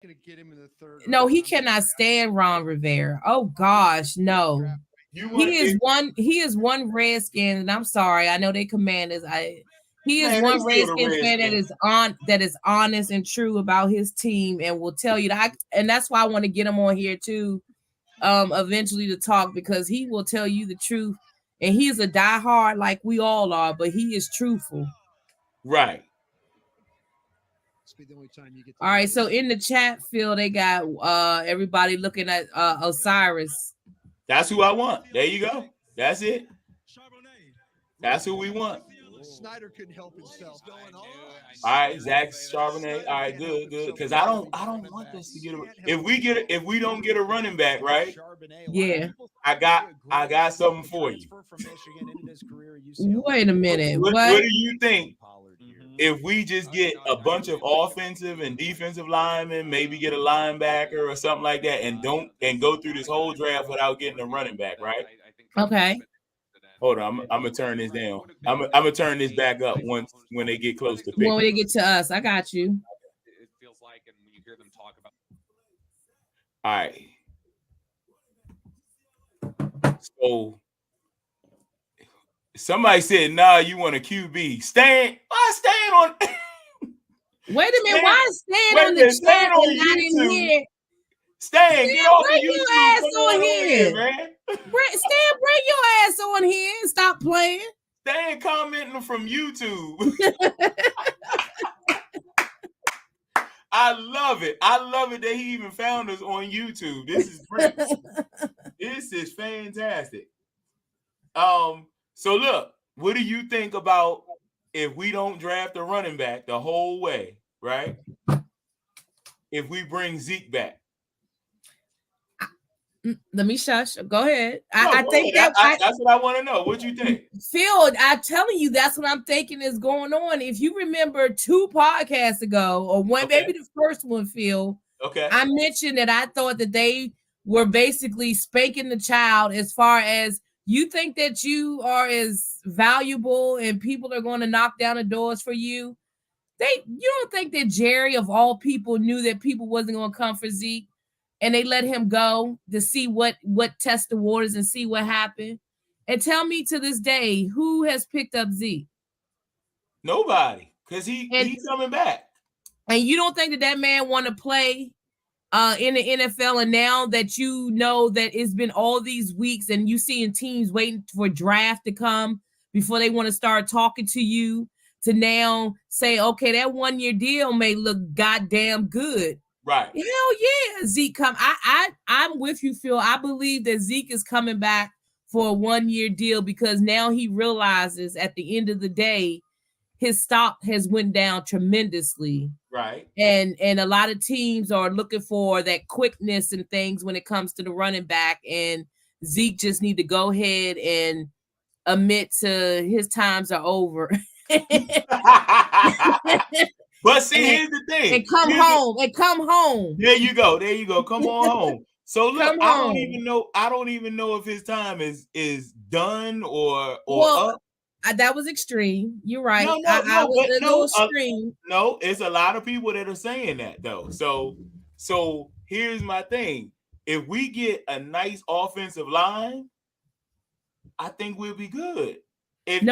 Gonna get him in the third No, round. he cannot stand Ron Rivera. Oh gosh, no. You He want is one. He is one Redskin, and I'm sorry. I know they Commanders. He is man? They one still the Redskins fan Redskins. that is honest and true about his team, and will tell you that. And that's why I want to get him on here too, eventually to talk, because he will tell you the truth. And he is a diehard like we all are, but he is truthful. Right. This will be the only time you get to All right, notice. so in the chat field, they got everybody looking at Osiris. That's who I want. There you go. That's it. That's who we want. Snyder couldn't help himself. All right, Zach Charbonnet. All right, good. Because I don't want this to get a. If we don't get a running back, right? Yeah. I got something for you. Wait a minute. What What? do you think if we just get a bunch of offensive and defensive linemen, maybe get a linebacker or something like that, and go through this whole draft without getting a running back, right? Okay. Hold on, I'm gonna turn this down. I'm gonna turn this back up when they get close to When picking. they get to us, I got you. All right. So somebody said, "Nah, you want a QB? Stand on." Wait a minute. Why is Stan Wait a on the minute, chat Stan on and not in YouTube. here? Stan, get off of bring YouTube. your ass Come on over here. man. Stan, bring your ass on here and stop playing. Stan commenting from YouTube. I love it. I love it that he even found us on YouTube. This is great. This is fantastic. So look, what do you think about if we don't draft a running back the whole way, right? If we bring Zeke back. Let me shush. Go ahead. No, I think ahead. That's what I want to know. What you think? Phil, I'm telling you, that's what I'm thinking is going on. If you remember 2 podcasts ago, or one, maybe the first one, Phil, I mentioned that I thought that they were basically spanking the child, as far as you think that you are as valuable and people are going to knock down the doors for you. You don't think that Jerry, of all people, knew that people wasn't going to come for Zeke, and they let him go to see what test the waters and see what happened? And tell me to this day, who has picked up Zeke? Nobody, because he's coming back. And you don't think that man want to play in the NFL? And now that you know that it's been all these weeks and you seeing teams waiting for draft to come before they want to start talking to you, to now say, okay, that 1-year deal may look goddamn good. Right. Hell yeah, Zeke come. I'm with you, Phil. I believe that Zeke is coming back for a 1-year deal, because now he realizes at the end of the day, his stock has went down tremendously. Right. And a lot of teams are looking for that quickness and things when it comes to the running back. And Zeke just need to go ahead and admit to his times are over. But see, here's the thing. And come home. There you go. Come on home. So look, I don't even know if his time is done or up. That was extreme. You're right. No, I was a little extreme. No, it's a lot of people that are saying that though. So here's my thing. If we get a nice offensive line, I think we'll be good. If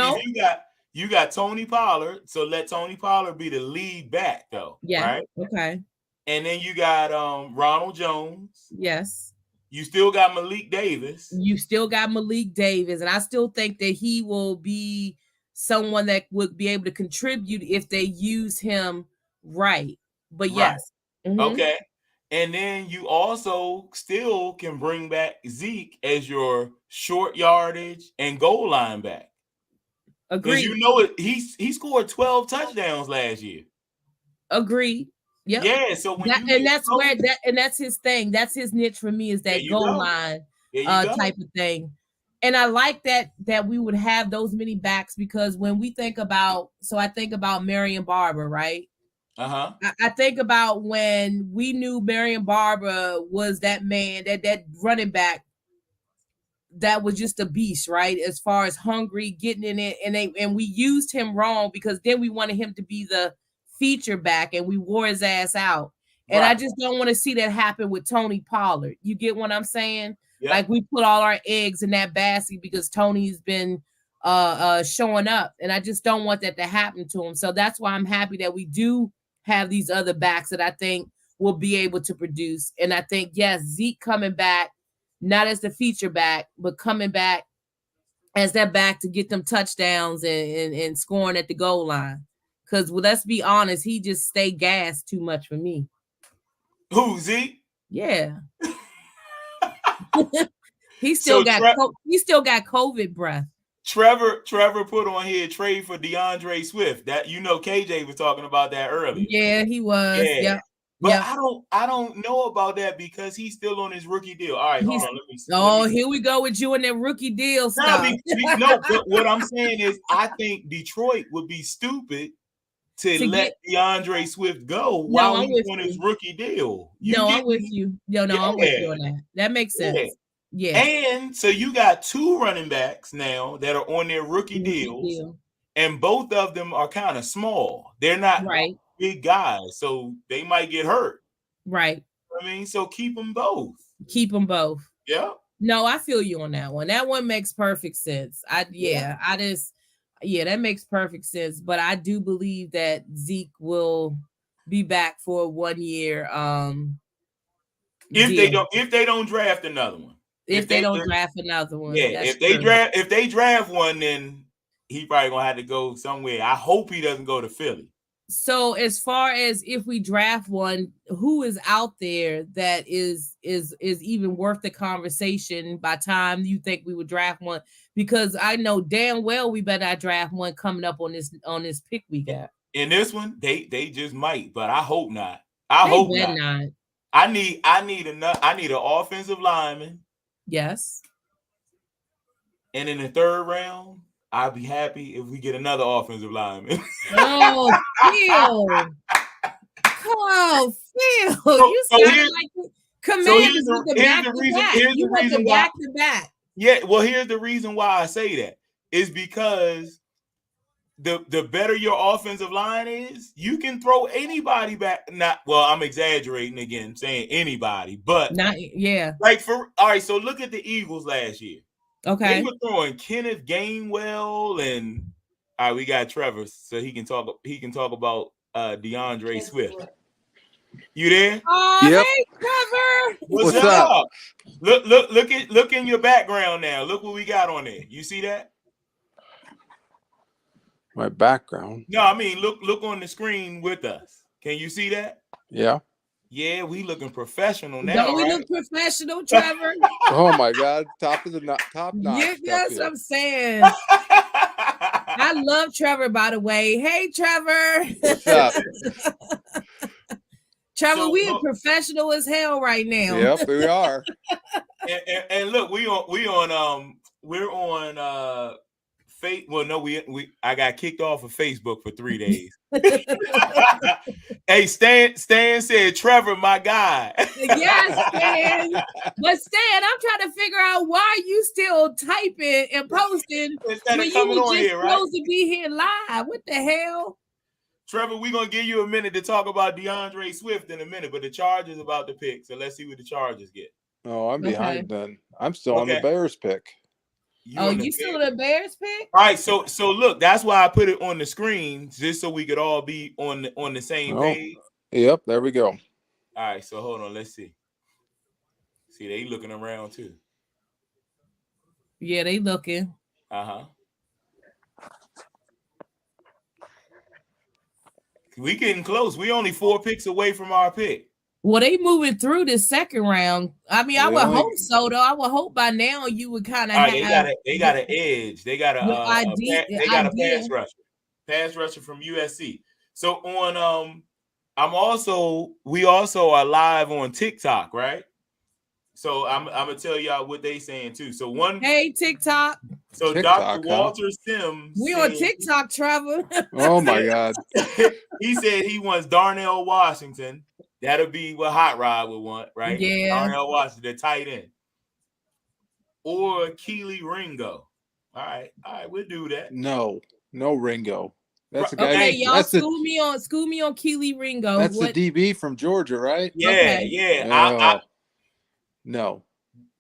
you got Tony Pollard, so let Tony Pollard be the lead back though. Yeah. Right? Okay. And then you got Ronald Jones. Yes. You still got Malik Davis. And I still think that he will be someone that would be able to contribute if they use him right. But yes. Mm-hmm. Okay. And then you also still can bring back Zeke as your short yardage and goal line back. Agreed. Because you know he scored 12 touchdowns last year. Agreed. Yep. Yeah, so that's his thing. That's his niche for me, is that goal line type of thing. And I like that we would have those many backs, because when we think about, I think about Marion Barber, right? Uh-huh. I think about when we knew Marion Barber was that man, that running back that was just a beast, right? As far as hungry, getting in it, and we used him wrong, because then we wanted him to be the feature back and we wore his ass out. And I just don't want to see that happen with Tony Pollard. You get what I'm saying? Yep. Like we put all our eggs in that basket because Tony's been showing up, and I just don't want that to happen to him. So that's why I'm happy that we do have these other backs that I think will be able to produce. And I think, yes, Zeke coming back, not as the feature back, but coming back as that back to get them touchdowns and scoring at the goal line. Because let's be honest, he just stay gassed too much for me. Who, Zeke? Yeah. he still got COVID breath. Trevor put on here trade for DeAndre Swift. That KJ was talking about that earlier. Yeah, he was. Yeah. Yep. But yep. I don't know about that because he's still on his rookie deal. All right, hold on. Let me see. Here we go with you and that rookie deal stuff. No, but what I'm saying is I think Detroit would be stupid to let DeAndre Swift go while he's on his rookie deal. I'm with you. I'm with you on that. That makes sense. Yeah. And so you got two running backs now that are on their rookie deals, and both of them are kind of small. They're not big guys, so they might get hurt. Right. I mean, so keep them both. Yeah. No, I feel you on that one. That one makes perfect sense. That makes perfect sense. But I do believe that Zeke will be back for 1 year. If they don't draft another one. If they don't draft another one. Yeah, if they draft one, then he probably gonna have to go somewhere. I hope he doesn't go to Philly. So as far as if we draft one, who is out there that is even worth the conversation by time you think we would draft one? Because I know damn well we better not draft one coming up on this pick we got. In this one, they just might, but I hope not. I hope not. I need an offensive lineman. Yes. And in the third round, I'll be happy if we get another offensive lineman. Oh, Phil. Come on, Phil. You sound like Commanders with the back-to-back. You want the back-to-back. Yeah, well, here's the reason why I say that. Is because the better your offensive line is, you can throw anybody back. I'm exaggerating again, saying anybody, but all right, so look at the Eagles last year. Okay. They were throwing Kenneth Gainwell and all right, we got Trevor, so he can talk about DeAndre Swift. You there? Yep. Hey, Trevor. What's up? Look in your background now. Look what we got on there. You see that? My background. No, I mean look on the screen with us. Can you see that? Yeah. Yeah, we looking professional now. Don't we look professional, Trevor? Oh my God, top notch. Yeah, that's what I'm saying. I love Trevor, by the way. Hey, Trevor. What's up? Trevor, we are professional as hell right now. Yep, we are. and look, we're on I got kicked off of Facebook for 3 days. Hey, Stan said, Trevor, my guy. Yes, Stan. But Stan, I'm trying to figure out why you still typing and posting instead when of coming you were on just here, right? supposed to be here live. What the hell? Trevor, we're going to give you a minute to talk about DeAndre Swift in a minute, but the Chargers about to pick, so let's see what the Chargers get. Oh, I'm behind then. I'm still on the Bears pick. You still the Bears pick? All right, so look, that's why I put it on the screen, just so we could all be on the same page. Yep, there we go. All right, so hold on, let's see. See, they looking around too. Yeah, they looking. Uh-huh. We getting close. We only 4 picks away from our pick. Well, they moving through the second round. I mean, I would hope so, though. I would hope by now you would kind of have. They got an edge. They got a pass rusher from USC. So on we also are live on TikTok, right? So I'm gonna tell y'all what they saying too. So hey TikTok. So TikTok, Dr. Walter Sims. We on TikTok, Trevor. Oh my God. He said he wants Darnell Washington. That'll be what Hot Rod would want, right? Yeah. Darnell Washington, the tight end. Or Keely Ringo. All right, we'll do that. No Ringo. That's the guy. Okay, y'all that's school me on Keely Ringo. That's the DB from Georgia, right? Yeah, Okay. yeah. No.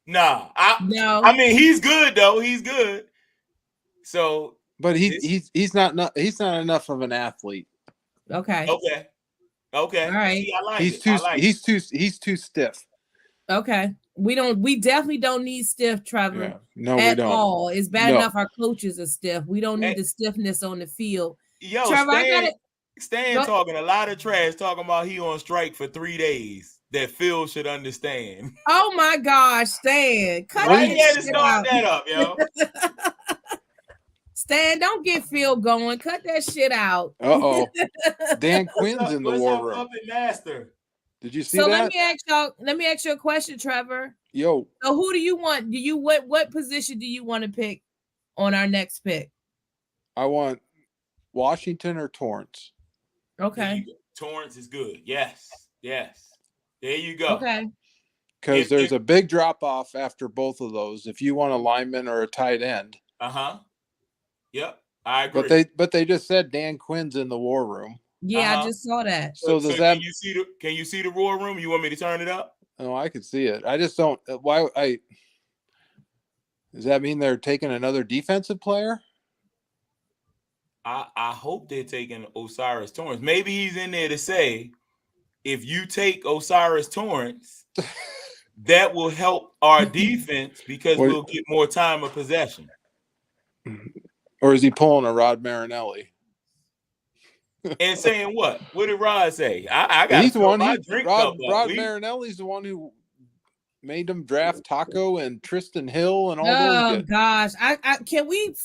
Nah. No. I mean, he's good though. He's good. So, but he's not enough of an athlete. Okay. Okay. All right. See, I like he's too stiff. Okay. We definitely don't need stiff, Trevor. Yeah. No, at we don't. all. It's bad enough our coaches are stiff. We don't need the stiffness on the field. Yo, Trevor, Stan talking a lot of trash, talking about he on strike for 3 days. That Phil should understand. Oh my gosh, Stan. Why you had to start that up, yo? Stan, don't get Phil going. Cut that shit out. Uh-oh. Dan Quinn's in the war room. Puppet master? Did you see that? Let me ask you a question, Trevor. Yo. So who do you want? What position do you want to pick on our next pick? I want Washington or Torrance. Okay. Torrance is good. Yes. There you go. Okay. Because there's a big drop off after both of those. If you want a lineman or a tight end. Yep. I agree. But they just said Dan Quinn's in the war room. Yeah, I just saw that. So does that? Can you see the war room? You want me to turn it up? Oh, I can see it. I just don't. Does that mean they're taking another defensive player? I hope they're taking Osiris Torrance. Maybe he's in there to say, if you take Osiris Torrance, that will help our defense because we'll get more time of possession. Or is he pulling a Rod Marinelli? And saying what? What did Rod say? I got Rod Marinelli's the one who made them draft Taco and Tristan Hill and all those. Oh gosh, I can we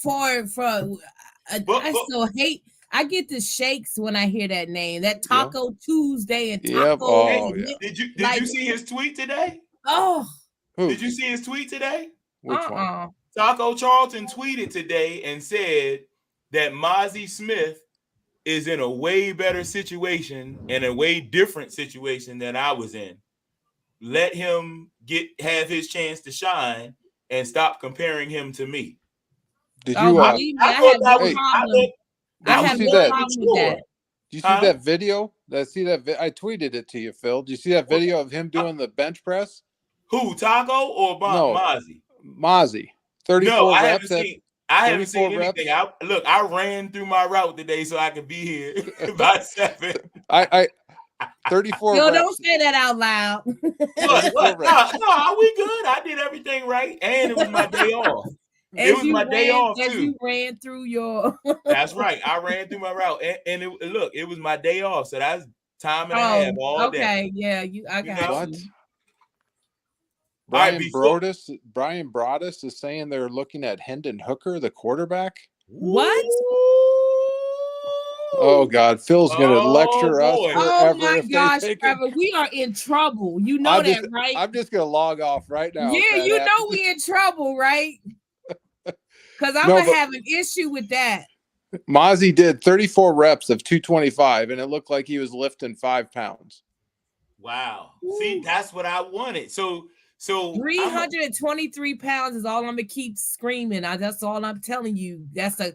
I still hate. I get the shakes when I hear that name. That Taco Tuesday and Taco. Did you see his tweet today? Oh, did you see his tweet today? Which one? Taco Charlton tweeted today and said that Mazi Smith is in a way better situation and a way different situation than I was in. Let him have his chance to shine and stop comparing him to me. Did you? I had no problem. I had no problem with that. Do you see that video? I tweeted it to you, Phil. Do you see that video of him doing the bench press? Who, Taco or Mazi? Mazi. 34 no, I reps. I haven't seen anything. I ran through my route today so I could be here by 7. I 34 Yo, reps. don't say that out loud. What? No, we good. I did everything right, and it was my day off. It was my day off too. You ran through your. That's right. I ran through my route, and it was my day off, so that's time and a half all day. Okay, yeah, I got you. Brian Broaddus is saying they're looking at Hendon Hooker, the quarterback. What? Oh God, Phil's gonna lecture us forever. Oh my gosh, Trevor, we are in trouble. You know that, right? I'm just gonna log off right now. Yeah, you know we in trouble, right? Because I'm gonna have an issue with that. Mazi did 34 reps of 225, and it looked like he was lifting 5 pounds. Wow. Ooh. See, that's what I wanted. So 323 pounds is all I'm gonna keep screaming. That's all I'm telling you. That's a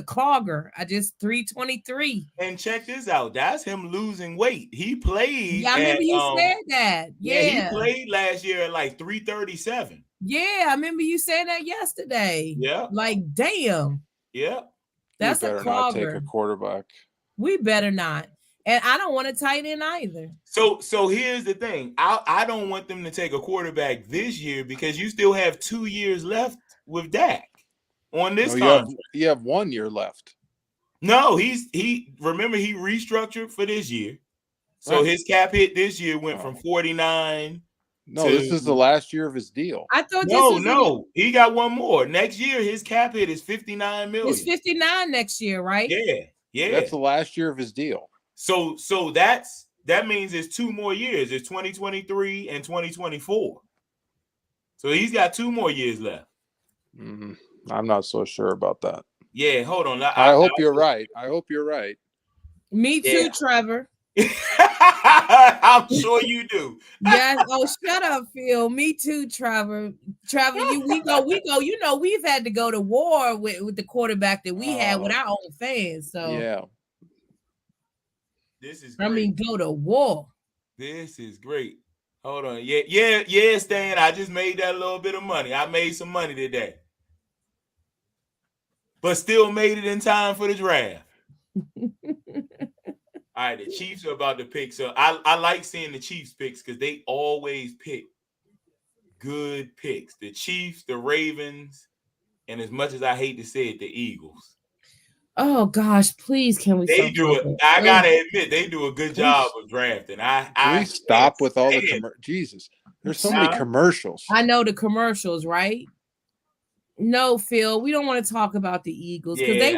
clogger. I just 323. And check this out. That's him losing weight. He played. Yeah, I remember you said that. Yeah, he played last year at like 337. Yeah, I remember you saying that yesterday. Yeah. Like, damn. Yeah. That's a clogger. Not take a quarterback. We better not. And I don't want a tight end either. So here's the thing. I don't want them to take a quarterback this year because you still have 2 years left with Dak on this contract. You have 1 year left. No, he restructured for this year. So his cap hit this year went from 49. No, this is the last year of his deal. I thought he got one more. Next year, his cap hit is $59 million. It's 59 next year, right? Yeah. That's the last year of his deal. So that means it's 2 more years. It's 2023 and 2024. So he's got 2 more years left. Mm-hmm. I'm not so sure about that. Yeah, hold on. I hope you're right. I hope you're right. Me too, Trevor. I'm sure you do. Yes. Oh, shut up, Phil. Me too, Trevor. Trevor, we go. You know, we've had to go to war with the quarterback that we had with our own fans. So yeah, this is great. I mean, go to war. This is great. Hold on. Yeah, Stan. I just made that little bit of money. I made some money today. But still made it in time for the draft. All right, the Chiefs are about to pick. So I like seeing the Chiefs picks because they always pick good picks. The Chiefs, the Ravens, and as much as I hate to say it, the Eagles. Oh gosh, please can we? They do it. I gotta admit, they do a good job of drafting. I stop with all the Jesus. There's so many commercials. I know the commercials, right? No, Phil, we don't want to talk about the Eagles because they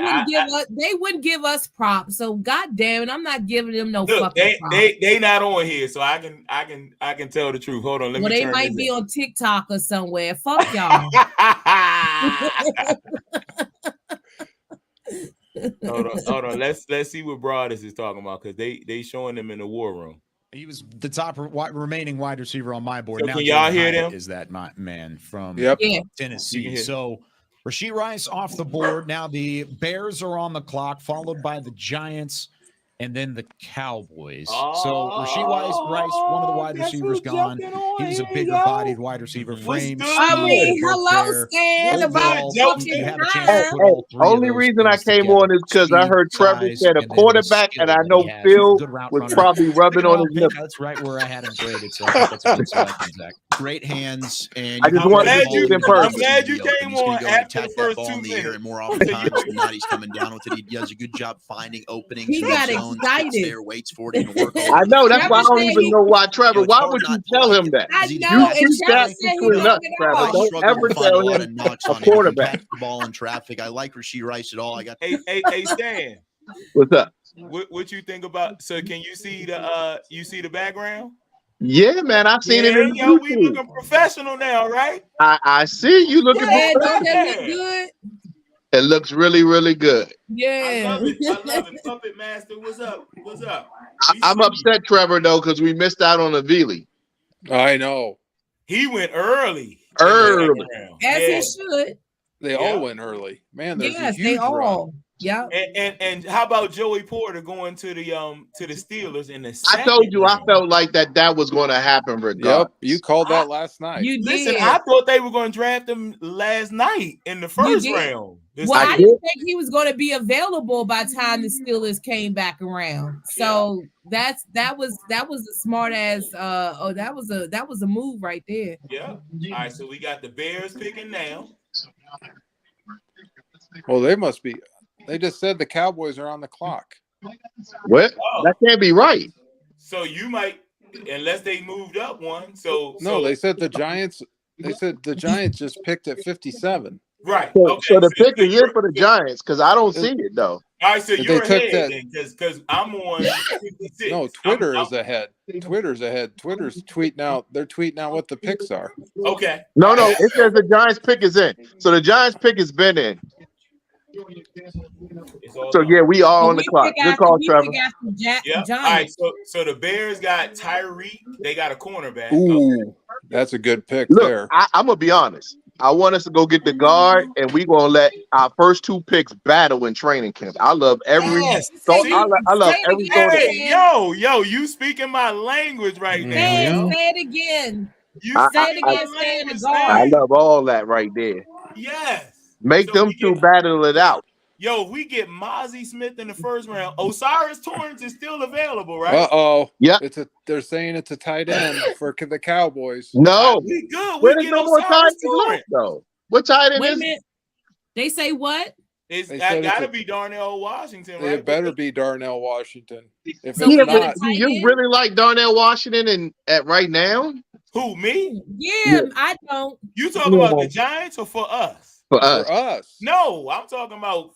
wouldn't give us props. So God damn it, I'm not giving them no fucking props. They not on here, so I can tell the truth. Hold on, let me. They might be on TikTok or somewhere. Fuck y'all. Hold on. Let's see what Broadus is talking about because they showing them in the war room. He was the top remaining wide receiver on my board. So now can y'all hear them? Is that man from Yep. Tennessee? So Rashee Rice off the board. Now the Bears are on the clock, followed by the Giants and then the Cowboys. So Rashee Rice, one of the wide receivers gone. He was a bigger bodied wide receiver frame. I mean, hello, Stan. About only reason I came on is because I heard Trevor said a quarterback, and I know Phil was probably rubbing on his nipple. That's right where I had him graded. So I think that's a good selection, Zach. Great hands, and I just wanted to see it in person. I'm glad you came on after the first 2 minutes. And more often times than not, he's coming down with it. He does a good job finding openings. He got excited. There, waits for it, work I know. That's why I don't even know why, Trevor. Why would you tell him that? I know. You that between us, Trevor. Don't ever tell him a quarterback. The ball in traffic. I like Rashee Rice at all. I got. Hey, Stan. What's up? What you think about? So can you see the background? Yeah, man, I've seen it. We looking professional now, right? I see you looking professional. Don't that look good? It looks really, really good. Yeah. I love it. Puppet Master, what's up? I'm upset, Trevor, though, because we missed out on the Vili. I know. He went early. As he should. They all went early. Man, there's a huge they all. run. Yeah. And how about Joey Porter going to the Steelers in the I told you I felt like that was going to happen regardless. Yep, you called that last night. You Listen, did. I thought they were going to draft him last night in the first round. Well, I didn't think he was going to be available by the time the Steelers came back around. So that was a smart ass. That was a move right there. Yeah. All right. So we got the Bears picking now. Well, they must be. They just said the Cowboys are on the clock. What? That can't be right. So you might, unless they moved up one. No, they said the Giants. They said the Giants just picked at 57. Right. So the pick is in for the Giants because I don't see it though. All right, so you're ahead because I'm on 56. No, Twitter is ahead. Twitter's ahead. Twitter's tweeting out. They're tweeting out what the picks are. Okay. No, it says the Giants pick is in. So the Giants pick has been in. So yeah, we are on the clock. Good call, Trevor. Yeah. All right. So the Bears got Tyreek. They got a cornerback. Ooh, that's a good pick there. I'm gonna be honest. I want us to go get the guard, and we're gonna let our first 2 picks battle in training camp. I love every thought. I love every thought. Hey, yo, you speaking my language right now. Say it again. I love all that right there. Yes. Make them 2 battle it out. Yo, we get Mazi Smith in the first round. Osiris Torrance is still available, right? Yeah. They're saying it's a tight end for the Cowboys. No. We good. Where there's no more tight ends left, though. What tight end is it? They say what? It's got to be Darnell Washington, right? It better be Darnell Washington. If So Yeah, it's but not, do you really like Darnell Washington at right now? Who, me? Yeah, I don't. You talking about the Giants or for us? For us. No, I'm talking about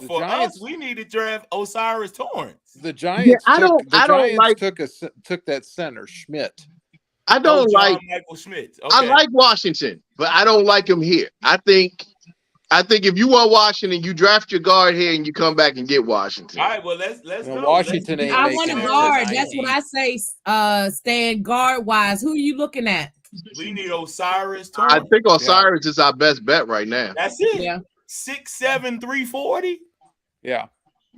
for Giants, us. We need to draft Osiris Torrance. The Giants. Giants took that center Schmidt. I don't like Michael Schmidt. Okay. I like Washington, but I don't like him here. I think I think if you want Washington, you draft your guard here and you come back and get Washington. All right, well let's go. Washington ain't I making want a it to guard. 90. That's what I say. Stand guard wise. Who are you looking at? We need Osiris I Torrance. think Osiris is our best bet right now. That's it. Yeah. 6'7", 340. Yeah.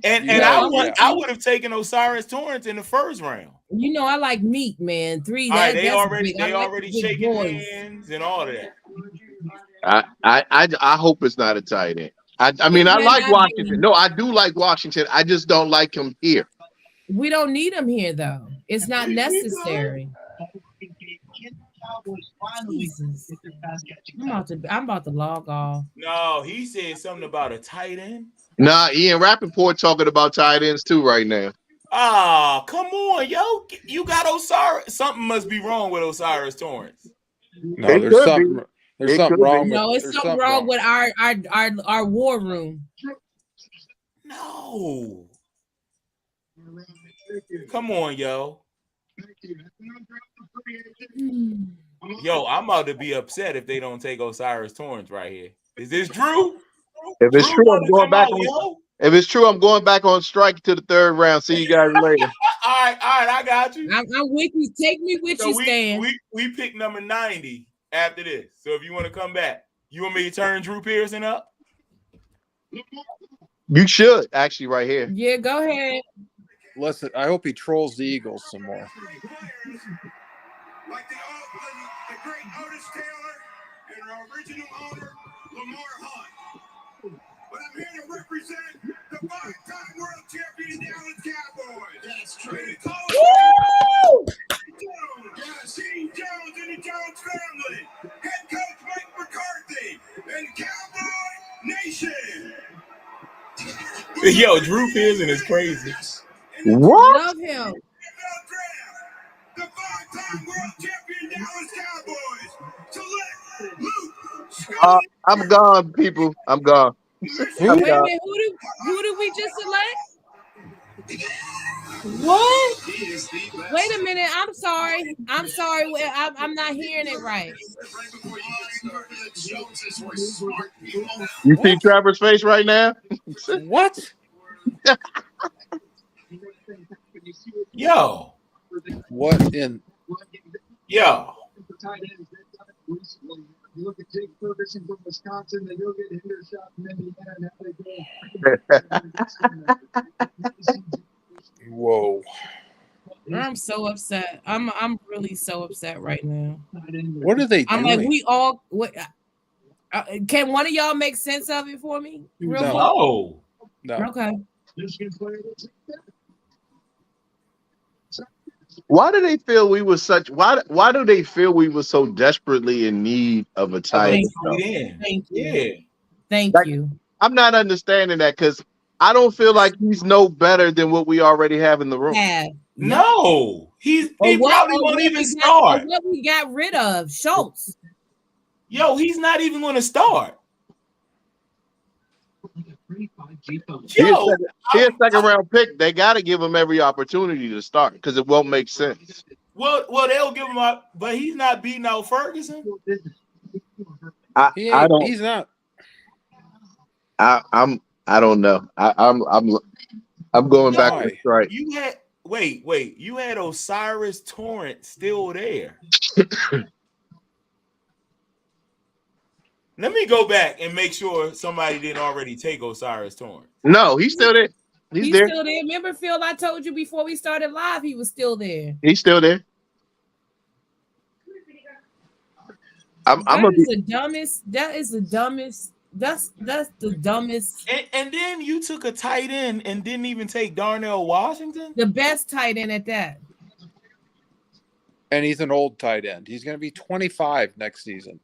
And I would have taken Osiris Torrance in the first round. You know, I like meat, man. Three. All right, they that's already like shaking boys. hands and all of that. I hope it's not a tight end. I mean, I like Washington. No, I do like Washington. I just don't like him here. We don't need him here, though. It's not necessary. Jesus. I'm about to log off. No, he said something about a tight end. Nah, Ian Rappaport talking about tight ends too right now. Ah, come on, yo. You got Osiris. Something must be wrong with Osiris Torrance. No, there's something. There's something wrong. No, it's something wrong with our war room. No. Come on, yo. Yo, I'm about to be upset if they don't take Osiris Torrance right here. Is this Drew? If it's true, I'm going back on. If it's true, I'm going back on strike to the third round. See you guys later. All right, I got you. I'm with you. Take me with you, Stan. We pick number 90 after this. So if you want to come back, you want me to turn Drew Pearson up? You should actually right here. Yeah, go ahead. Listen, I hope he trolls the Eagles some more. Like the great Otis Taylor and our original owner, Lamar Hunt. But I'm here to represent the 5-time world champion Dallas Cowboys. That's true. Woo! Gene Jones and the Jones family. Head coach Mike McCarthy and Cowboy Nation. Yo, Drew Pearson is crazy. What? Love him. The 5-time world champion Dallas Cowboys. Select Luke. I'm gone, people. I'm gone. Wait a minute, who did we just select? What? Wait a minute. I'm sorry. I'm not hearing it right. You see Trevor's face right now? What? Yo. What in? Yo. You look at Jake Ferguson from Wisconsin, they go get Hendershot from Indiana, now they go. Whoa. I'm so upset. I'm really so upset right now. What are they doing? I'm like, we all. Can one of y'all make sense of it for me? No. Okay. Why do they feel we were such? Why do they feel we were so desperately in need of a tight end? Thank you. Thank you. I'm not understanding that because I don't feel like he's no better than what we already have in the room. No, he probably won't even start. What we got rid of, Schultz. Yo, he's not even going to start. He's a second round pick. They got to give him every opportunity to start because it won't make sense. Well, they'll give him up, but he's not beating out Ferguson. I don't. He's not. I don't know. I'm going back to strike. You had wait. You had Osiris Torrance still there. Let me go back and make sure somebody didn't already take Osiris Torrance. No, he's still there. He's there. Still there. Remember, Phil, I told you before we started live, he was still there. He's still there. That is the dumbest. That's the dumbest. And then you took a tight end and didn't even take Darnell Washington? The best tight end at that. And he's an old tight end. He's going to be 25 next season.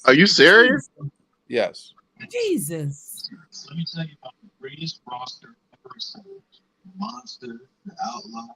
Are you serious? Yes. Jesus. Let me tell you about the greatest roster ever assembled. Monster, the Outlaw.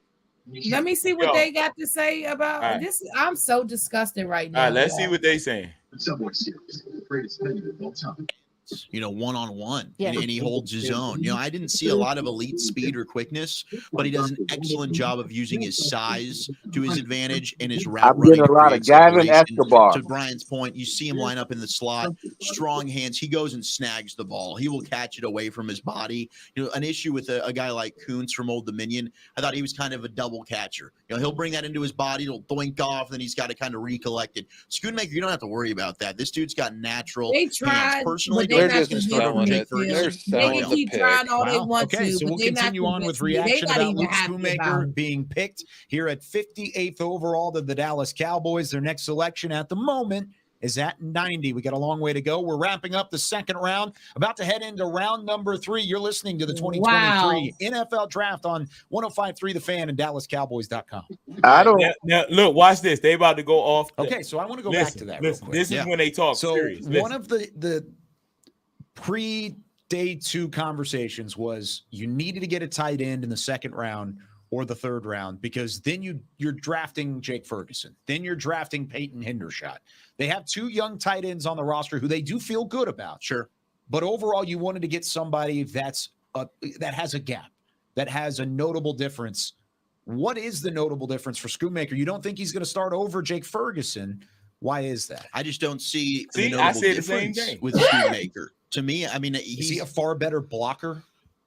Let me see what they got to say about this. I'm so disgusted right now. All right, let's see what they saying. Subway Series, the greatest venue of all time. hands, one-on-one, and he holds his own. I didn't see a lot of elite speed or quickness, but he does an excellent job of using his size to his advantage and his route running getting to a lot of create Gavin separation. Escobar. To Brian's point, you see him line up in the slot, strong hands. He goes and snags the ball. He will catch it away from his body. An issue with a guy like Kuntz from Old Dominion, I thought he was kind of a double catcher. He'll bring that into his body, it'll doink off, and then he's got to kind of recollect it. Schoonmaker, you don't have to worry about that. This dude's got natural They tried, hands. Personally, but they're don't not think he's going to start over Jake Ferguson. They can keep trying all they want Okay, to. so but we'll they're not continue on with convincing me. reaction They're not about even Luke happy about Schoonmaker it. being picked here at 58th overall to the Dallas Cowboys. Their next selection at the moment is at 90. We got a long way to go. We're wrapping up the second round, about to head into round number 3. You're listening to the 2023 NFL Draft on 105.3 The Fan and DallasCowboys.com. I don't. Now, look, watch this. They about to go off. Okay, so I want to go back to that real quick. This is when they talk serious. One of the pre-day 2 conversations was you needed to get a tight end in the second round or the third round, because then you're drafting Jake Ferguson. Then you're drafting Peyton Hendershot. They have 2 young tight ends on the roster who they do feel good about. Sure. But overall, you wanted to get somebody that has a gap, that has a notable difference. What is the notable difference for Schoonmaker? You don't think he's going to start over Jake Ferguson. Why is that? I just don't see the notable I said the difference same thing with Schoonmaker. To me, is he a far better blocker?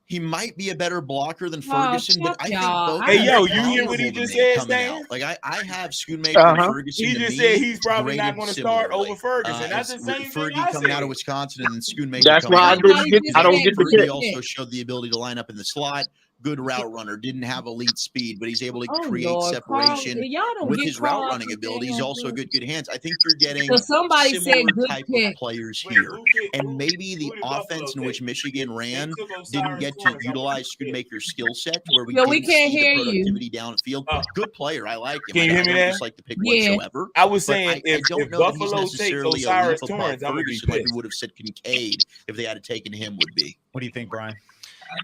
He might be a better blocker than Ferguson, but I think both. Hey, yo, you hear what he just said, Stan? Like I have Schoonmaker and Ferguson. He just said he's probably not going to start over Ferguson. That's the same thing Fergie I coming said. out of Wisconsin and Schoonmaker. That's why I don't get the Fergie pick. also showed the ability to line up in the slot. Good route runner, didn't have elite speed, but he's able to create separation with his route running ability. He's also good hands. I think you're getting somebody similar said good type pick. of players here, and maybe the offense in which Michigan ran didn't get to utilize Schoonmaker's skill set, where we can't see hear the productivity you. downfield. Good player, I like him. Can you hear me I there? don't dislike the pick whatsoever. I was saying I don't if know that he's Buffalo takes necessarily Osiris a leap above Torrance, I'm going to be Ferguson like pissed. we would have said Kincaid if they had taken him would be. What do you think, Brian?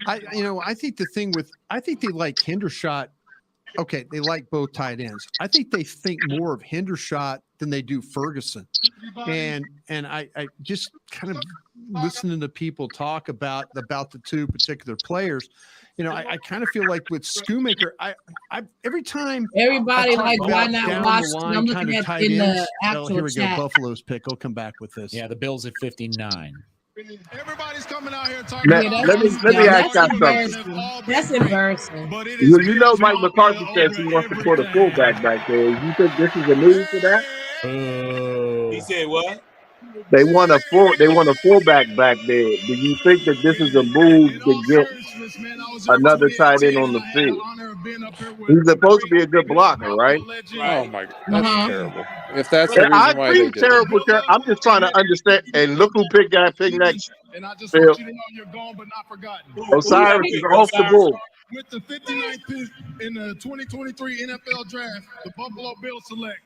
I think the thing I think they like Hendershot. Okay, they like both tight ends. I think they think more of Hendershot than they do Ferguson. And I just kind of listening to people talk about the 2 particular players. I kind of feel like with Schoonmaker, I every time everybody like why not watch line I'm kind looking of at tight in the ends. actual Here we chat. go, Buffalo's pick. I'll come back with this. Yeah, the Bills at 59. Everybody's coming out here talking Let about me ask y'all something. That's embarrassing. You know Mike McCarthy says he wants to put a fullback back there. You think this is a move for that? He said what? They want a fullback back there. Do you think that this is a move to get another tight end on the field? He's supposed to be a good blocker, right? Oh my God, that's terrible. If that's the I reason why agree, they did it. terrible. I'm just trying to understand. And look who picked next. And I just Phil. want you to know you're gone but not forgotten. Osiris is off the board. With the 59th pick in the 2023 NFL Draft, the Buffalo Bills select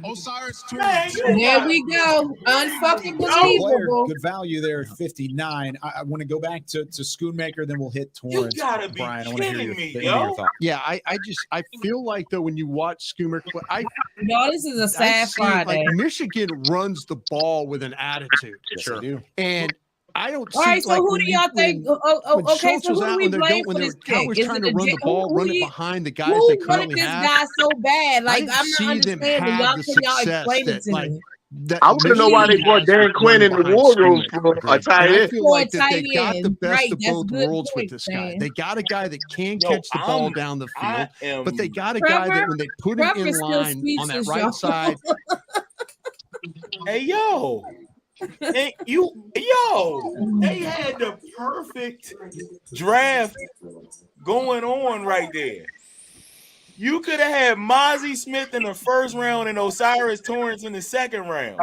Osiris Torrance. There we go. Unfucking believable. Good value there at 59. I want to go back to Schoonmaker, then we'll hit Torrance. You gotta be Brian, I want to hear kidding your me, thoughts. Yeah, I feel like though when you watch Schoonmaker, No, this is a sad Friday. Like Michigan runs the ball with an attitude. Sure. And I don't see. All right, so like, who do y'all think? Okay, so who do we blame for this pick? Cowboys Is trying it to run the ball, run it behind the guys they who wanted currently this have. guy so bad? Like, I'm see not them understanding. have Y'all the can y'all success explain it that, to like, me? I want to know why they brought Dan Quinn in the war room for a tight And I end. feel like that tight they've got the end. best Right, of that's both good worlds point, with this guy. Stan. They got a guy that can catch the ball down the field, but they got a guy Trevor- that when they put him Trevor in still line speaks on that his right y'all. side, Hey, yo. And they had the perfect draft going on right there. You could have had Mazi Smith in the first round and Osiris Torrance in the second round.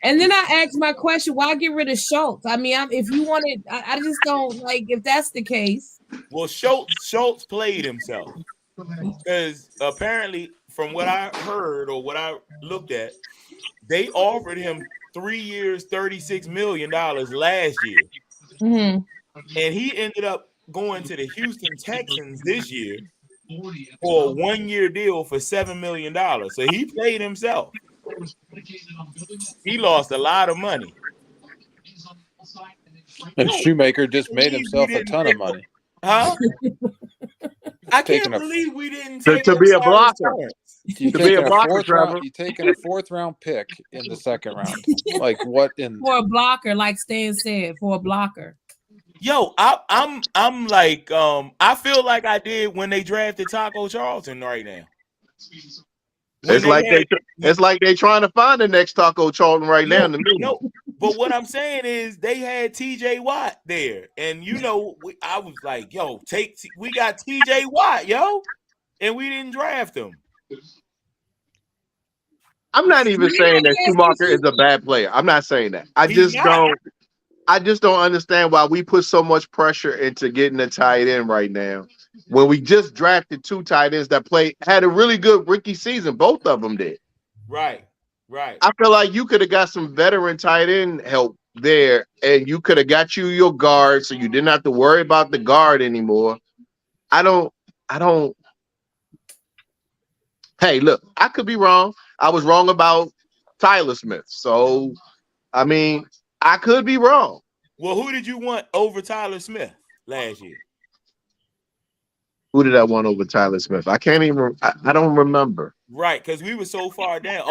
And then I asked my question: why get rid of Schultz? I mean, if you wanted, I just don't like if that's the case. Well, Schultz played himself because apparently, from what I heard or what I looked at, they offered him 3 years, $36 million last year. Mm-hmm. And he ended up going to the Houston Texans this year for a 1-year deal for $7 million. So he played himself. He lost a lot of money. And Shoemaker just made himself a ton of money. Huh? I can't believe we didn't take to be a blocker. You taking a fourth round? You taking a fourth-round pick in the second round? Like what? For a blocker, like Stan said, for a blocker. Yo, I'm like I feel like I did when they drafted Taco Charlton right now. It's like they trying to find the next Taco Charlton right now. In the middle. No, but what I'm saying is they had TJ Watt there, and I was like, yo, we got TJ Watt, yo, and we didn't draft him. I'm not even saying that Schumacher is a bad player. I'm not saying that. I just don't understand why we put so much pressure into getting a tight end right now when we just drafted 2 tight ends that had a really good rookie season. Both of them did. Right. I feel like you could have got some veteran tight end help there, and you could have got your guard, so you didn't have to worry about the guard anymore. I don't. Hey, look, I could be wrong. I was wrong about Tyler Smith. So, I mean, I could be wrong. Well, who did you want over Tyler Smith last year? Who did I want over Tyler Smith? I can't even. I don't remember. Right, because we were so far down.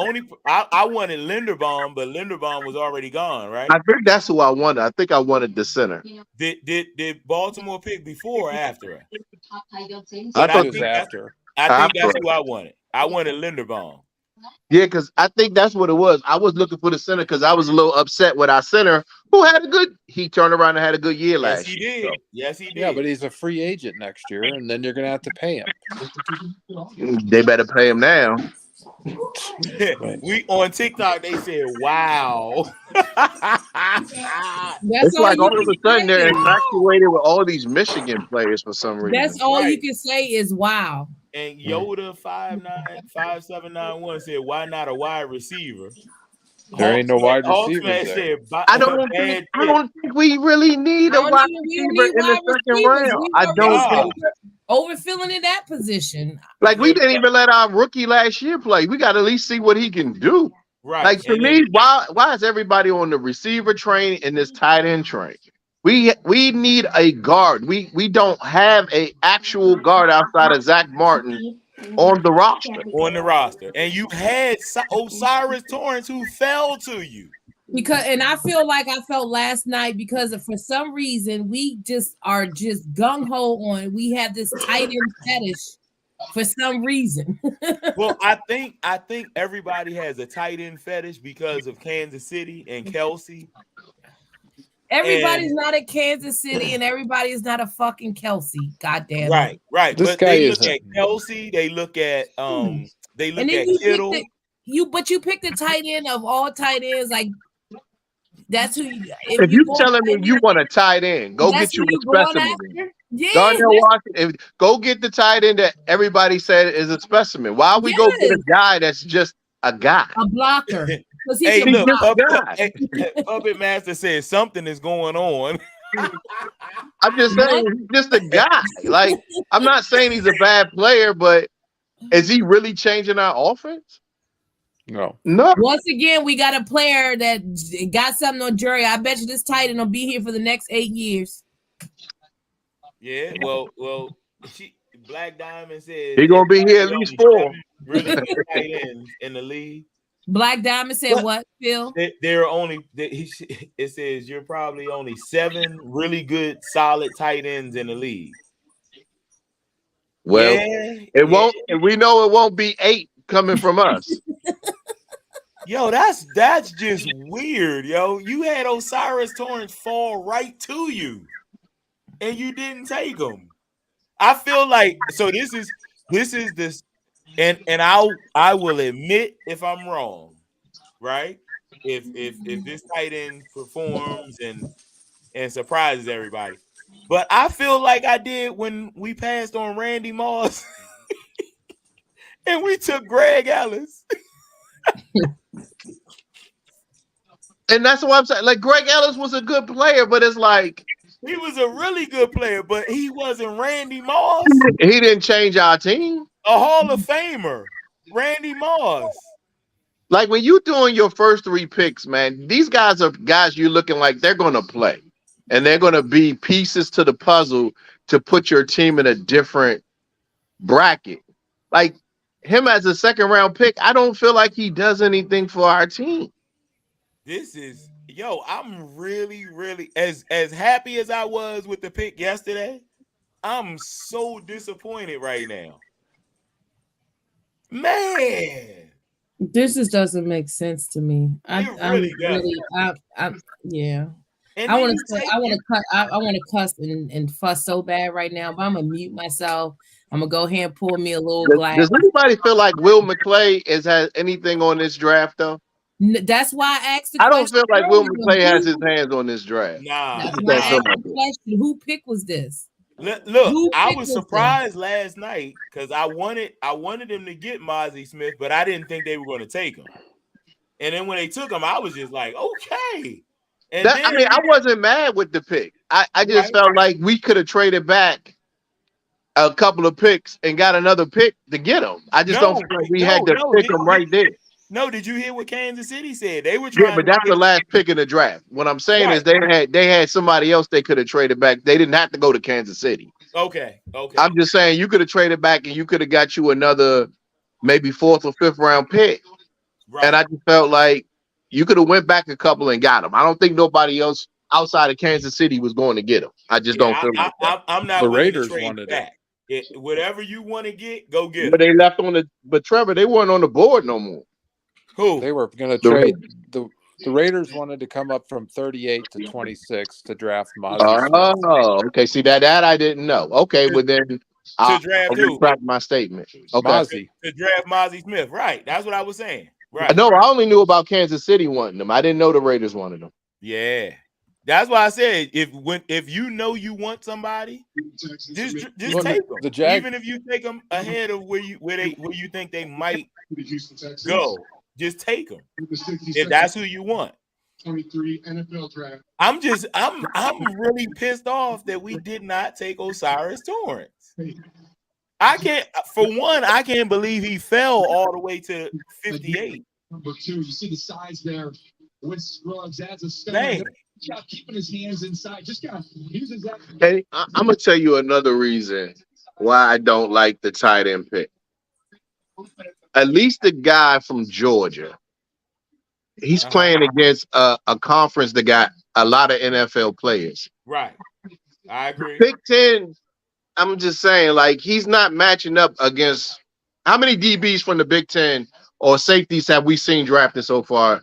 I wanted Linderbaum, but Linderbaum was already gone. Right. I think that's who I wanted. I think I wanted the center. Did Baltimore pick before or after it? I thought it was after. I think that's who I wanted. I wanted Linderbaum. Yeah, because I think that's what it was. I was looking for the center because I was a little upset with our center who had he turned around and had a good year last year. Yes, he did. So. Yes, he did. Yeah, but he's a free agent next year, and then you're going to have to pay him. They better pay him now. We on TikTok, they said, wow. It's like all of a sudden they're infatuated with all these Michigan players for some reason. That's all you can say is wow. And Yoda 5791 said, "Why not a wide receiver?" There ain't no wide receiver there. I don't think we really need a wide receiver in the second round. I don't think overfilling in that position. Like we didn't even let our rookie last year play. We got to at least see what he can do. Right. Like to me, why is everybody on the receiver train and this tight end train? We need a guard. We don't have a actual guard outside of Zach Martin on the roster. And you had Osiris Torrance who fell to you. And I feel like I felt last night because for some reason we just are just gung-ho on. We have this tight end fetish for some reason. Well, I think everybody has a tight end fetish because of Kansas City and Kelsey. Everybody's not at Kansas City, and everybody is not a fucking Kelsey. Goddamn. Right. This but guy they look at Kelsey. They look at Kittle. But you picked the tight end of all tight ends. Like that's who. If you telling me you want a tight end, go get you a specimen. Yeah. Darnell Washington, go get the tight end that everybody said is a specimen. Why we go get a guy that's just a guy, a blocker? Hey, look, Puppet Master says something is going on. I'm just saying, he's just a guy. Like, I'm not saying he's a bad player, but is he really changing our offense? No. Once again, we got a player that got something on jury. I bet you this tight end will be here for the next 8 years. Yeah, well, Black Diamond says he's gonna be here at least 4. Really good tight ends in the league. Black Diamond said what, Phil? There are only it says you're probably only 7 really good solid tight ends in the league. Well, it won't, and we know it won't be 8 coming from us. Yo, that's just weird, yo. You had Osiris Torrance fall right to you, and you didn't take him. I feel like this is this. And I will admit if I'm wrong, right? If this tight end performs and surprises everybody, but I feel like I did when we passed on Randy Moss and we took Greg Ellis. And that's what I'm saying. Like Greg Ellis was a good player, but it's like he was a really good player, but he wasn't Randy Moss. He didn't change our team. A Hall of Famer, Randy Moss. Like when you doing your first 3 picks, man, these guys are guys you're looking like they're gonna play. and they're going to be pieces to the puzzle to put your team in a different bracket. Like him as a second round pick, I don't feel like he does anything for our team. This is I'm really, really as happy as I was with the pick yesterday. I'm so disappointed right now. Man. This just doesn't make sense to me. Yeah. I want to cuss and fuss so bad right now, but I'm gonna mute myself. I'm gonna go ahead and pour me a little glass. Does anybody feel like Will McClay has anything on this draft though? That's why I asked the I question. don't feel like Will McClay has his hands on this draft. Nah. That's why I asked the question. Who pick was this? Look, I was surprised last night because I wanted him to get Mazi Smith, but I didn't think they were going to take him. And then when they took him, I was just like, okay. I wasn't mad with the pick. I just felt like we could have traded back a couple of picks and got another pick to get him. I just don't feel like we had to pick him right there. No, did you hear what Kansas City said? They were trying. Yeah, but that's the last pick in the draft. What I'm saying is they had somebody else they could have traded back. They didn't have to go to Kansas City. Okay. I'm just saying you could have traded back and you could have got you another maybe 4th or 5th round pick. Right. And I just felt like you could have went back a couple and got him. I don't think nobody else outside of Kansas City was going to get him. I just don't feel like that. I'm not. The Raiders wanted back. Whatever you want to get, go get. But they left on but Trevor, they weren't on the board no more. Who? They were going to trade. The Raiders wanted to come up from 38 to 26 to draft Mazi Smith. Oh, okay. See that I didn't know. Okay, well then I'll retract my statement. Okay. Mazi. To draft Mazi Smith, right? That's what I was saying. Right. No, I only knew about Kansas City wanting them. I didn't know the Raiders wanted them. Yeah, that's why I said if you know you want somebody, just take them. Even if you take them ahead of where you think they might go. Just take them if that's who you want. 23 NFL draft. I'm really pissed off that we did not take Osiris Torrance. I can't believe he fell all the way to 58. Number 2, you see the size there. With Scruggs as a star, keeping his hands inside. Just kind of uses that. Hey, I'm gonna tell you another reason why I don't like the tight end pick. At least the guy from Georgia, he's playing against a conference that got a lot of NFL players. Right. I agree. Big Ten, I'm just saying, like, he's not matching up against how many DBs from the Big Ten or safeties have we seen drafted so far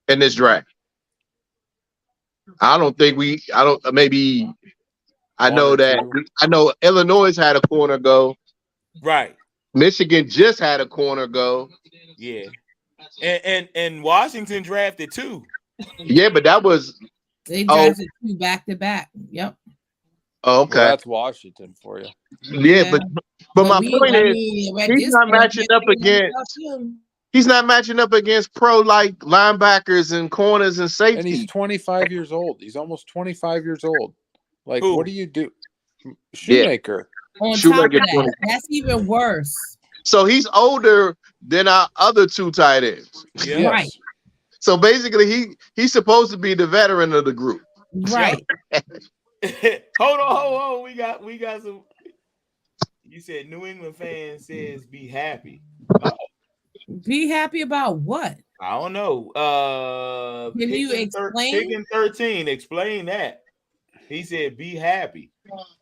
in this draft? I know Illinois had a corner go. Right. Michigan just had a corner go. Yeah. And Washington drafted 2. Yeah, but that was they drafted 2 back to back. Yep. Oh, okay. Well, that's Washington for you. Yeah, but my point is he's not matching up against he's not matching up against pro like linebackers and corners and safety. And he's 25 years old. He's almost 25 years old. Like, what do you do? Shoemaker. On top of that, that's even worse. So he's older than our other 2 tight ends. Yeah. Right. So basically, he's supposed to be the veteran of the group. Right. Hold on. We got some. You said New England fan says be happy. Be happy about what? I don't know. Can you explain? Picking 13. Explain that. He said be happy.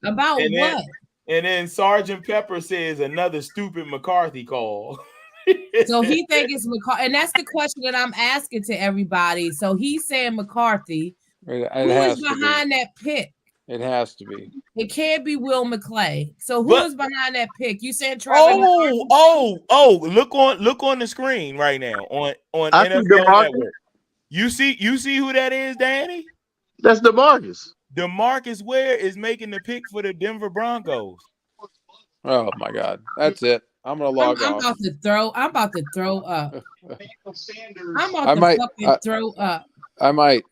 About what? And then Sergeant Pepper says another stupid McCarthy call. So he thinks it's McCarthy, and that's the question that I'm asking to everybody. So he's saying McCarthy. Who is behind that pick? It has to be. It can't be Will McClay. So who is behind that pick? You saying Trevor? Look on the screen right now on NFL Network. You see who that is, Danny? That's DeMarcus. DeMarcus Ware is making the pick for the Denver Broncos. Oh my God, that's it. I'm gonna log off. I'm about to throw up. Throw up. I might.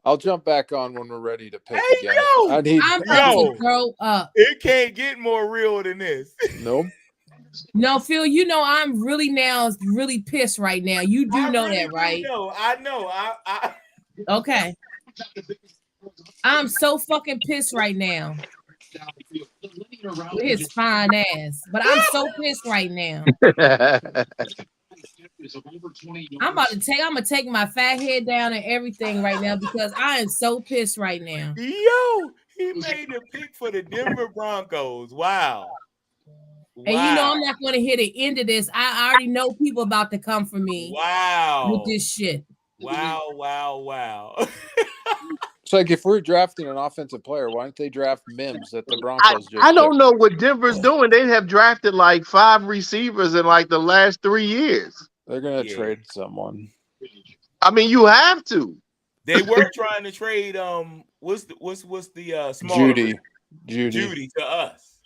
I'll jump back on when we're ready to pick again. I'm about to throw up. It can't get more real than this. Nope. No, Phil, you know I'm really pissed right now. You do know that, right? I know. Okay. I'm so fucking pissed right now. With his fine ass. But I'm so pissed right now. I'm gonna take my fat head down and everything right now because I am so pissed right now. Yo, he made a pick for the Denver Broncos. Wow. And you know I'm not gonna hit the end of this. I already know people about to come for me. Wow. With this shit. Wow. It's like if we're drafting an offensive player, why don't they draft Mims that the Broncos I don't know what Denver's doing. They have drafted like 5 receivers in like the last 3 years. They're gonna trade someone. I mean, you have to. They were trying to trade what's the smaller Judy to us.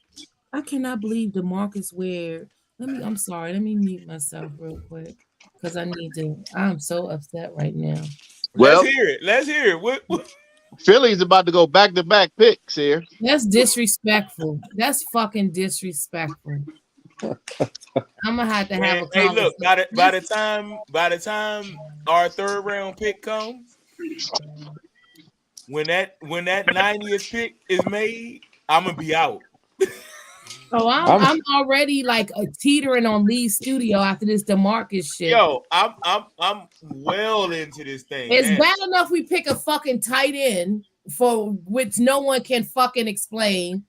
I cannot believe DeMarcus Ware. I'm sorry. Let me mute myself real quick because I'm so upset right now. Well, Let's hear it. What? Philly's about to go back-to-back picks here. That's disrespectful. That's fucking disrespectful. I'm gonna have to have a conversation. Hey, look, by the time our 3rd round pick comes, when that 90th pick is made, I'm gonna be out. Oh, I'm already like teetering on Lee's studio after this DeMarcus shit. Yo, I'm well into this thing. It's bad enough we pick a fucking tight end for which no one can fucking explain.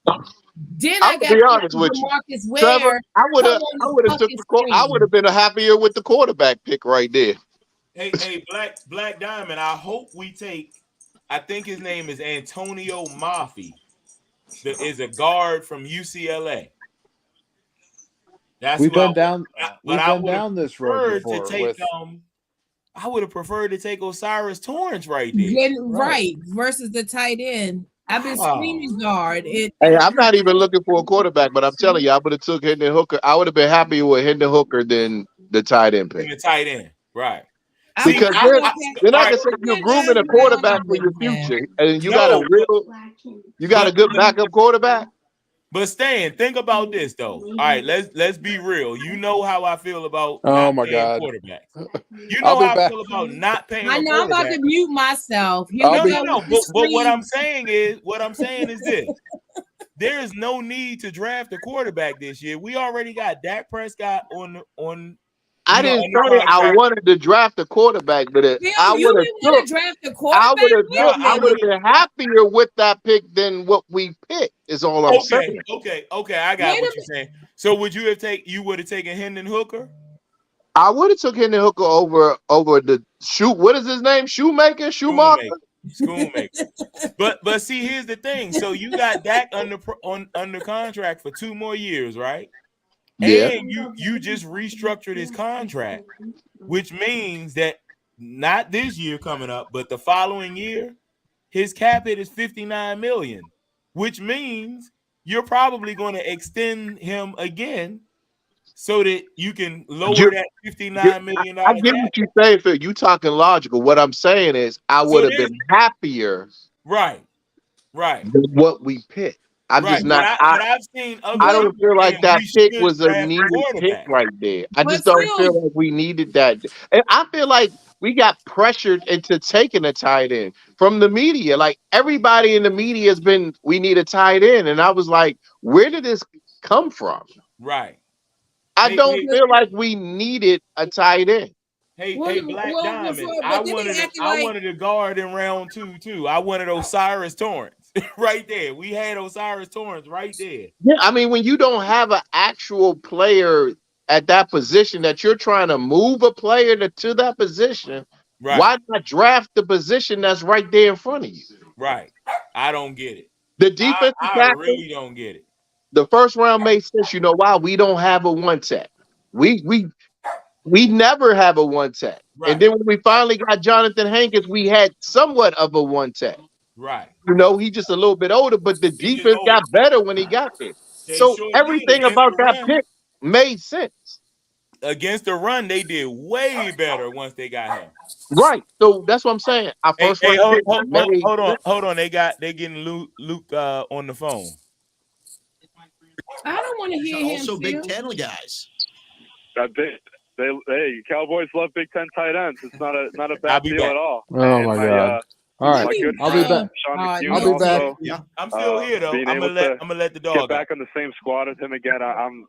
Then I got to be honest with DeMarcus Ware. Trevor, I would have been happier with the quarterback pick right there. Hey, Black Diamond. I hope we take. I think his name is Antonio Mafi. That is a guard from UCLA. We've been down this road before. I would have preferred to take Osiris Torrance right there. Right versus the tight end. I've been screaming guard. Hey, I'm not even looking for a quarterback, but I'm telling you, I would have took Hendon Hooker. I would have been happier with Hendon Hooker than the tight end pick. The tight end, right? Because you're not gonna say you're grooming a quarterback for your future, and you got a good backup quarterback. But Stan, think about this though. All right, let's be real. You know how I feel about quarterbacks. You know how I feel about not paying. I know I'm about to mute myself. But what I'm saying is this: there is no need to draft a quarterback this year. We already got Dak Prescott on. I didn't say I wanted to draft a quarterback, but I would have been happier with that pick than what we picked. Is all I'm saying. Okay. I got what you're saying. So would you have taken Hendon Hooker? I would have took Hendon Hooker over the what is his name? Schumacher. But see, here's the thing. So you got Dak under contract for 2 more years, right? Yeah. And you just restructured his contract, which means that not this year coming up, but the following year, his cap hit is $59 million, which means you're probably going to extend him again so that you can lower that $59 million. I get what you're saying, Phil. You talking logical. What I'm saying is I would have been happier. Right. Than what we picked. I'm just not. I've seen I don't feel like that pick was a needed pick right there. I just don't feel like we needed that. And I feel like we got pressured into taking a tight end from the media. Like everybody in the media has been, we need a tight end. And I was like, where did this come from? Right. I don't feel like we needed a tight end. Hey, Black Diamond. I wanted a guard in round 2 too. I wanted Osiris Torrance right there. We had Osiris Torrance right there. Yeah, I mean, when you don't have an actual player at that position that you're trying to move a player to that position, why not draft the position that's right there in front of you? Right. I don't get it. The defense I really don't get it. The first round made sense. You know why? We don't have a one tech. We never have a one tech. Right. And then when we finally got Jonathan Hankins, we had somewhat of a one tech. Right. You know, he's just a little bit older, but the defense got better when he got there. So everything about that pick made sense. Against the run, they did way better once they got him. Right. So that's what I'm saying. Our first hold on. They getting Luke on the phone. I don't want to hear him. Also, Big Ten guys. Hey, Cowboys love Big Ten tight ends. It's not a bad deal at all. Oh my God. All right, I'll be back. Sean McHugh I'll be back. also, Yeah, I'm still here though. being I'm able gonna let the dog get back on the same squad with him again. I'm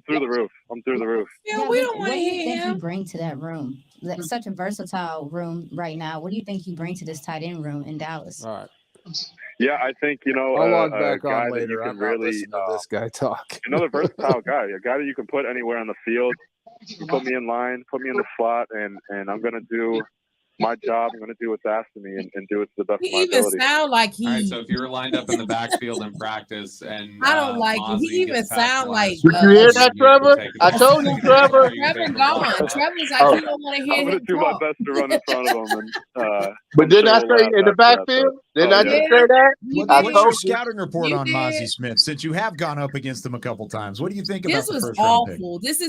through the roof. I'm through the roof. Yeah, we don't want What to do you hear think you him. bring to that room? That's such a versatile room right now. What do you think you bring to this tight end room in Dallas? All right. Yeah, I think, I'll log a back guy on that you later. can I'm not really, listening to this guy talk. another versatile guy, a guy that you can put anywhere on the field. Put me in line, put me in the slot, and I'm going to do my job. I'm going to do what's asked of me and do it to the best of my He even ability. sound like he. All right, so if you were lined up in the backfield in practice and I don't like it. He even sound like. Did you hear that, Trevor? I told you, Trevor. Trevor gone. Trevor's like, he don't want to hear I'm him going to do talk. my best to run in front of him. And, But didn't I say in the backfield? Didn't I just say that? What's your scouting report on Mazi Smith? Since you have gone up against him a couple times, what do you think about This the was first round pick? awful. This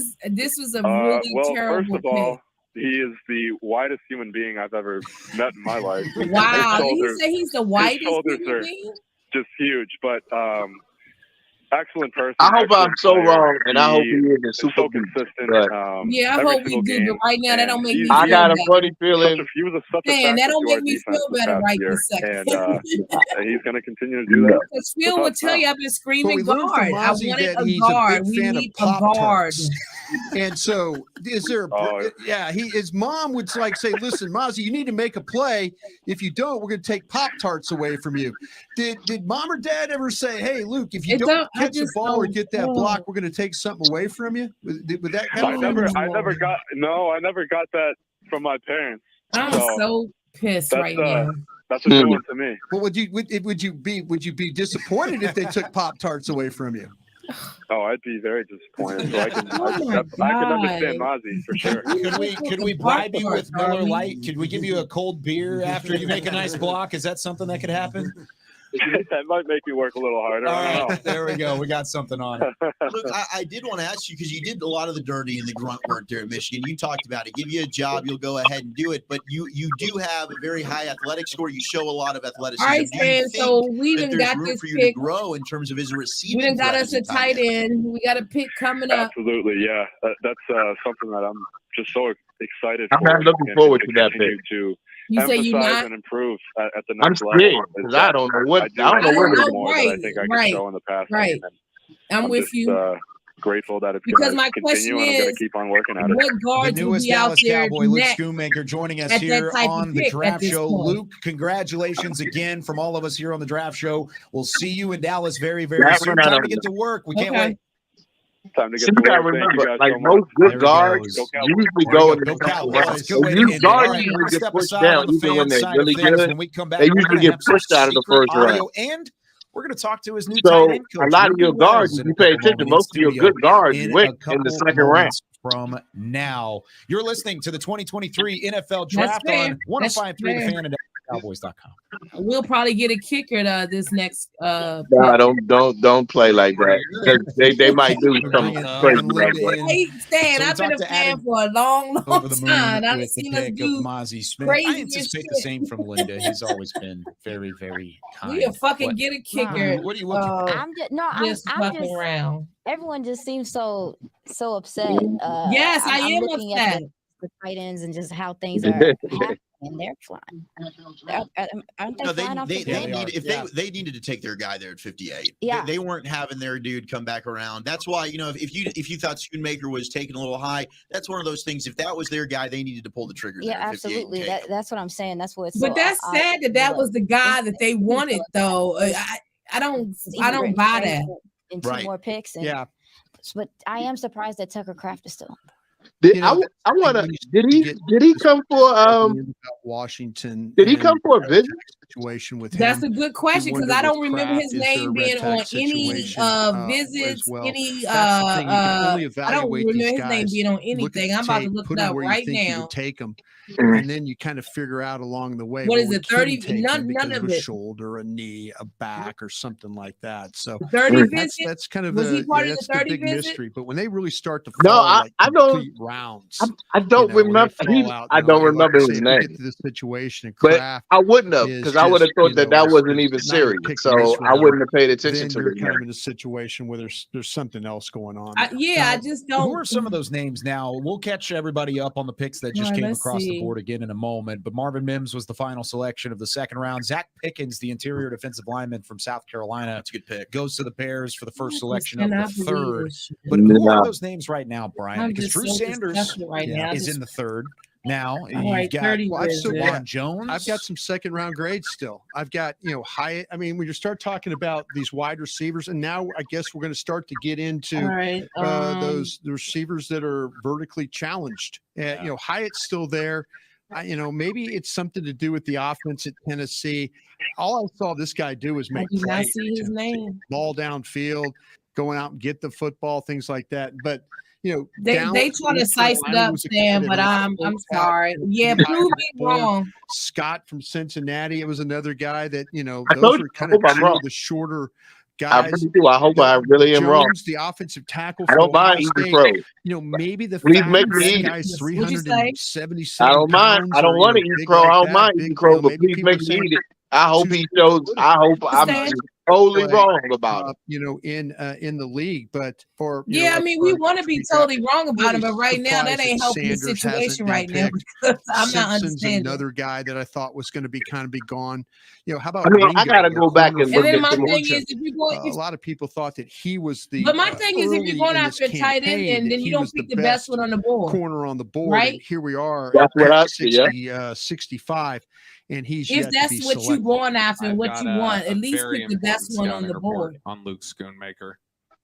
was a really well, terrible first of all, pick. he is the whitest human being I've ever met in my life. Wow, did he shoulders- say he's the his whitest shoulders human are being? just huge, but excellent person. I hope I'm excellent so player. wrong, and I hope he is the is Super so Bowl. consistent. But Yeah, I every hope we single do, game. but right now that don't make me And feel I got a better. funny feeling. He was such a Man, that factor don't to make our me defense feel this better past right year. this second. And he's going to continue to do that. Because Phil with would us tell now. you I've been But screaming we learned from guard. I Mazi wanted that a he's guard. a big We fan need of a guard. Pop-Tarts. And so, is there? Oh. Yeah, his mom would like say, "Listen, Mazi, you need to make a play. If you don't, we're going to take Pop-Tarts away from you." Did mom or dad ever say, "Hey, Luke, if you don't catch a ball or get that block, we're going to take something away from you"? Would that kind I of never got that from my parents. I'm so pissed that's, right now. That's a new one to me. But would you be disappointed if they took Pop-Tarts away from you? Oh, I'd be very disappointed. So I can God. understand Mazi for sure. Could we bribe you with Miller Lite? Could we give you a cold beer after you make a nice block? Is that something that could happen? That might make me work a little harder. All I don't know. right, there we go. We got something on it. Look, I did want to ask you because you did a lot of the dirty and the grunt work there at Michigan. You talked about it. Give you a job, you'll go ahead and do it. But you do have a very high athletic score. You show a lot of athleticism. All right, Do you man. think So we that done there's got room this for you pick. to grow in terms of his receiving? We done got threat us as a tight end. We got a pick coming up. Absolutely, yeah. That's something that I'm just so excited I'm for. not looking and forward to that continue pick. To You say you emphasize not? and improve at the I'm next level. scared because I don't know what I don't know where to more than I think I can show in the past. Right. I'm with just, you. Grateful that it's Because going my to question continue, and I'm going is, to keep on working at it. what The guards will newest be out Dallas there Cowboy, Luke next Schoonmaker, joining us at that here type of on the pick at Draft this Show. point? Luke, congratulations again from all of us here on the Draft Show. We'll see you in Dallas very, very That soon. one I Time don't to get to work. We can't Okay. wait. Time to See, get we to gotta work. Thank you remember, guys like so much. most good There he guards goes. usually There go we in the Go second Cowboys. round. It's a good way to And end it. guards All right, usually we're going to get step pushed aside down on the even when fan they're side really of things. good. When we come back, They we're usually going to get have some pushed out of the secret first round. audio, and we're going to talk to his new So tight end coach. a lot of Rudy your guards, Wells, if in you a pay couple attention, moments most of your studio good guards in went a in couple the second round. moments from now. You're listening to the 2023 NFL Draft fair. on 105.3 The fair. Fan and Cowboys.com. We'll probably get a kicker this next No, don't play like that. 'Cause they might do something crazy like that. Hey, Stan, So we I've been a talked to fan Adam for a long over the moon time. I've with the seen us pick of do Mazi Smith. crazy I anticipate the shit. same from Linda. He's always been very, very kind. We a fucking What- get a kicker. What are you looking for? I'm just fucking around. Everyone just seems so upset. Yes, I I'm am looking upset. at the tight ends and just how things are happening. They're flying. Aren't they No, flying off they the board? need if they needed to take their guy there at 58. Yeah. They weren't having their dude come back around. That's why, if you thought Schoonmaker was taken a little high, that's one of those things. If that was their guy, they needed to pull the trigger. Yeah, there at 58 and absolutely. take him. That's what I'm saying. That's what. But that's sad that was the guy that they wanted, though. I don't buy that. In two more picks. And, Yeah. But I am surprised that Tucker Kraft is still on. I want to. Did he come for Washington? Did he come for a visit? Situation with him. That's a good question because I don't remember his name being on any visits, any I don't remember his name being on anything. I'm about to look it up right now. Take him, and then you kind of figure out along the way. What is it? 30? None of a it. Shoulder, a knee, a back, or something like that. So 30 visits. That's kind of was he part of the that's 30 big visit? mystery. But when they really start to No, fall, I don't. Browns. I don't remember. I don't remember his name. Get to this situation, and But Kraft I wouldn't have, because I would have thought that wasn't even serious. So I wouldn't have paid attention to you're it. kind of in a situation where there's something else going on. I just don't. Who are some of those names now? We'll catch everybody up on the picks that just came across the board again in a moment. But Marvin Mims was the final selection of the second round. Zach Pickens, the interior defensive lineman from South Carolina, that's a good pick, goes to the Bears for the first selection of the third. But who are those names right now, Brian? Because Drew Sanders is in the third. Now you've got Juwan Jones. I've got some second round grades still. I've got Hyatt. I mean, when you start talking about these wide receivers, and now I guess we're going to start to get into those receivers that are vertically challenged. Hyatt's still there. Maybe it's something to do with the offense at Tennessee. All I saw this guy do was make plays. See his name. Ball downfield, going out and get the football, things like that. But they try to size it up, Sam, but I'm sorry. Yeah, prove me wrong. Scott from Cincinnati, it was another guy that those are kind of the shorter guys. I really do. I hope I really am wrong. The offensive tackle. I don't mind Ethan Crow. Maybe the please fact make that me eat guy's it. 377 I don't mind. I don't want to eat Crow. I don't mind eating Crow, but please make me eat it. I hope he shows. I hope I'm totally wrong about it. In the league, but for I mean, we want to be totally wrong about him, but right now that ain't helping the situation right now. I'm not understanding. Another guy that I thought was going to be gone. How about? I got to go back and look at my thing is, if you go, a lot of people thought that he was the. But my thing is, if you're going after a tight end, and then you don't pick the best one on the board, corner on the board, right? Here we are. That's what I see. 65. And he's if that's what you're going after and what you want, at least pick the best one on the board. On Luke Schoonmaker,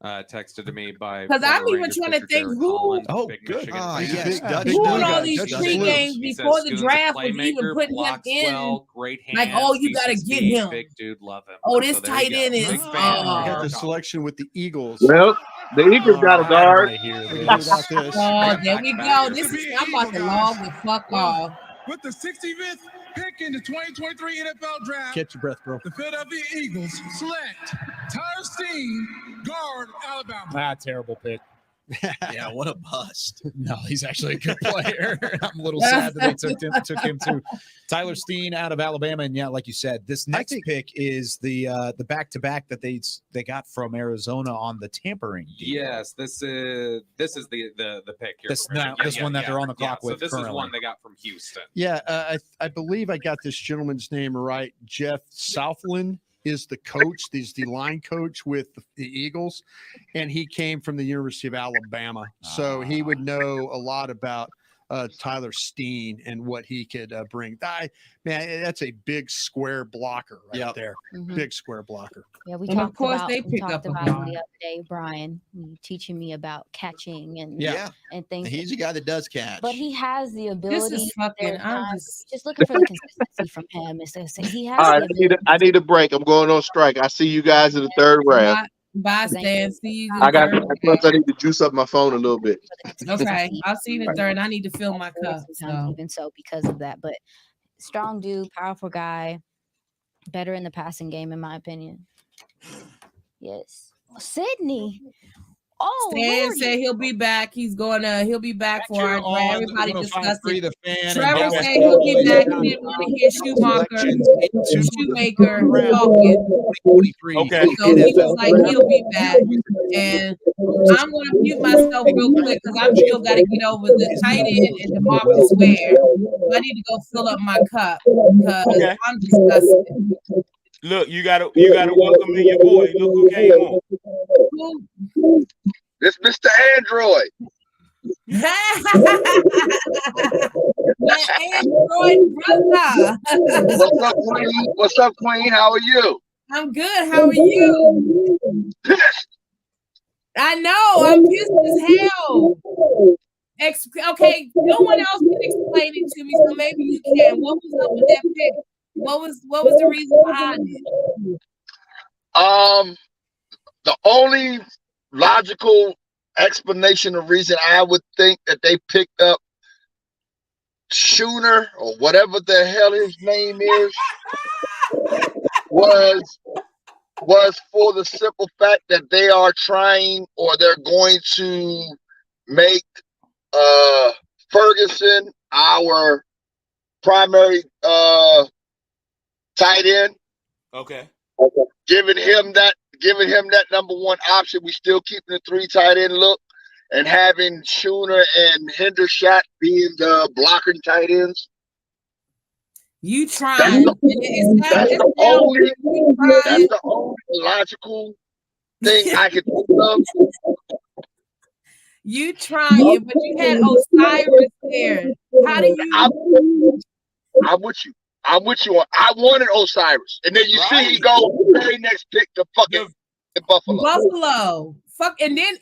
texted to me by because I'm even trying to think who. Oh, good. Who on all these pre-games before the draft was even putting him in? Great hands, like, oh, you got to get him. Big dude, love him. Oh, this tight end is. Got the selection with the Eagles. Well, the Eagles got a guard. Oh, there we go. I'm about to log the fuck off. With the 65th pick in the 2023 NFL Draft, catch your breath, bro. The Philadelphia Eagles select Tyler Steen, guard, Alabama. Terrible pick. Yeah, what a bust. No, he's actually a good player. I'm a little sad that they took him too. Tyler Steen out of Alabama, and like you said, this next pick is the back-to-back that they got from Arizona on the tampering deal. Yes, this is the pick here. This one that they're on the clock with. So this currently. Is one they got from Houston. Yeah, I believe I got this gentleman's name right. Jeff Southland is the coach. He's the line coach with the Eagles, and he came from the University of Alabama. So he would know a lot about Tyler Steen and what he could bring. Man, that's a big square blocker right there. Mm-hmm. Big square blocker. Yeah, we and talked of course about, they pick up him the other day, Brian, teaching me about catching and things. He's a guy that does catch. But he has the ability. This is fucking. Just looking for the consistency from him. He has. All right, I need a break. I'm going on strike. I see you guys in the third round. Bye, Stan. See you. I need to juice up my phone a little bit. Okay, I'll see you in the third. I need to fill my cup. Even so, because of that, but strong dude, powerful guy, better in the passing game, in my opinion. Yes, Sydney. Oh, Stan said he'll be back. He'll be back for our draft. Everybody discussed it. Trevor said he'll be back. He didn't want to hear Shoemaker talking. Okay. So he was like, he'll be back. And I'm going to mute myself real quick because I'm still got to get over the tight end and the Marcus Ware. So I need to go fill up my cup because I'm disgusted. Look, you gotta welcome in your boy. Look who came on. It's Mr. Android. My Android brother. What's up, Queen? What's up, Queen? How are you? I'm good. How are you? I know. I'm pissed as hell. Okay, no one else can explain it to me, so maybe you can. What was up with that pick? What was the reason behind it? The only logical explanation or reason I would think that they picked up Schooner or whatever the hell his name is was for the simple fact that they are trying or they're going to make Ferguson, our primary tight end. Okay. Giving him that number one option. We still keeping the 3 tight end look, and having Schooner and Hendershot being the blocking tight ends. You trying? That's the only logical thing I could think of. You trying, but you had Osiris there. How do you? I'm with you. I'm with you. I wanted Osiris, and then you see he goes very next pick to fucking Buffalo. Buffalo. Fuck, and then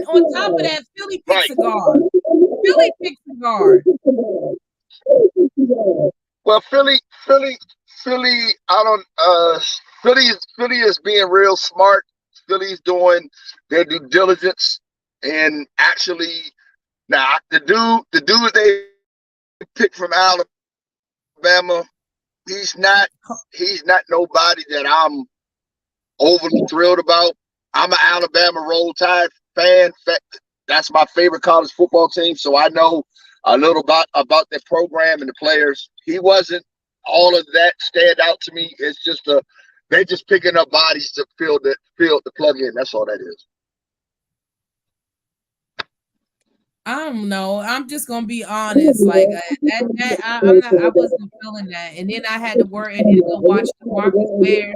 on top of that, Philly picks a guard. Philly picks a guard. Well, Philly. I don't. Philly is being real smart. Philly's doing their due diligence, and actually, now the dude they picked from Alabama, he's not nobody that I'm overly thrilled about. I'm an Alabama Roll Tide fan. That's my favorite college football team, so I know a little about their program and the players. He wasn't all of that stand out to me. It's just they're just picking up bodies to fill the plug in. That's all that is. I don't know. I'm just gonna be honest. Like I wasn't feeling that, and then I had to worry and then go watch the Marcus Ware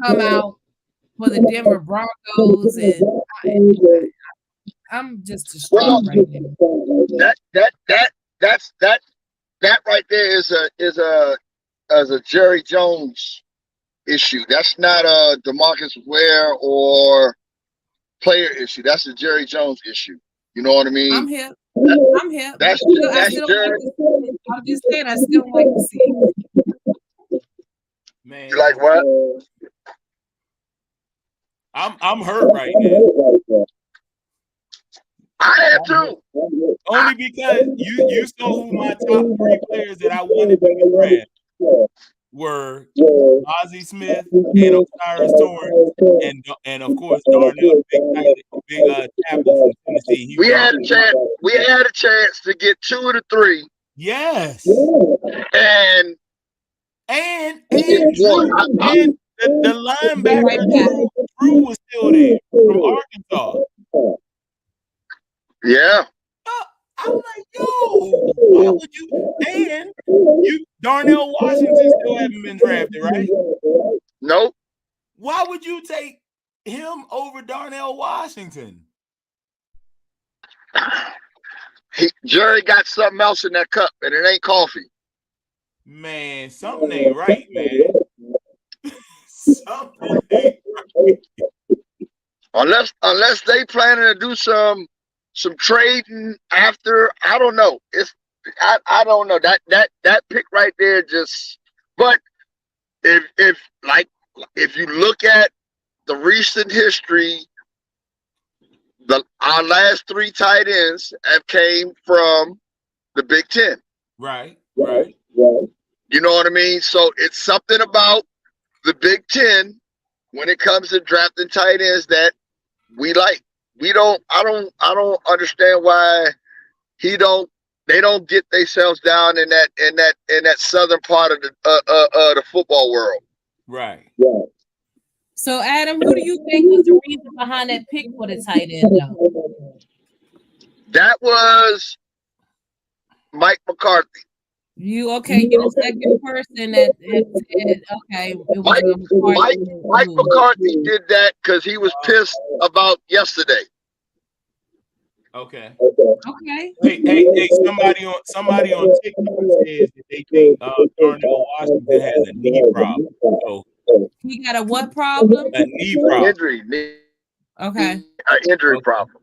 come out for the Denver Broncos, and I'm just distraught right now. That right there is a Jerry Jones issue. That's not a DeMarcus Ware or player issue. That's a Jerry Jones issue. You know what I mean? I'm here. That's Jerry. I'm just saying, I still like to see it. Man, you like what? I'm hurt right now. I am too. Only because you saw who my top 3 players that I wanted in the draft were Mazi Smith and Osiris Torrance, and of course Darnell, big tackle from Tennessee. We had a chance to get 2 of the 3. Yes. And the linebacker Drew was still there from Arkansas. Yeah. I'm like, yo, why would you? And Darnell Washington still haven't been drafted, right? Nope. Why would you take him over Darnell Washington? Jerry got something else in that cup, and it ain't coffee. Man, something ain't right, man. Something ain't right. Unless they planning to do some trading after, I don't know. I don't know that pick right there just. But if you look at the recent history, our last 3 tight ends have came from the Big Ten. Right. You know what I mean? So it's something about the Big Ten when it comes to drafting tight ends that we like. I don't understand why they don't get themselves down in that southern part of the football world. Right. So Adam, who do you think was the reason behind that pick for the tight end though? That was Mike McCarthy. You okay? You're the second person that said okay. Mike McCarthy did that because he was pissed about yesterday. Okay. Hey, somebody on TikTok says that they think Darnell Washington has a knee problem. So he got a what problem? A knee problem. Injury. Okay. An injury problem.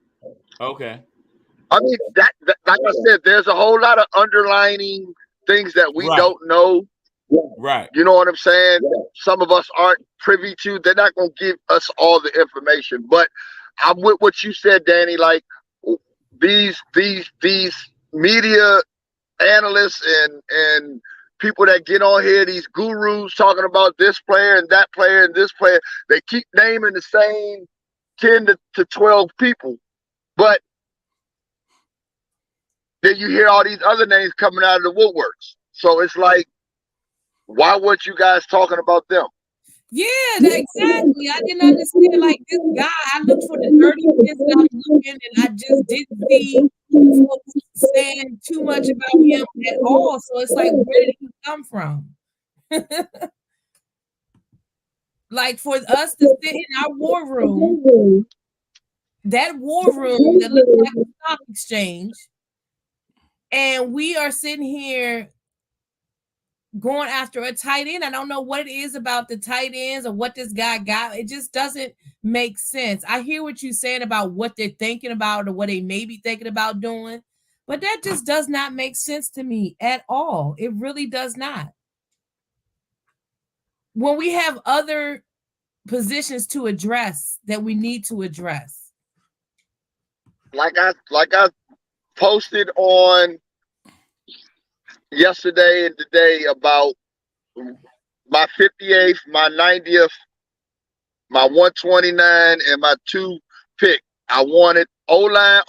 Okay. I mean that like I said, there's a whole lot of underlining things that we don't know. Right. You know what I'm saying? Some of us aren't privy to. They're not going to give us all the information. But I'm with what you said, Danny. Like these media analysts and people that get on here, these gurus talking about this player and that player and this player, they keep naming the same 10 to 12 people. But then you hear all these other names coming out of the woodworks. So it's like, why weren't you guys talking about them? Yeah, exactly. I didn't understand. Like this guy, I looked for the 30 minutes that I was looking, and I just didn't see folks saying too much about him at all. So it's like, where did he come from? Like for us to sit in our war room, that war room that looks like a stock exchange, and we are sitting here going after a tight end. I don't know what it is about the tight ends or what this guy got. It just doesn't make sense. I hear what you're saying about what they're thinking about or what they may be thinking about doing, but that just does not make sense to me at all. It really does not. When we have other positions to address that we need to address. Like I posted on yesterday and today about my 58th, my 90th, my 129, and my 2 pick. I wanted O-line,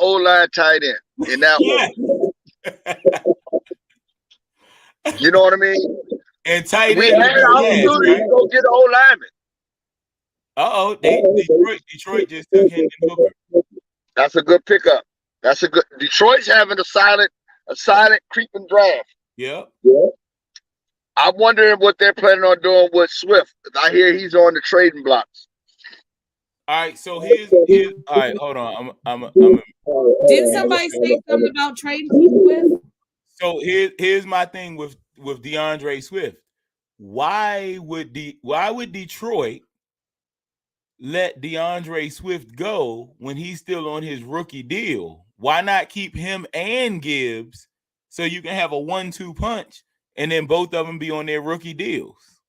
tight end in that one. You know what I mean? And tight end. We had an opportunity to go get an O-lineman. Detroit just took Hendon Hooker. That's a good pickup. That's a good. Detroit's having a silent creeping draft. Yep. I'm wondering what they're planning on doing with Swift. I hear he's on the trading blocks. All right, so here's all right. Hold on, Didn't somebody say something about trading Swift? So here's my thing with DeAndre Swift. Why would Detroit let DeAndre Swift go when he's still on his rookie deal? Why not keep him and Gibbs so you can have a 1-2 punch and then both of them be on their rookie deals?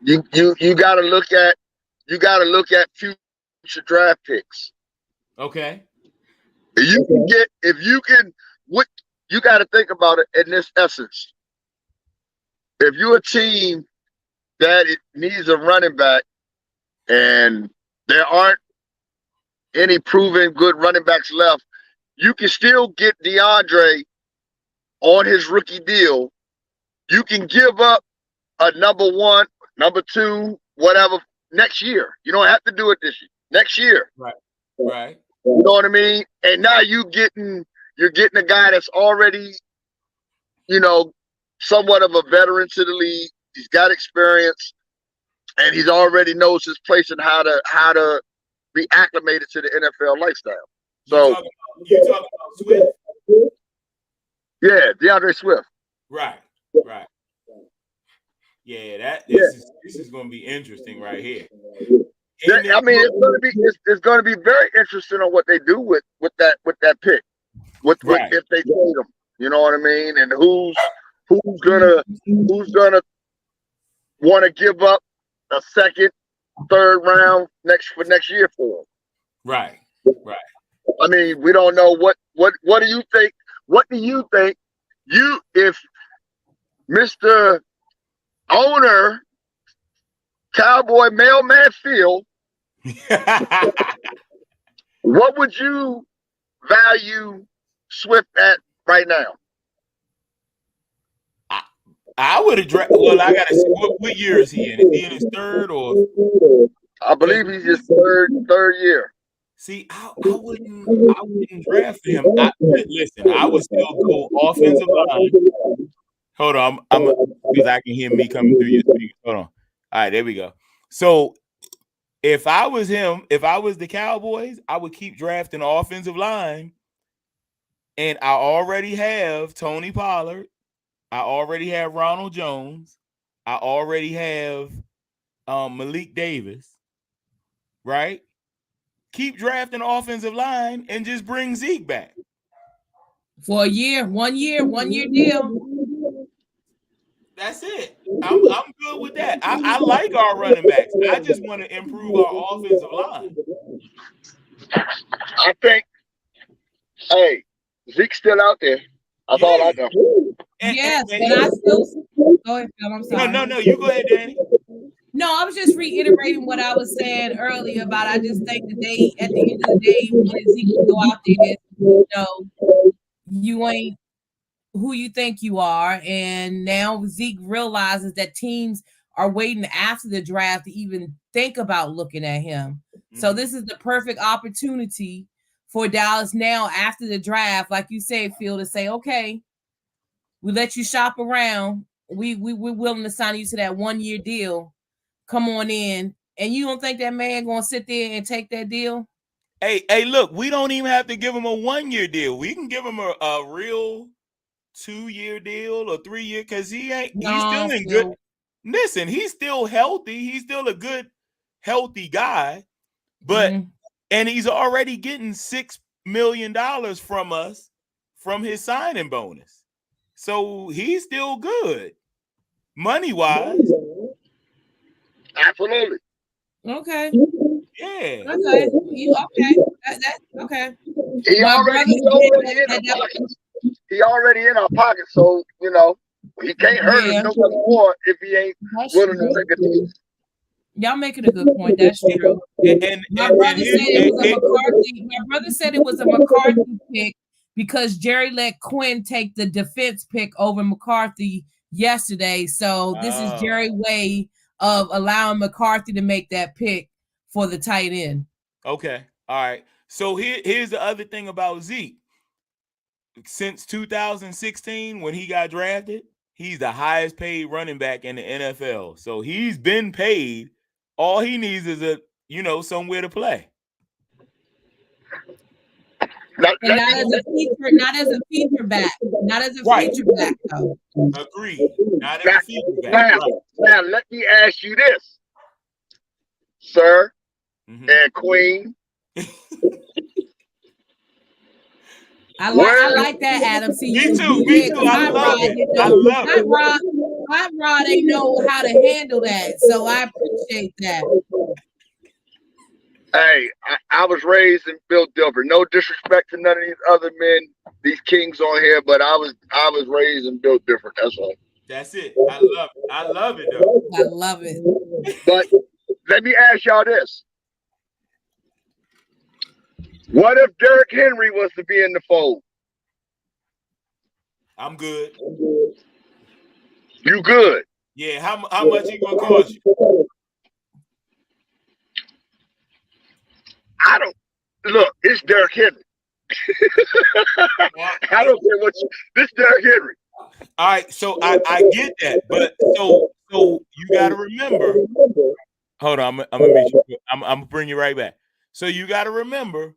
You got to look at future draft picks. Okay. If you got to think about it in this essence. If you're a team that it needs a running back and there aren't any proven good running backs left, you can still get DeAndre on his rookie deal. You can give up a number 1, number 2, whatever next year. You don't have to do it this year. Next year. Right. You know what I mean? And now you're getting a guy that's already, somewhat of a veteran to the league. He's got experience, and he's already knows his place and how to be acclimated to the NFL lifestyle. So you talking about Swift? Yeah, DeAndre Swift. Right. Yeah, this is going to be interesting right here. I mean, it's going to be very interesting on what they do with that pick, with if they trade him. You know what I mean? And who's gonna want to give up a second, third round next year for him? Right. I mean, we don't know what do you think? What do you think? If Mr. Owner, Cowboy Mailman Phil, what would you value Swift at right now? I would have drafted. Well, I gotta see what year is he in? Is he in his third or? I believe he's his third year. See, I wouldn't draft him. Listen, I would still go offensive line. Hold on, because I can hear me coming through your speakers. Hold on. All right, there we go. So if I was him, if I was the Cowboys, I would keep drafting offensive line. And I already have Tony Pollard. I already have Ronald Jones. I already have Malik Davis. Right? Keep drafting offensive line and just bring Zeke back. For a year, 1 year deal. That's it. I'm good with that. I like our running backs. I just want to improve our offensive line. I think, hey, Zeke's still out there. That's all I know. Yes, and I still go ahead, Phil. I'm sorry. No, you go ahead, Danny. No, I was just reiterating what I was saying earlier about I just think that they, at the end of the day, when Zeke can go out there, you ain't who you think you are. And now Zeke realizes that teams are waiting after the draft to even think about looking at him. So this is the perfect opportunity for Dallas now after the draft, like you said, Phil, to say, okay, we let you shop around. We're willing to sign you to that 1-year deal. Come on in. And you don't think that man gonna sit there and take that deal? Hey, look, we don't even have to give him a 1-year deal. We can give him a real 2-year deal or 3-year, because he's still in good. Listen, he's still healthy. He's still a good, healthy guy. But and he's already getting $6 million from us from his signing bonus. So he's still good, money-wise. Absolutely. Okay. Yeah. Okay. Okay. He already in our pocket, so he can't hurt us no more if he ain't willing to take a deal. Y'all making a good point. That's true. My brother said it was a McCarthy pick because Jerry let Quinn take the defense pick over McCarthy yesterday. So this is Jerry's way of allowing McCarthy to make that pick for the tight end. Okay. All right. So here's the other thing about Zeke. Since 2016, when he got drafted, he's the highest paid running back in the NFL. So he's been paid. All he needs is somewhere to play. Not as a feature back. Not as a feature back, though. Agreed. Not as a feature back. Now, let me ask you this, sir and Queen. I like that, Adam. See, me too. I love it. Hot Rod ain't know how to handle that, so I appreciate that. Hey, I was raised and built different. No disrespect to none of these other men, these kings on here, but I was raised and built different. That's all. That's it. I love it though. I love it. But let me ask y'all this. What if Derrick Henry was to be in the fold? I'm good. You good? Yeah. How much he gonna cost you? I don't look. It's Derrick Henry. I don't care what this Derrick Henry. All right, so I get that, but so you got to remember. Hold on, I'm gonna meet you. I'm gonna bring you right back. So you got to remember,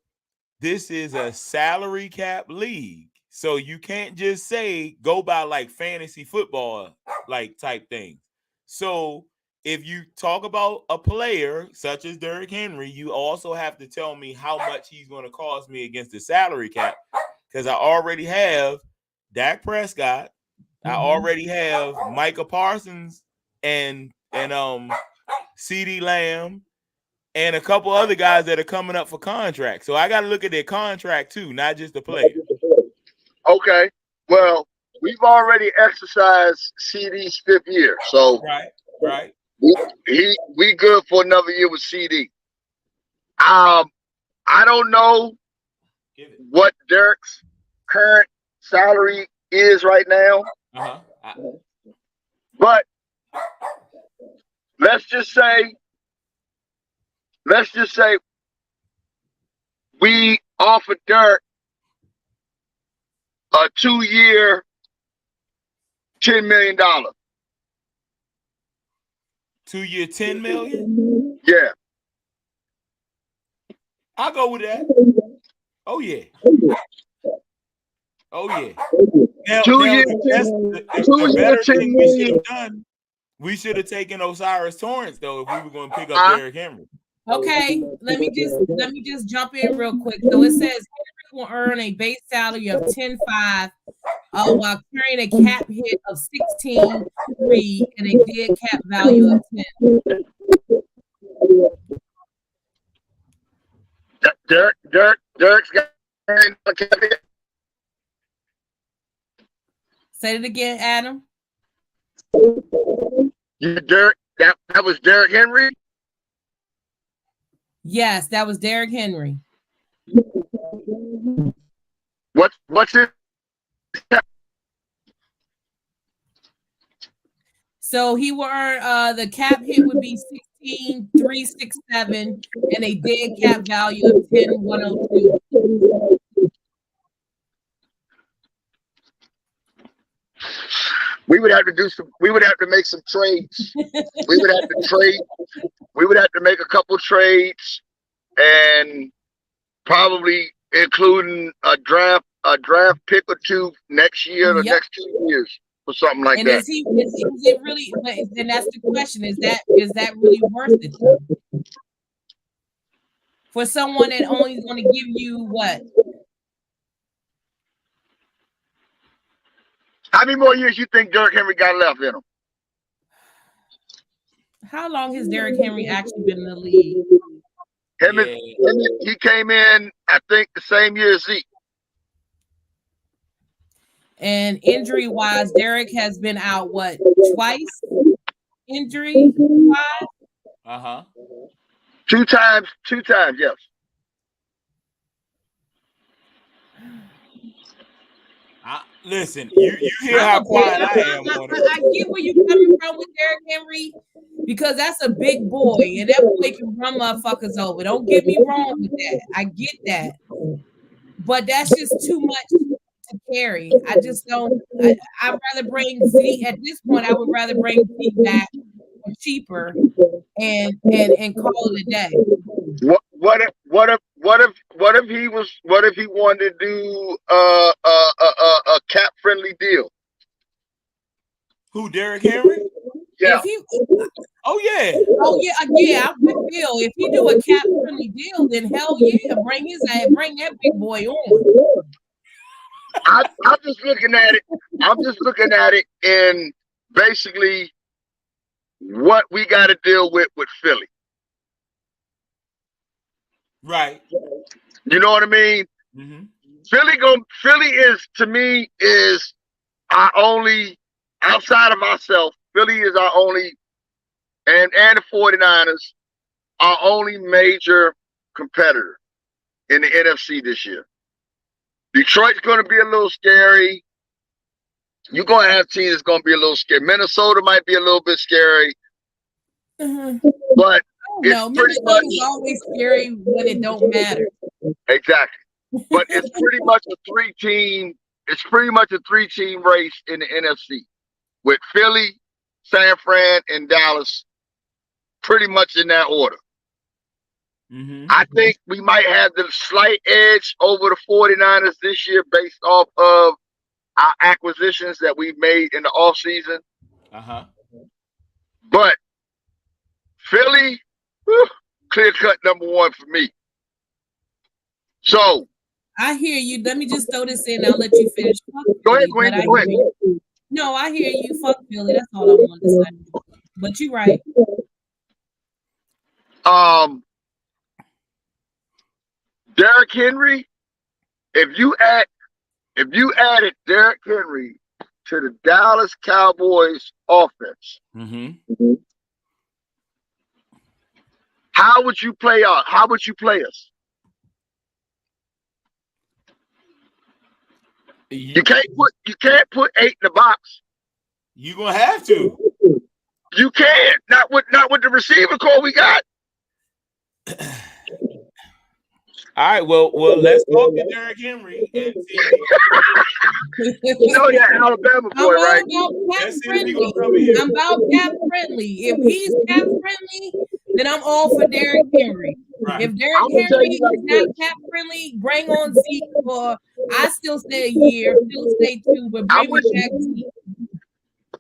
this is a salary cap league, so you can't just say go by like fantasy football like type things. So if you talk about a player such as Derrick Henry, you also have to tell me how much he's going to cost me against the salary cap, because I already have Dak Prescott. I already have Micah Parsons and CeeDee Lamb and a couple other guys that are coming up for contract. So I got to look at their contract too, not just the player. Okay. Well, we've already exercised CD's 5th year, so right. We good for another year with CD. I don't know what Derrick's current salary is right now. But let's just say we offered Derrick a 2-year, $10 million. 2-year, $10 million? Yeah. I'll go with that. Oh yeah. Now, 2 years, the better thing we should have done, we should have taken Osiris Torrance though if we were going to pick up Derrick Henry. Okay, let me just jump in real quick. So it says Henry will earn a base salary of $10.5 while carrying a cap hit of $16.3 and a dead cap value of $10. Derrick's got a cap hit. Say it again, Adam. Derrick, that was Derrick Henry? Yes, that was Derrick Henry. What's it? So he will earn the cap hit would be 16,367 and a dead cap value of 10,102. We would have to make some trades. We would have to trade. We would have to make a couple trades, and probably including a draft pick or two next year or next 2 years or something like that. Is it really? Then that's the question: is that really worth it though? For someone that only is going to give you what? How many more years you think Derrick Henry got left in him? How long has Derrick Henry actually been in the league? He came in, I think, the same year as Zeke. And injury-wise, Derrick has been out, what, twice? Injury-wise? Uh-huh. Two times, yes. Listen, you hear how quiet I am on it. I get where you're coming from with Derrick Henry, because that's a big boy, and that boy can run motherfuckers over. Don't get me wrong with that. I get that. But that's just too much to carry. I just don't. I'd rather bring Zeke at this point. I would rather bring Zeke back cheaper and call it a day. What if he wanted to do a cap friendly deal? Who, Derrick Henry? Yeah. Oh yeah. I would feel if he do a cap friendly deal, then hell yeah, bring that big boy on. I'm just looking at it. I'm just looking at it in basically what we got to deal with Philly. Right. You know what I mean? Mm-hmm. Philly is, to me, is our only, outside of ourselves, Philly is our only, and the 49ers, our only major competitor in the NFC this year. Detroit's going to be a little scary. You're going to have teams that's going to be a little scary. Minnesota might be a little bit scary. Mm-hmm. But no, Minnesota's always scary when it don't matter. Exactly. But it's pretty much a three-team race in the NFC with Philly, San Fran, and Dallas pretty much in that order. Mm-hmm. I think we might have the slight edge over the 49ers this year based off of our acquisitions that we've made in the offseason. Uh-huh. But Philly, clear-cut number one for me. So I hear you. Let me just throw this in. I'll let you finish. Go ahead, Gwen. Go ahead. No, I hear you. Fuck Philly. That's all I wanted to say. But you're right. Derrick Henry. If you added Derrick Henry to the Dallas Cowboys offense, mm-hmm. How would you play out? How would you play us? You can't put 8 in the box. You're gonna have to. You can't. Not with the receiver core we got. All right, well, let's talk to Derrick Henry and see. You know you're Alabama boy, right? I'm about cap friendly. If he's cap friendly, then I'm all for Derrick Henry. Right. If Derrick Henry is not cap friendly, bring on Zeke for. I still stay a year, still stay 2, but bring me back Zeke.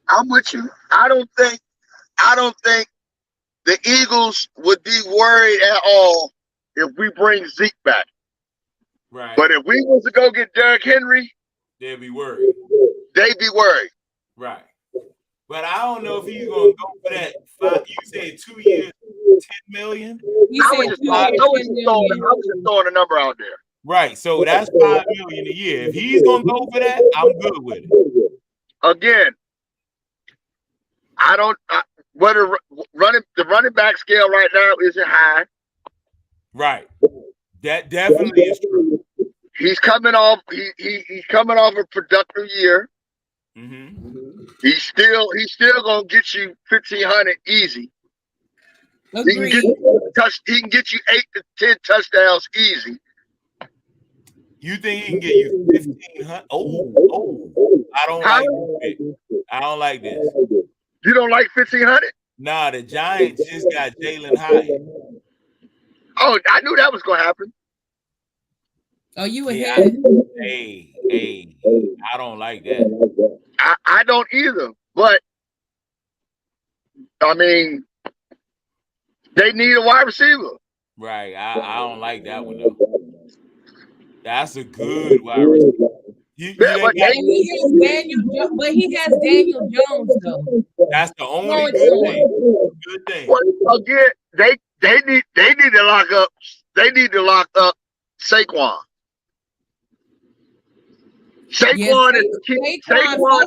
I'm with you. I don't think the Eagles would be worried at all if we bring Zeke back. Right. But if we was to go get Derrick Henry, they'd be worried. Right. But I don't know if he's gonna go for that 5. You said 2 years, 10 million. I was just throwing a number out there. Right. So that's 5 million a year. If he's gonna go for that, I'm good with it. Again, the running back scale right now isn't high. Right. That definitely is true. he's coming off. He's coming off a productive year. Mm-hmm. He's still gonna get you 1,500 easy. Agreed. He can get you 8 to 10 touchdowns easy. You think he can get you 1,500? Oh, I don't like this. I don't like this. You don't like 1,500? Nah, the Giants just got Jalen Hyatt. Oh, I knew that was gonna happen. Oh, you ahead? Hey, I don't like that. I don't either. But I mean, they need a wide receiver. Right. I don't like that one though. That's a good wide receiver. But he has Daniel Jones though. That's the only good thing. Good thing. Well, again, they need to lock up. They need to lock up Saquon. Saquon is the key. Saquon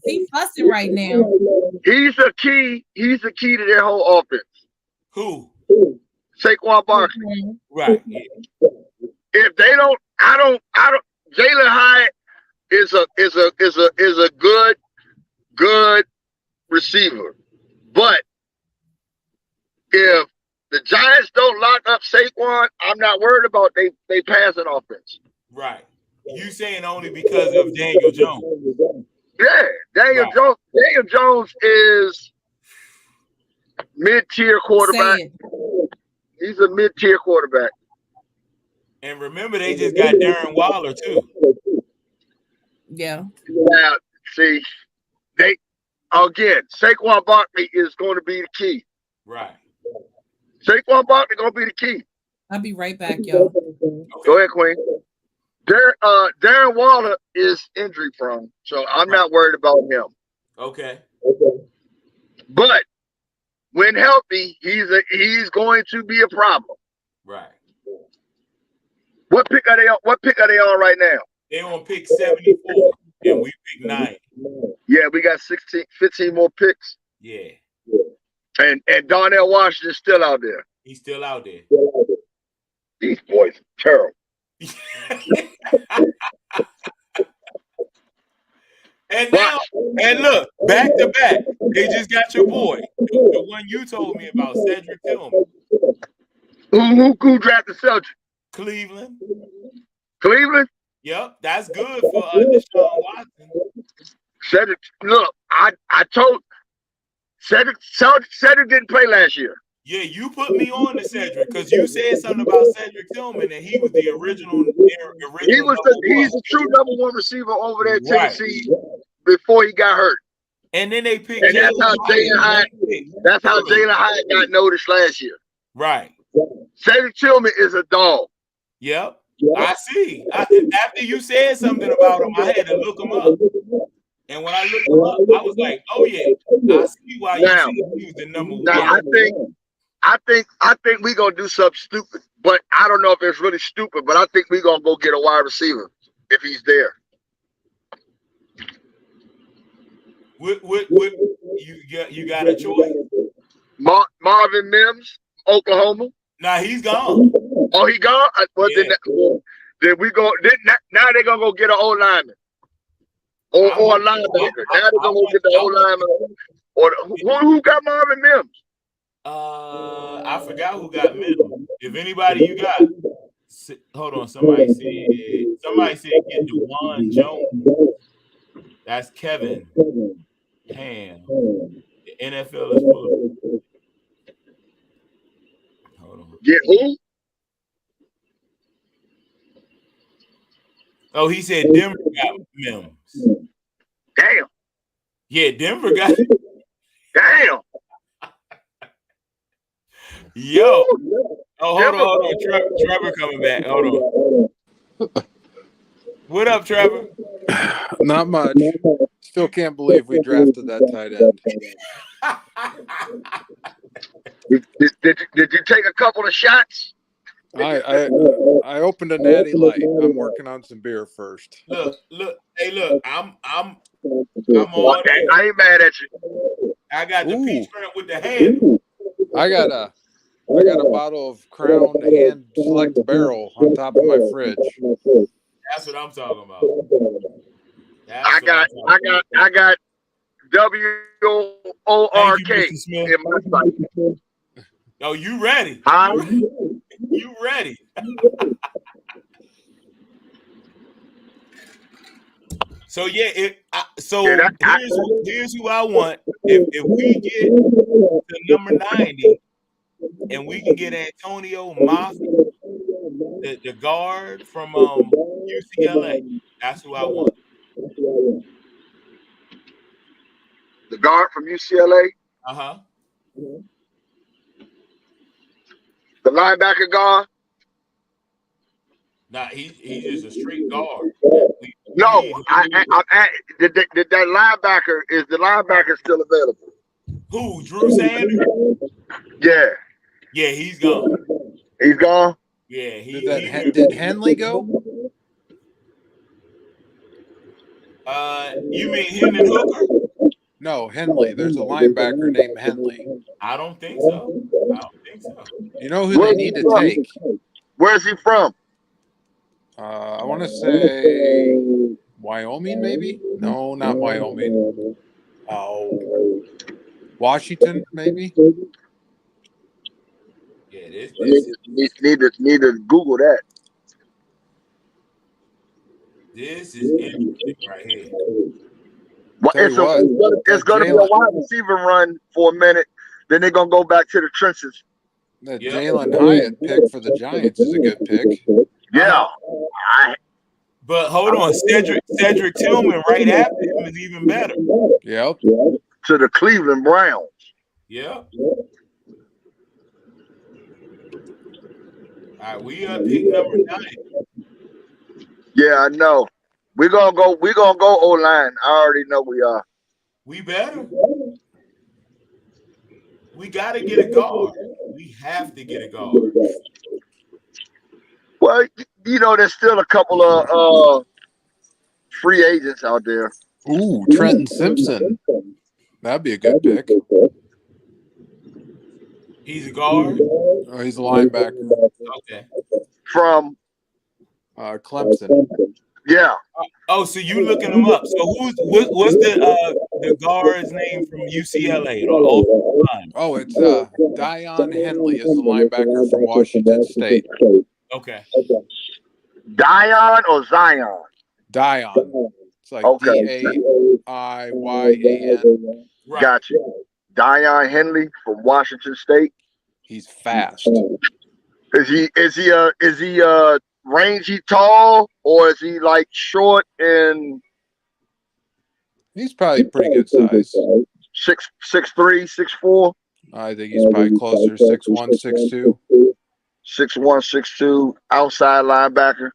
he's fussing right now. He's the key. He's the key to their whole offense. Who? Saquon Barkley. Right. Yeah. If they don't, I don't. Jalen Hyatt is a good receiver, but if the Giants don't lock up Saquon, I'm not worried about they passing offense. Right. You saying only because of Daniel Jones? Yeah, Daniel Jones. Daniel Jones is mid-tier quarterback. He's a mid-tier quarterback. And remember, they just got Darren Waller too. Yeah. Now, see, Saquon Barkley is going to be the key. Right. Saquon Barkley going to be the key. I'll be right back, y'all. Go ahead, Queen. Darren Waller is injury prone, so I'm not worried about him. Okay. But when healthy, he's going to be a problem. Right. What pick are they on right now? They on pick 74, and we pick 9. Yeah, we got 15 more picks. Yeah. And Darnell Washington's still out there. He's still out there. These boys are terrible. And look, back to back, they just got your boy, the one you told me about, Cedric Tillman. Who drafted Cedric? Cleveland. Cleveland? Yep, that's good for Deshaun Watson. Cedric, look, I told Cedric didn't play last year. Yeah, you put me on to Cedric because you said something about Cedric Tillman and he was the original. He's a true number one receiver over there in Tennessee before he got hurt. And then they picked. And that's how Jalen Hyatt got noticed last year. Right. Cedric Tillman is a dog. Yep. I see. After you said something about him, I had to look him up. And when I looked him up, I was like, "Oh yeah, I see why he was the number one." Now I think we're gonna do something stupid, but I don't know if it's really stupid. But I think we're gonna go get a wide receiver if he's there. What you got a choice? Marvin Mims, Oklahoma. Nah, he's gone. Oh, he gone? Well, yeah. Then we go. Now they're gonna go get an old lineman or a linebacker. Now they're gonna go get the old lineman. Or who got Marvin Mims? I forgot who got Mims. If anybody you got, hold on. Somebody said get DeJuan Jones. That's Kevin. Damn. The NFL is full of. Hold on. Get who? Oh, he said Denver got Mims. Damn. Yeah, Denver got. Damn. Yo. Oh, hold on. Trevor coming back. Hold on. What up, Trevor? Not much. Still can't believe we drafted that tight end. Did you take a couple of shots? I opened a natty light. I'm working on some beer first. Look. Hey, look. I'm on. I ain't mad at you. I got the peach shrimp with the handle. I got a bottle of Crown Hand Select Barrel on top of my fridge. That's what I'm talking about. I got WORK in my sight. Oh, you ready? You ready? So yeah, here's who I want. If we get to number 90 and we can get Antonio Mazi, the guard from UCLA, that's who I want. The guard from UCLA. Uh-huh. The linebacker guard. Nah, he's just a straight guard. Did that linebacker, is the linebacker still available? Who? Drew Sanders? Yeah. Yeah, he's gone. He's gone? Yeah. Did Henley go? You mean Hendon Hooker? No, Henley. There's a linebacker named Henley. I don't think so. You know who they need to take? Where's he from? I want to say Wyoming, maybe? No, not Wyoming. Oh, Washington, maybe? Yeah, this need to Google that. This is interesting right here. It's going to be a wide receiver run for a minute. Then they're going to go back to the trenches. The Jalen Hyatt pick for the Giants is a good pick. Yeah. But hold on, Cedric Tillman right after him is even better. Yep. To the Cleveland Browns. Yep. All right, we pick number 9. Yeah, I know. We're gonna go O-line. I already know we are. We better. We gotta get a guard. We have to get a guard. Well, there's still a couple of free agents out there. Ooh, Trenton Simpson. That'd be a good pick. He's a guard? Oh, he's a linebacker. Okay. From Clemson. Yeah. Oh, so you looking him up? So what's the guard's name from UCLA? Oh, it's Dion Henley is the linebacker from Washington State. Okay. Dion or Zion? Dion. It's like Daiyan. Right. Gotcha. Dion Henley from Washington State. He's fast. Is he rangy tall, or is he like short and? He's probably pretty good size. 6'3", 6'4". I think he's probably closer 6'1", 6'2". 6'1", 6'2", outside linebacker.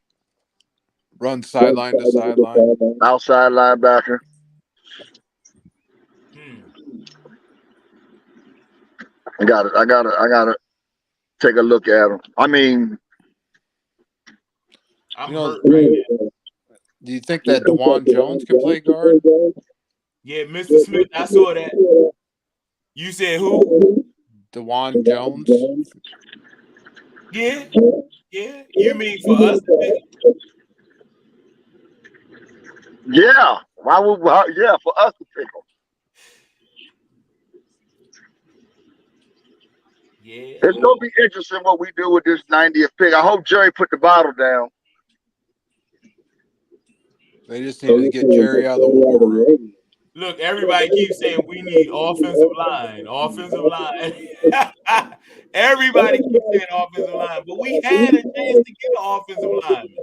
Runs sideline to sideline. Outside linebacker. I gotta take a look at him. I mean, do you think that DeJuan Jones can play guard? Yeah, Mr. Smith, I saw that. You said who? DeJuan Jones. Yeah. You mean for us to pick? Yeah. Yeah, for us to pick him. Yeah. It's gonna be interesting what we do with this 90th pick. I hope Jerry put the bottle down. They just need to get Jerry out of the war room. Look, everybody keeps saying we need offensive line. Everybody keeps saying offensive line, but we had a chance to get an offensive line.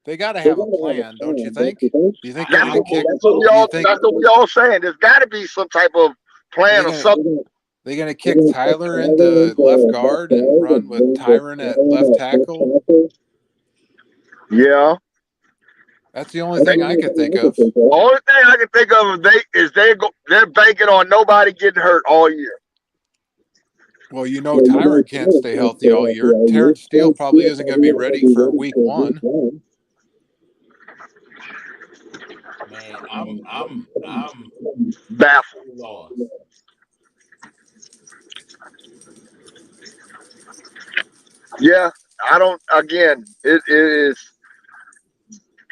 They got to have a plan, don't you think? Do you think they're going to kick? That's what we all saying. There's got to be some type of plan or something. They're going to kick Tyler into left guard and run with Tyron at left tackle. Yeah. That's the only thing I can think of. The only thing I can think of is they're banking on nobody getting hurt all year. Well, Tyron can't stay healthy all year. Terrence Steele probably isn't going to be ready for week 1. Man, I'm baffled. Lost. Yeah, I don't. Again, it is.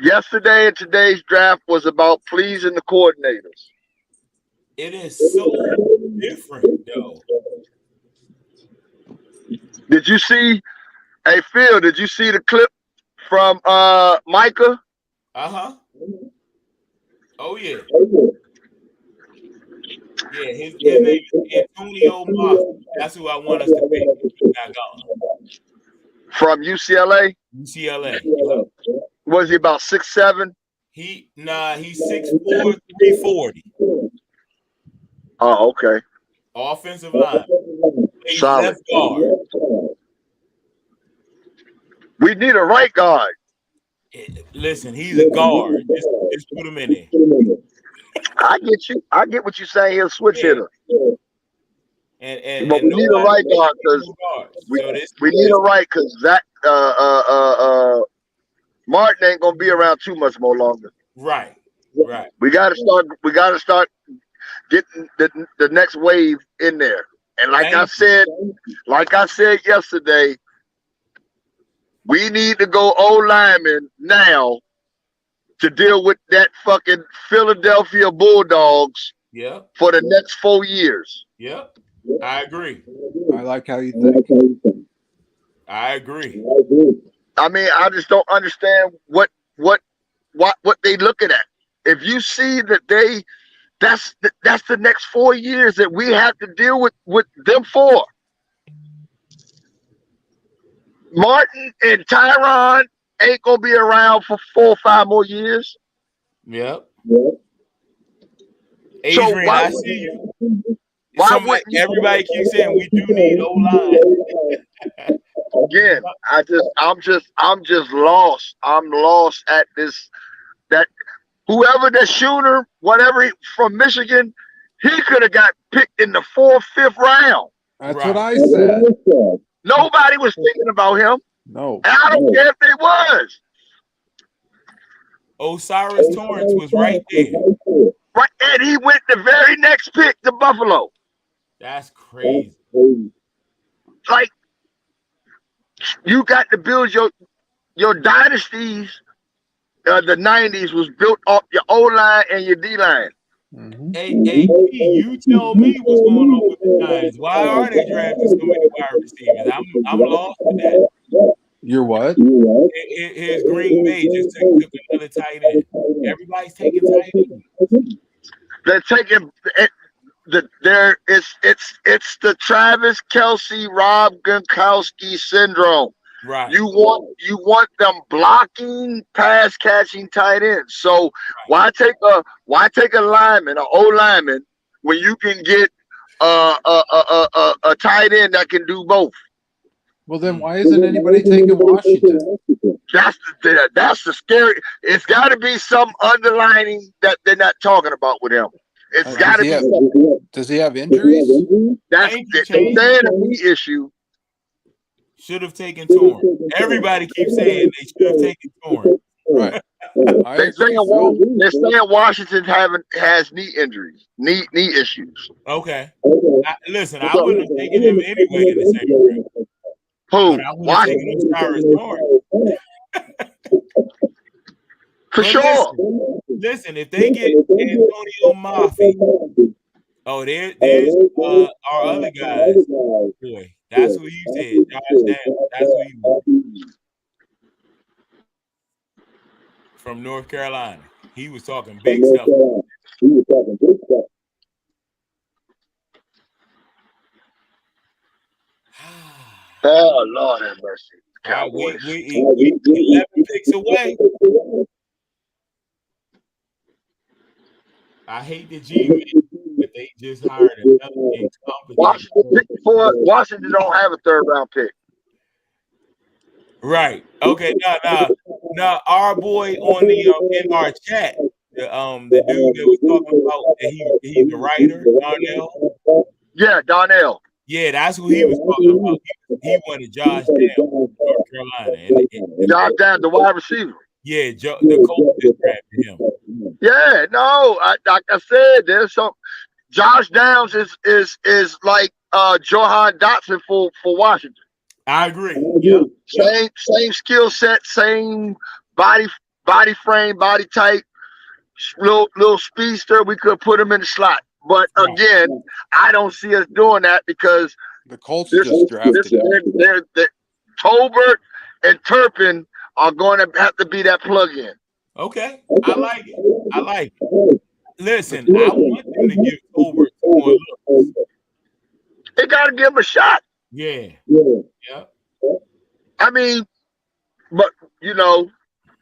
yesterday and today's draft was about pleasing the coordinators. It is so different, though. Did you see? Hey, Phil, did you see the clip from Micah? Uh-huh. Oh, yeah. Yeah, his name is Antonio Moffitt. That's who I want us to pick. Not gone. From UCLA? UCLA. Yep. Was he about 6'7"? He's 6'4", 340. Oh, okay. Offensive line. He's Solid. left guard. We need a right guard. Listen, he's a guard. Just put him in there. I get you. I get what you're saying. He'll switch hitter. But we need a right guard because we need a right because that Martin ain't gonna be around too much more longer. Right. We gotta start getting the next wave in there. And like I said yesterday, we need to go O-lineman now to deal with that fucking Philadelphia Bulldogs for the next 4 years. Yep. I agree. I like how you think. I agree. I mean, I just don't understand what they looking at. If you see that that's the next 4 years that we have to deal with them for. Martin and Tyron ain't gonna be around for 4 or 5 more years. Yep. Adrian, so I see you. Everybody keeps saying we do need O-line. Again, I'm just lost. I'm lost at this. That whoever the shooter, whatever from Michigan, he could have got picked in the 4th, 5th round. That's what I said. Nobody was thinking about him. No. And I don't care if they was. Osiris Torrance was right there. Right, and he went the very next pick to Buffalo. That's crazy. Like, you got to build your dynasties. The 90s was built off your O-line and your D-line. Mm-hmm. Hey, you tell me what's going on with the Giants. Why are they drafting so many wide receivers? I'm lost with that. You're what? Here's Green Bay just took another tight end. Everybody's taking tight ends. They're taking it's the Travis Kelce, Rob Gronkowski syndrome. Right. You want them blocking, pass catching tight ends. So why take a lineman, an O lineman, when you can get a tight end that can do both? Well, then why isn't anybody taking Washington? That's the scary. It's got to be some underlining that they're not talking about with him. It's got to be. Does he have injuries? That's a knee issue. Should have taken Torrance. Everybody keeps saying they should have taken Torrance. Right. They're saying Washington has knee injuries, knee issues. Okay. Listen, I wouldn't have taken him anyway in the second round. Who? Washington? For sure. Listen, if they get Antonio Moffitt, there's our other guys. Boy, that's who you said. Josh Downs. That's who he was. From North Carolina. He was talking big stuff. Oh, Lord have mercy. Cowboys. We 11 picks away. I hate the G, but they just hired another incompetent. Washington don't have a 3rd round pick. Right. Okay. Now, our boy on the in our chat, the dude that was talking about that he's the writer, Darnell. Yeah, Darnell. Yeah, that's who he was talking about. He wanted Josh Downs from North Carolina. Josh Downs, the wide receiver. Yeah, the coach just drafted him. Yeah, no, like I said, there's some. Josh Downs is like Johan Dotson for Washington. I agree. Yeah. Same skill set, same body body frame, body type, little speedster. We could put him in the slot. But again, I don't see us doing that because the Colts just drafted him. Tolbert and Turpin are going to have to be that plug-in. Okay, I like it. Listen, I want them to give Tolbert more looks. They got to give him a shot. Yeah. I mean, but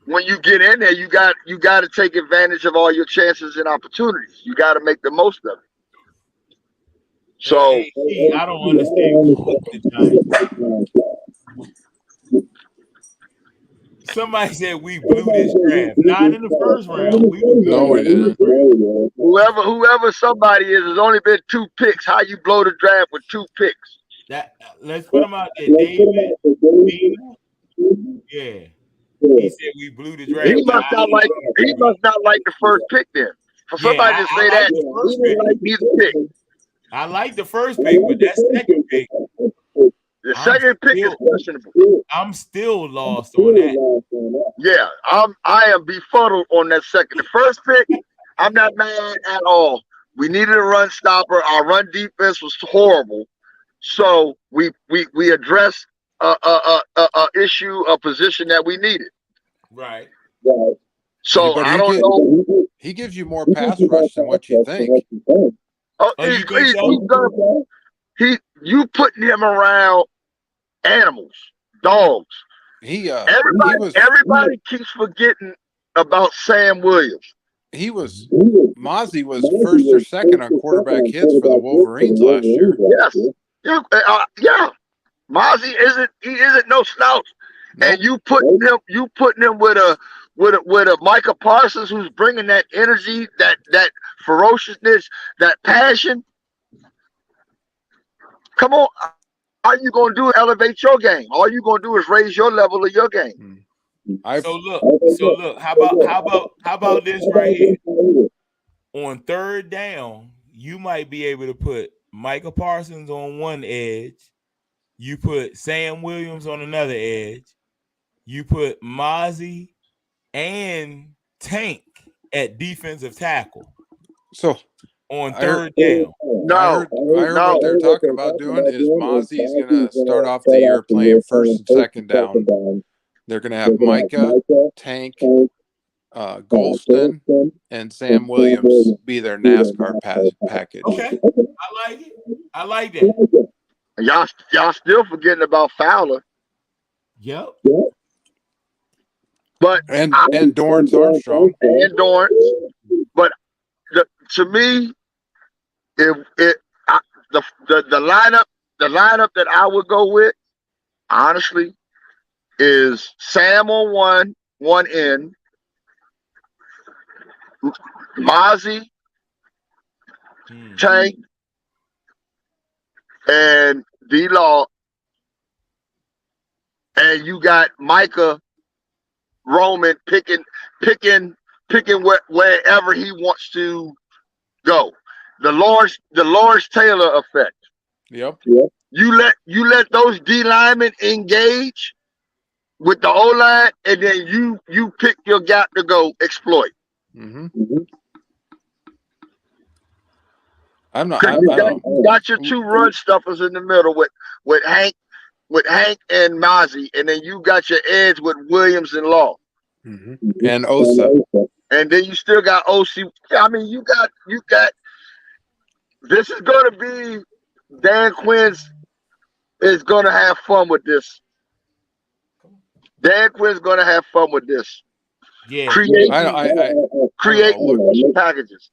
when you get in there, you got to take advantage of all your chances and opportunities. You got to make the most of it. So I don't understand what the Giants. Somebody said we blew this draft. Not in the first round. We didn't. Whoever somebody is, only been 2 picks. How you blow the draft with 2 picks? Let's put them out there. David. Yeah. He said we blew the draft. He must not like the first pick then. For somebody to say that, he didn't like neither pick. I like the first pick, but that second pick. The second pick is questionable. I'm still lost on that. Yeah, I am befuddled on that second. The first pick, I'm not mad at all. We needed a run stopper. Our run defense was horrible, so we addressed a issue, a position that we needed. Right. So I don't know. He gives you more pass rush than what you think. You putting him around animals, dogs. Everybody keeps forgetting about Sam Williams. Mazi was first or second on quarterback hits for the Wolverines last year. Yeah. Mazi isn't no slouch. Nope. And you putting him with a Micah Parsons who's bringing that energy, that ferociousness, that passion. Come on. All you gonna do is elevate your game. All you gonna do is raise your level of your game. So look, how about this right here? On third down, you might be able to put Micah Parsons on one edge, you put Sam Williams on another edge, you put Mazi and Tank at defensive tackle. So on third down. I heard what they're talking about doing is Mazi's going to start off the year playing first and second down. They're going to have Micah, Tank, Golston, and Sam Williams be their NASCAR package. Okay, I like it. I like that. Y'all still forgetting about Fowler. Yep. But and Dorrance Armstrong. And Dorrance. But to me, the lineup that I would go with, honestly, is Sam on one end, Mazi, Tank, and D-Law, and you got Micah Roman picking wherever he wants to go. The Lawrence Taylor effect. Yep. You let those D linemen engage with the O line, and then you pick your gap to go exploit. Mm-hmm. You got your two run stuffers in the middle with Hank and Mazi, and then you got your edge with Williams and Law. Mm-hmm. And Osa. And then you still got OC. I mean, you got. This is going to be Dan Quinn's is going to have fun with this. Dan Quinn's going to have fun with this. Yeah. Create packages.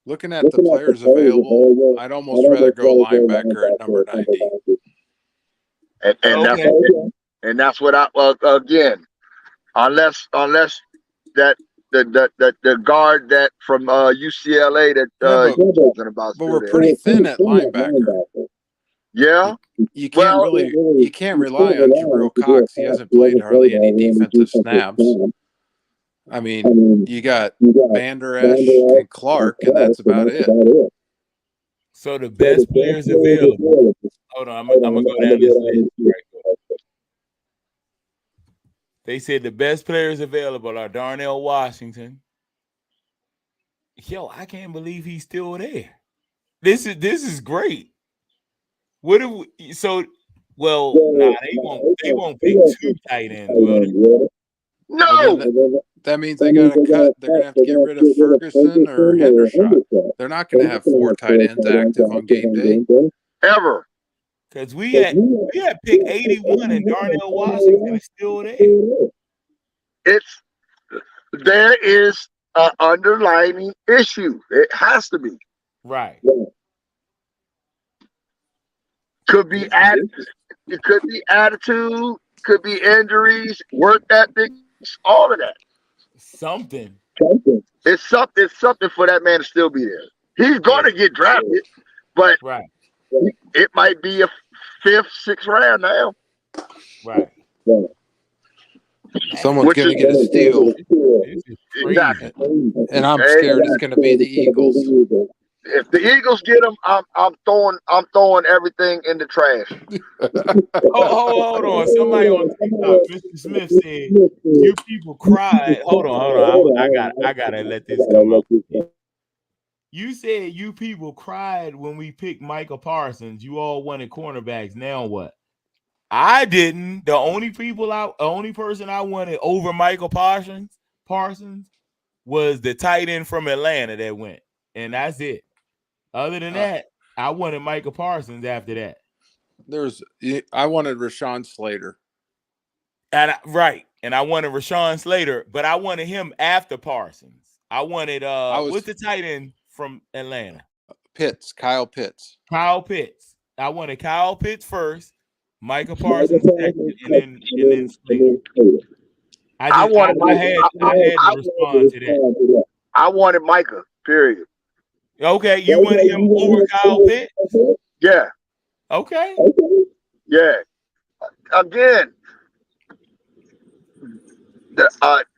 Looking at the players available, I'd almost rather go linebacker at number 90. And that's what I again, unless that the guard that from UCLA that you're talking about. But we're pretty thin at linebacker. Yeah. You can't rely on Jabril Cox. He hasn't played hardly any defensive snaps. I mean, you got Vander Esch and Clark, and that's about it. So the best players available. Hold on, I'm gonna go down this list. Right. They said the best players available are Darnell Washington. Yo, I can't believe he's still there. This is great. What do we, so? Well, nah, they won't pick 2 tight ends, will they? No. Well, that means they got to cut. They're going to have to get rid of Ferguson or Hendershot. They're not going to have 4 tight ends active on game day ever. Because we had pick 81 and Darnell Washington is still there. There is an underlying issue. It has to be. Right. Could be it could be attitude, could be injuries, work ethic, all of that. Something. It's something for that man to still be there. He's gonna get drafted, but it might be a 5th, 6th round now. Right. Someone's going to get a steal. Exactly. And I'm scared it's going to be the Eagles. If the Eagles get him, I'm throwing everything in the trash. Hold on. Somebody on TikTok, Mr. Smith said, "You people cried." Hold on. I gotta let this come up. You said you people cried when we picked Micah Parsons. You all wanted cornerbacks. Now what? I didn't. The only person I wanted over Michael Parsons was the tight end from Atlanta that went, and that's it. Other than that, I wanted Michael Parsons after that. I wanted Rashawn Slater. And I wanted Rashawn Slater, but I wanted him after Parsons. I wanted what's the tight end from Atlanta? Kyle Pitts. I wanted Kyle Pitts first, Michael Parsons second, and then Slater. I had to respond to that. I wanted Micah, period. Okay, you wanted him over Kyle Pitts? Yeah. Okay. Yeah. Again,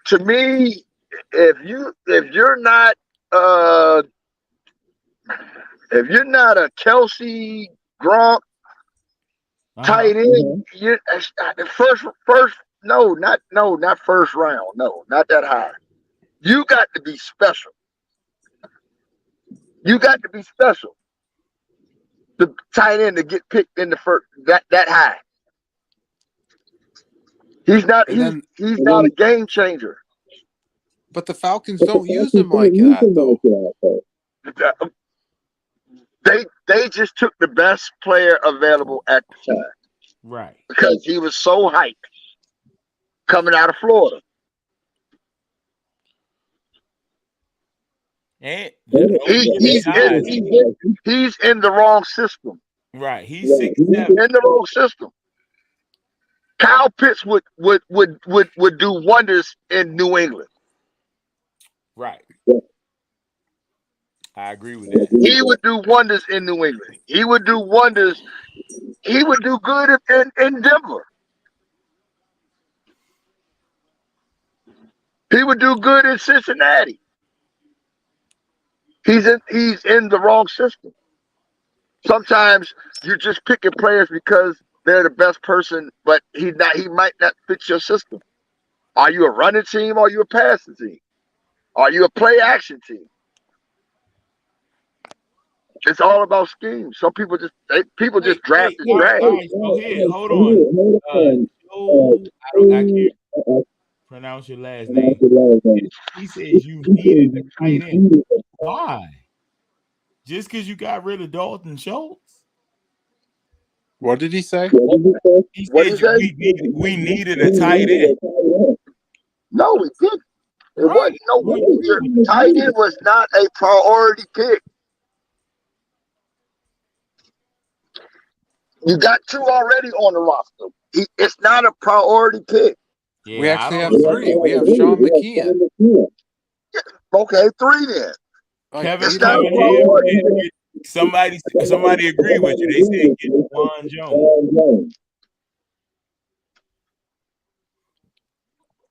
to me, if you're not a Kelsey Gronk tight end, you not first round, no, not that high. You got to be special. You got to be special. The tight end to get picked in the first that high. He's not a game changer. But the Falcons don't use him like that, though. They just took the best player available at the time. Right. Because he was so hyped coming out of Florida. And he's in the wrong system. Right. He's 6'7". In the wrong system. Kyle Pitts would do wonders in New England. Right. I agree with that. He would do wonders in New England. He would do wonders. He would do good in Denver. He would do good in Cincinnati. He's in the wrong system. Sometimes you're just picking players because they're the best person, but he might not fit your system. Are you a running team or are you a passing team? Are you a play action team? It's all about schemes. Some people just draft and drag. Okay, hold on. I can't pronounce your last name. He says you needed the tight end. Why? Just because you got rid of Dalton Schultz? What did he say? He said we needed a tight end. No, we didn't. It wasn't no tight end was not a priority pick. You got 2 already on the roster. It's not a priority pick. Yeah, we actually have 3. We have Sean McKeon. Okay, 3 then. Kevin coming here. Somebody agree with you. They said get Juwan Jones.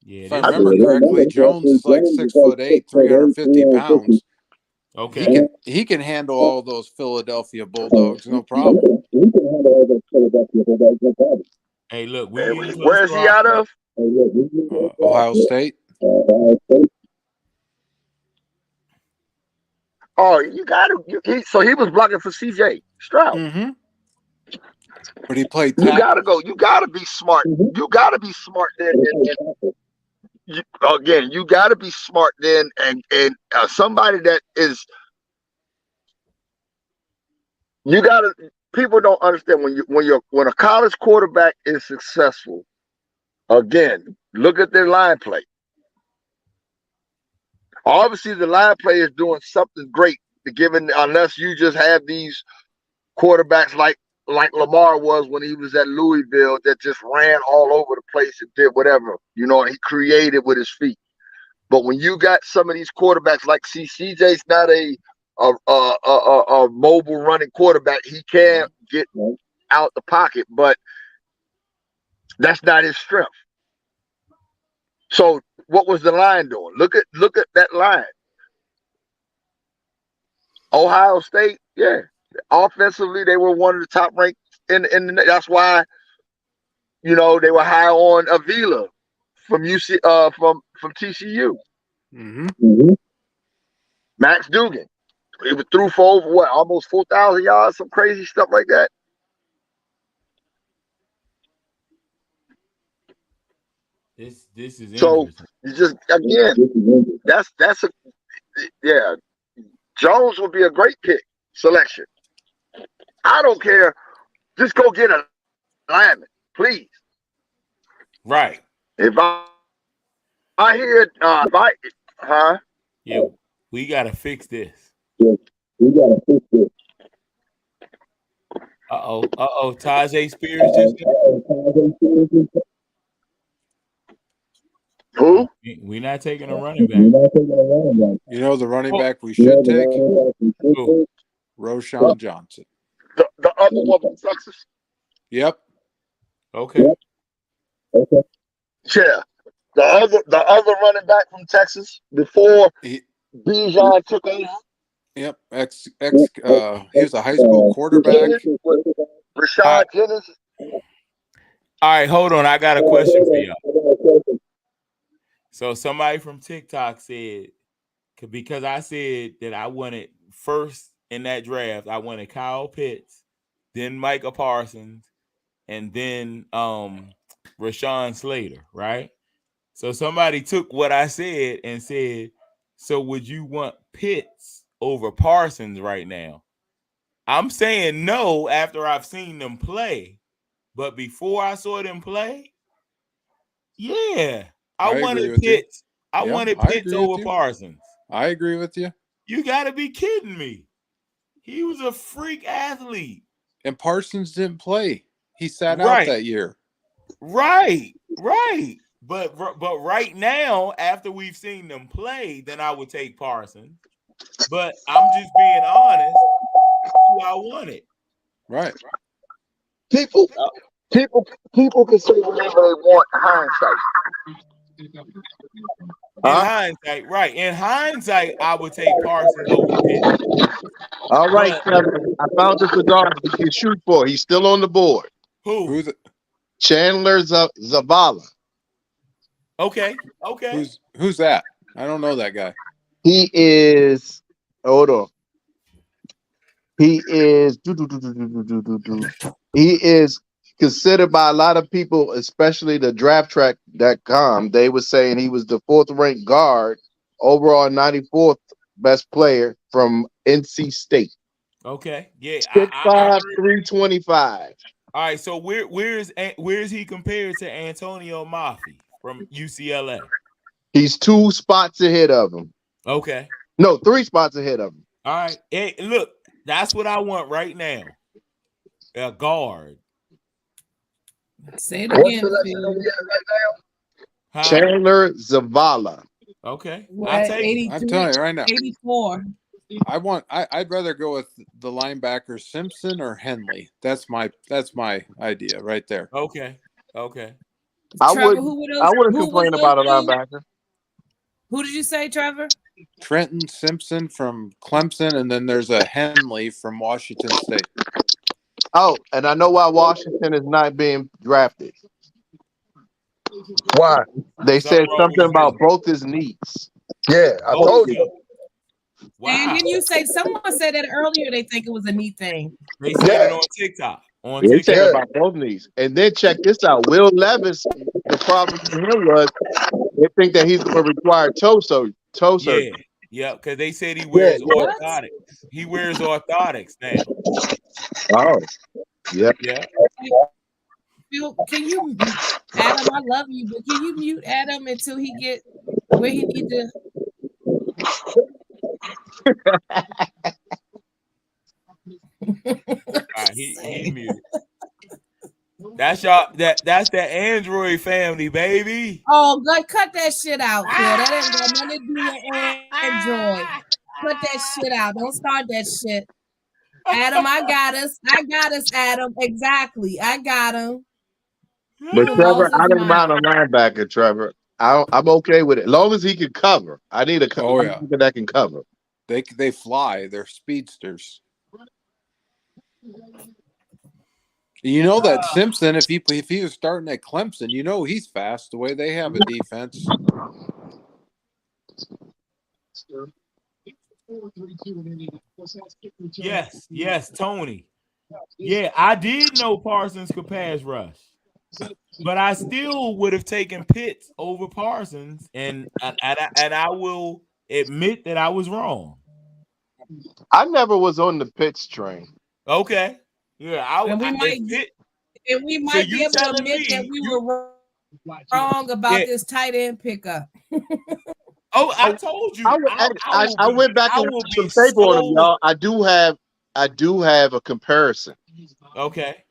Yeah, if I remember correctly, Jones is like 6'8", 350 pounds. Okay, he can handle all those Philadelphia Bulldogs, no problem. Hey, look, where's he out of? Ohio State. Oh, you got to. So he was blocking for CJ Stroud. Mm-hmm. But he played You tackle. gotta go. You gotta be smart. You gotta be smart then. Again, you gotta be smart then, and somebody that is. You gotta. People don't understand when a college quarterback is successful. Again, look at their line play. Obviously, the line play is doing something great. Given unless you just have these quarterbacks like Lamar was when he was at Louisville that just ran all over the place and did whatever, he created with his feet. But when you got some of these quarterbacks like CJ's not a mobile running quarterback, he can get out the pocket, but that's not his strength. So what was the line doing? Look at that line. Ohio State, yeah. Offensively, they were one of the top ranked in the. That's why, they were high on Avila from from TCU. Mm-hmm. Max Dugan, he was through for over almost 4,000 yards, some crazy stuff like that. This is so. You just again, that's yeah. Jones would be a great pick selection. I don't care. Just go get a lineman, please. Right. If I hear, Yeah, we gotta fix this. Yeah, we gotta fix this. Tajay Spears just. Who? We're not taking a running back. You know the running back we should take? Who? Roschon Johnson. The other one from Texas? Yep. Okay. Okay. Yeah. The other running back from Texas before Bijan took over. Yep. He was a high school quarterback. Rashad Jennings. All right, hold on. I got a question for y'all. So somebody from TikTok said, because I said that I wanted first in that draft, I wanted Kyle Pitts, then Micah Parsons, and then Rashawn Slater, right? So somebody took what I said and said, so would you want Pitts over Parsons right now? I'm saying no after I've seen them play. But before I saw them play, yeah. I wanted Pitts. I wanted Pitts over Parsons. I agree with you. You got to be kidding me. He was a freak athlete. And Parsons didn't play. He sat out that year. Right. But right now, after we've seen them play, then I would take Parsons. But I'm just being honest. That's who I wanted. Right. People can say whatever they want. Hindsight. In hindsight, right. In hindsight, I would take Parsons over Pitts. All right, Kevin. I found the cigar you can shoot for. He's still on the board. Who? Chandler Zavala. Okay. Who's that? I don't know that guy. He is. Hold on. He is. He is considered by a lot of people, especially the drafttrack.com. They were saying he was the 4th ranked guard, overall 94th best player from NC State. Okay. Yeah. 6'5", 325. All right. So where's he compared to Antonio Mafi from UCLA? He's 2 spots ahead of him. Okay. No, 3 spots ahead of him. All right. Hey, look, that's what I want right now. A guard. Say it again. Chandler Zavala. Okay. I'm telling you right now. 84. I'd rather go with the linebacker Simpson or Henley. That's my idea right there. Okay. I wouldn't complain about a linebacker. Who did you say, Trevor? Trenton Simpson from Clemson, and then there's a Henley from Washington State. Oh, and I know why Washington is not being drafted. Why? They said wrong something with about both his knees. Yeah, I told you. And didn't you say someone said that earlier? They think it was a neat thing. They said it on TikTok. They said about both knees. And then check this out. Will Levis, the problem for him was they think that he's going to require toe surgery. Yeah, because they said he wears What? orthotics. He wears orthotics now. Oh, yeah. Yeah. Phil, can you, Adam? I love you, but can you mute Adam until he get where he need to? He muted. That's y'all. That's the Android family, baby. Oh, God, cut that shit out, Phil. That ain't got nothing to do with Android. Cut that shit out. Don't start that shit. Adam, I got us. Adam. Exactly. I got him. But Trevor, I don't mind a linebacker, Trevor. I'm okay with it. As long as he can cover. I need a linebacker that can cover. They fly. They're speedsters. You know that Simpson, if he was starting at Clemson, you know he's fast the way they have a defense. Yes, Tony. Yeah, I did know Parsons could pass rush, but I still would have taken Pitts over Parsons, and I will admit that I was wrong. I never was on the Pitts train. Okay. Yeah, we might be able to admit that we were wrong about this tight end pickup. Oh, I told you. I went back and watched some tape on him, y'all. I do have a comparison. Okay.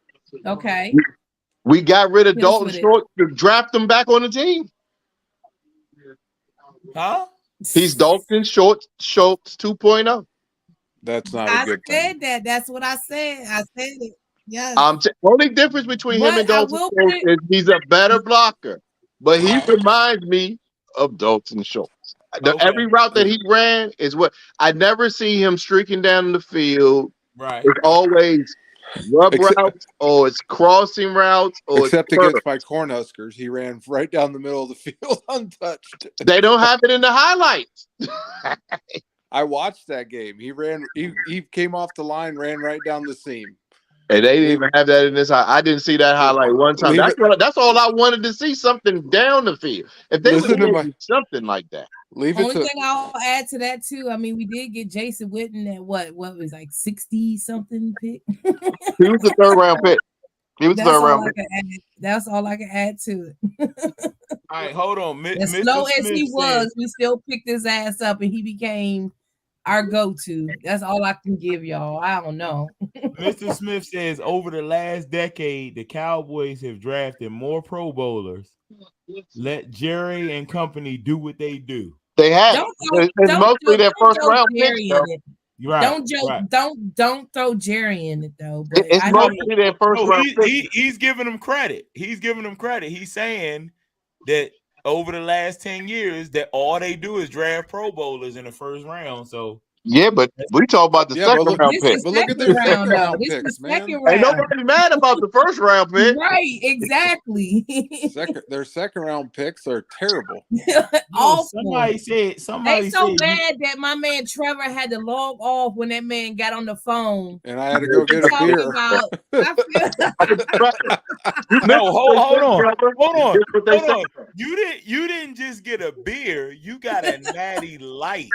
We got rid of Dalton Schultz to draft him back on the team. Huh? He's Dalton Schultz 2.0. That's not I a good said thing. that. That's what I said. I said it. Yes. Only difference between him and Dalton Schultz is he's a better blocker, but he reminds me of Dalton Schultz. Every route that he ran is what I never see him streaking down the field. Right. It's always rub routes or it's crossing routes or except against my Cornhuskers, he ran right down the middle of the field untouched. They don't have it in the highlights. I watched that game. He came off the line, ran right down the seam. And they didn't even have that in this. I didn't see that highlight one time. That's all I wanted to see, something down the field. If they would something like that. Only thing I'll add to that too. I mean, we did get Jason Witten at what was like 60-something pick. He was a third-round pick. That's all I can add to it. All right, hold on. As slow as he was, we still picked his ass up, and he became our go-to. That's all I can give y'all. I don't know. Mr. Smith says over the last decade, the Cowboys have drafted more Pro Bowlers. Let Jerry and company do what they do. They have. It's mostly their first round picks. Right. Don't throw Jerry in it though. But it's mostly their first round picks. He's giving them credit. He's saying that over the last 10 years, that all they do is draft Pro Bowlers in the first round. So yeah, but we talk about the second round pick. But look at their second round picks, man. Ain't nobody mad about the first round pick. Right, exactly. Their second round picks are terrible. Somebody said they so bad that my man Trevor had to log off when that man got on the phone. And I had to go get a beer. No, hold on. You didn't just get a beer. You got a Natty Light.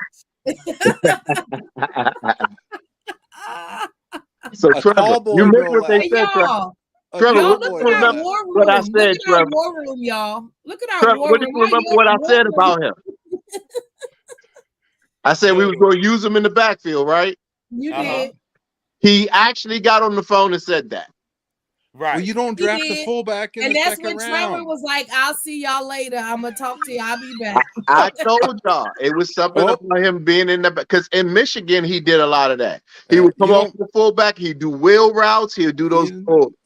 So Trevor, you missed what they said, Trevor. Trevor, look at our war room. What I said, Trevor. War room, y'all. Look at our Trevor, war what room. do you remember what I said about him? I said we was going to use him in the backfield, right? You did. He actually got on the phone and said that. Right. Well, you don't draft the fullback in the second round. And that's when Trevor was like, I'll see y'all later. I'm going to talk to you. I'll be back. I told y'all. It was something about him being in the back. Because in Michigan, he did a lot of that. He would come off the fullback. He'd do wheel routes. He'd do those.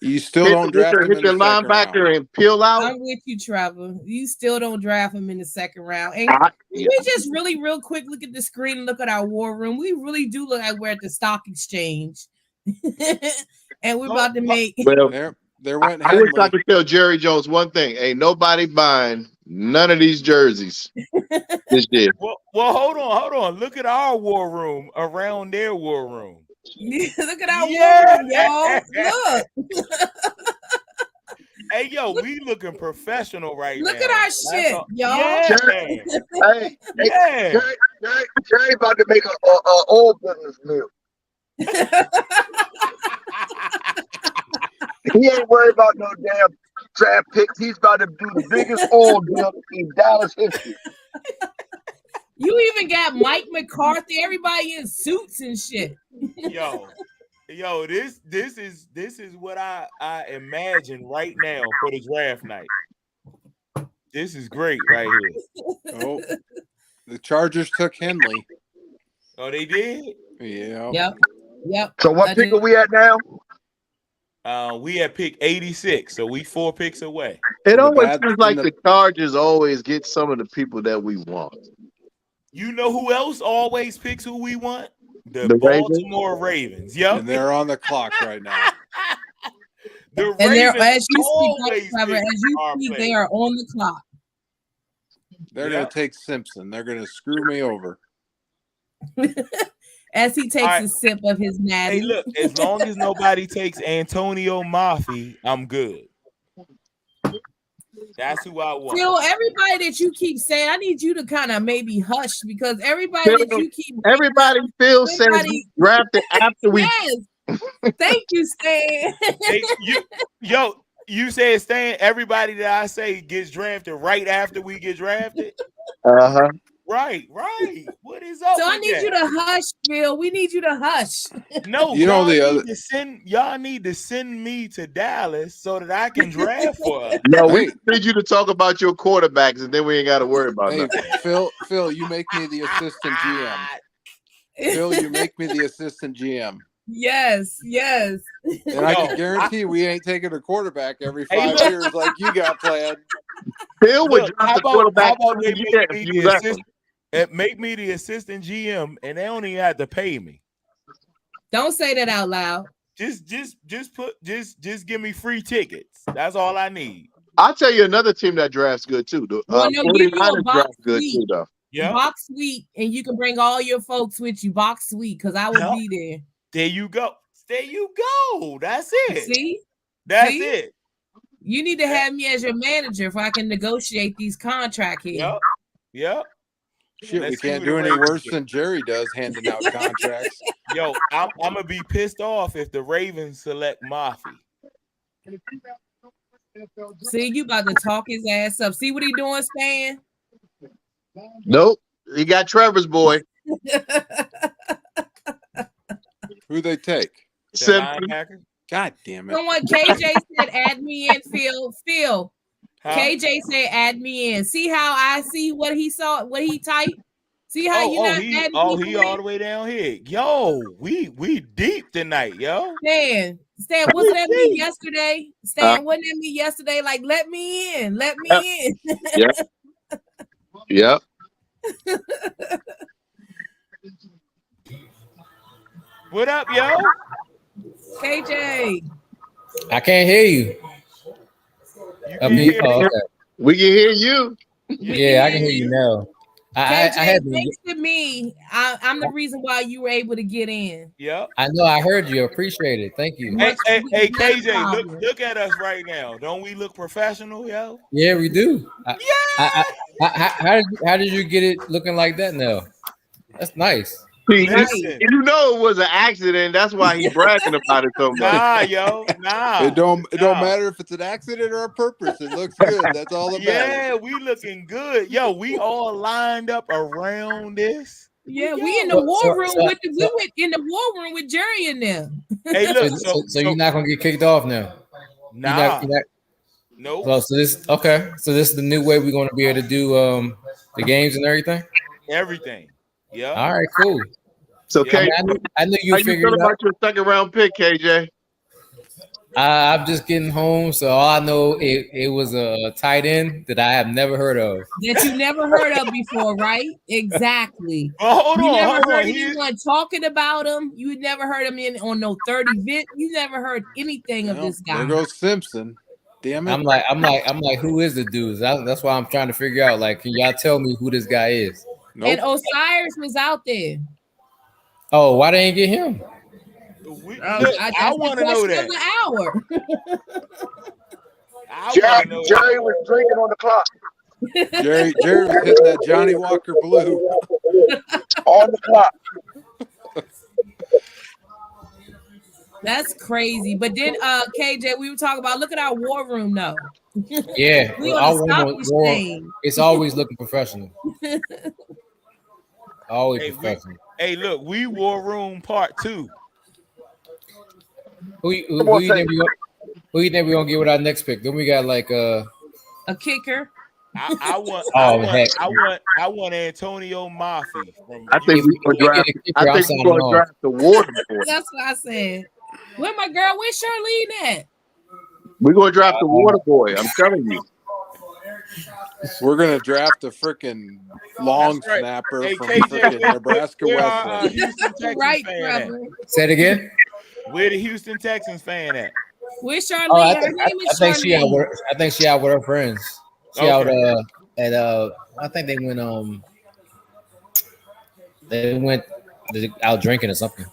You still don't draft him in the linebacker and peel out. I'm with you, Trevor. You still don't draft him in the second round. And we just really real quick look at the screen and look at our war room. We really do look like we're at the stock exchange. And we're about to make there went I wish I Henley. could tell Jerry Jones one thing: ain't nobody buying none of these jerseys this year. Well, hold on. Look at our war room around their war room. Look at our war room, y'all. Look. Hey, yo, we looking professional right now. Look at our shit, y'all. Yeah. Hey, Jerry about to make a old business meal. He ain't worried about no damn draft picks. He's about to do the biggest oil deal in Dallas history. You even got Mike McCarthy, everybody in suits and shit. Yo, this is what I imagine right now for the draft night. This is great right here. Oh, the Chargers took Henley. Oh, they did? Yeah. Yep. So what pick are we at now? We at pick 86, so we 4 picks away. It always seems like the Chargers always get some of the people that we want. You know who else always picks who we want? The Baltimore Ravens. Yep. And they're on the clock right now. The and they're, Ravens as you always speak, Trevor, pick as you our speak, players. they are on the clock. They're going to take Simpson. They're going to screw me over. As he takes a sip of his natty. Hey, look, as long as nobody takes Antonio Mafi, I'm good. That's who I want. Phil, everybody that you keep saying, I need you to kind of maybe hush because everybody that you keep Phil says we drafted after we. Yes. Thank you, Stan. Hey, you said Stan, everybody that I say gets drafted right after we get drafted. Uh-huh. Right. What is up? So I with need that? you to hush, Phil. We need you to hush. No, y'all need to send me to Dallas so that I can draft for us. No, we need you to talk about your quarterbacks, and then we ain't got to worry about Hey, nothing. Phil, you make me the assistant GM. Phil, you make me the assistant GM. Yes. And I can guarantee we ain't taking a quarterback every 5 years like you got planned. Phil would draft the quarterback. How about they make me the assistant GM, and they don't even have to pay me. Don't say that out loud. Just give me free tickets. That's all I need. I'll tell you another team that drafts good too. The 49ers draft good too, though. Yeah, box suite, and you can bring all your folks with you. Box suite, because I will be there. There you go. That's it. See, that's it. You need to have me as your manager if I can negotiate these contracts here. Yep. Shit, we can't do any worse than Jerry does handing out contracts. Yo, I'm gonna be pissed off if the Ravens select Mafi. See, you about to talk his ass up. See what he doing, Stan? Nope. He got Trevor's boy. Who they take? Simpson. God damn it. Someone KJ said add me in, Phil. Huh? KJ said add me in. See how I see what he saw, what he typed? See how he all the way down here. Yo, we deep tonight, yo. Stan, wasn't that me yesterday? Stan, wasn't that me yesterday? Like, let me in. Yep. What up, yo? KJ. I can't hear you. We can hear you. Yeah, I can hear you now. KJ, thanks to me, I'm the reason why you were able to get in. Yeah, I know. I heard you. Appreciate it. Thank you. Hey, KJ, look at us right now. Don't we look professional, yo? Yeah, we do. How did you get it looking like that now? That's nice. You know it was an accident. That's why he's bragging about it so much. Nah. It don't matter if it's an accident or a purpose. It looks good. That's all that matters. Yeah, we looking good. Yo, we all lined up around this. Yeah, we in the war room we went in the war room with Jerry in there. Hey, look. So you're not gonna get kicked off now? Nah. Nope. Well, so this is the new way we're gonna be able to do the games and everything. Everything. Yeah. All right. Cool. So, KJ, I knew you how you figured feel it out. about your second round pick, KJ? I'm just getting home, so all I know it was a tight end that I have never heard of. That you never heard of before, right? Exactly. Oh, you never heard on. anyone talking about him. You never heard him on no 30 Vit. You never heard anything of this guy. There goes Simpson. Damn it. I'm like, who is the dude? That's why I'm trying to figure out. Like, can y'all tell me who this guy is? Nope. And Osiris was out there. Oh, why they ain't get him? I want to know that. The hour. Jerry was drinking on the clock. Jerry was hitting that Johnny Walker Blue on the clock. That's crazy. But then KJ, we were talking about look at our war room though. Yeah, it's always looking professional. Always professional. Hey, look, we War Room Part 2. Who you think we're gonna get with our next pick? Then we got like a kicker. I want Antonio Maffi. I think we're going to draft the water boy. That's what I said. Where my girl? Where's Charlene at? We're going to draft the water boy. I'm telling you. We're going to draft a freaking long snapper from freaking Nebraska Wesleyan. Houston Texans right, fan brother. Say it again. Where the Houston Texans fan at? Where's Charlene? Oh, Her name is Charlene. I think she out with her friends. She out at I think they went out drinking or something.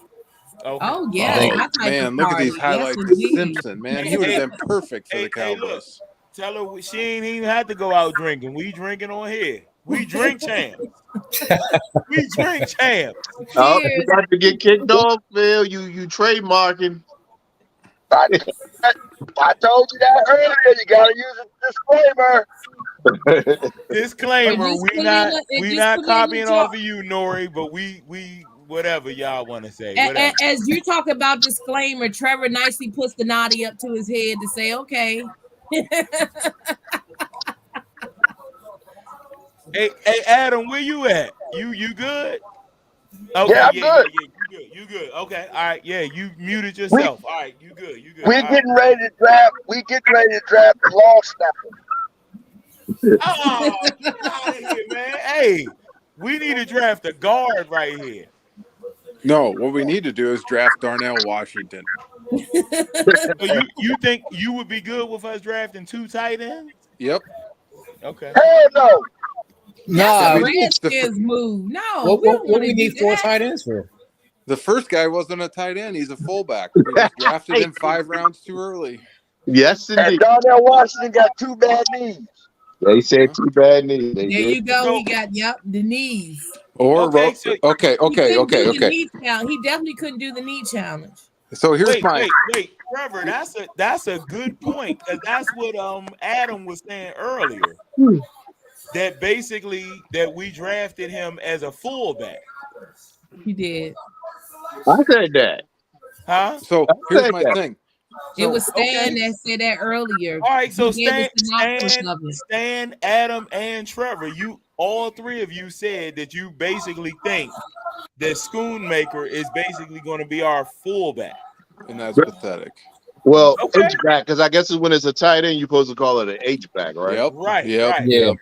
Okay. Oh yeah, man! Look at these highlights of Simpson. Man, he would have been perfect for the Cowboys. Tell her she ain't even had to go out drinking. We drinking on here. We drink champs. We drink champs. Oh, you got to get kicked off, Phil. You trademarking. I told you that earlier. You got to use a disclaimer. Disclaimer: we not copying off of you, Nori, but we whatever y'all want to say. As you talk about disclaimer, Trevor nicely puts the naughty up to his head to say, "Okay." Hey, Adam, where you at? You good? Okay, yeah, I'm good. Yeah, you good. Okay, all right. Yeah, you muted yourself. All right, you good. We're getting ready to draft. We getting ready to draft the long snapper. Oh, get out of here, man. Hey, we need to draft a guard right here. No, what we need to do is draft Darnell Washington. So you think you would be good with us drafting 2 tight ends? Yep. Okay. Hell no. That's a Redskins move. No, what we need 4 tight ends for? The first guy wasn't a tight end; he's a fullback. We just drafted him 5 rounds too early. Yes, indeed. And Darnell Washington got 2 bad knees. They said 2 bad knees. There you go. He got the knees. Or okay. He definitely couldn't do the knee challenge. So here's wait, Trevor. That's a good point because that's what Adam was saying earlier. That basically that we drafted him as a fullback. He did. I said that. Huh? So here's my thing. It was Stan that said that earlier. All right, so Stan, Adam, and Trevor, all 3 of you said that you basically think that Schoonmaker is basically going to be our fullback. And that's pathetic. Well, H-back, because I guess when it's a tight end, you're supposed to call it an H-back, right? Yep. Right. Yep. Right. Yep.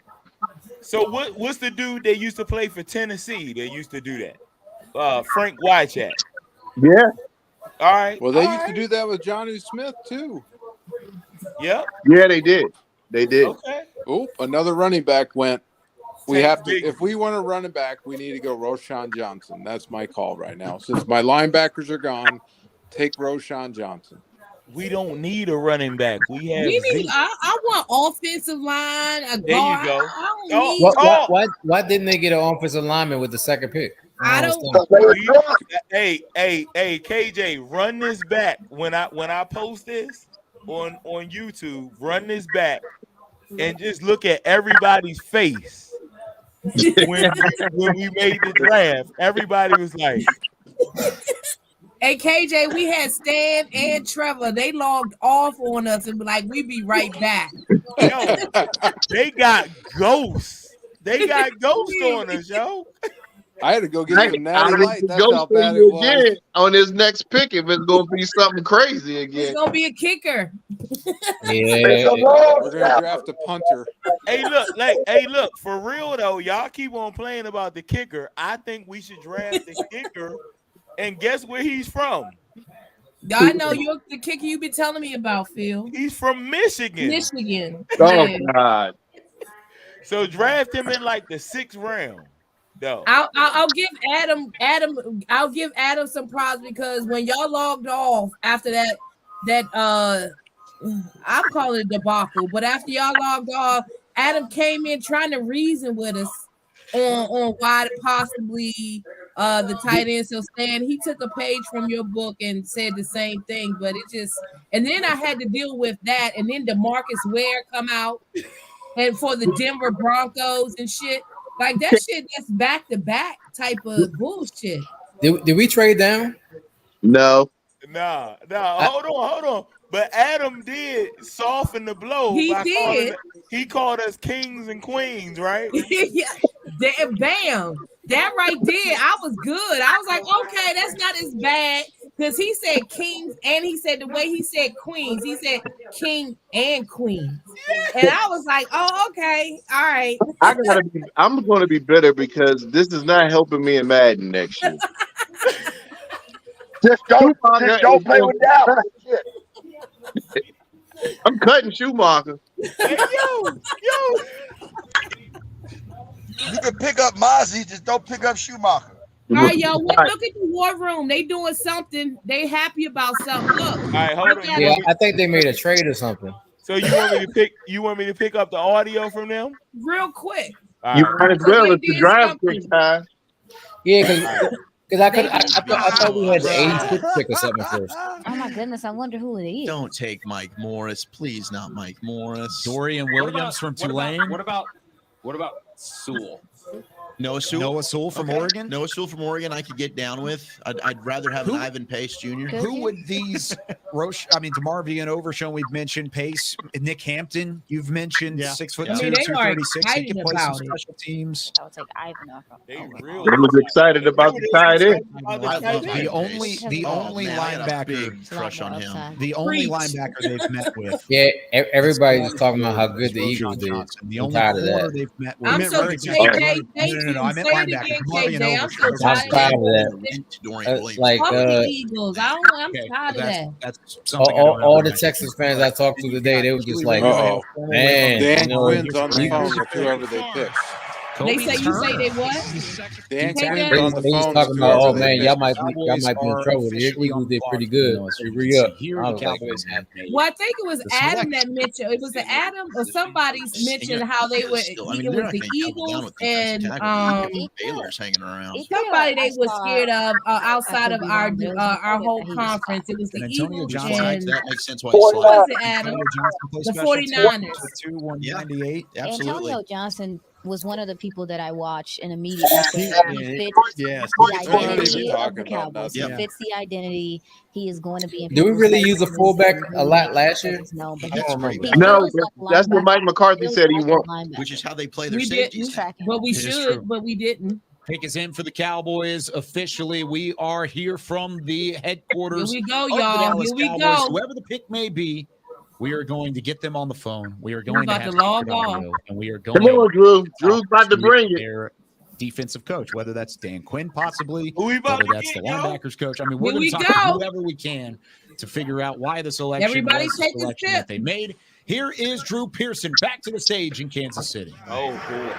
So what's the dude that used to play for Tennessee that used to do that? Frank Wychat. Yeah. All right. Well, they used to do that with Johnny Smith too. Yep. Yeah, they did. They did. Okay. Oh, another running back went. We have to, if we want to run it back, we need to go Roshan Johnson. That's my call right now. Since my linebackers are gone, take Roshan Johnson. We don't need a running back. We have. I want offensive line. A there guard. you go. Why didn't they get an offensive lineman with the 2nd pick? I don't. Hey, KJ, run this back when I post this on YouTube. Run this back and just look at everybody's face when we made the draft. Everybody was like. Hey KJ, we had Stan and Trevor. They logged off on us and be like, "We be right back." Yo, they got ghosts. They got ghosts on us, yo. I had to go get some Natty Light. That's go how bad it was. again on his next pick if it's going to be something crazy again. It's gonna be a kicker. Yeah, we're gonna draft a punter. Hey, look, for real though, y'all keep on playing about the kicker. I think we should draft the kicker, and guess where he's from? I know you're the kicker you been telling me about, Phil. He's from Michigan. Michigan. Oh Yeah. God! So draft him in like the 6th round. No. I'll give Adam. I'll give Adam some props because when y'all logged off after that I'm calling it debacle, but after y'all logged off, Adam came in trying to reason with us on why possibly the tight end. So Stan, he took a page from your book and said the same thing, but it just, and then I had to deal with that, and then DeMarcus Ware come out and for the Denver Broncos and shit. Like that shit, that's back to back type of bullshit. Did we trade down? No. Nah. Hold on. But Adam did soften the blow. He did. He called us kings and queens, right? Yeah. Bam. That right there, I was good. I was like, okay, that's not as bad. Because he said kings, and he said the way he said queens, he said king and queens. And I was like, oh, okay, all right. I'm going to be bitter because this is not helping me in Madden next year. Just don't play with Dallas. I'm cutting Schumacher. Hey, yo. You can pick up Mazi, just don't pick up Schumacher. All right, y'all. Look at the war room. They doing something. They happy about something. Look. All right, hold on. Yeah, I think they made a trade or something. So you want me to pick up the audio from them real quick? You might as well if the drive quick time. Yeah, because I thought we had the 86 pick or something first. Oh my goodness, I wonder who it is. Don't take Mike Morris, please. Not Mike Morris. Dorian Williams from Tulane. What about Sewell? Noah Sewell. Noah Sewell from Oregon. Noah Sewell from Oregon. I could get down with. I'd rather have an Ivan Pace Jr. Who would these DeMar Villanueva we've mentioned, Pace, Nick Hampton, you've mentioned 6'2", 236. He can play some special teams. I would take Ivan off. I was excited about the tight end. The only linebacker crush on him. The only linebacker they've met with. Yeah, everybody's talking about how good the Eagles did. The I'm only tired of corner that. they've met with. I'm so No, I meant linebacker. I'm so I'm tired of that. Like the Eagles. I'm tired of that. That's something all the Texas fans I talked to today, they were just like, man, Dan Quinn's on the phone with whoever they pick. They say you say they what? Dan they Quinn's on the was phone. talking about, oh man, y'all might be in trouble. The Eagles did pretty good. Re up. Well, I think it was Adam that mentioned. It was Adam or somebody's mentioned how they were. It was the Eagles and Baylor's hanging around. somebody they were scared of outside of our whole conference. It was the Antonio Eagles Johnson. and That makes sense why what was it, Adam? The 49ers. 198. Absolutely. Antonio Johnson was one of the people that I watched and immediately fits Yes. the identity of the Cowboys. He fits the identity. He is going to be in. Did we really use a fullback a lot last year? No, but No, that's what Mike McCarthy said he wants. Which is how they play their We safeties. didn't, but we should, but we didn't. Pick is in for the Cowboys officially. We are here from the headquarters. Here we go, of the y'all. Dallas Here we Cowboys. go. Whoever the pick may be, we are going to get them on the phone. We are going to about have to log audio, off. and we are going Come on, Drew. Drew's about to bring it. their defensive coach, whether that's Dan Quinn possibly, Who we about whether to that's the get, yo? linebackers coach. I mean, we're Here going we to talk about go. whatever we can to figure out why the selection Everybody was the take a selection sip. that they made. Here is Drew Pearson back to the stage in Kansas City. Oh, boy.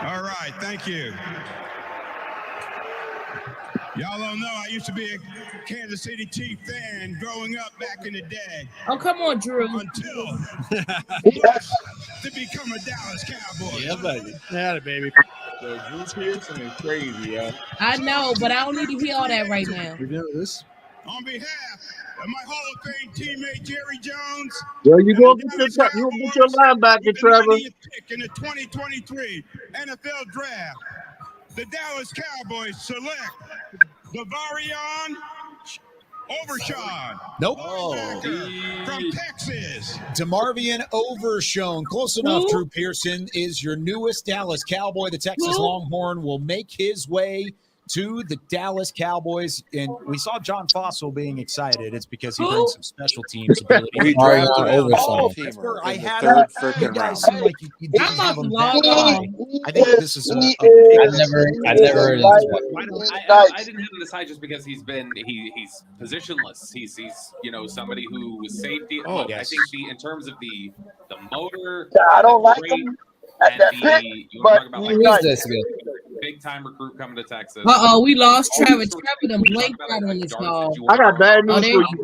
All right, thank you. Y'all don't know, I used to be a Kansas City Chief fan growing up back in the day. Oh, come on, Drew. Until to become a Dallas Cowboy. Yeah, baby. Yeah, baby. So Drew Pearson is crazy, yo. I know, but I don't need to hear all that right now. You know this? On behalf of my Hall of Fame teammate Jerry Jones, Well, you gonna get your linebacker, Trevor. pick in the 2023 NFL Draft, the Dallas Cowboys select Devarion Overshot. Nope. From Texas. DeMarvion Overshone. Close enough, Drew Pearson is your newest Dallas Cowboy. The Texas Longhorn will make his way to the Dallas Cowboys. And we saw John Fossil being excited. It's because he brings some special teams ability. We drafted a that's teamer where I in the had third you freaking guys round. seem like you didn't have him that high. I think this is I never heard of this. I didn't have him this high just because he's positionless. He's somebody who was safety. Oh, Look, yes. I think in terms of the motor, I don't like trait, him at and that the pick, you but talk about he's like nice. this guy? big time recruit coming to Texas. We lost All Trevor. these sorts Trevor done of things. blinked Talk out about on a this dark dog. situation. I got bad news they- for you,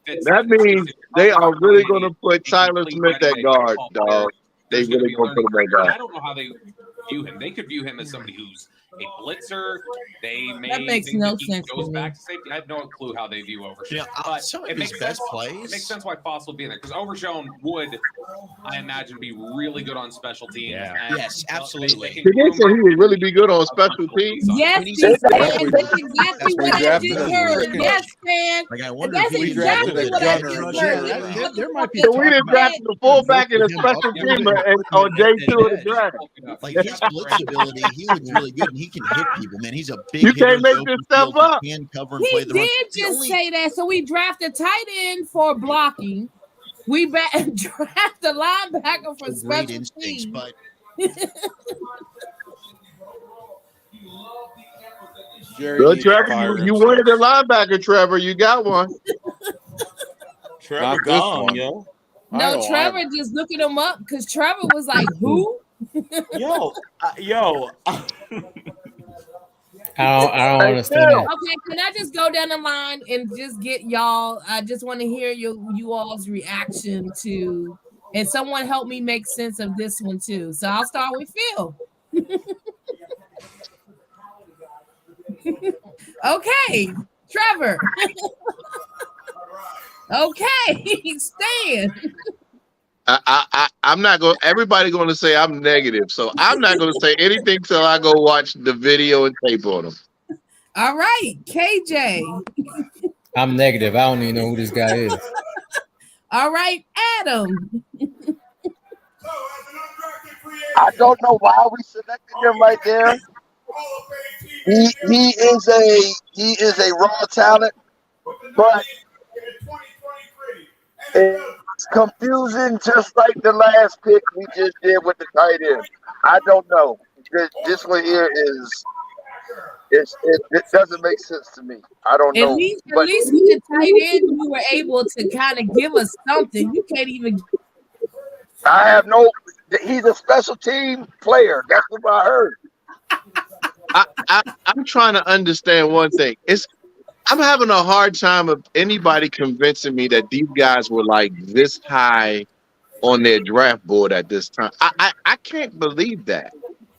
Phil. That means they are really going to put Tyler Smith at guard, dog. They really going to put him at I guard. don't know how they view him. They could view him as somebody who's a blitzer. They may That makes think no that he sense goes to back me. to safety. I have no clue how they view Overshone. Yeah, but some of it his makes best sense. plays- It makes sense why Fossil being there because Overshone would, I imagine, be really good on special teams. Yeah. and Yes, absolutely. Did they say he would really be good on special teams? Yes, And he's he a- said. That's what- That's exactly we what I drafted just a heard. freaking- Yes, man. Like, I And wonder that's if we he drafted exactly a what I gunner just this heard. year. This There might be So we talk done about drafted the fullback and a him up special a little teamer bit. and on day two of the draft. like his blitz ability, he looks really good, and he can hit people. Man, he's a big You hitter. can't in make the this open stuff field. up. He can cover and He play the run. did The just only- say that. So we drafted tight end for blocking. We draft the linebacker for great special instincts, teams. but Jerry Good, needs to Trevor. fire You himself. wanted a linebacker, Trevor. You got one. Trevor Not this gone, one. yo. I No, don't- Trevor just looking him up because Trevor was like, "Who?" Yo. I don't understand. Okay, can I just go down the line and just get y'all? I just want to hear you all's reaction to, and someone help me make sense of this one too. So I'll start with Phil. Okay, Trevor. Okay, Stan. I'm not going. Everybody going to say I'm negative, so I'm not going to say anything till I go watch the video and tape on them. All right, KJ. I'm negative. I don't even know who this guy is. All right, Adam. I don't know why we selected him right there. He is a raw talent, but it's confusing, just like the last pick we just did with the tight end. I don't know. This one here it doesn't make sense to me. I don't know. At least with the tight end, you were able to kind of give us something. You can't even. I have no. He's a special team player. That's what I heard. I'm trying to understand one thing. I'm having a hard time of anybody convincing me that these guys were like this high on their draft board at this time. I can't believe that.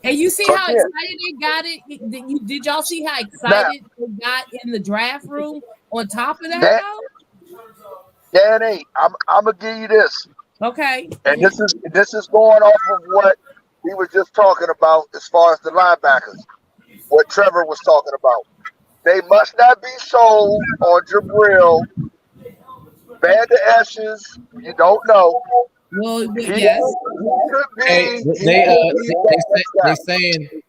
And you see how excited they got it? Did y'all see how excited they got in the draft room? On top of that, Danny, I'm gonna give you this. Okay. And this is going off of what we were just talking about as far as the linebackers. What Trevor was talking about. They must not be sold on Jabril. Van der Esch's, you don't know. Well, yes. Hey,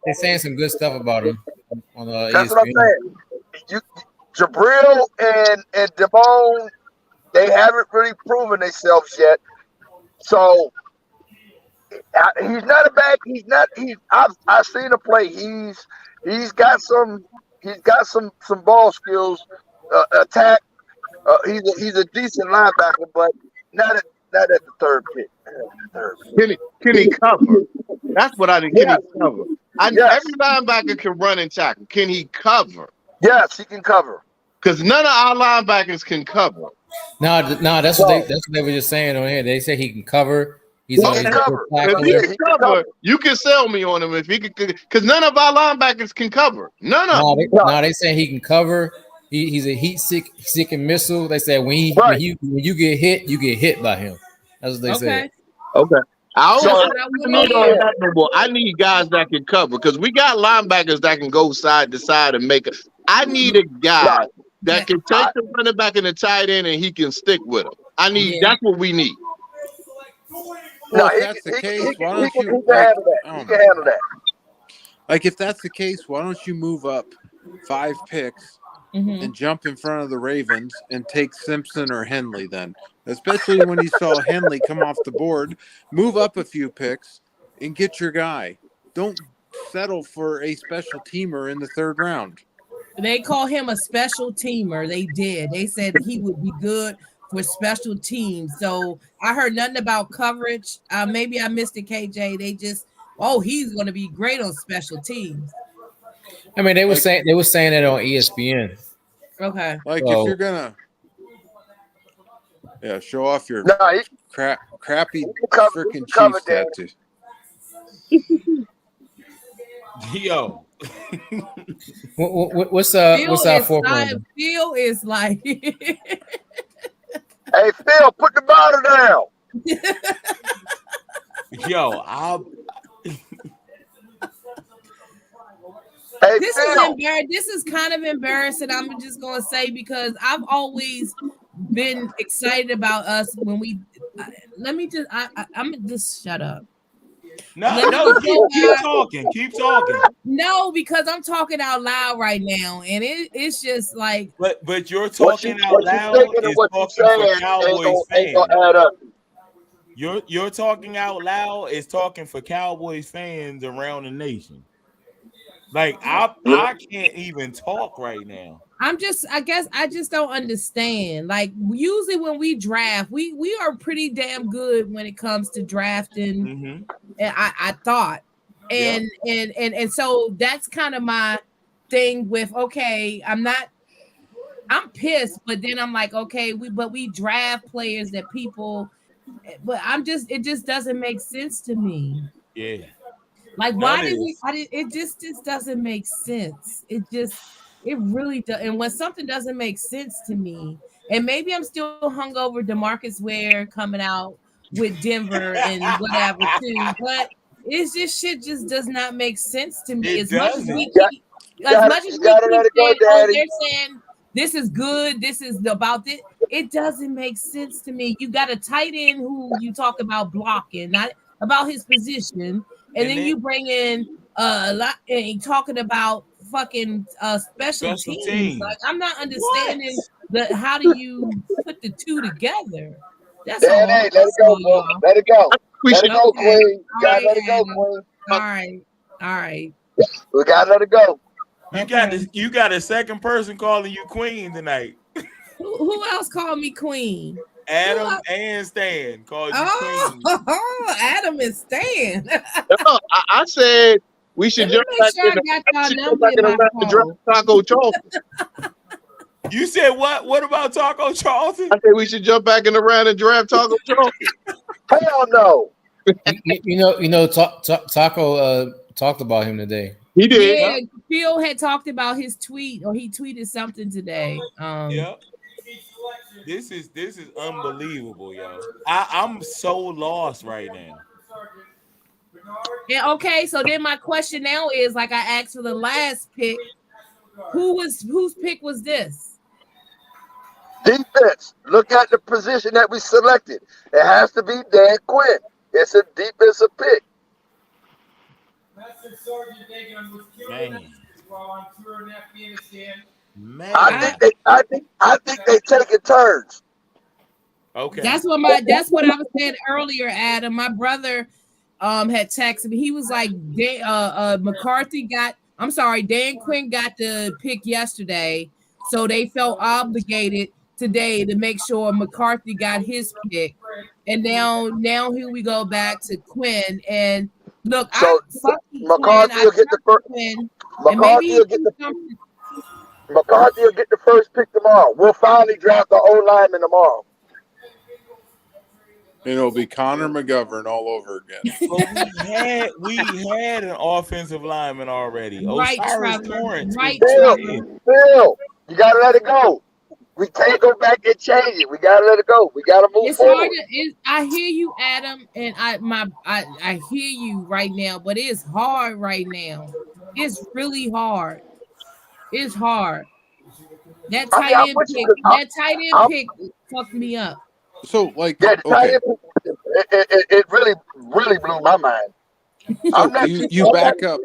they saying some good stuff about him on That's ESPN. what I'm saying. Jabril and Devon, they haven't really proven themselves yet. So he's not a bad. I've seen him play. He's got some ball skills, attack. He's a decent linebacker, but not at the third pick. Can he cover? That's what I think. Can he cover? Every linebacker can run and tackle. Can he cover? Yes, he can cover. Because none of our linebackers can cover. No, that's what they were just saying on here. They say he can cover. He's a good tackler. If he can cover, you can sell me on him if he can. Because none of our linebackers can cover. None of them. No, they say he can cover. He's a heat-seeking missile. They say when you get hit, you get hit by him. That's what they say. Okay. I need guys that can cover because we got linebackers that can go side to side and make it. I need a guy that can take the running back and the tight end and he can stick with them. That's what we need. Well, if that's the case, why don't you He can handle that. He can handle that. Like, if that's the case, why don't you move up 5 picks and jump in front of the Ravens and take Simpson or Henley then? Especially when you saw Henley come off the board, move up a few picks and get your guy. Don't settle for a special teamer in the 3rd round. They call him a special teamer. They did. They said he would be good for special teams. So I heard nothing about coverage. Maybe I missed it, KJ. They just, he's going to be great on special teams. I mean, they were saying that on ESPN. Okay. Like, if you're gonna, show off your crappy freaking Chiefs tattoo. Yo, what's our 4th round? Phil is like, hey Phil, put the bottle down. Yo, This is kind of embarrassing. I'm just gonna say, because I've always been excited about us when we. I'm just shut up. No, keep talking. No, because I'm talking out loud right now, and it's just like. But you're talking out loud is talking for Cowboys fans. You're talking out loud is talking for Cowboys fans around the nation. Like, I can't even talk right now. I guess I just don't understand. Like, usually when we draft, we are pretty damn good when it comes to drafting. I thought, and so that's kind of my thing with, I'm pissed, but then I'm like, okay, we draft players that people, but it just doesn't make sense to me. Yeah. Like, why did we? It just doesn't make sense. It really does. And when something doesn't make sense to me, and maybe I'm still hungover, DeMarcus Ware coming out with Denver and whatever too, but it's just shit just does not make sense to me. As much as we keep they're saying this is good, this is about this, it doesn't make sense to me. You got a tight end who you talk about blocking, not about his position. And then you bring in a lot and talking about fucking special teams. Like, I'm not understanding how do you put the two together? That's all. Hey, let it go, bro. Let it go. Let it go, Queen. Let it go, Queen. All right. We gotta let it go. You got a second person calling you Queen tonight. Who else called me Queen? Adam and Stan called you Queen. Oh, Adam and Stan. I said we should jump back in the draft Taco Charlton. You said what? What about Taco Charlton? I said we should jump back in the round and draft Taco Charlton. Hell no. Taco talked about him today. He did. Yeah, Phil had talked about his tweet, or he tweeted something today. Yeah. This is unbelievable, yo. I'm so lost right now. Yeah, okay, so then my question now is, like I asked for the last pick, whose pick was this? Defense. Look at the position that we selected. It has to be Dan Quinn. It's a defensive pick. Man. I think they take it turns. Okay. That's what I was saying earlier, Adam. My brother had texted me. He was like, Dan Quinn got the pick yesterday, so they felt obligated today to make sure McCarthy got his pick. And now here we go back to Quinn. And look, so McCarthy will get the first. McCarthy will get the first pick tomorrow. We'll finally draft the O-lineman tomorrow. It'll be Connor McGovern all over again. Well, we had an offensive lineman already. Right, Osiris Trevor. Torrance. Right, Phil, you gotta let it go. We can't go back and change it. We gotta let it go. We gotta move forward. I hear you, Adam, and I hear you right now, but it's hard right now. It's really hard. It's hard. That tight end pick, that tight end pick fucked me up. So, like, tight okay, end, it really blew my mind. so you back up.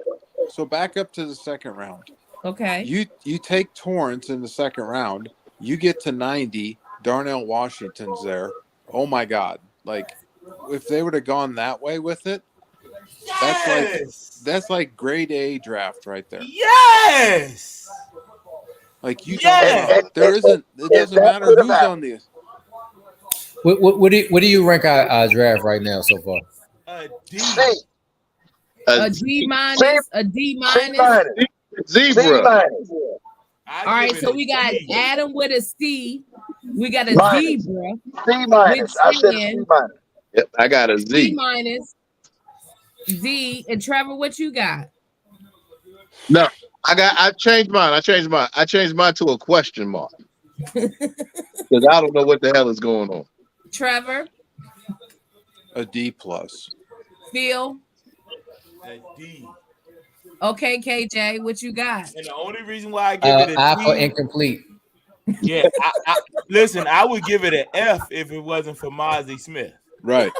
So back up to the second round. Okay. You take Torrance in the second round. You get to 90. Darnell Washington's there. Oh my God! Like, if they would have gone that way with it, that's like grade A draft right there. Yes. Like you talking about, there isn't. It doesn't matter who's on the. What do you rank our draft right now so far? A D. A D minus. A D minus. Zebra. All right, so we got Adam with a C. We got a zebra. C minus. I said C minus. Yep, I got a Z. C minus. Z. And Trevor, what you got? No, I changed mine. I changed mine to a question mark. Because I don't know what the hell is going on. Trevor. A D plus. Phil. A D. Okay, KJ, what you got? And the only reason why I give it a I for D, incomplete. yeah, listen, I would give it an F if it wasn't for Mazi Smith. Right.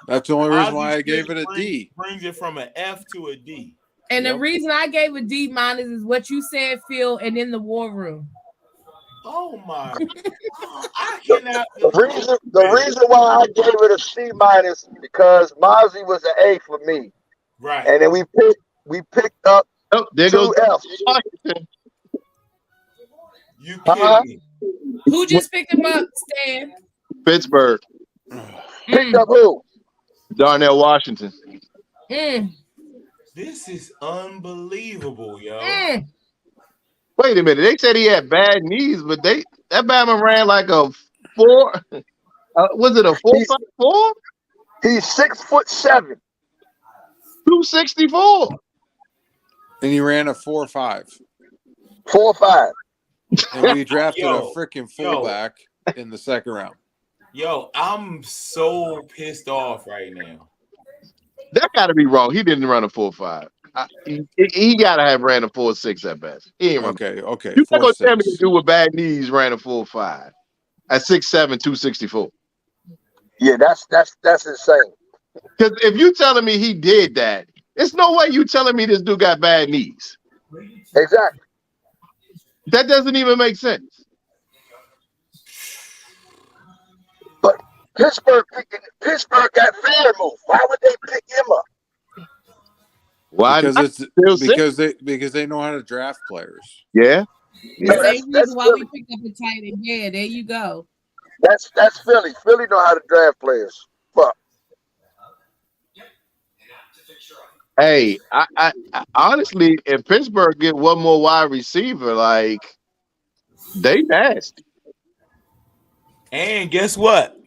That's the only reason Mazi why I Smith gave it a D. Brings it from an F to a D. And the reason I gave a D minus is what you said, Phil, and in the war room. Oh my! I cannot. The reason why I gave it a C minus because Mazi was an A for me. Right. And then we picked up there two goes F's. You kidding me? Who just picked him up, Stan? Pittsburgh. Picked up who? Darnell Washington. This is unbelievable, yo. Wait a minute. They said he had bad knees, but that Bama ran like a 4. Was it a 4.54? He's 6'7". 264. And he ran a 4.5. 4.5. And we drafted a freaking fullback in the second round. Yo, I'm so pissed off right now. That got to be wrong. He didn't run a 4.5. He got to have ran a 4.6 at best. He ain't Okay. You're not going to tell me to do with bad knees ran a 4.5 at 6'7", 264. Yeah, that's insane. Because if you telling me he did that, there's no way you telling me this dude got bad knees. Exactly. That doesn't even make sense. But Pittsburgh got Fairmouth. Why would they pick him up? Why? Because they know how to draft players. Yeah. Same reason why we picked up a tight end. Yeah, there you go. That's Philly. Philly know how to draft players. Fuck. Hey, I honestly, if Pittsburgh get one more wide receiver, like they nasty. And guess what?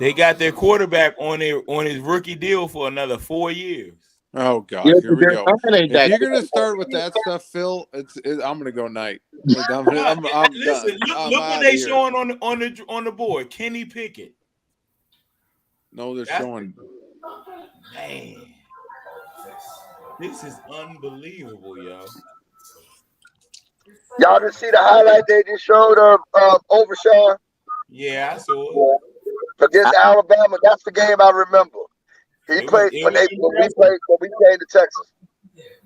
They got their quarterback on his rookie deal for another 4 years. Oh God, here we go. If you're gonna start with that stuff, Phil, I'm gonna go night. I'm Listen, look what they showing on the board. Kenny Pickett. No, they're showing. Man, this is unbelievable, yo. Y'all didn't see the highlight they just showed of Overshawn? Yeah, I saw it. Against Alabama. That's the game I remember. He played when we came to Texas.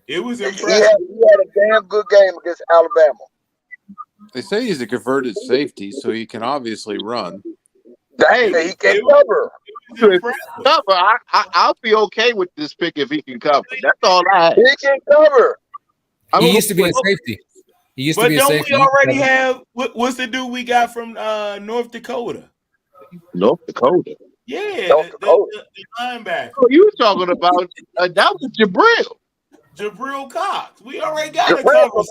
It was impressive. He had a damn good game against Alabama. They say he's a converted safety, so he can obviously run. Hey, he can cover. I'll be okay with this pick if he can cover. That's all I have. He can cover. He used to be a safety. But don't we already have what's the dude we got from North Dakota? North Dakota. Yeah, the linebacker. Oh, you were talking about that was Jabril Cox. We already got a cover.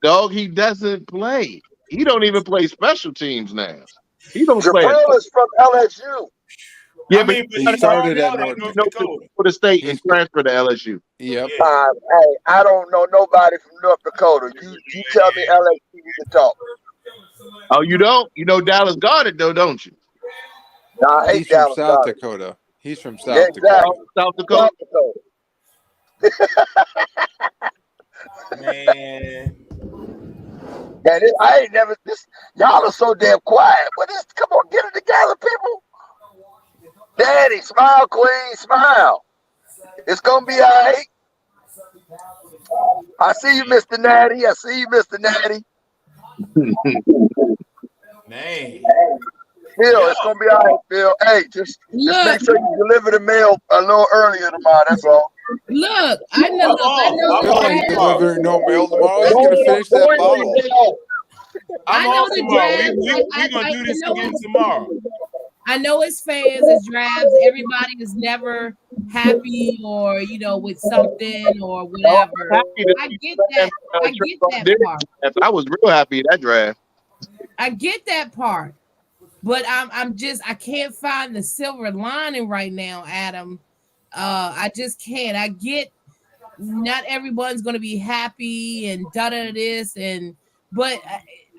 Dog, he doesn't play. He don't even play special teams now. He don't play. Jabril is from LSU. Yeah, but he started at North Dakota State and transferred to LSU. Yep. Hey, I don't know nobody from North Dakota. You tell me LSU you can talk. Oh, you don't? You know Dallas Goedert though, don't you? Nah, I hate He's from Dallas South Goedert. Dakota. He's from South Dakota. South Dakota. Man. And I ain't never this. Y'all are so damn quiet. But this, come on, get it together, people. Daddy, smile, queen, smile. It's gonna be all right. I see you, Mr. Natty. I see you, Mr. Natty. Man. Phil, it's gonna be all right, Phil. Hey, just make sure you deliver the mail a little earlier tomorrow. That's all. Look, I know. Phil ain't delivering no mail tomorrow. He's gonna finish that bottle. I'm off tomorrow. We're gonna do this again tomorrow. I know it's fans, it's drafts. Everybody is never happy or with something or whatever. I get that. I get that part. I was real happy in that draft. I get that part, but I can't find the silver lining right now, Adam. I just can't. I get not everyone's going to be happy and but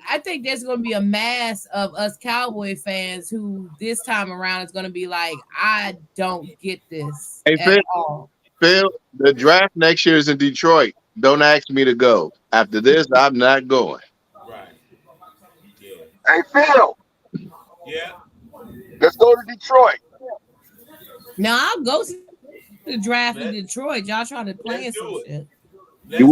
I think there's going to be a mass of us Cowboy fans who this time around is going to be like, I don't get this at all. Phil, the draft next year is in Detroit. Don't ask me to go. After this, I'm not going. Right. Yeah. Hey, Phil. Yeah. Let's go to Detroit. Now I'll go to the draft in Detroit. Y'all trying to plan some shit. Let's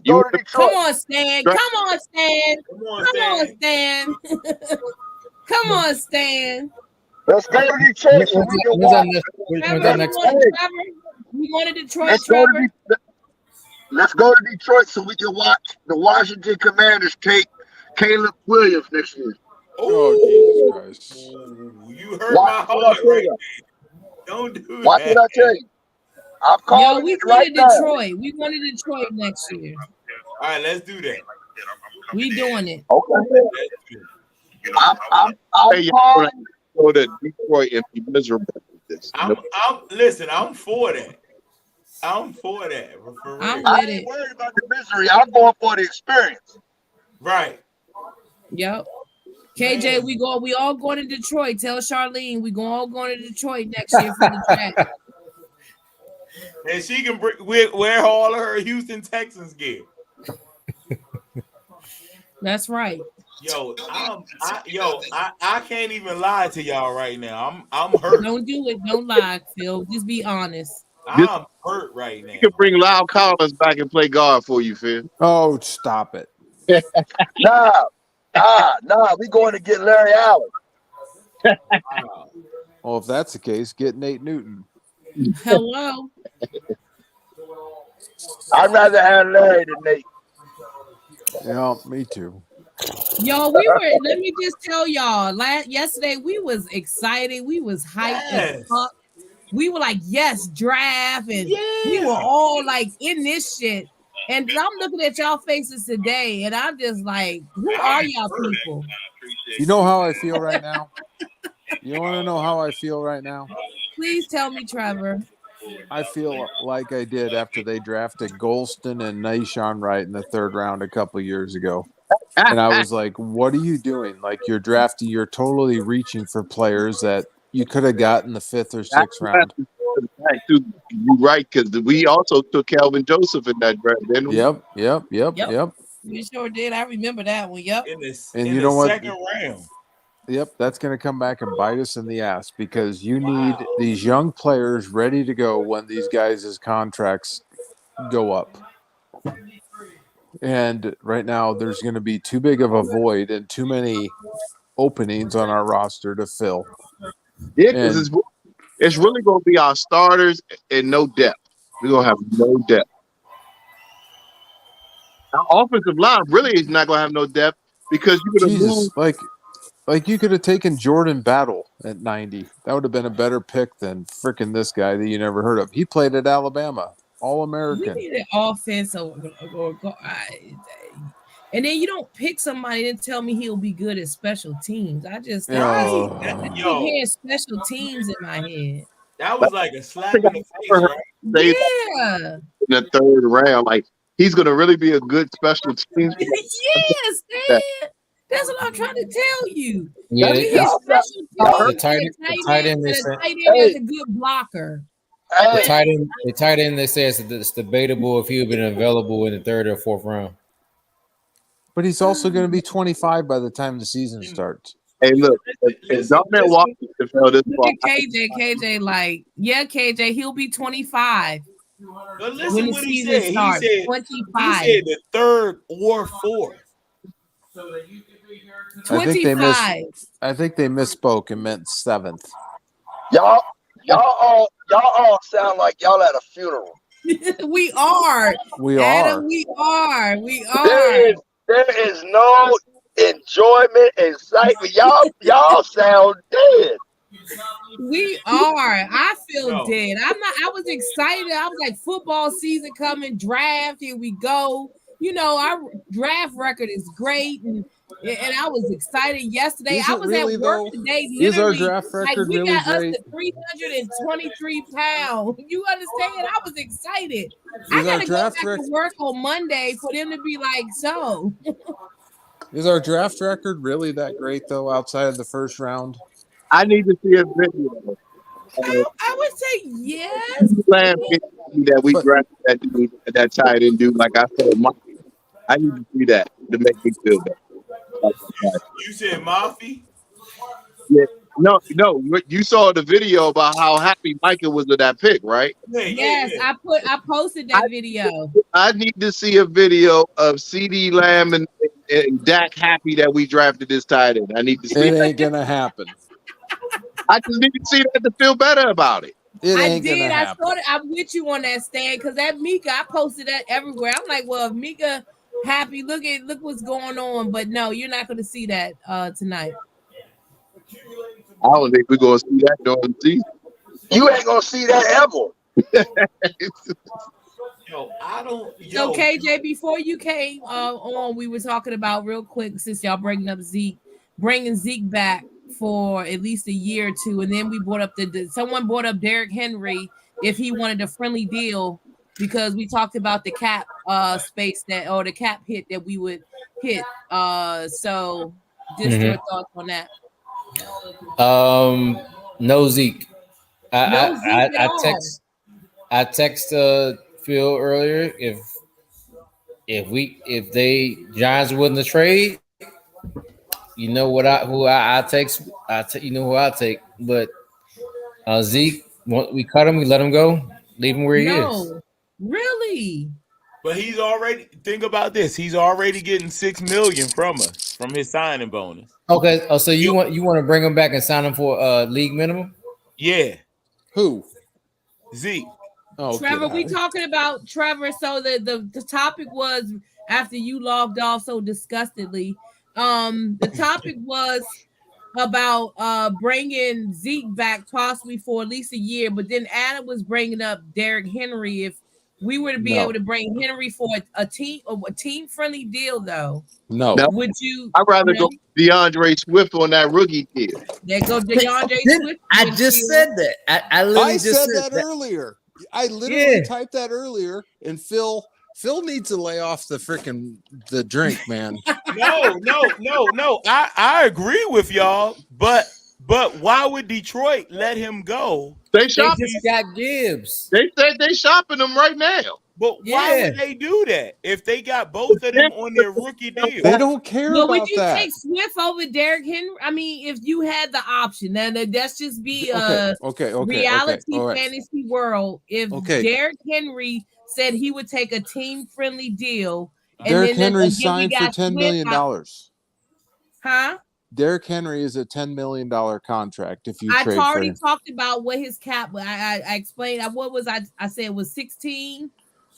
go to Detroit. Come on, Stan. Come on, Stan. Come on, Stan. Come on, Stan. Let's go to Detroit. Trevor, we going to Detroit, Trevor. Let's go to Detroit so we can watch the Washington Commanders take Caleb Williams next year. Oh, Jesus Christ. You hurt my heart right there. Don't do that. Watch what I tell you. I'm calling we it right now. Detroit. We going to Detroit next year. All right, let's do that. We doing it. Okay. I'm calling. Go to Detroit and be miserable with this. Listen, I'm for that. I'm for that. I ain't worried about the misery. I'm going for the experience. Right. Yep. KJ, we all going to Detroit. Tell Charlene we all going to Detroit next year for the draft. And she can wear all of her Houston Texans gear. That's right. Yo, I can't even lie to y'all right now. I'm hurt. Don't do it. Don't lie, Phil. Just be honest. I'm hurt right now. You can bring Lyle Collins back and play guard for you, Phil. Oh, stop it. Nah. We going to get Larry Allen. Well, if that's the case, get Nate Newton. Hello. I'd rather have Larry than Nate. Yeah, me too. Yo, let me just tell y'all, yesterday we was excited. We was hyped as fuck. We were like, yes, draft. And we were all like in this shit. And I'm looking at y'all faces today, and I'm just like, who are y'all people? You know how I feel right now? You want to know how I feel right now? Please tell me, Trevor. I feel like I did after they drafted Golston and Nyshawn Wright in the third round a couple years ago. And I was like, what are you doing? Like, you're totally reaching for players that you could have got in the fifth or sixth round. You're right, because we also took Calvin Joseph in that draft, didn't we? Yep. We sure did. I remember that one. Yep. And you know what? Second round. Yep, that's going to come back and bite us in the ass because you need these young players ready to go when these guys' contracts go up. And right now, there's going to be too big of a void and too many openings on our roster to fill. Yeah, because it's really going to be our starters and no depth. We're going to have no depth. Our offensive line really is not going to have no depth because you're going to move. Like you could have taken Jordan Battle at 90. That would have been a better pick than freaking this guy that you never heard of. He played at Alabama, All-American. We need an offense and then you don't pick somebody and tell me he'll be good at special teams. I just keep hearing special teams in my head. That was like a slap in the face, right? Yeah. In the third round, like he's going to really be a good special team. Yes, man. That's what I'm trying to tell you. Yeah, the tight end is a good blocker. The tight end, they say it's debatable if he would have been available in the third or fourth round. But he's also going to be 25 by the time the season starts. Hey, look, if Darnell Washington fell this Look far, at KJ. KJ, like, yeah, KJ, he'll be 25. But listen when the what he season said. starts. He said 25. He said the third or fourth. 25. I think they misspoke and meant 7th. Y'all all sound like y'all at a funeral. We are. We Adam, are. we are. We are. There is no enjoyment, excitement. Y'all sound dead. We are. I feel dead. I was excited. I was like, football season coming, draft, here we go. You know, our draft record is great, and I was excited yesterday. Is I it was really, at work though? today. Is our Literally, draft like record we really got us great? to 323 pounds. You understand? I was excited. I Is our gotta go back draft to work on Monday for them to be like, so. Is our draft record really that great, though, outside of the first round? I need to see a video. I would say yes. That we drafted that tight end dude, like I said, Mike. I need to see that to make me feel better. You said Mafia? Yeah. No. You saw the video about how happy Micah was with that pick, right? Yes, I posted that video. I need to see a video of CD Lamb and Dak happy that we drafted this tight end. I need to see It that. ain't gonna happen. I just need to see that to feel better about it. It I ain't did. gonna I happen. started. I'm with you on that stand because that Mika, I posted that everywhere. I'm like, well, if Mika happy, look what's going on. But no, you're not going to see that tonight. I don't think we're gonna see that during the season. You ain't gonna see that ever. Yo, I don't. So KJ, before you came on, we were talking about real quick since y'all bringing Zeke back for at least a year or two, and then we brought up someone brought up Derrick Henry if he wanted a friendly deal because we talked about the cap space or the cap hit that we would hit. So just your thoughts on that. No Zeke. No Zeke at all. I text Phil earlier if they Giants win the trade, you know what I take. You know who I take. But Zeke, we cut him, we let him go, leave him where he is. Really? But he's already think about this. He's already getting $6 million from us from his signing bonus. Okay. Oh, so you want to bring him back and sign him for league minimum? Yeah. Who? Zeke. Oh, Trevor, we talking about Trevor. So the topic was after you logged off so disgustedly. The topic was about bringing Zeke back possibly for at least a year, but then Adam was bringing up Derrick Henry. If we were to be able to bring Henry for a team friendly deal, though, would you? I'd rather go DeAndre Swift on that rookie deal. There go DeAndre Swift. I just said that. I literally just said that earlier. I literally typed that earlier, and Phil needs to lay off the drink, man. No. I agree with y'all, but why would Detroit let him go? They just got Gibbs. They said they shopping him right now. But why would they do that if they got both of them on their rookie deal? They don't care about would you that. take Swift over Derrick Henry? I mean, if you had the option, then that's just be okay, reality all right. fantasy world. If Derrick Henry said he would take a team-friendly deal, Derrick Henry signed for $10 million. Huh? Derrick Henry is a $10 million contract. If you trade I already for him. talked about what his cap. I explained. What was I said it was 16.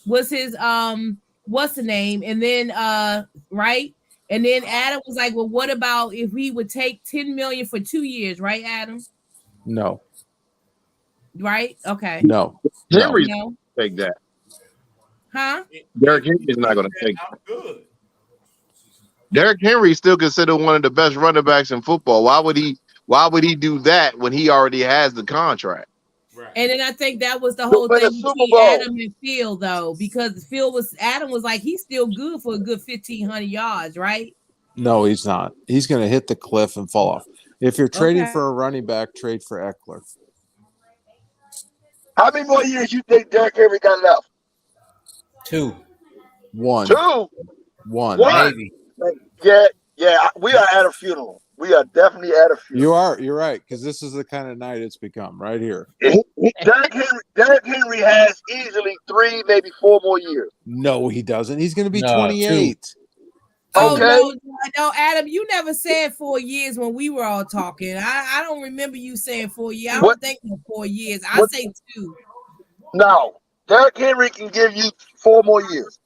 Was his what's the name? And then right, and then Adam was like, well, what about if we would take 10 million for 2 years, right, Adam? No. Right? Okay. No. Henry's take that. Huh? Derrick Henry's not going to take that. Derrick Henry still considered one of the best running backs in football. Why would he do that when he already has the contract? Right. And then I think that was the whole thing between Adam and Phil, though, because Adam was like, he's still good for a good 1,500 yards, right? No, he's not. He's going to hit the cliff and fall off. If you're trading for a running back, trade for Eckler. How many more years you think Derrick Henry got left? 2. 1. 2. 1. What? Maybe. Yeah. We are at a funeral. We are definitely at a funeral. You're right, because this is the kind of night it's become right here. Derrick Henry has easily 3, maybe 4 more years. No, he doesn't. He's going to be No, 28. Oh Okay. no, Adam, you never said 4 years when we were all talking. I don't remember you saying 4 years. I don't think 4 years. I say 2. No, Derrick Henry can give you 4 more years.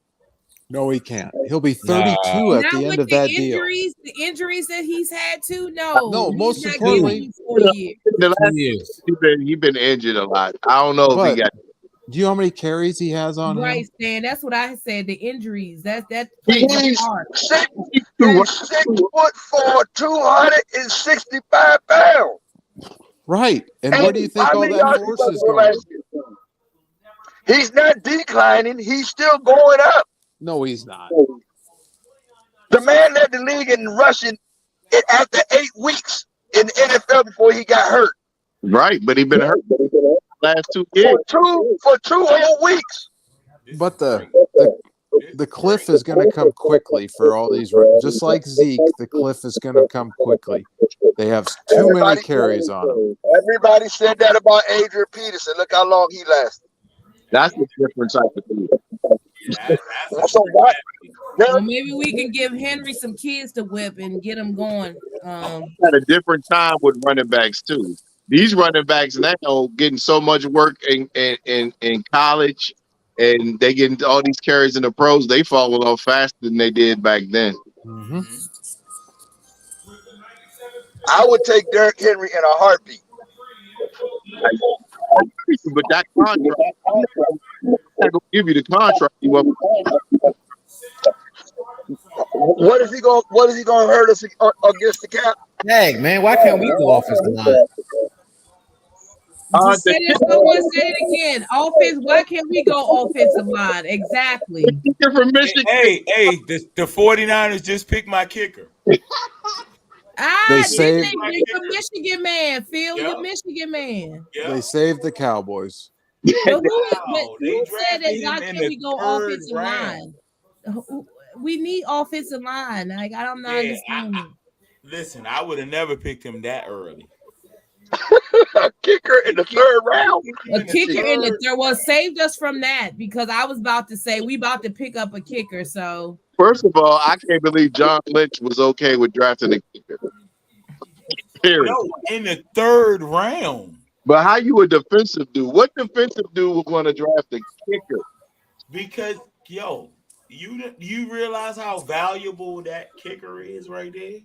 No, he can't. He'll be 32 at Not the with end of the that deal. injuries, the injuries that he's had too. No, No, he's most not importantly, giving you 4 years. The last he's been injured a lot. I don't know if But he got. do you know how many carries he has on Right, him? Stan. That's what I said. The injuries. That plays a He's part. 6'4", 265 pounds. Right. And where do you think all that force is going? He's not declining. He's still going up. No, he's not. The man led the league in rushing after 8 weeks in the NFL before he got hurt. Right, but he's been hurt last 2 years. For 2 whole weeks. But the cliff is going to come quickly for all these. Just like Zeke, the cliff is going to come quickly. They have too many carries on them. Everybody said that about Adrian Peterson. Look how long he lasted. That's a different type of thing. Well, maybe we can give Henry some kids to whip and get him going. At a different time with running backs too. These running backs now getting so much work in college, and they getting all these carries in the pros. They falling off faster than they did back then. Mm-hmm. I would take Derrick Henry in a heartbeat. But that contract, I'm not gonna give you the contract. What is he going to hurt us against the cap? Dang, man, why can't we go offensive line? Say it again. Offense. Why can't we go offensive line? Exactly. Hey, the 49ers just picked my kicker. They saved. You're a Michigan man, Phil. You're a Michigan man. They saved the Cowboys. But who said that? Why can't we go offensive line? We need offensive line. Like I'm not understanding. Listen, I would have never picked him that early. A kicker in the 3rd round. A kicker in the 3rd. Well, saved us from that because I was about to say we about to pick up a kicker. So first of all, I can't believe John Lynch was okay with drafting a kicker. Period. No, in the 3rd round. But how you a defensive dude? What defensive dude would want to draft a kicker? Because you realize how valuable that kicker is right there?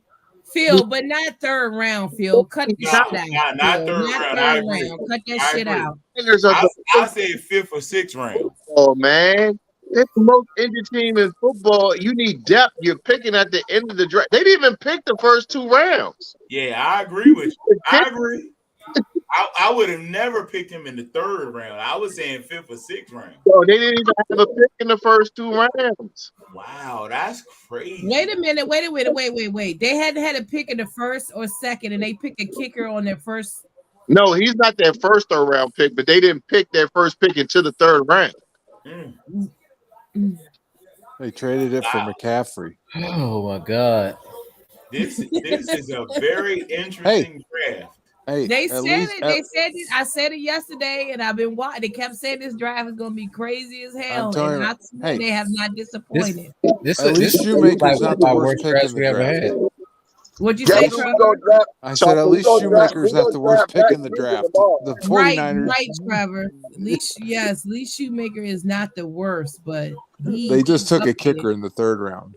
Phil, but not 3rd round, Phil. Cut the shit out. Not 3rd round. Cut that shit out. I said 5th or 6th round. Oh man. It's the most injured team in football. You need depth. You're picking at the end of the draft. They didn't even pick the first 2 rounds. Yeah, I agree with you. I agree. I would have never picked him in the 3rd round. I was saying 5th or 6th round. So they didn't even have a pick in the first 2 rounds. Wow, that's crazy. Wait a minute. Wait. They had a pick in the 1st or 2nd, and they picked a kicker on their first. No, he's not their first 3rd round pick, but they didn't pick their first pick into the 3rd round. They traded it for McCaffrey. Oh my God! This is a very interesting draft. Hey, they said it. I said it yesterday, and I've been watching. They kept saying this draft is going to be crazy as hell, and they have not disappointed. At least Shoemaker's not the worst pick in the draft. What'd you say, Trevor? I said at least Shoemaker's not the worst pick in the draft. The 49ers. Right, Trevor. At least Shoemaker is not the worst, but they just took a kicker in the 3rd round.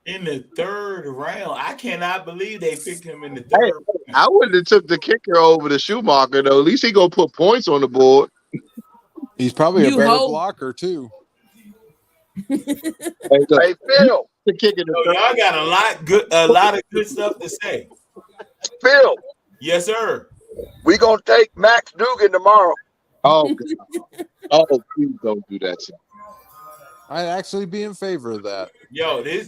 In the 3rd round, I cannot believe they picked him in the 3rd round. I wouldn't have took the kicker over the Schumacher though. At least he gonna put points on the board. He's probably a better blocker too. Hey, Phil. Y'all got a lot of good stuff to say. Phil. Yes, sir. We gonna take Max Dugan tomorrow. Oh, please don't do that. I'd actually be in favor of that. Yo, you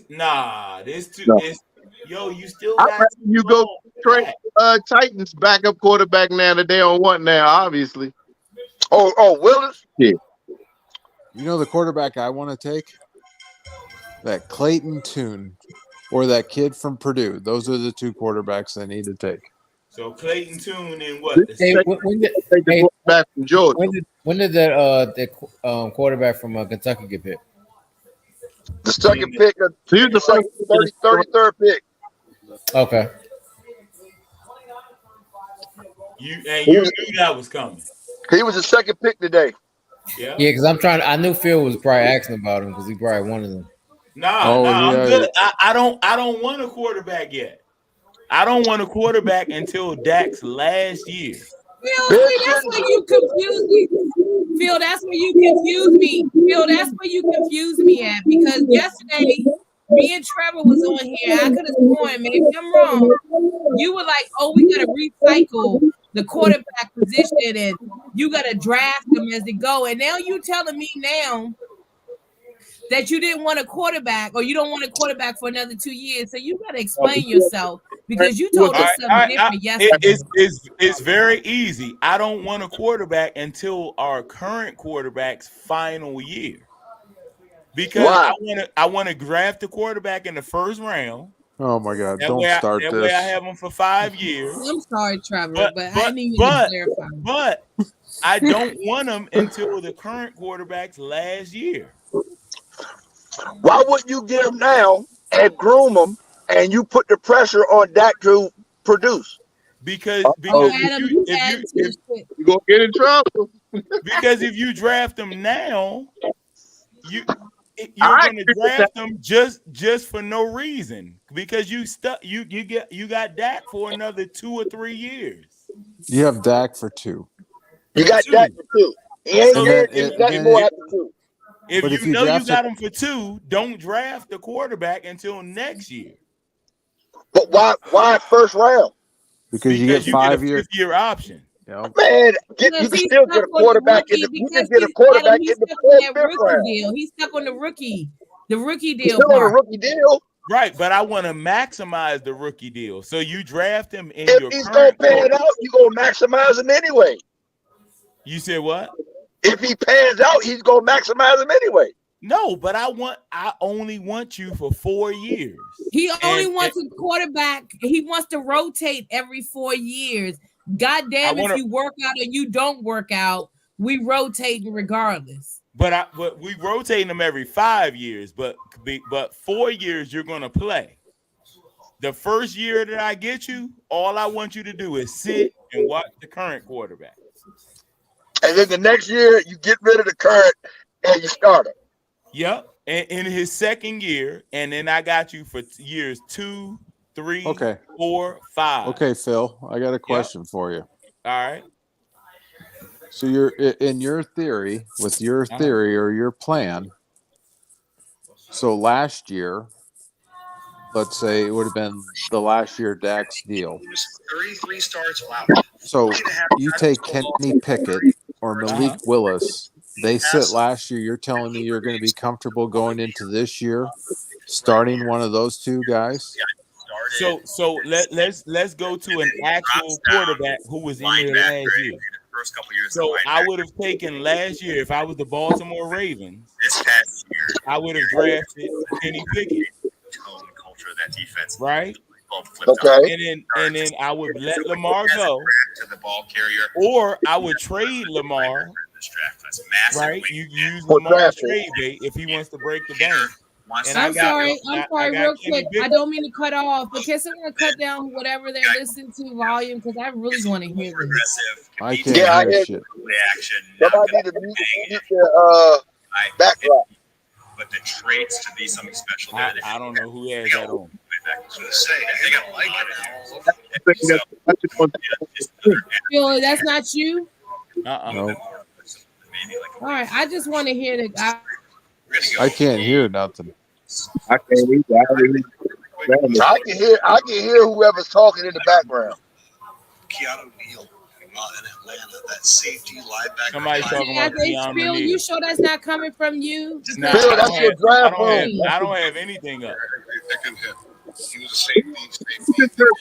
still I'd got rather you go trade Titans backup quarterback now that they don't want now, obviously. Oh, Willis? Yeah. You know the quarterback I want to take? that Clayton Tune or that kid from Purdue. Those are the two quarterbacks they need to take. So Clayton Tune and what? Hey, when did the quarterback from Kentucky get picked? The second pick, he was the 33rd pick. Okay. You knew that was coming. He was the second pick today. Yeah. Yeah, because I knew Phil was probably asking about him because he probably wanted him. I'm good. I don't want a quarterback yet. I don't want a quarterback until Dak's last year. Phil, that's where you confuse me. Phil, that's where you confuse me. Phil, that's where you confuse me at, because yesterday me and Trevor was on here. I could have sworn, maybe I'm wrong. You were like, "Oh, we gotta recycle the quarterback position, and you gotta draft them as they go." And now you telling me now that you didn't want a quarterback, or you don't want a quarterback for another 2 years. So you gotta explain yourself, because you told us something different yesterday. It's very easy. I don't want a quarterback until our current quarterback's final year, because I want to draft a quarterback in the first round. Oh my God! That Don't start that this. way I have him for 5 years. I'm sorry, Trevor, but I didn't even clarify. But I don't want him until the current quarterback's last year. Why wouldn't you get him now and groom him, and you put the pressure on Dak to produce? Because if you gonna get in trouble. Because if you draft him now, you're gonna draft him just for no reason, because you got Dak for another 2 or 3 years. You have Dak for 2. You got Dak for 2. He ain't getting nothing more after 2. If you know you got him for 2, don't draft the quarterback until next year. But why first round? Because you get 5 years. 5-year option. Yep. Man, you can still get a quarterback in the in the fifth round. Deal. He's stuck on the rookie deal. He's still on a rookie deal. Right, but I want to maximize the rookie deal. So you draft him in if your he's gonna pay it out, you're gonna maximize him anyway. You said what? If he pans out, he's gonna maximize him anyway. No, but I only want you for 4 years. He only wants a quarterback. He wants to rotate every 4 years. God damn, if you work out or you don't work out, we rotating regardless. But we rotating them every 5 years. But 4 years you're gonna play. The first year that I get you, all I want you to do is sit and watch the current quarterback. And then the next year you get rid of the current and you start him. Yep. And in his second year, and then I got you for years 2, 3, 4, 5. Okay, Phil, I got a question for you. All right. So you're in your theory, with your theory or your plan. So last year, let's say it would have been the last year Dak's deal. 33 starts. Wow. So you take Kenny Pickett or Malik Willis. They sit last year. You're telling me you're going to be comfortable going into this year, starting one of those two guys? So let's go to an actual quarterback who was in there last year. So I would have taken last year, if I was the Baltimore Ravens, I would have drafted Kenny Pickett. Culture of that defense. Right? Okay. And then I would let Lamar go. To the ball carrier. Or I would trade Lamar. Right? You use Lamar trade bait if he wants to break the bank. I'm sorry, real quick. I don't mean to cut off, but can someone cut down whatever they're listening to volume? Because I really want to hear this. I can't hear shit. Somebody need to mute the background. But the traits to be something special. I don't know who has that on. Phil, that's not you? No. All right, I just want to hear the. I can't hear nothing. I can't either. I can hear whoever's talking in the background. Keanu Neal in Atlanta, that safety linebacker. Somebody's talking about Keanu Phil, Neal. you sure that's not coming from you? Nah, Phil, that's your draft room. I don't have anything up. He was a safety.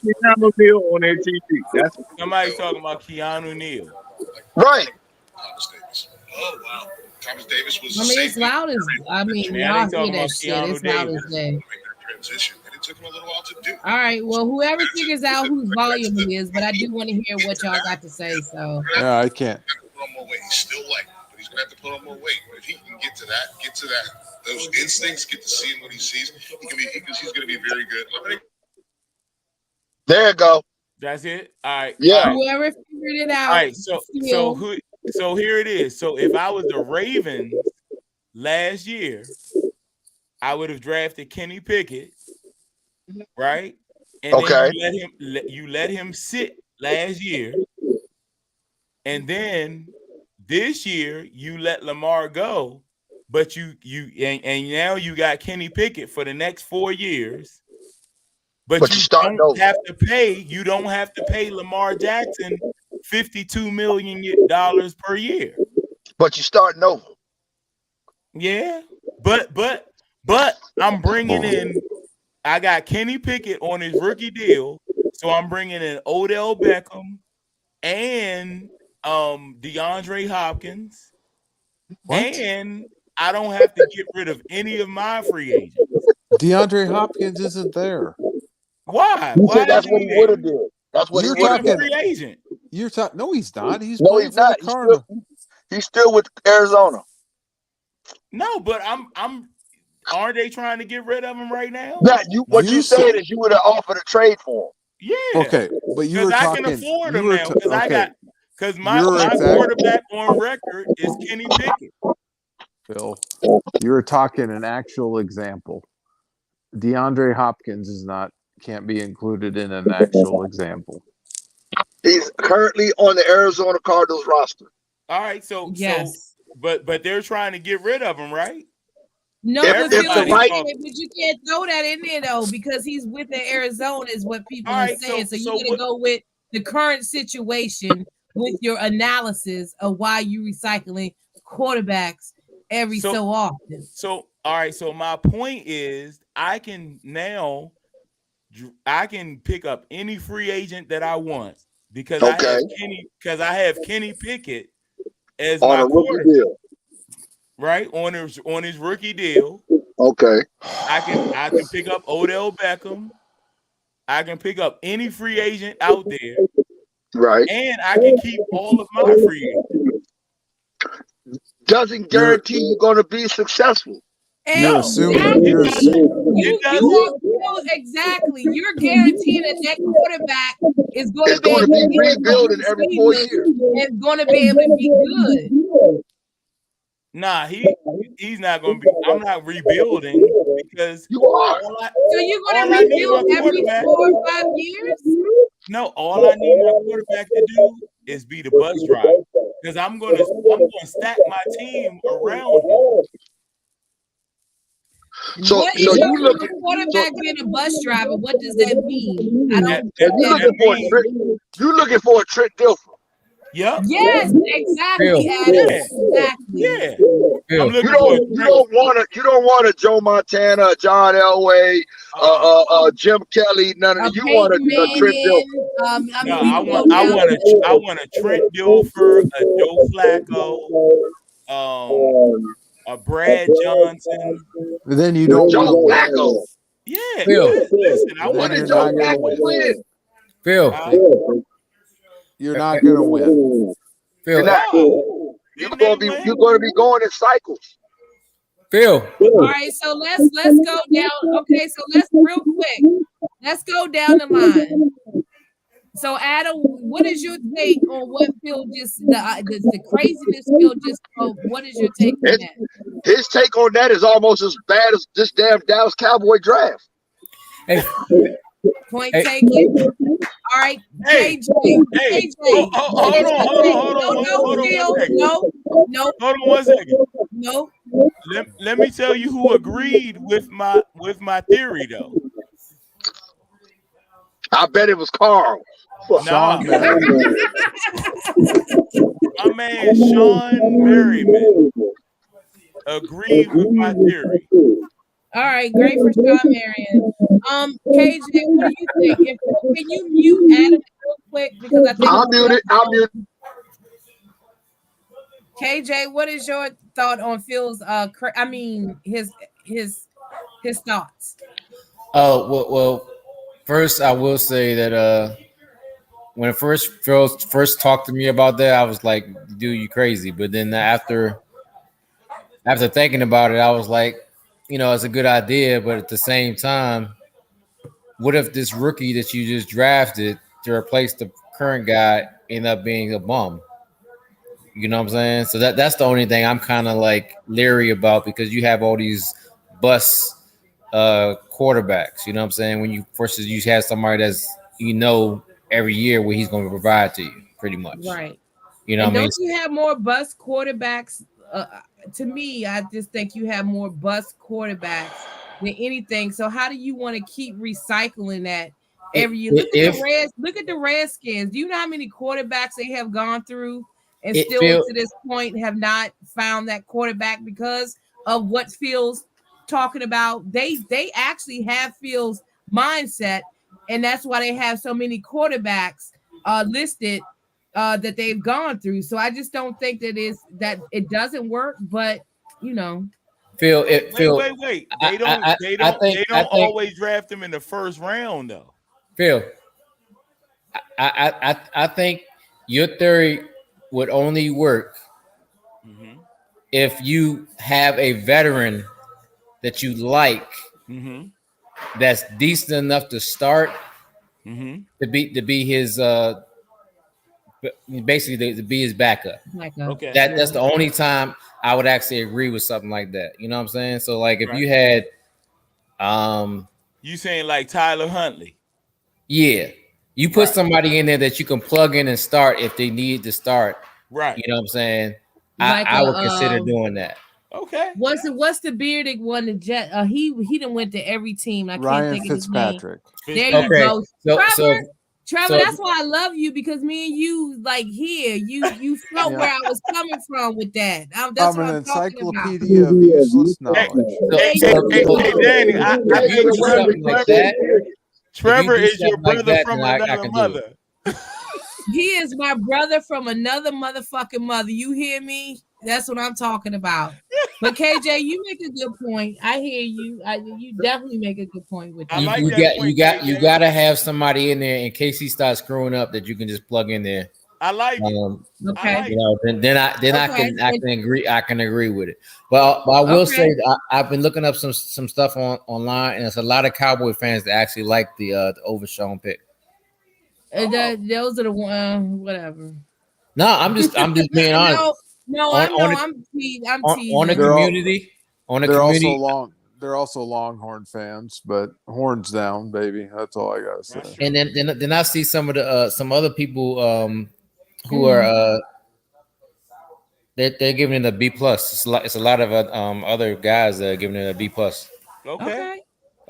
Keanu Neal on their TV. Somebody's talking about Keanu Neal. Right. Oh wow. Thomas Davis was. I mean, it's loud as. I mean, y'all hear that shit. It's loud as day. Transition, and it took him a little while to do. All right. Well, whoever figures out whose volume it is, but I do want to hear what y'all got to say. So. Yeah, I can't. Put on more weight. He's still light, but he's gonna have to put on more weight. But if he can get to that, those instincts, get to seeing what he sees, he's gonna be very good. There you go. That's it. All right. Yeah. All right. Whoever figured it out. All right. So here it is. So if I was the Ravens last year, I would have drafted Kenny Pickett, right? And okay. Then you let him sit last year, and then this year you let Lamar go, but you now you got Kenny Pickett for the next 4 years. But you don't have to pay. You don't have to pay Lamar Jackson $52 million per year. But you starting over. Yeah, but I'm bringing in. I got Kenny Pickett on his rookie deal, so I'm bringing in Odell Beckham and DeAndre Hopkins, and I don't have to get rid of any of my free agents. DeAndre Hopkins isn't there. Why? Why? That's what he would have did. That's what he's a free agent. You're talking. No, he's not. He's playing for the Cardinals. He's still with Arizona. No, but I'm. Aren't they trying to get rid of him right now? Yeah, what you said is you would have offered a trade for him. Yeah. Okay, but you were talking. I can afford him now because my quarterback on record is Kenny Pickett. Phil, you were talking an actual example. DeAndre Hopkins can't be included in an actual example. He's currently on the Arizona Cardinals roster. All right, so yes, but they're trying to get rid of him, right? No, but you can't throw that in there though, because he's with the Arizona is what people are saying. So you're gonna go with the current situation with your analysis of why you recycling quarterbacks every so often. So all right, so my point is I can pick up any free agent that I want because I have Kenny Pickett as on my a rookie deal. Right on his rookie deal. Okay. I can pick up Odell Beckham. I can pick up any free agent out there. Right. And I can keep all of my free agents. Doesn't guarantee you're going to be successful. You're assuming. Exactly. You're guaranteeing that quarterback is going to be rebuilding every 4 years. It's going to be able to be good. Nah, he's not going to be. I'm not rebuilding because you are. So you're going to rebuild every 4 or 5 years? No, all I need my quarterback to do is be the bus driver because I'm going to stack my team around him. So you look at quarterback being a bus driver. What does that mean? I don't. You're looking for a Trent Dilfer. Yep. Yes, exactly. Exactly. Yeah. You don't want a Joe Montana, John Elway, Jim Kelly. None of you want a Trent Dilfer. No, I want a Trent Dilfer, a Joe Flacco, a Brad Johnson. But then you don't Joe Flacco. Yeah. Listen, I want a Joe Flacco win. Phil. You're not going to win. You're going to be going in cycles. Phil. All right, so let's go down. Okay, so let's real quick. Let's go down the line. So Adam, what is your take on what Phil just the craziness Phil just spoke? What is your take on that? His take on that is almost as bad as this damn Dallas Cowboy draft. Hey. Point taken. All right, KJ. Hold on 1 second. No. Let me tell you who agreed with my theory though. I bet it was Carl. Nah. My man Sean Merriman agreed with my theory. All right, great for Sean Marion. KJ, what do you think? Can you mute Adam real quick because I think I'll mute it. KJ, what is your thought on Phil's his thoughts. Oh well. First, I will say that when Phil first talked to me about that, I was like, "Dude, you crazy." But then after thinking about it, I was like, it's a good idea, but at the same time, what if this rookie that you just drafted to replace the current guy end up being a bum? You know what I'm saying? So that's the only thing I'm kind of like leery about, because you have all these bust quarterbacks. You know what I'm saying? When you have somebody that's every year what he's going to provide to you, pretty much. Right. You know and what I mean? Don't you have more bust quarterbacks? To me, I just think you have more bust quarterbacks than anything. So how do you want to keep recycling that every year? Look at the Redskins. Do you know how many quarterbacks they have gone through and still to this point have not found that quarterback because of what Phil's talking about? They actually have Phil's mindset, and that's why they have so many quarterbacks listed that they've gone through. So I just don't think that it doesn't work, but Phil, wait. They don't always draft them in the first round though. Phil, I think your theory would only work if you have a veteran that you like that's decent enough to start to be his basically to be his backup. Okay. That's the only time I would actually agree with something like that. You know what I'm saying? So like if you had you saying like Tyler Huntley. Yeah. You put somebody in there that you can plug in and start if they need to start. Right. You know what I'm saying? Like I would consider doing that. Okay. What's the bearded one? The Jet. He done went to every team. I can't think of his name. There you go, Trevor. That's why I love you, because me and you like here. You felt where I was coming from with that. That's what I'm encyclopedia of useless knowledge. Trevor is your brother from another mother. He is my brother from another motherfucking mother. You hear me? That's what I'm talking about. But KJ, you make a good point. I hear you. You definitely make a good point with that. You gotta have somebody in there in case he starts screwing up that you can just plug in there. I like it. Okay. Then I can agree with it. But I will say that I've been looking up some stuff online, and there's a lot of Cowboy fans that actually like the Overshown pick. Those are the one, whatever. No, I'm just being honest. I'm teasing. On the community. They're also Longhorn fans, but horns down, baby. That's all I gotta say. And then I see some of the some other people who are they're giving it a B plus. It's a lot of other guys that are giving it a B plus. Okay.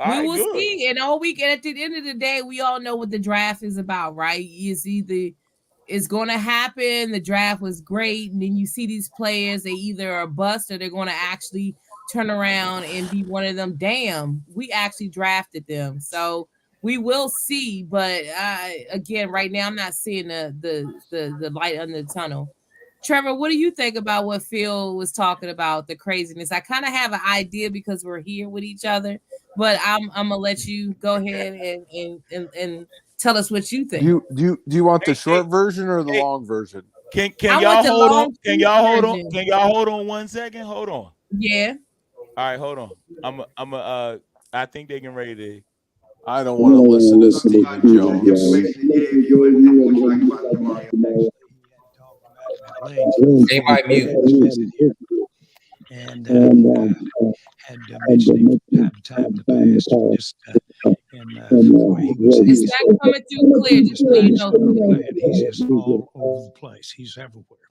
We will see. And all week, and at the end of the day, we all know what the draft is about, right? It's going to happen. The draft was great, and then you see these players, they either are bust or they're going to actually turn around and be one of them. Damn, we actually drafted them. So we will see. But again, right now, I'm not seeing the light under the tunnel. Trevor, what do you think about what Phil was talking about, the craziness? I kind of have an idea because we're here with each other, but I'm gonna let you go ahead and tell us what you think. Do you want the short version or the long version? Can y'all hold on? Can y'all hold on 1 second? Hold on. Yeah. All right, hold on. I think they can ready to. I don't want to listen to Stephen Jones. They might mute. And had mentioned him from time to time in the past. It's not coming through clear, just so you know. He's just all over the place. He's everywhere.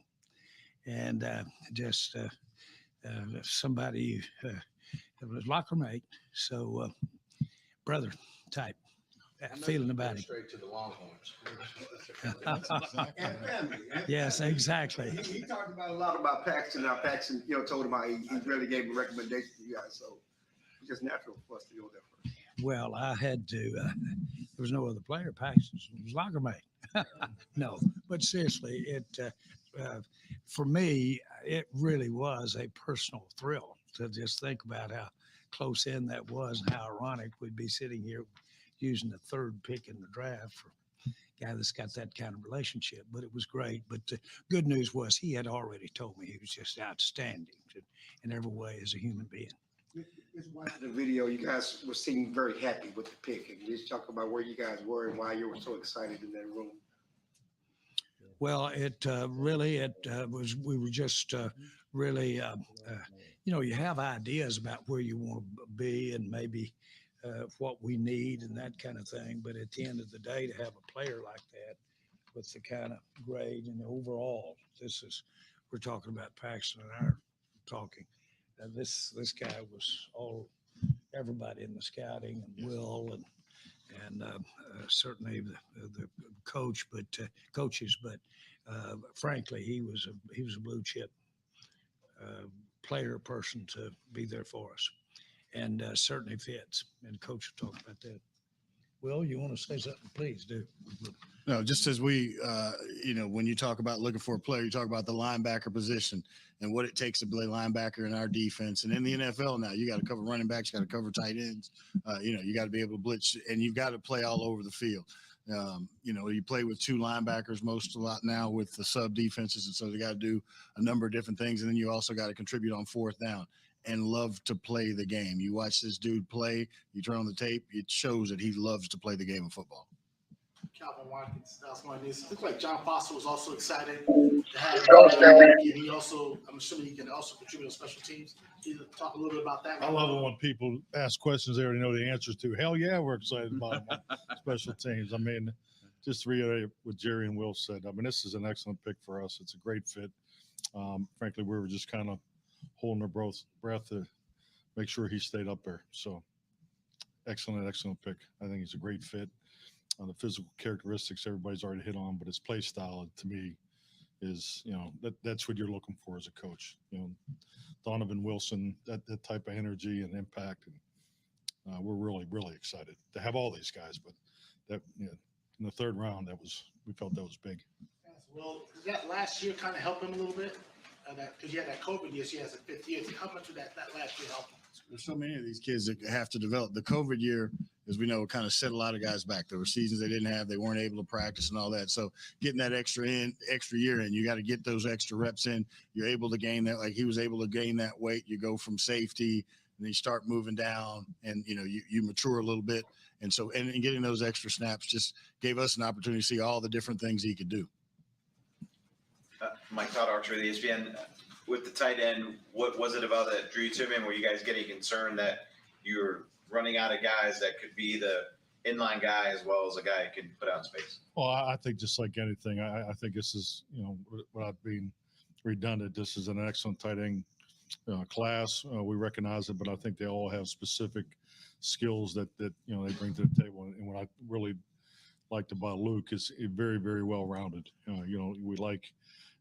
And just somebody that was locker mate. So brother type. Feeling about it. Straight to the Longhorns. Yes, exactly. He talked about a lot about Paxton. Now Paxton, told him how he really gave a recommendation to you guys. So it's just natural for us to go there first. Well, I had to. There was no other player. Paxton was locker mate. No, but seriously, for me, it really was a personal thrill to just think about how close in that was and how ironic we'd be sitting here using the third pick in the draft for a guy that's got that kind of relationship. But it was great. But the good news was he had already told me he was just outstanding in every way as a human being. Just watching the video, you guys were seeming very happy with the pick. And just talk about where you guys were and why you were so excited in that room. Well, it really was. We were just really, you have ideas about where you want to be and maybe what we need and that kind of thing. But at the end of the day, to have a player like that with the kind of grade and the overall, we're talking about Paxton and I are talking. This guy was everybody in the scouting and Will and certainly the coach, but coaches. But frankly, he was a blue chip player person to be there for us, and certainly fits. And coach will talk about that. Will, you want to say something? Please do. No, just as we, when you talk about looking for a player, you talk about the linebacker position and what it takes to play linebacker in our defense. And in the NFL now, you got to cover running backs, you got to cover tight ends. You got to be able to blitz, and you've got to play all over the field. You play with two linebackers a lot now with the sub defenses, and so you got to do a number of different things. And then you also got to contribute on fourth down and love to play the game. You watch this dude play, you turn on the tape, it shows that he loves to play the game of football. Calvin Watkins, that's my niece. It looks like John Foster was also excited to have him. And he also, I'm assuming he can also contribute on special teams. Can you talk a little bit about that? I love it when people ask questions they already know the answers to. Hell yeah, we're excited about him on special teams. I mean, just to reiterate what Jerry and Will said, I mean, this is an excellent pick for us. It's a great fit. Frankly, we were just kind of holding our breath to make sure he stayed up there. So excellent pick. I think he's a great fit. The physical characteristics everybody's already hit on, but his play style to me is, that's what you're looking for as a coach. Donovan Wilson, that type of energy and impact. And we're really, really excited to have all these guys. But that, in the third round, we felt that was big. Well, did that last year kind of help him a little bit? Because you had that COVID year, so he has a fifth year. How much did that last year help him? There's so many of these kids that have to develop. The COVID year, as we know, kind of set a lot of guys back. There were seasons they didn't have, they weren't able to practice and all that. So getting that extra year in, you got to get those extra reps in. You're able to gain that, like he was able to gain that weight. You go from safety and then you start moving down and, you mature a little bit. And so, and getting those extra snaps just gave us an opportunity to see all the different things he could do. Mike Todd, Archer of the ESPN. With the tight end, what was it about that drew you to him? Were you guys getting concerned that you were running out of guys that could be the inline guy as well as a guy who could put out in space? Well, I think just like anything, I think this is, without being redundant, this is an excellent tight end class. We recognize it, but I think they all have specific skills that they bring to the table. And what I really liked about Luke is very, very well-rounded. We like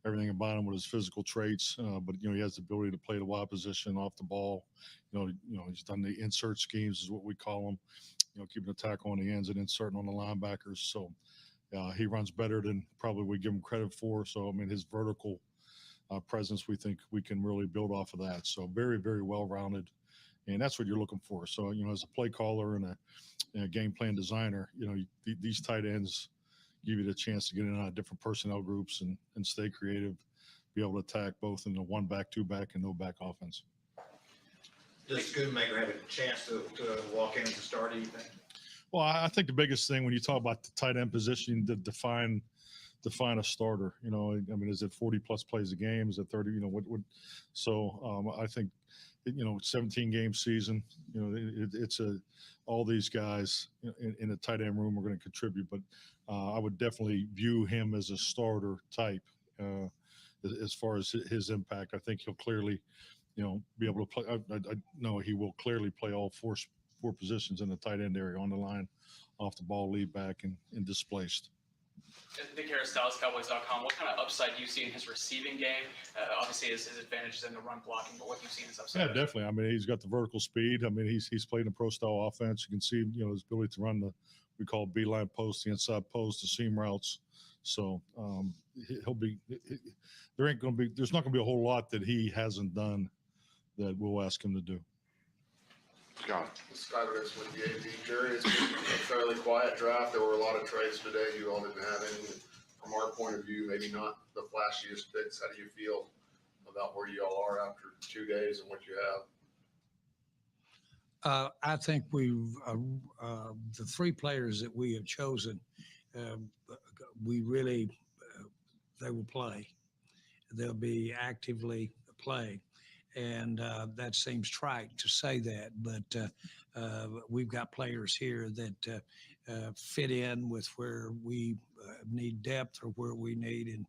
everything about him with his physical traits, but he has the ability to play the wide position off the ball. He's done the insert schemes, is what we call them. Keeping the tackle on the ends and inserting on the linebackers. So he runs better than probably we give him credit for. So I mean, his vertical presence, we think we can really build off of that. So very, very well-rounded, and that's what you're looking for. So as a play caller and a game plan designer, these tight ends give you the chance to get in and out of different personnel groups and stay creative, be able to attack both in the one back, two back, and no back offense. Does Schoonmaker have a chance to walk in as a starter, you think? Well, I think the biggest thing when you talk about the tight end position, to define a starter, I mean, is it 40 plus plays a game? Is it 30? So I think, 17 game season, it's all these guys in the tight end room are going to contribute, but I would definitely view him as a starter type as far as his impact. I think he'll clearly, be able to play. I know he will clearly play all four positions in the tight end area, on the line, off the ball, lead back, and displaced. Nick Harris, DallasCowboys.com. What kind of upside do you see in his receiving game? Obviously, his advantage is in the run blocking, but what do you see in his upside? Yeah, definitely. I mean, he's got the vertical speed. I mean, he's played in a pro style offense. You can see, his ability to run the we call beeline post, the inside post, the seam routes. So there's not going to be a whole lot that he hasn't done that we'll ask him to do. Scott. Skyler with the AV. Jerry, it's been a fairly quiet draft. There were a lot of trades today. You all didn't have any. From our point of view, maybe not the flashiest picks. How do you feel about where you all are after 2 days and what you have? I think we've the 3 players that we have chosen, we really they will play. They'll be actively playing. And that seems trite to say that, but we've got players here that fit in with where we need depth or where we need, in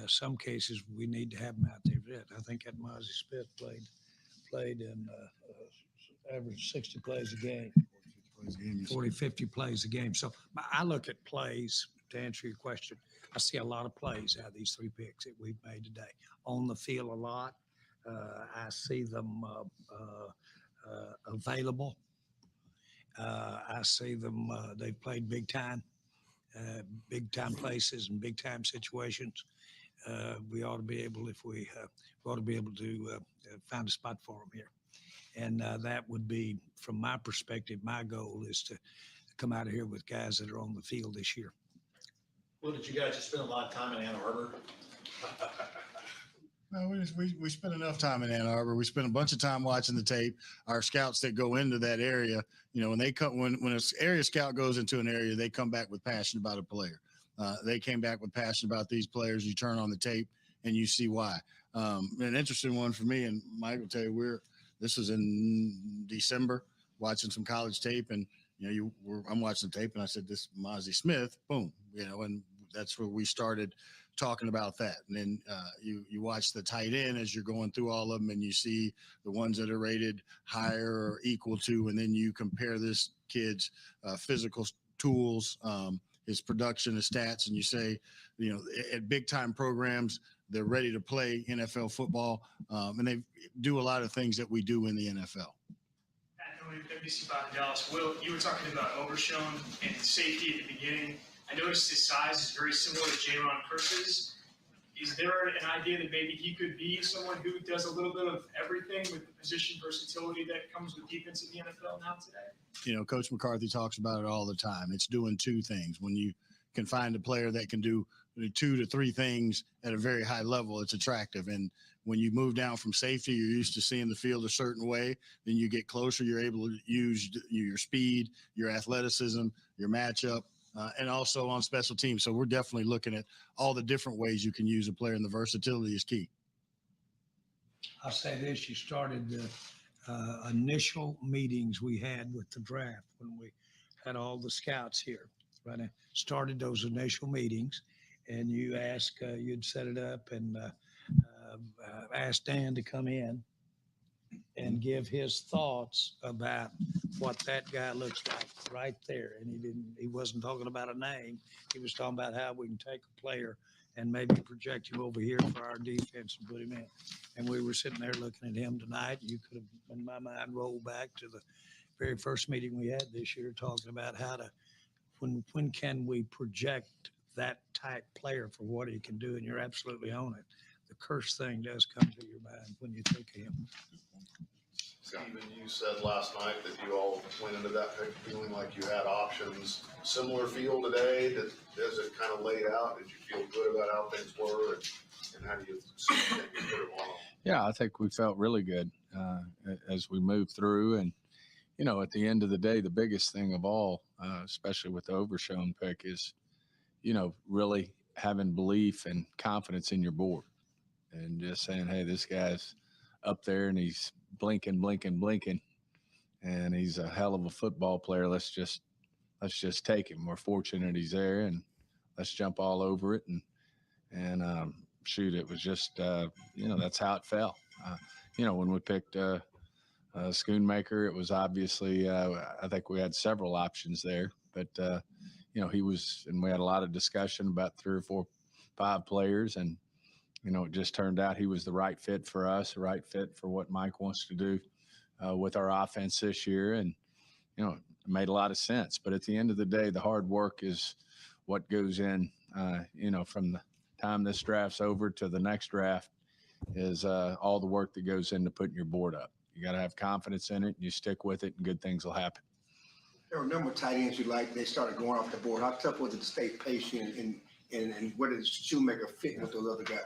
some cases, we need to have them out there. I think that Mazi Smith played in average 60 plays a game, 40, 50 plays a game. So I look at plays, to answer your question. I see a lot of plays out of these 3 picks that we've made today. On the field a lot. I see them available. I see them, they've played big time places and big time situations. We ought to be able, we ought to be able to find a spot for them here. And that would be, from my perspective, my goal is to come out of here with guys that are on the field this year. Well, did you guys just spend a lot of time in Ann Arbor? No, we spent enough time in Ann Arbor. We spent a bunch of time watching the tape. Our scouts that go into that area, when they come, when an area scout goes into an area, they come back with passion about a player. They came back with passion about these players. You turn on the tape and you see why. An interesting one for me, and Mike will tell you, this was in December, watching some college tape, and I'm watching the tape, and I said, "This Mazi Smith, boom," and that's where we started talking about that. And then you watch the tight end as you're going through all of them, and you see the ones that are rated higher or equal to, and then you compare this kid's physical tools, his production, his stats, and you say, at big time programs, they're ready to play NFL football, and they do a lot of things that we do in the NFL. WC5 in Dallas. Will, you were talking about Overshown and safety at the beginning. I noticed his size is very similar to Jaron Kearse's. Is there an idea that maybe he could be someone who does a little bit of everything with the position versatility that comes with defense in the NFL now today? Coach McCarthy talks about it all the time. It's doing 2 things. When you can find a player that can do 2 to 3 things at a very high level, it's attractive. And when you move down from safety, you're used to seeing the field a certain way. Then you get closer, you're able to use your speed, your athleticism, your matchup, and also on special teams. So we're definitely looking at all the different ways you can use a player, and the versatility is key. I'll say this, you started the initial meetings we had with the draft when we had all the scouts here. Right, I started those initial meetings, and you you'd set it up and asked Dan to come in and give his thoughts about what that guy looks like right there. And he wasn't talking about a name. He was talking about how we can take a player and maybe project him over here for our defense and put him in. And we were sitting there looking at him tonight. You could have, in my mind, rolled back to the very first meeting we had this year, talking about how to, when can we project that type player for what he can do? And you're absolutely on it. The curse thing does come to your mind when you think of him. Steven, you said last night that you all went into that pick feeling like you had options. Similar feel today? Does it kind of laid out? Did you feel good about how things were? And how do you think you put it on? Yeah, I think we felt really good as we moved through. And, at the end of the day, the biggest thing of all, especially with the Overshown pick, is, really having belief and confidence in your board and just saying, hey, this guy's up there and he's blinking, and he's a hell of a football player. Let's just take him. We're fortunate he's there, and let's jump all over it. And shoot, it was just, that's how it fell. When we picked Schoonmaker, it was obviously, I think we had several options there, but, he was, and we had a lot of discussion about 3 or 4, 5 players, and, it just turned out he was the right fit for us, the right fit for what Mike wants to do with our offense this year. And, It made a lot of sense. But at the end of the day, the hard work is what goes in, from the time this draft's over to the next draft is all the work that goes into putting your board up. You got to have confidence in it. You stick with it and good things will happen. There were a number of tight ends you like. They started going off the board. How tough was it to stay patient and where did Shoemaker fit with those other guys?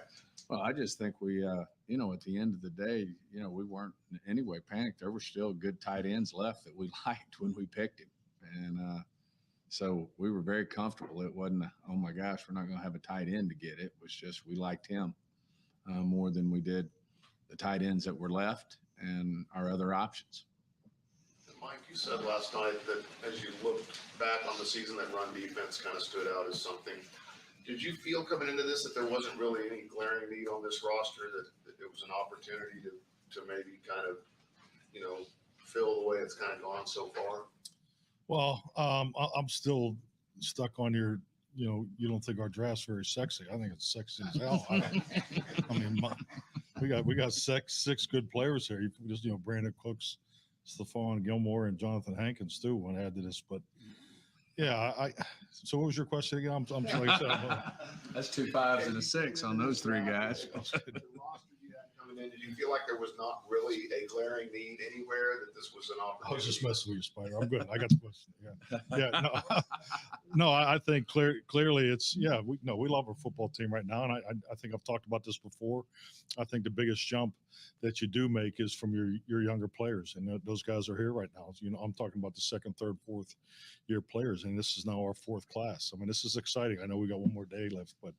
Well, I just think we, at the end of the day, we weren't in any way panicked. There were still good tight ends left that we liked when we picked him. And so we were very comfortable. It wasn't, oh my gosh, we're not going to have a tight end to get it. It was just we liked him more than we did the tight ends that were left and our other options. Mike, you said last night that as you looked back on the season, that run defense kind of stood out as something. Did you feel coming into this that there wasn't really any glaring need on this roster, that it was an opportunity to maybe kind of, fill the way it's kind of gone so far? Well, I'm still stuck on your, you don't think our draft's very sexy. I think it's sexy as hell. We got six good players here. You can just, Brandon Cooks, Stephon Gilmore, and Jonathan Hankins too when I add to this. But yeah, so what was your question again? I'm sorry. That's 2 5s and a 6 on those 3 guys. Did you feel like there was not really a glaring need anywhere, that this was an opportunity? I was just messing with you, Spider. I'm good. I got the question. Yeah. No, I think clearly it's, we love our football team right now. And I think I've talked about this before. I think the biggest jump that you do make is from your younger players. And those guys are here right now. I'm talking about the 2nd, 3rd, 4th year players. And this is now our 4th class. I mean, this is exciting. I know we got one more day left, but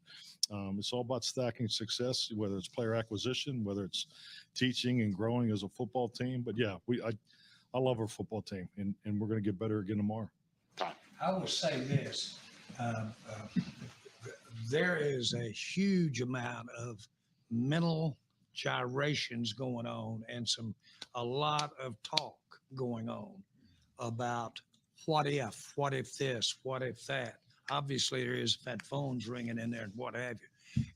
it's all about stacking success, whether it's player acquisition, whether it's teaching and growing as a football team. But yeah, I love our football team, and we're going to get better again tomorrow. I will say this. There is a huge amount of mental gyrations going on and a lot of talk going on about what if this, what if that. Obviously, there is that phone's ringing in there and what have you.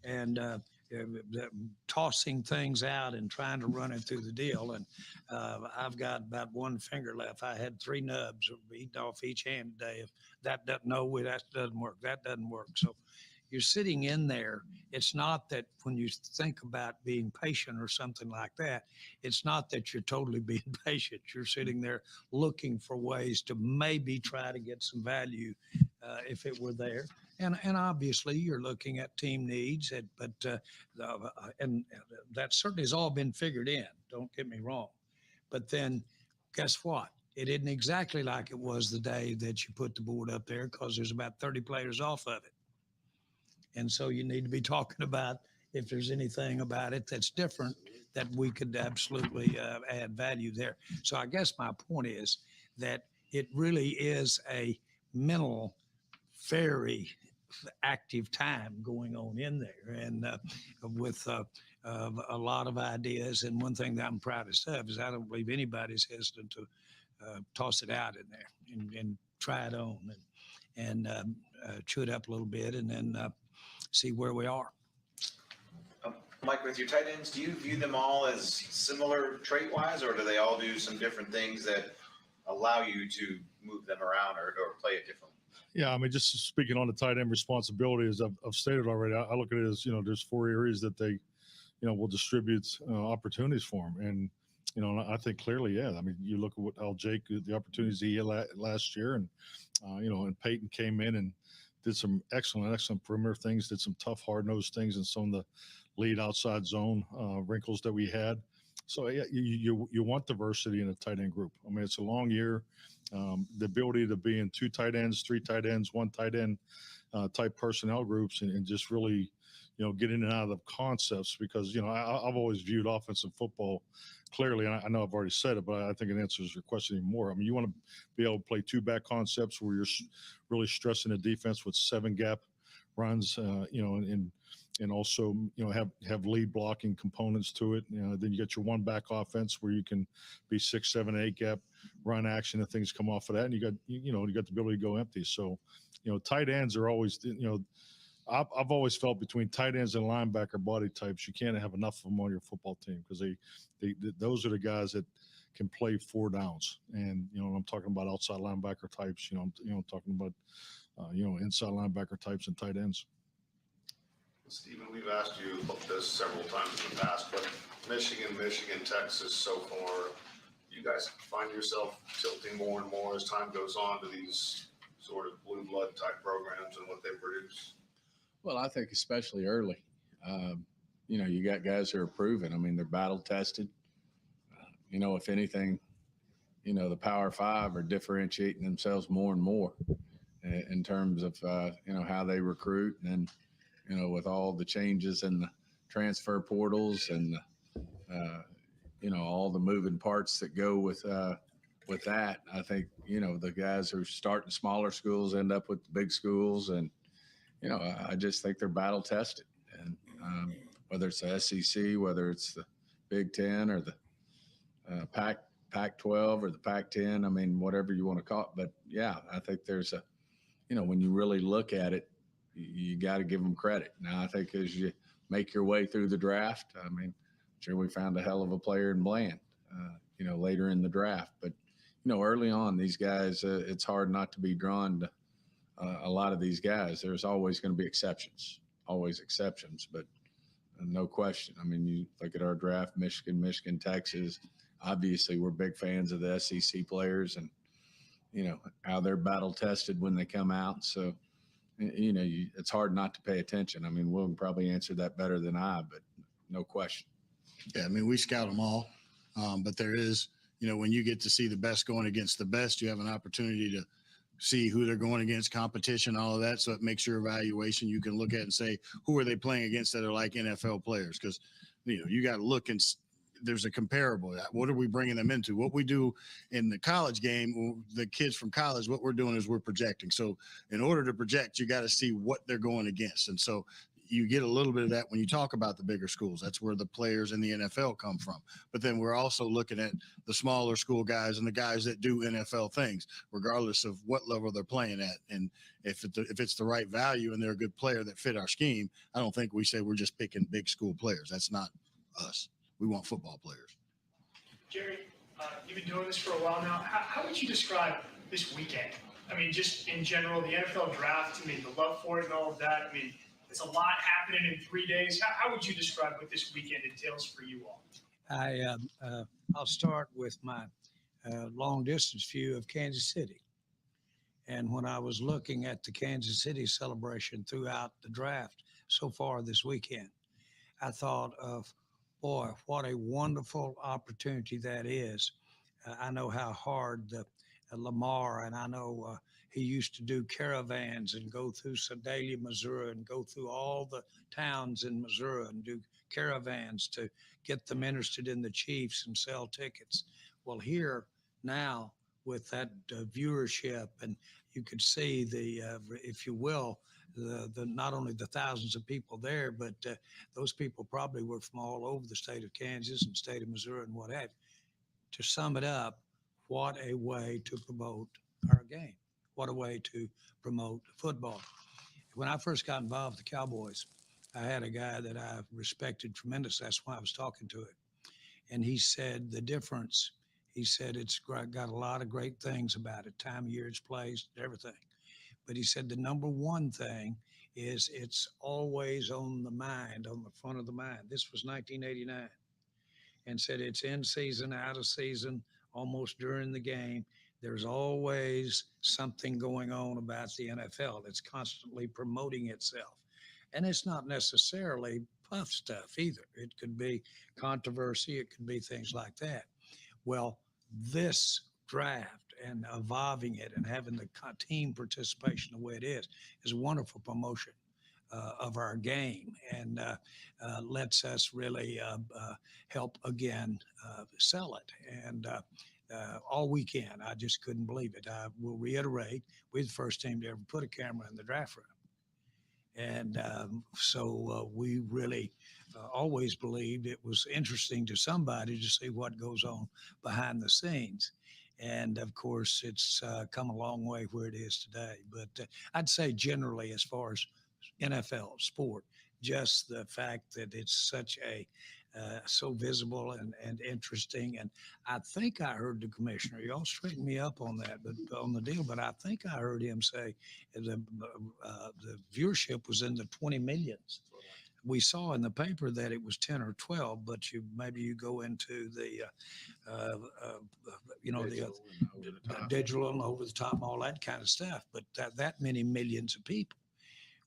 And tossing things out and trying to run it through the deal. And I've got about 1 finger left. I had 3 nubs eaten off each hand today. If that doesn't work. That doesn't work. So you're sitting in there. It's not that when you think about being patient or something like that, it's not that you're totally being patient. You're sitting there looking for ways to maybe try to get some value if it were there. And obviously you're looking at team needs, but that certainly has all been figured in. Don't get me wrong. But then guess what? It isn't exactly like it was the day that you put the board up there, because there's about 30 players off of it. And so you need to be talking about if there's anything about it that's different that we could absolutely add value there. So I guess my point is that it really is a mental, very active time going on in there, and with a lot of ideas. And one thing that I'm proudest of is I don't believe anybody's hesitant to toss it out in there and try it on and chew it up a little bit and then see where we are. Mike, with your tight ends, do you view them all as similar trait-wise, or do they all do some different things that allow you to move them around or play it differently? Yeah, I mean, just speaking on the tight end responsibility, as I've stated already, I look at it as, there's 4 areas that they, will distribute opportunities for them. And, I think clearly, yeah, I mean, you look at how Jake, the opportunities he had last year, and, and Peyton came in and did some excellent perimeter things, did some tough, hard-nosed things in some of the lead outside zone wrinkles that we had. So yeah, you want diversity in a tight end group. I mean, it's a long year. The ability to be in 2 tight ends, 3 tight ends, 1 tight end type personnel groups, and just really, get in and out of the concepts, because, I've always viewed offensive football clearly, and I know I've already said it, but I think it answers your question even more. I mean, you want to be able to play 2 back concepts where you're really stressing the defense with 7 gap runs, and also, have lead blocking components to it. Then you get your 1 back offense where you can be 6, 7, 8 gap run action and things come off of that. And you got the ability to go empty. So, tight ends are always, I've always felt between tight ends and linebacker body types, you can't have enough of them on your football team, because those are the guys that can play 4 downs. And, I'm talking about outside linebacker types, I'm talking about, inside linebacker types and tight ends. Stephen, we've asked you about this several times in the past, but Michigan, Texas so far, you guys find yourself tilting more and more as time goes on to these sort of blue blood type programs and what they produce? Well, I think especially early, you got guys who are proven. I mean, they're battle tested. If anything, the Power Five are differentiating themselves more and more in terms of, how they recruit. And then, with all the changes in the transfer portals and, all the moving parts that go with that, I think, the guys who start in smaller schools end up with the big schools. And, I just think they're battle tested. And whether it's the SEC, whether it's the Big Ten or the Pac-12 or the Pac-10, I mean, whatever you want to call it. But yeah, I think there's when you really look at it, you got to give them credit. Now, I think as you make your way through the draft, I mean, sure, we found a hell of a player in Bland, later in the draft. But, early on, these guys, it's hard not to be drawn to a lot of these guys. There's always going to be exceptions, but no question. I mean, you look at our draft, Michigan, Texas. Obviously, we're big fans of the SEC players and, how they're battle tested when they come out. So, it's hard not to pay attention. I mean, Will can probably answer that better than I, but no question. Yeah, I mean, we scout them all, but there is, when you get to see the best going against the best, you have an opportunity to see who they're going against, competition, all of that. So it makes your evaluation. You can look at and say, who are they playing against that are like NFL players? Because, you got to look and there's a comparable. What are we bringing them into? What we do in the college game, the kids from college, what we're doing is we're projecting. So in order to project, you got to see what they're going against. And so you get a little bit of that when you talk about the bigger schools. That's where the players in the NFL come from. But then we're also looking at the smaller school guys and the guys that do NFL things, regardless of what level they're playing at. And if it's the right value and they're a good player that fit our scheme, I don't think we say we're just picking big school players. That's not us. We want football players. Jerry, you've been doing this for a while now. How would you describe this weekend? I mean, just in general, the NFL draft, I mean, the love for it and all of that. I mean, it's a lot happening in 3 days. How would you describe what this weekend entails for you all? I'll start with my long distance view of Kansas City. And when I was looking at the Kansas City celebration throughout the draft so far this weekend, I thought of, boy, what a wonderful opportunity that is. I know how hard Lamar, and I know he used to do caravans and go through Sedalia, Missouri, and go through all the towns in Missouri and do caravans to get them interested in the Chiefs and sell tickets. Well, here now with that viewership, and you could see if you will, the not only the thousands of people there, but those people probably were from all over the state of Kansas and state of Missouri and what have you. To sum it up, what a way to promote our game. What a way to promote football. When I first got involved with the Cowboys, I had a guy that I respected tremendously. That's why I was talking to him. And he said the difference, he said it's got a lot of great things about it, time of year, it's placed, everything. But he said the number one thing is it's always on the mind, on the front of the mind. This was 1989. And said it's in season, out of season, almost during the game. There's always something going on about the NFL. It's constantly promoting itself. And it's not necessarily puff stuff either. It could be controversy. It could be things like that. Well, this draft and evolving it and having the team participation the way it is a wonderful promotion of our game, and lets us really help again sell it. And all weekend, I just couldn't believe it. I will reiterate, we're the first team to ever put a camera in the draft room. And so we really always believed it was interesting to somebody to see what goes on behind the scenes. And of course, it's come a long way where it is today. But I'd say generally, as far as NFL sport, just the fact that it's such a so visible and interesting. And I think I heard the commissioner, y'all straighten me up on that, but on the deal, but I think I heard him say the viewership was in the 20 millions. We saw in the paper that it was 10 or 12, but maybe you go into the, digital and over the top, and all that kind of stuff, but that many millions of people.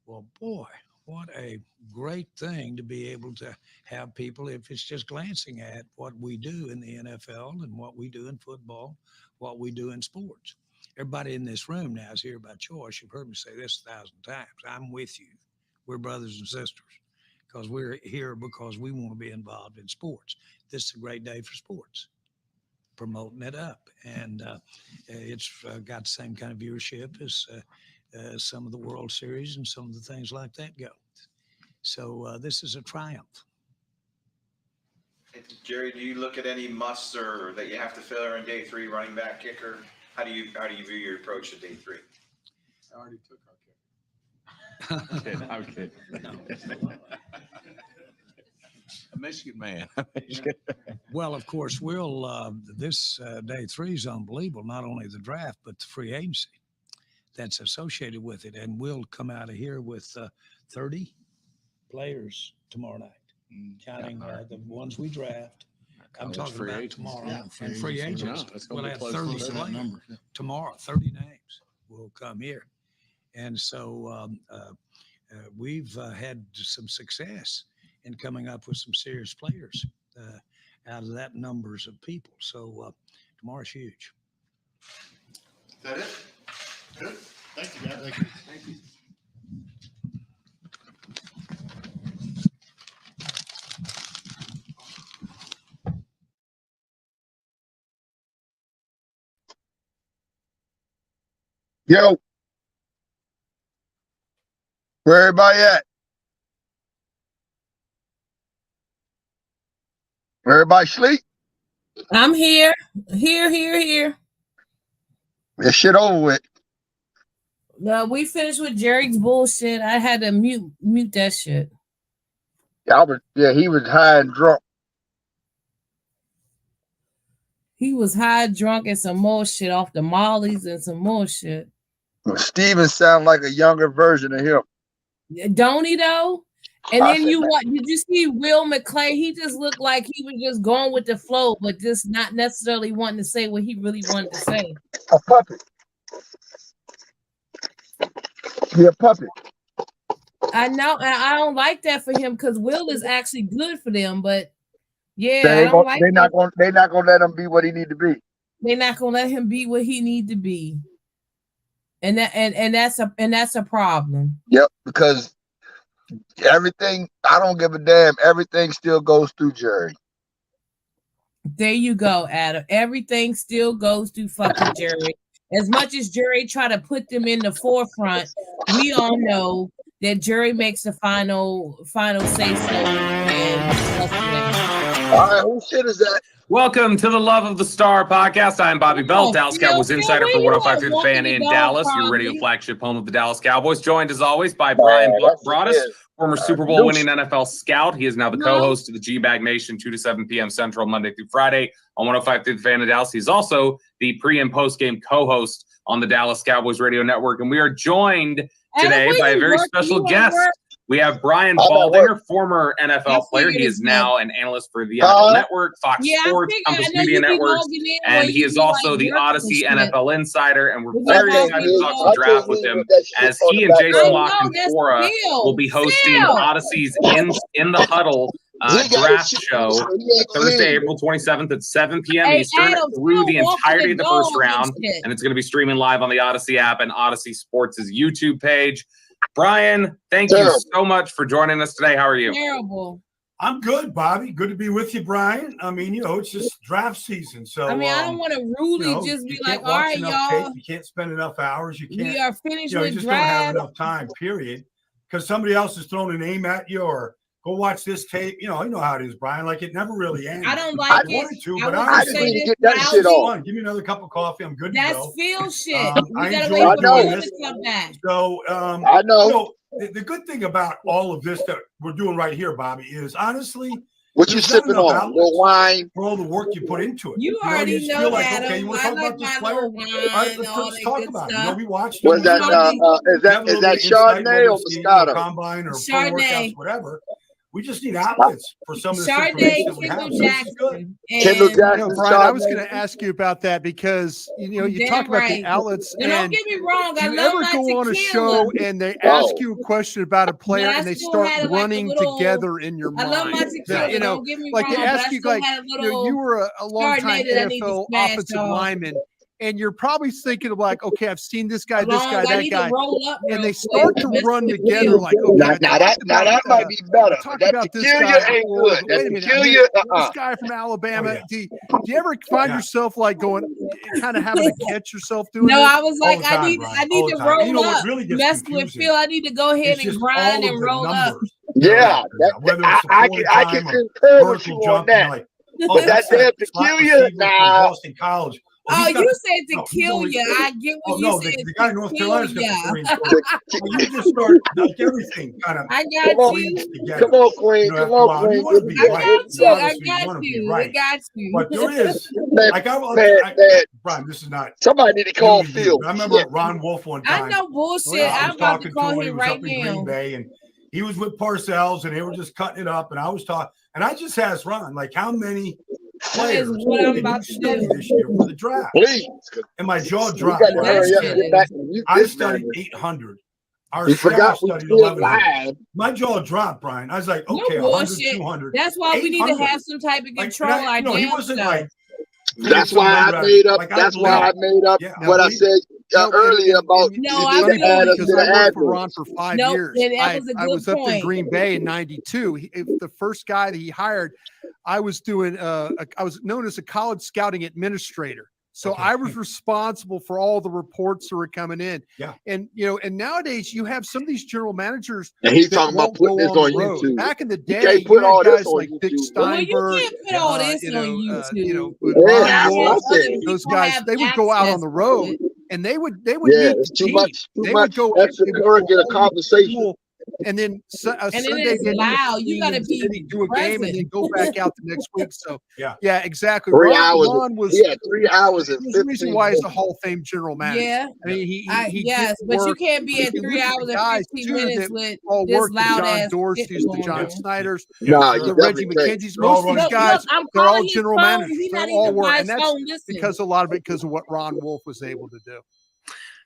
Well, boy, what a great thing to be able to have people, if it's just glancing at what we do in the NFL and what we do in football, what we do in sports. Everybody in this room now is here by choice. You've heard me say this 1,000 times. I'm with you. We're brothers and sisters because we're here because we want to be involved in sports. This is a great day for sports, promoting it up. And it's got the same kind of viewership as some of the World Series and some of the things like that go. So this is a triumph. Jerry, do you look at any musts or that you have to fill in day 3, running back, kicker? How do you view your approach to day 3? I already took our kicker. I'm kidding. No. A Michigan man. Well, of course, we'll this day 3 is unbelievable. Not only the draft, but the free agency that's associated with it. And we'll come out of here with 30 players tomorrow night, counting the ones we draft. I'm talking about tomorrow. Yeah, and free agents. We'll have close 30 to that number. tomorrow. 30 names will come here. And so we've had some success in coming up with some serious players out of that numbers of people. So tomorrow's huge. Is that it? Good. Thank you, guys. Thank you. Thank you. Yo, where everybody at? Everybody sleep? I'm here. Here. This shit over with. No, we finished with Jerry's bullshit. I had to mute that shit. He was high and drunk. He was high, drunk, and some more shit off the mollies and some more shit. Steven sounded like a younger version of him. Don't he though? And then did you see Will McClay? He just looked like he was just going with the flow, but just not necessarily wanting to say what he really wanted to say. A puppet. He a puppet. I know, and I don't like that for him because Will is actually good for them, but yeah, they're not gonna let him be what he need to be. They're not gonna let him be what he need to be. And that's a problem. Yep, because everything, I don't give a damn. Everything still goes through Jerry. There you go, Adam. Everything still goes through fucking Jerry. As much as Jerry try to put them in the forefront, we all know that Jerry makes the final say so. All right, who shit is that? Welcome to the Love of the Star podcast. I'm Bobby Bell, Dallas Cowboys insider for 105 through the Fan in Dallas, your radio flagship home of the Dallas Cowboys. Joined as always by Brian Broaddus, former Super Bowl winning NFL scout. He is now the co-host of the G-Bag Nation, 2 to 7 p.m. Central, Monday through Friday on 105 through the Fan in Dallas. He's also the pre and post game co-host on the Dallas Cowboys radio network. And we are joined today by a very special guest. We have Brian Baldinger, former NFL player. He is now an analyst for the NFL Network, Fox Sports, Compass Media Networks, and he is also the Odyssey NFL Insider. And we're very excited to talk some draft with him as he and Jason La Canfora will be hosting Odyssey's In the Huddle draft show Thursday, April 27th at 7 p.m. Eastern through the entirety of the first round. And it's going to be streaming live on the Odyssey app and Odyssey Sports' YouTube page. Brian, thank you so much for joining us today. How are you? Terrible. I'm good, Bobby. Good to be with you, Brian. I mean, it's just draft season. So I don't want to really just be like, all right, y'all. You can't spend enough hours. You can't. We are finished with you just draft. don't have enough time, period. Because somebody else has thrown a name at you or go watch this tape. You know how it is, Brian. Like, it never really ends. I don't like I it. wanted to, I but want I to say this get that shit off. Give me another cup of coffee. I'm good to That's go. Phil shit. I We gotta enjoy wait for doing Phil this. to come back. So, I know. The good thing about all of this that we're doing right here, Bobby, is honestly, What you sipping on? Little wine? For all the work you put into it. You already just know feel like, Adam. okay, you want to I talk like about this my player? little wine, All right, let's all just that talk good about it. stuff. We watched. Was that is that Chardonnay or Moscato? Combine or Chardonnay. pro workouts, whatever. We just need outlets for some of this Chardonnay, information that we have. Kendall This is good. Jackson. Kendall Jackson. Brian, I was going to ask you about that because you Damn talk about the right. outlets. Now, don't get me wrong. I Do you love ever my go on a tequila. show and they ask you a question about a player I and they still start had, like, a running little- together in your I mind? love my tequila. Don't get me like wrong, they but I ask you, still like, had a little you were a long time Chardonnay that I need to NFL smash offensive off. lineman. And you're probably thinking of like, okay, I've seen this guy, I that need guy, to roll up and real they quick. start to Mess run with together. Phil. Like, okay, now that might be better. talk That about this tequila guy. ain't before, good. but That wait a minute, tequila, this guy from Alabama. Do you ever find yourself like going, kind of having to catch yourself doing No, this? I was like, I need to roll You know what up. really gets Mess with confusing Phil. I need to go ahead It's and just grind all of and the roll up. numbers. Yeah, Whether it's I can concur with you on that. But that damn tequila, nah. Boston College. Oh, he's got- you said no, to he's kill only- you. I get what you said. the guy in North Carolina's got ya. the Korean story. You just start like everything kind of. I got you. Come on, Queen. Come on, Queen. You want to be I right. got you. I Obviously, got want to you. be I right. got you. But there is, like, Brian, this is not. Somebody need to call you. Phil. I remember Ron Wolf one time. I know bullshit. I I'm was about to talking call him. He him was right up in Green now. Bay, and he was with Parcells, and they were just cutting it up. And I was talking, and I just asked Ron, like, how many players what I'm did about you to study do. this year for the draft? Please. And my jaw You dropped. got to hurry up and get back and mute I this, studied man. 800. Our We staff forgot we studied did 1100. live. My jaw dropped, Brian. I was like, No okay, 100, bullshit. 200. That's why we need to 800. have some type of Like, control. Our no, he damn wasn't self. like. That's why I made up. That's why I made up what I said earlier about you I need to add us to because the I worked for average. Ron for 5 No, years. and that was a I good was up in point. Green Bay in '92. The first guy that he hired, I was doing. I was known as a college scouting administrator. So I was responsible for all the reports that were coming in. Yeah. And and nowadays you have some of these general managers. And he's that talking about won't putting go this on the road. YouTube. Back in the You day, can't you put all had this guys on like Dick YouTube. Steinberg. Well, you can't put all this on YouTube. Yeah, Ron Wolf, I said. those guys, they would go out on the road and they would Yeah, meet it's too the much. team. Too They much would go extracurricular conversation. and then And then Sunday it's they'd loud. meet You the gotta team be and they'd do a game and then go back out the next week. So yeah, exactly. 3 hours. Ron was Yeah, 3 hours and there's a reason 15 why he's a minutes. Hall of Fame general manager. Yeah. I mean, he yes, did but you work. can't be If at you 3 look hours the and guys, 15 too, minutes that with all this work, the loud John ass Dorsey's, shit the going John on. Snyder's, Nah, you the Reggie definitely can't. McKenzie's. Most of these guys, I'm they're all calling his general phone. managers. He's They not all even work, by and his that's phone. Listen. because a lot of it because of what Ron Wolf was able to do.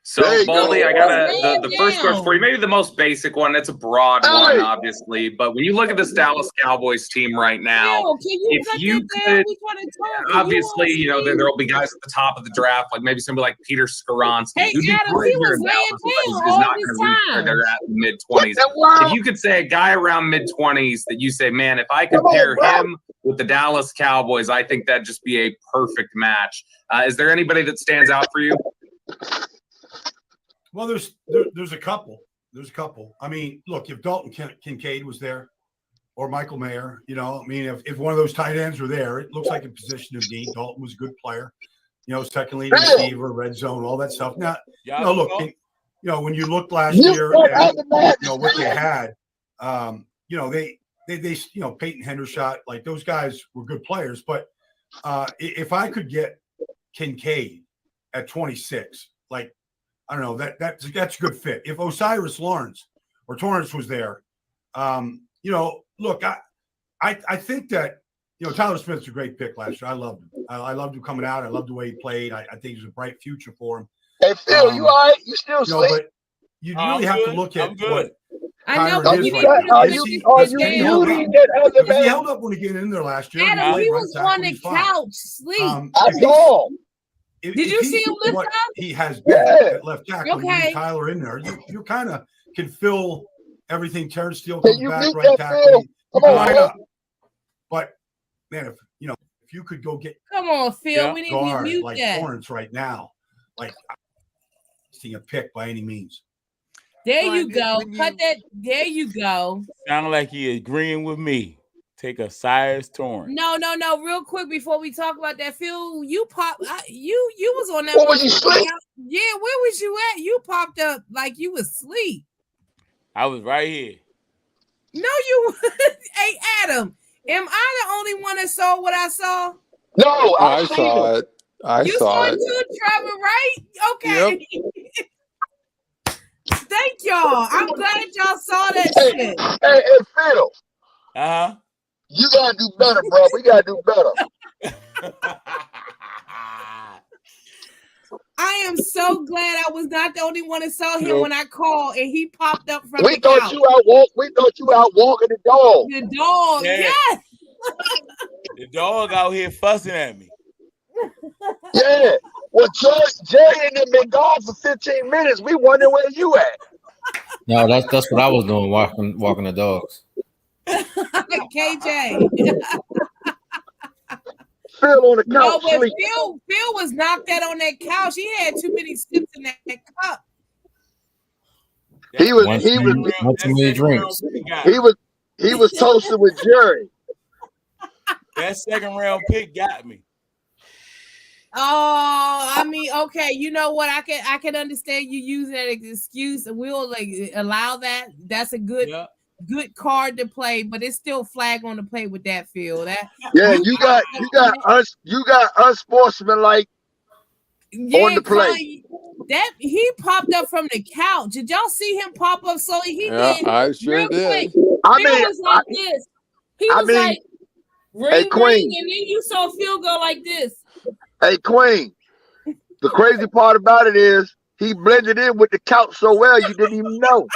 So, Baldy, I got the first question for you. down. Maybe the most basic one. It's a broad one, obviously. But when you look at this Dallas Cowboys team right now, Phil, can you if cut you that down? could, We trying to talk. Can obviously, you there will be guys at the top of the draft, like maybe somebody like Peter Skoronsky, Hey, who'd be Adam, great he here was in laying Dallas, but down is all not this going to reach where time. they're at in the mid-20s. If you could say a guy around mid-20s that you say, man, if I could pair him with the Dallas Cowboys, I think that'd just be a perfect match. Is there anybody that stands out for you? Well, there's a couple. There's a couple. I mean, look, if Dalton Kincaid was there or Michael Mayer, I mean, if one of those tight ends were there, it looks like a position of need. Dalton was a good player, second leading receiver, red zone, all that stuff. Now, look, when you looked last year at what they had, they Peyton Hendershot, like those guys were good players. But if I could get Kincaid at 26, like, I don't know, that's a good fit. If Osiris Lawrence or Torrance was there, look, I think that Tyler Smith's a great pick last year. I loved him. I loved him coming out. I loved the way he played. I think there's a bright future for him. Hey Phil, you all right? You still sleep? But you really have to look at what I know, Kyron but is we right need now. to Are Is you he held muting up? that other Because he man? held up when he get in there last year. Adam, played he right was tackle, on the he's fine. couch, sleep. That's all. Did you see him lift what up? he has been at left tackle? You Okay. need Tyler in there. You kind of can fill everything. Terrence Steele Can comes you back mute right that, tackle. Phil? You Come can on, line Phil. up. But man, if you could go get Come on, Phil. We need to guard mute like that. Torrance right now, like seeing a pick by any means. There Brian, you go. when Cut that. There you go. Sounded like he agreeing with me. Take a Cyrus Torrance. No. Real quick before we talk about that, Phil, you was on that. What was you asleep? Yeah, where was you at? You popped up like you was asleep. I was right here. No, you. Hey, Adam, Am I the only one that saw what I saw? No, I saw it. You saw it too, Trevor, right? Okay. Yep. Thank y'all. I'm glad y'all saw that shit. Hey, Phil. You gotta do better, bro. We gotta do better. I am so glad I was not the only one that saw him when I called and he popped up from We the thought couch. we thought you out walking the dog. The dog, yes. The dog out here fussing at me. Yeah. Well, Jerry and them been gone for 15 minutes. We wondering where you at. No, that's what I was doing, walking the dogs. KJ. Phil on the couch. No, but Phil was knocked out on that couch. He had too many sips in that cup. He was toasted with Jerry. That second round pick got me. Oh, I mean, okay. You know what? I can understand you using that as an excuse. We'll allow that. That's a good card to play, but it's still flag on the play with that, Phil. That you got unsportsmanlike on the play. That he popped up from the couch. Did y'all see him pop up? So he did. I sure did. Phil was like this. He was like ring, ring, and then you saw Phil go like this. Hey, Queen. The crazy part about it is he blended in with the couch so well you didn't even know.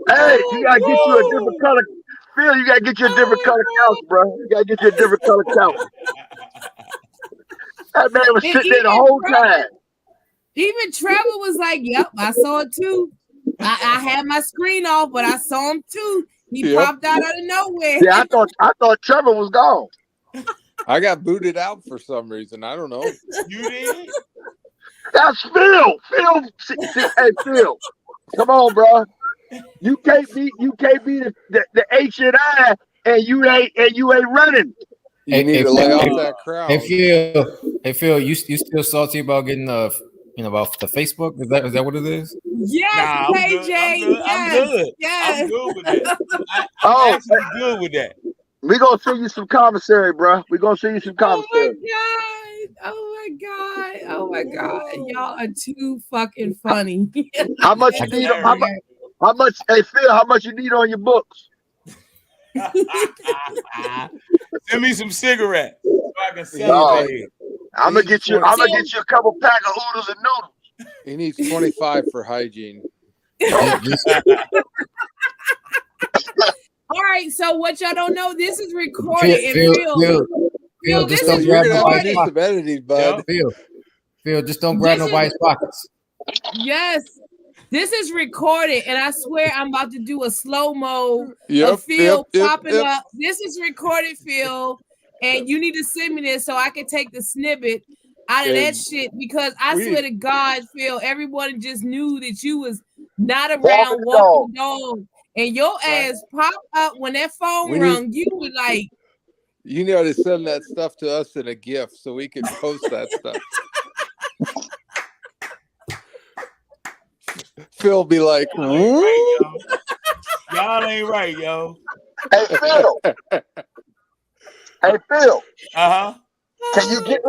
Hey, you gotta get you a different color. Phil, you gotta get you a different color couch, bro. You gotta get you a different color couch. That man was sitting there the whole time. Even Trevor was like, "Yep, I saw it too. I had my screen off, but I saw him too. He popped out of nowhere." Yeah, I thought Trevor was gone. I got booted out for some reason. I don't know. You did? That's Phil. Hey, Phil. Come on, bro. You can't be the H and I and you ain't running. You need to lay off that crowd. Hey Phil, you still salty about getting about the Facebook? Is that what it is? Yes, KJ. I'm good. Yes. I'm good with that. I'm actually good with that. We're gonna send you some commissary, bro. We're gonna send you some commissary. Oh my god. Y'all are too fucking funny. How much you need? How much? Hey Phil, how much you need on your books? Send me some cigarettes so I can celebrate. I'm gonna get you a couple pack of oodles and noodles. He needs 25 for hygiene. All right, so what y'all don't know, this is recorded. Phil, just don't grab nobody's pockets. Phil, just don't grab nobody's pockets. Yes, this is recorded, and I swear I'm about to do a slow-mo of Phil popping up. This is recorded, Phil, and you need to send me this so I can take the snippet out of that shit, because I swear to God, Phil, everyone just knew that you was not around walking dog. And your ass popped up when that phone rung. You were like, you know, to send that stuff to us in a GIF so we can post that stuff. Phil be like, y'all ain't right, yo. Hey Phil. Hey Phil. Can you get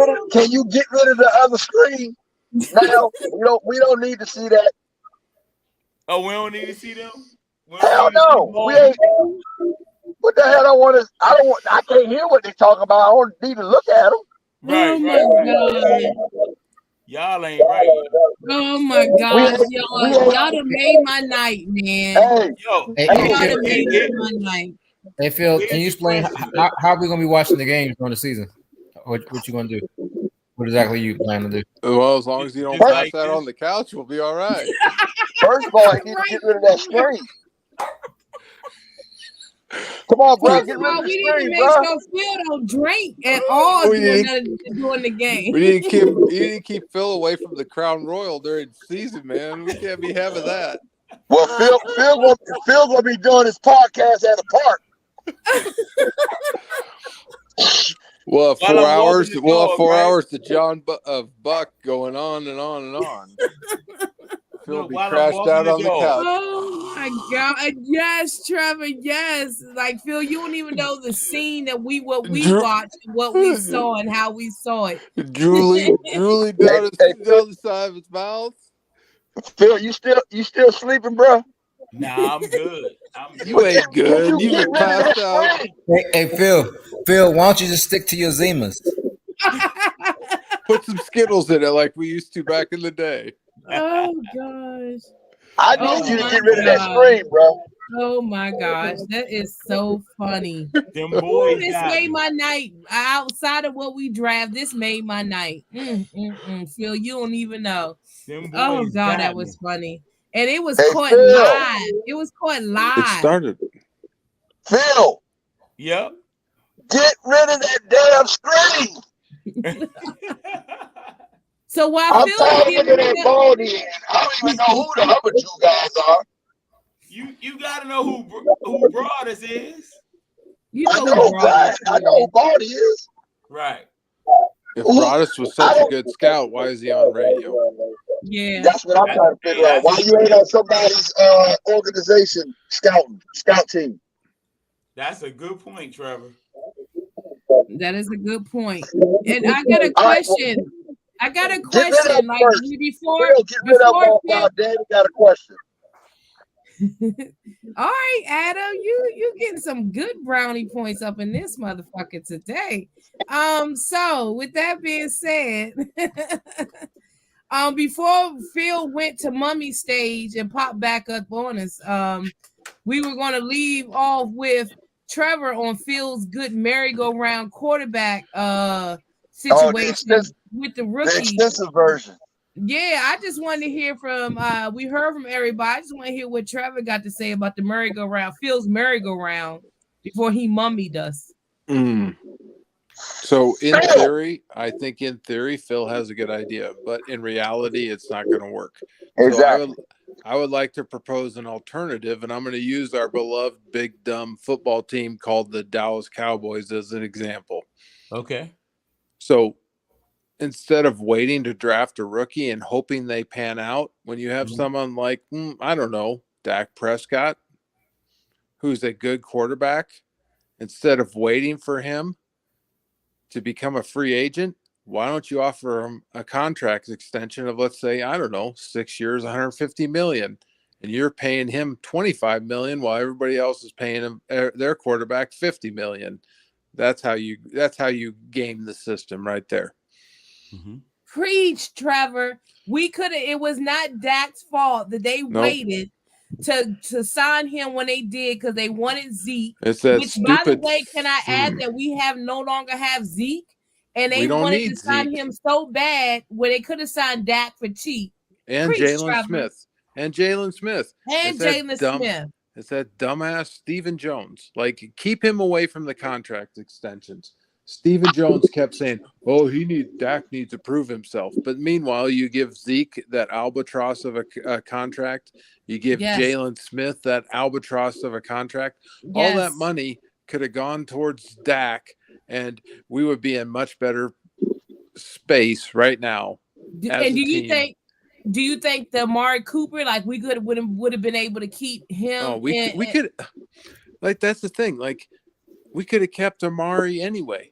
rid of the other screen? Now we don't need to see that. Oh, we don't need to see them? Hell no. We ain't. What the hell? I can't hear what they talking about. I don't need to look at them. Right. Y'all ain't right. Oh my God, y'all done made my night, man. Y'all done made my night. Hey Phil, can you explain how are we gonna be watching the games during the season? What you gonna do? What exactly you plan to do? Well, as long as you don't pass that on the couch, we'll be all right. First of all, I need to get rid of that screen. Come on, bro. Get rid of the We screen, need to make bro. sure Phil don't drink at all during the game. We need to keep Phil away from the Crown Royal during the season, man. We can't be having that. Well, Phil gonna be doing his podcast at a park. Well, 4 hours. We'll have 4 hours to John of Buck going on and on and on. Phil will be crashed out on the couch. my God. Yes, Trevor. Yes. Like, Phil, you don't even know the scene that we watched, what we saw, and how we saw it. Julie down the side of his mouth. Phil, you still sleeping, bro? Nah, I'm good. You ain't good. You been passed out. Hey, Phil, why don't you just stick to your Zimas? Put some Skittles in it like we used to back in the day. Oh gosh. I need you to get rid of that screen, bro. Oh my gosh, that is so funny. Them boys This got made me. my night. Outside of what we draft, this made my night. Phil, you don't even know. Them Oh boys God, got that me. was funny. And it was Hey, caught Phil. live. It was caught live. It started. Phil, Yep. get rid of that damn screen. So while I'm Phil tired of getting looking at rid bald head. I don't even know who the other two guys are. You gotta know who Broadus is. You I know know who who Broadus Brian. I know who Baldy is. Right. If Broadus was such a good scout, why is he on radio? Yeah. That's what I'm trying to figure out. Why you ain't on somebody's organization scout team? That's a good point, Trevor. That is a good point. And I got a question. Like Get rid of before Phil, Daddy got a question. All right, Adam, you getting some good brownie points up in this motherfucker today. So with that being said, before Phil went to mummy stage and popped back up on us, we were going to leave off with Trevor on Phil's good merry-go-round quarterback situation with the rookie. The extensive version. Yeah, I just wanted to hear from we heard from everybody. I just want to hear what Trevor got to say about the merry-go-round, Phil's merry-go-round, before he mummied us. So in theory, I think in theory Phil has a good idea, but in reality it's not going to work. Exactly. So I would like to propose an alternative, and I'm going to use our beloved big dumb football team called the Dallas Cowboys as an example. Okay. So instead of waiting to draft a rookie and hoping they pan out, when you have someone like, I don't know, Dak Prescott, who's a good quarterback, instead of waiting for him to become a free agent, why don't you offer him a contract extension of, let's say, I don't know, 6 years, $150 million, and you're paying him $25 million while everybody else is paying him their quarterback $50 million. That's how you game the system right there. Preach, Trevor. It was not Dak's fault that they waited to sign him when they did, because they wanted Zeke. It's that which, by the stupid. way, can I add that we no longer have Zeke, and they We don't wanted need to sign Zeke. him so bad where they could have signed Dak for cheap. And Preach, Jalen Trevor. Smith. And Jalen Smith. And Jalen Smith. It's that dumbass Stephen Jones. Like, keep him away from the contract extensions. Stephen Jones kept saying, Dak needs to prove himself. But meanwhile, you give Zeke that albatross of a contract. You give Jalen Smith that albatross of a contract. All that money could have gone towards Dak, and we would be in much better space right now. And do you think the Amari Cooper, like, we would have been able to keep him? Oh, we could. Like, that's the thing. Like, we could have kept Amari anyway.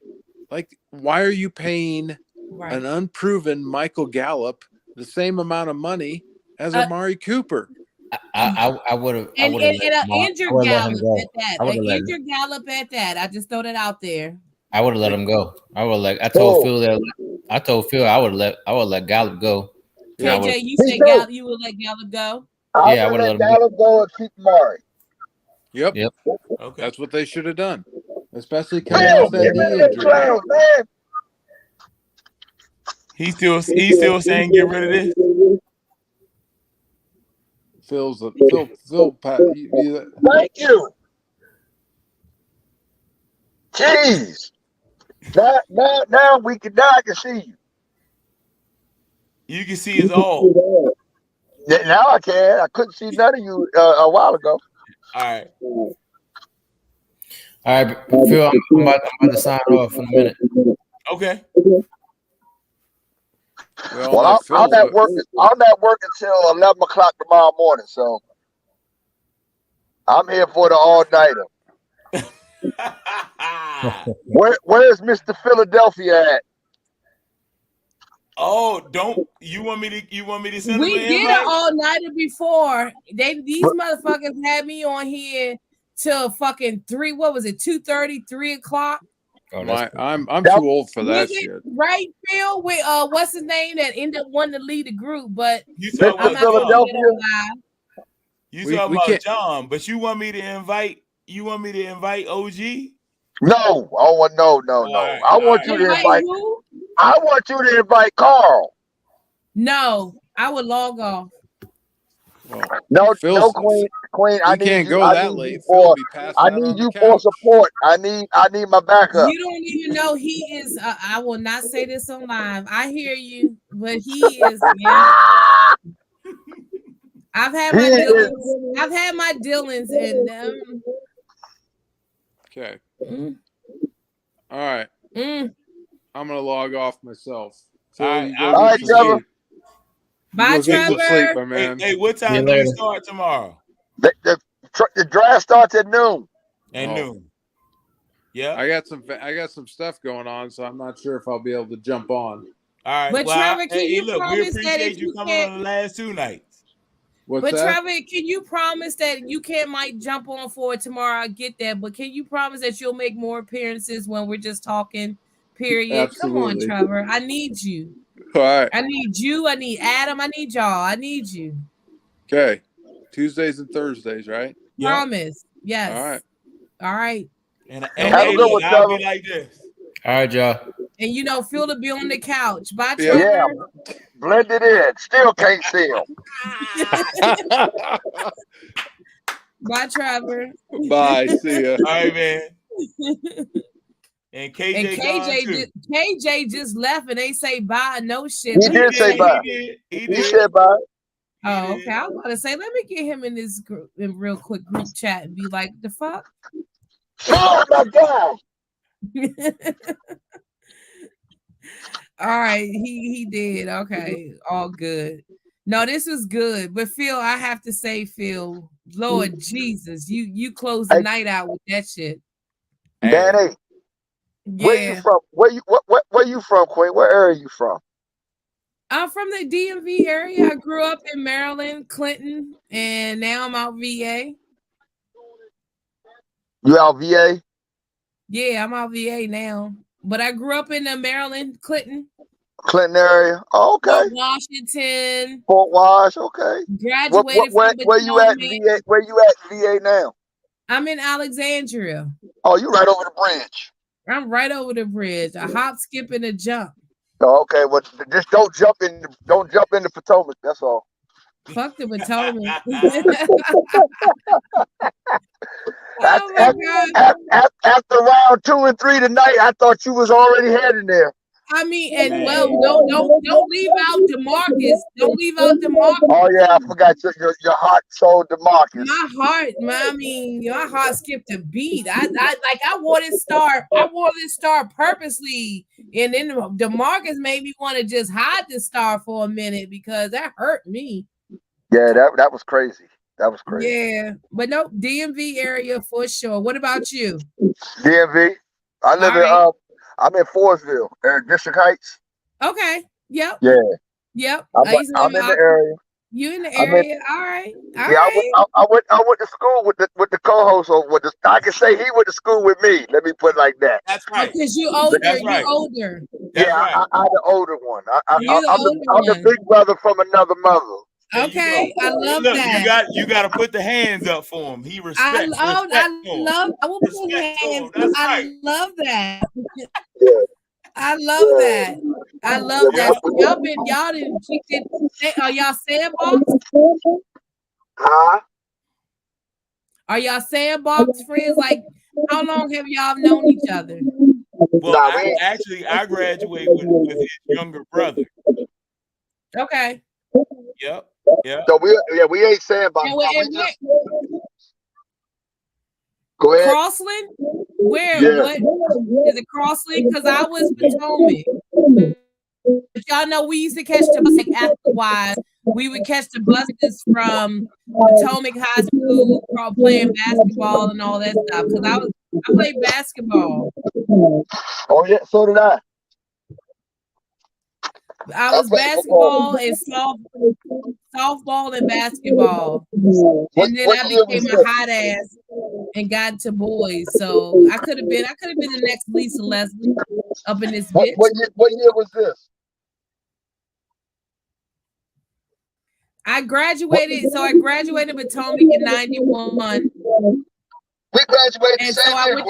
Like, why are you paying an unproven Michael Gallup the same amount of money as Amari Cooper? I would have. And an injured Gallup at that. An injured Gallup at that. I just throw that out there. I would have let him go. I told Phil I would let Gallup go. KJ, you said Gallup, you would let Gallup go? I would have let Gallup go and keep Amari. Yep. Okay. That's what they should have done. Especially coming off that knee injury. He's still saying get rid of this. Phil, Pat. Thank you. Jeez. Now I can see you. You can see us all. Now I can. I couldn't see none of you a while ago. All right. All right, Phil, I'm about to sign off in a minute. Okay. Well, I'm at work until 11 o'clock tomorrow morning. So I'm here for the all-nighter. Where's Mr. Philadelphia at? Oh, don't you want me to send We them an did invite? an all-nighter before. These motherfuckers had me on here till fucking 3. What was it? 2:30, 3 o'clock. I'm too old for that shit. Right, Phil? With what's his name that ended up wanting to lead the group, but You I'm talking not about gonna John? get on live. You We talking about can't- John? But you want me to invite? You want me to invite OG? No. Oh, no. right, I want all you right. to invite. Who? I want you to invite Carl. No, I would log off. No, Phil's- Queen. I we need can't you. go I that need late. you Phil for. be passed I out on need the you for couch. support. I need my backup. You don't even know he is. I will not say this on live. I hear you, but he is. Yeah. I've had my dealings. I've had my dealings, and Okay. All right. I'm gonna log off myself. Phil, All right, you go I get appreciate some sleep. it. Bye, You go get some Trevor. sleep, my man. Hey, what time do we start tomorrow? The draft starts at noon. At noon. Yeah. I got some stuff going on, so I'm not sure if I'll be able to jump on. All right. But Trevor, can you look, we promise that appreciate if you you coming can't? on the last 2 nights. What's But that? Trevor, can you promise that you might jump on for it tomorrow? I get that, but can you promise that you'll make more appearances when we're just talking? Period. Absolutely. Come on, Trevor. I need you. All right. I need you. I need Adam. I need y'all. I need you. Okay. Tuesdays and Thursdays, right? Promise. Yes. All right. All right. And look, I'll be like this. All right, y'all. And Phil to be on the couch. Bye, Yeah. Trevor. Blended in. Still can't see him. Bye, Trevor. Bye. See ya. All right, man. And KJ KJ just left and they say bye. No shit. He did say bye. He said bye. Oh, okay. I was about to say, let me get him in this group, in real quick group chat, and be like, the fuck? Oh my God. All right, he did. Okay, all good. No, this was good. But Phil, I have to say, Phil, Lord Jesus, you closed the night out with that shit. Danny. Yeah. Where you from? Where you from, Queen? Where area you from? I'm from the DMV area. I grew up in Maryland, Clinton, and now I'm out VA. You out VA? Yeah, I'm out VA now. But I grew up in the Maryland, Clinton area. Oh, okay. Fort Washington. Fort Wash. Okay. Graduated from where you at Potomac. VA? Where you at VA now? I'm in Alexandria. Oh, you right over the bridge. I'm right over the bridge. A hop, skip, and a jump. Oh, okay. Well, just don't jump in the Potomac. That's all. Fuck the Potomac. After round 2 and 3 tonight, I thought you was already heading there. I mean, and well, don't leave out DeMarcus. Don't leave out DeMarcus. Oh yeah, I forgot your heart sold DeMarcus. My heart skipped a beat. I wore this star purposely, and then DeMarcus made me want to just hide the star for a minute because that hurt me. Yeah, that was crazy. That was crazy. Yeah, but no, DMV area for sure. What about you? DMV. I live in I'm in Forestville, District Heights. Okay. Yep. Yeah. Yep. I'm in the area. You in the area? All right. All yeah, right. I went to school with the co-host. I can say he went to school with me. Let me put it like that. That's right. Because you older. That's right. You're older. That's yeah, right. I'm the older one. I'm the the big brother from another mother. Okay, I love Look, that. You got to put the hands up for him. He respects. I will put hands. I love that. I love that. I love that. So y'all didn't. Are y'all sandbox? Huh? Are y'all sandbox friends? Like, how long have y'all known each other? Well, I graduated with his younger brother. Okay. Yep. Yeah. So we ain't sandbox. Go ahead. Crossland? Where? Yeah. What is it? Crossland? Because I was Potomac. But y'all know we used to catch the bus like afterwise we would catch the buses from Potomac High School, playing basketball and all that stuff. Because I played basketball. Oh yeah, so did I. I was basketball and softball and basketball. And then I became a hot ass and got into boys. So I could have been the next Lisa Leslie up in this bitch. What year was this? I graduated Potomac in 91. We graduated and so I went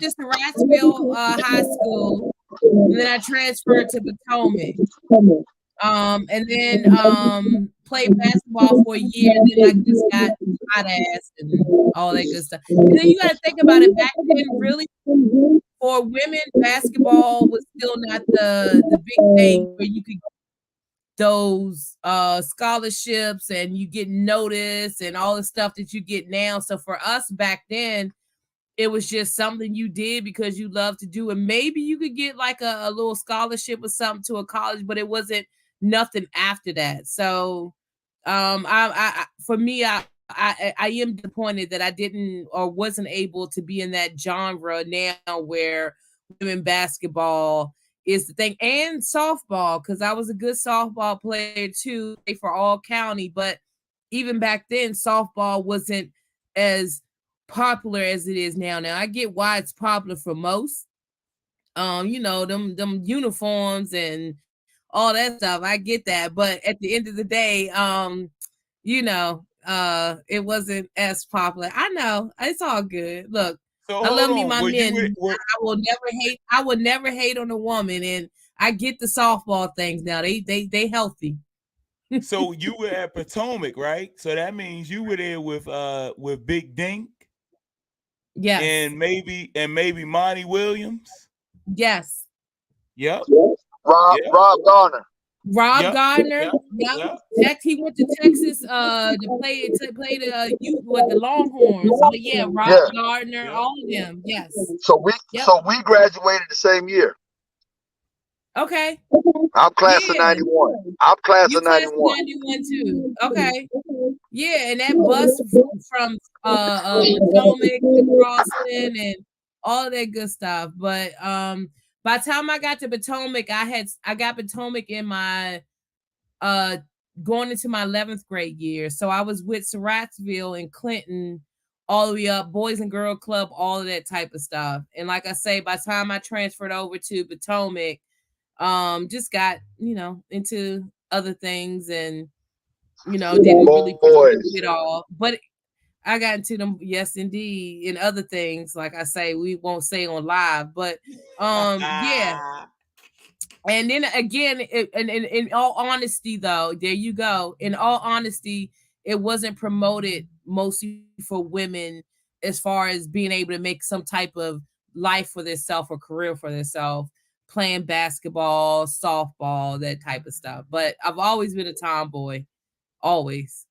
to Surrattsville. High School, and then I transferred to Potomac. And then played basketball for a year, and then I just got hot ass and all that good stuff. And then you got to think about it. Back then, really, for women, basketball was still not the big thing where you could those scholarships and you get noticed and all the stuff that you get now. So for us back then, it was just something you did because you love to do, and maybe you could get like a little scholarship or something to a college, but it wasn't nothing after that. So for me, I am disappointed that I didn't or wasn't able to be in that genre now where women basketball is the thing, and softball, because I was a good softball player too for all county. But even back then, softball wasn't as popular as it is now. Now I get why it's popular for most. Them uniforms and all that stuff. I get that, but at the end of the day, it wasn't as popular. I know, it's all good. Look, so I love me my men. I will never hate on a woman, and I get the softball things now. They healthy. So you were at Potomac, right? So that means you were there with Big Dink. Yes. And maybe Monty Williams. Yes. Yep. Rob Garner. Gardner. Yep. Jack, he went to Texas to play the youth with the Longhorns. So yeah, Rob Gardner, all of them. Yes. So we graduated the same year. Okay. I'm class of 91. I'm class of 91. 91 too. Okay. Yeah, and that bus from Potomac to Charleston and all that good stuff. But by the time I got to Potomac, I got Potomac in my going into my 11th grade year. So I was with Surrattsville and Clinton all the way up, Boys and Girl Club, all of that type of stuff. And like I say, by the time I transferred over to Potomac, just got into other things and didn't really pursue it all. But I got into them, yes indeed, and other things, like I say, we won't say on live, but yeah. And then again, in all honesty, though, there you go. In all honesty, it wasn't promoted mostly for women as far as being able to make some type of life for themselves or career for themselves, playing basketball, softball, that type of stuff. But I've always been a tomboy. Always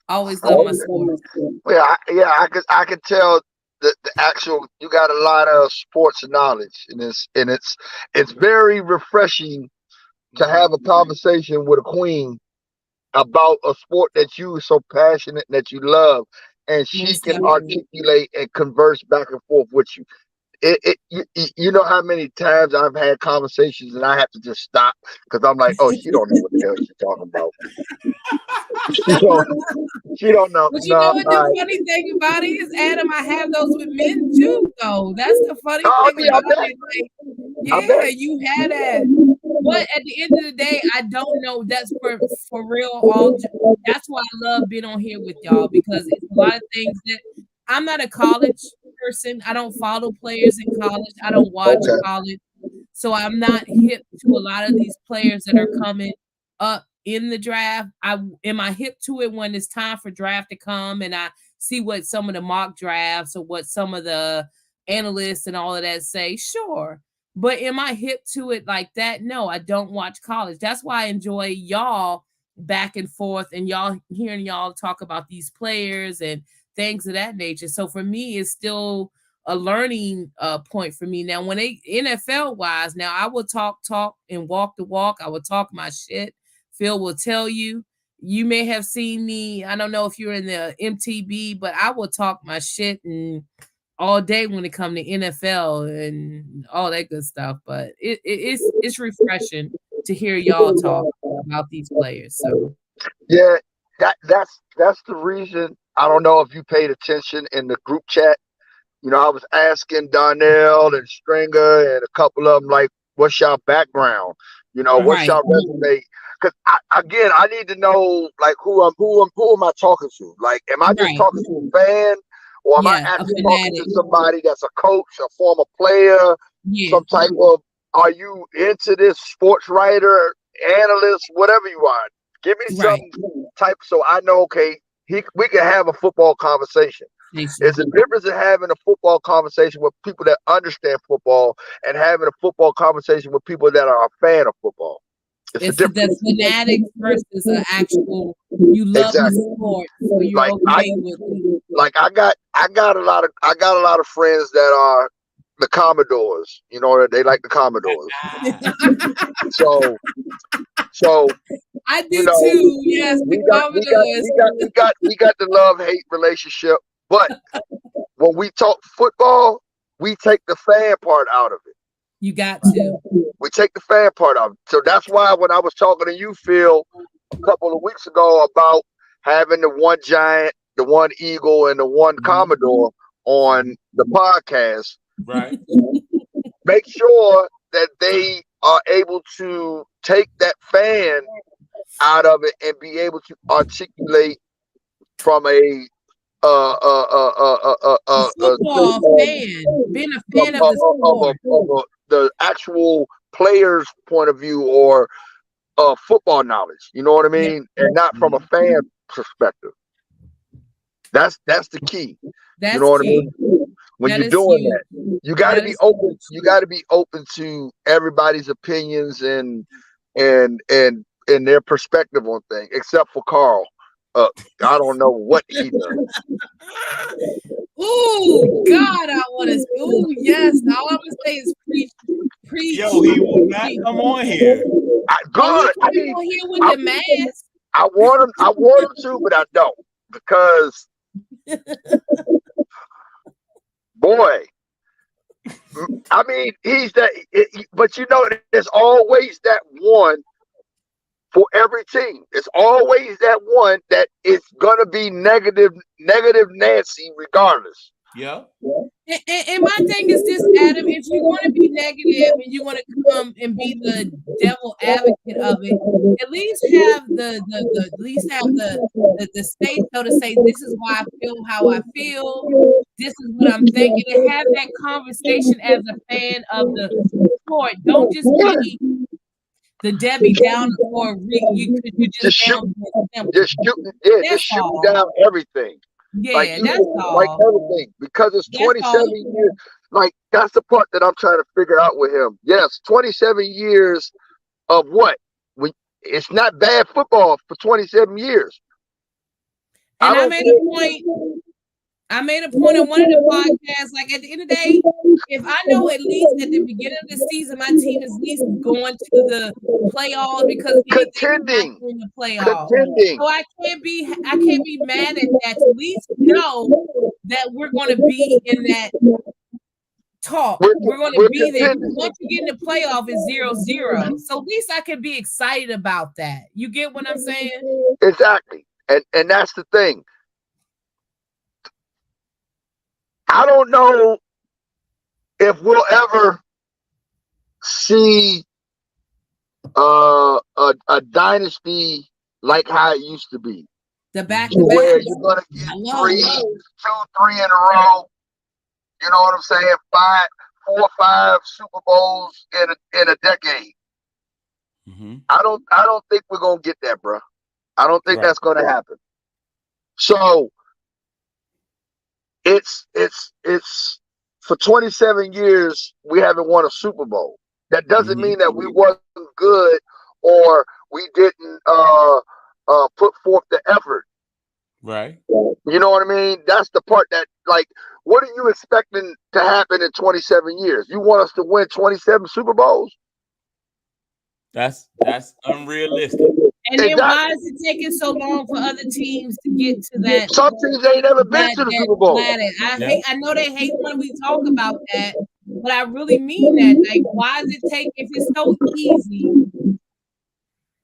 love my sports. I could tell the actual, you got a lot of sports knowledge, and it's very refreshing to have a conversation with a queen about a sport that you are so passionate that you love, and she can articulate and converse back and forth with you. You know how many times I've had conversations and I have to just stop because I'm like, oh, she don't know what the hell she's talking about. She don't know. But you know what the funny thing about it is, Adam, I have those with men too, though. That's the funny thing about it. Like, you had that. But at the end of the day, I don't know. That's for real. That's why I love being on here with y'all, because it's a lot of things that I'm not a college person. I don't follow players in college. I don't watch college. So I'm not hip to a lot of these players that are coming up in the draft. Am I hip to it when it's time for draft to come and I see what some of the mock drafts or what some of the analysts and all of that say? Sure. But am I hip to it like that? No, I don't watch college. That's why I enjoy y'all back and forth and y'all hearing y'all talk about these players and things of that nature. So for me, it's still a learning point for me. Now, when they NFL wise, now I will talk and walk the walk. I will talk my shit. Phil will tell you. You may have seen me. I don't know if you're in the MTB, but I will talk my shit and all day when it comes to NFL and all that good stuff. But it's refreshing to hear y'all talk about these players. So yeah, that's the reason. I don't know if you paid attention in the group chat. You know, I was asking Donnell and Stringer and a couple of them, like, what's your background? You know, what's your resume? Because I need to know, like, who am I talking to? Like, am I just talking to a fan, or am I actually talking to somebody that's a coach, a former player, some type of? Are you into this sports writer, analyst, whatever you are? Give me some type so I know. Okay, we can have a football conversation. It's a difference in having a football conversation with people that understand football and having a football conversation with people that are a fan of football. It's the fanatics versus an actual you love the sport, so you're like okay with it. Like I got a lot of friends that are the Commodores. You know, they like the Commodores. so I do too. Yes, we got the love-hate relationship. But when we talk football, we take the fan part out of it. You got to. We take the fan part out. So that's why when I was talking to you, Phil, a couple of weeks ago about having the one Giant, the one Eagle, and the one Commodore on the podcast, right? Make sure that they are able to take that fan out of it and be able to articulate from a football fan, being a fan of the sport, the actual player's point of view, or football knowledge. You know what I mean? And not from a fan perspective. That's the key. That's you know what key. I mean? When you're doing that, you got to be open. You got to be open to everybody's opinions and their perspective on things, except for Carl. I don't know what he does. Ooh, God, I want to. Ooh, yes. All I'm gonna say is preach. Yo, he will not come on here. Good. I mean, here with the mask. I want him to, but I don't, because boy, I mean, he's that. But you know, there's always that one. For every team, it's always that one that is gonna be negative Nancy regardless. Yeah. And my thing is this, Adam, if you want to be negative and you want to come and be the devil advocate of it, at least have the state, so to say, this is why I feel how I feel, this is what I'm thinking, and have that conversation as a fan of the sport. Don't just be the Debbie Downer for you just shooting down everything. Yeah, that's all. Like everything, because it's 27 years. Like, that's the part that I'm trying to figure out with him. Yes, 27 years of what? It's not bad football for 27 years. And I made a point on one of the podcasts, like at the end of the day, if I know at least at the beginning of the season my team is at least going to the playoffs because contending in the playoffs. So I can't be mad at that. To at least know that we're going to be in that talk. We're going to be there. Once you get in the playoff, it's 0-0. So at least I can be excited about that. You get what I'm saying? Exactly. And that's the thing. I don't know if we'll ever see a dynasty like how it used to be. The back where you're gonna get 2, 3 in a row. You know what I'm saying? 4 or 5 Super Bowls in a decade. Mm-hmm. I don't think we're gonna get that, bro. I don't think that's gonna happen. So it's for 27 years we haven't won a Super Bowl. That doesn't mean that we wasn't good or we didn't put forth the effort. Right. You know what I mean? That's the part that, like, what are you expecting to happen in 27 years? You want us to win 27 Super Bowls? That's unrealistic. And then why is it taking so long for other teams to get to that? Some teams ain't never been to the Super Bowl. I know they hate when we talk about that, but I really mean that. Like, why does it take, if it's so easy,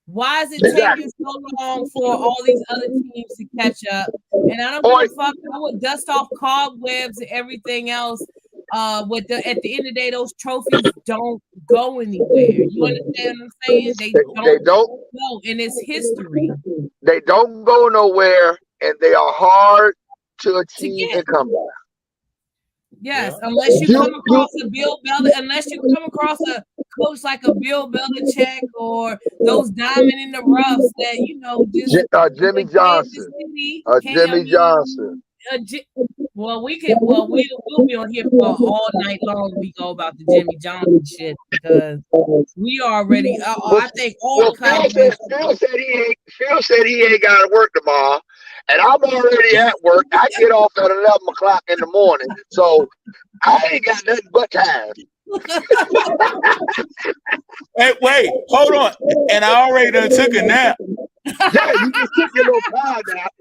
why is it taking so long for all these other teams to catch up? And I don't give a fuck. I would dust off cobwebs and everything else. At the end of the day, those trophies don't go anywhere. You understand what I'm saying? They don't go, and it's history. They don't go nowhere, and they are hard to achieve and come by. Yes, unless you come across a Bill Belichick, unless you come across a coach like a Bill Belichick or those diamond in the roughs that just Jimmy Johnson, Jimmy Johnson. We'll be on here for all night long. We go about the Jimmy Johnson shit because we already. I think all kinds. Phil said he ain't got to work tomorrow, and I'm already at work. I get off at 11 o'clock in the morning, so I ain't got nothing but time. Hey, wait, hold on. And I already done took a nap. Yeah, you just took your little power nap.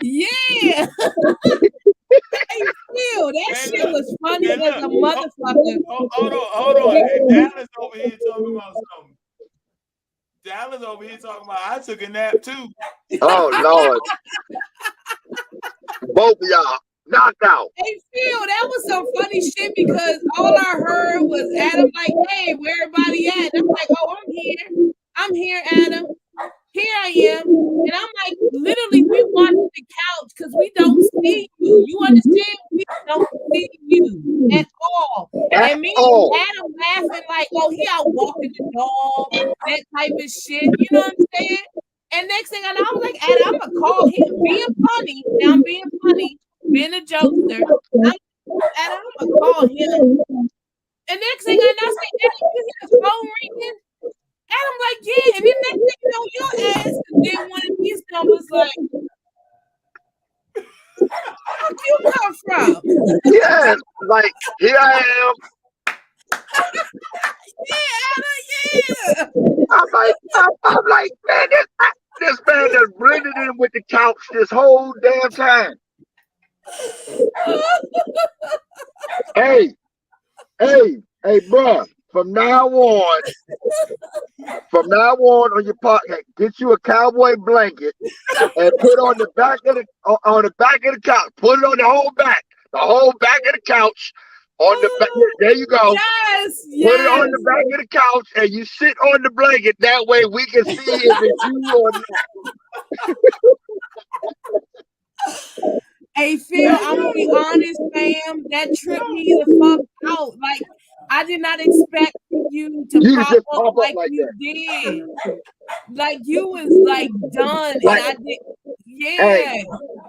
Yeah. Hey, Phil, that shit was funny as a motherfucker. Hold on. Hey, Dallas over here talking about something. I took a nap too. Oh, Lord. Both of y'all knocked out. Hey, Phil, that was some funny shit because all I heard was Adam like, hey, where everybody at? And I'm like, oh, I'm here, Adam. Here I am. And I'm like, literally, we watching the couch because we don't see you. You understand? We don't see you at all. And me and Adam laughing like, oh, he out walking the dog, that type of shit. You know what I'm saying? And next thing I know, I was like, Adam, I'm going to call him. Being funny. Now I'm being funny. Being a jokester. I'm going to call him. And next thing I know, I say, Adam, you hear the phone ringing? And I'm like, yeah, and then next thing you know, your ass did one of these numbers like, where you come from? Yeah, like, here I am. Yeah, I'm like, man, this man has blended in with the couch this whole damn time. Hey, bro. From now on your podcast, get you a cowboy blanket and put on the back of the couch. Put it on the whole back of the couch. On the back, there you go. Yes. Put it on the back of the couch, and you sit on the blanket. That way, we can see if it's you or not. Hey, Phil, I'm gonna be honest, fam. That tripped me the fuck out. Like, I did not expect you to pop up like you did. Like, you was like done, and I did. Yeah. Hey,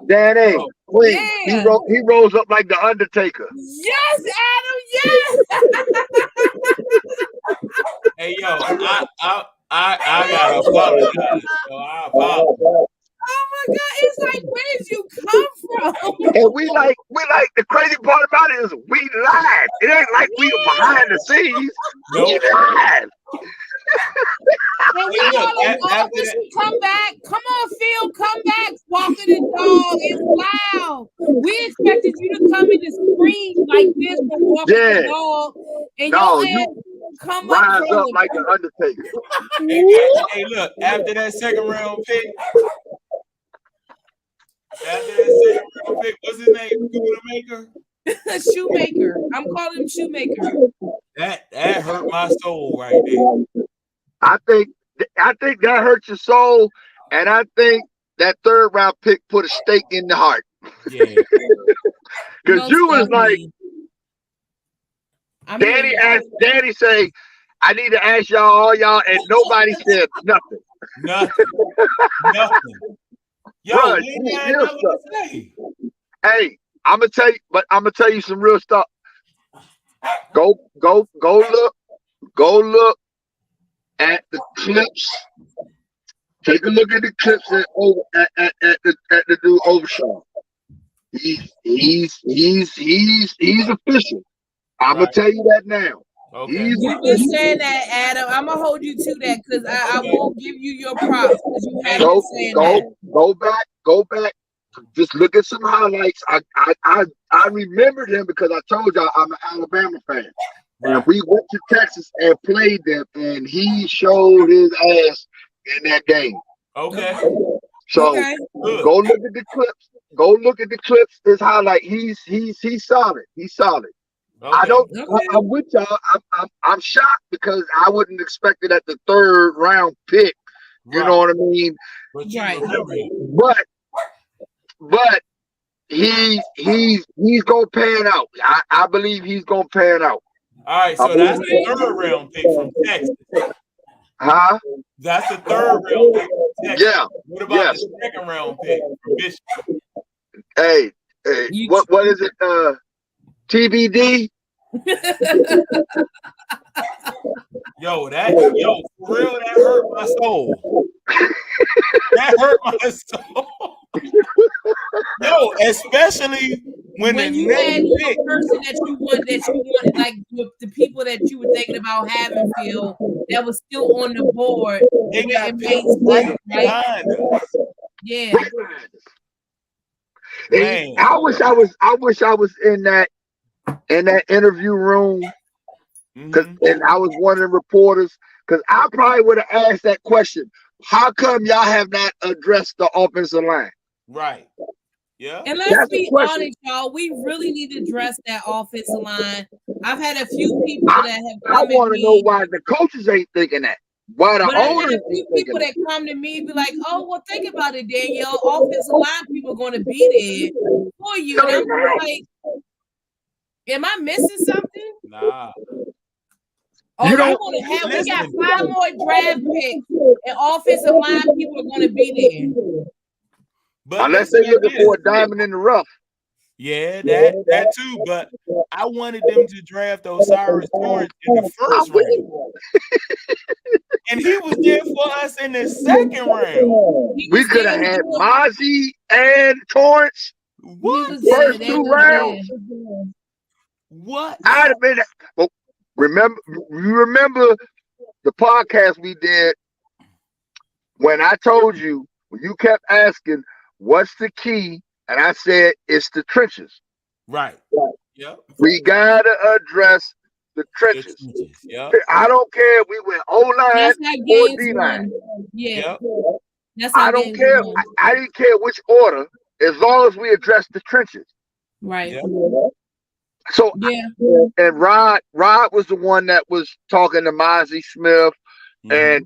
Danny, please. Yeah. He rose up like the Undertaker. Yes, Adam. Yes. Hey, yo, I gotta apologize. So I apologize. Oh my God! It's like, where did you come from? And we like the crazy part about it is we live. It ain't like we behind the scenes. Nope. We live. And we all like, oh, we should come back. Come on, Phil, come back. Walking the dog. It's loud. We expected you to come in the screen like this for walking the dog. And you come rise up like the Undertaker. Hey, look, after that second round pick, what's his name? Shoemaker. I'm calling him Shoemaker. That hurt my soul right there. I think that hurt your soul, and I think that third round pick put a stake in the heart. Yeah. Because you was like, Danny say, I need to ask all y'all, and nobody said nothing. Nothing. Yo, Bruh, hey, I'm gonna tell you some real stuff. Go look at the clips Take a look at the clips at the dude Overshawn. He's official. I'm gonna tell you that now. Okay. You've been saying that, Adam. I'm gonna hold you to that because I won't give you your props because you have been saying that. Go back. Just look at some highlights. I remembered him because I told y'all I'm an Alabama fan. And we went to Texas and played them, and he showed his ass in that game. Okay. So go look at the clips. Go look at the clips. His highlight. He's solid. He's solid. Okay. I'm with y'all. I'm shocked because I wouldn't expect it at the 3rd round pick. You know what I mean? But he's gonna pan out. I believe he's gonna pan out. All right, so that's the 3rd round pick from Texas. Huh? That's the 3rd round pick from Texas. Yeah. What about the 2nd round pick from Michigan? Hey, what is it? TBD. Yo, for real, that hurt my soul. That hurt my soul. Yo, especially when you had your person that you wanted, like the people that you were thinking about having, Phil, that was still on the board. They got Mazi Smith, right? Yeah. Man. I wish I was in that interview room, and I was one of the reporters, because I probably would have asked that question. How come y'all have not addressed the offensive line? Right. Yeah. And let's be honest, y'all. We really need to address that offensive line. I've had a few people that have come I want to know why the coaches ain't thinking that. Why the owners ain't thinking people that come to me be like, "Oh, well, think about it, Danielle. Offensive line people are going to be there for you." And I'm like, am I missing something? Nah. Oh, we got 5 more draft picks, and offensive line people are going to be there. But unless they're looking for a diamond in the rough. Yeah, that too. But I wanted them to draft Osiris Torrance in the 1st round. And he was there for us in the 2nd round. We could have had Mazi and Torrance. What? First 2 rounds. What? I'd have been. Well, remember the podcast we did when I told you, when you kept asking, what's the key? And I said, it's the trenches. Right. Yep. We got to address the trenches. Yep. I don't care if we went O-line or D-line. Yeah. Yep. I don't care. I didn't care which order, as long as we address the trenches. Right. Yep. So, and Rod was the one that was talking to Mazi Smith. And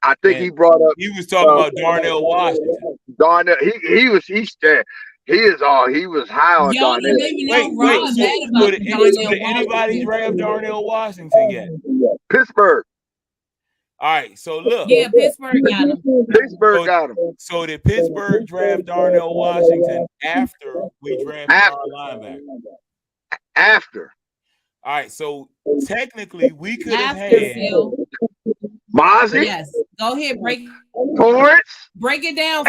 I think he brought up. He was talking about Darnell Washington. Darnell, he was high on Darnell. Wait, did anybody draft Darnell Washington yet? Pittsburgh. All right, so look. Yeah, Pittsburgh got him. Pittsburgh got him. So did Pittsburgh draft Darnell Washington after we drafted our linebacker? After. All right, so technically we could have had Mazi. Yes, go ahead, break it down.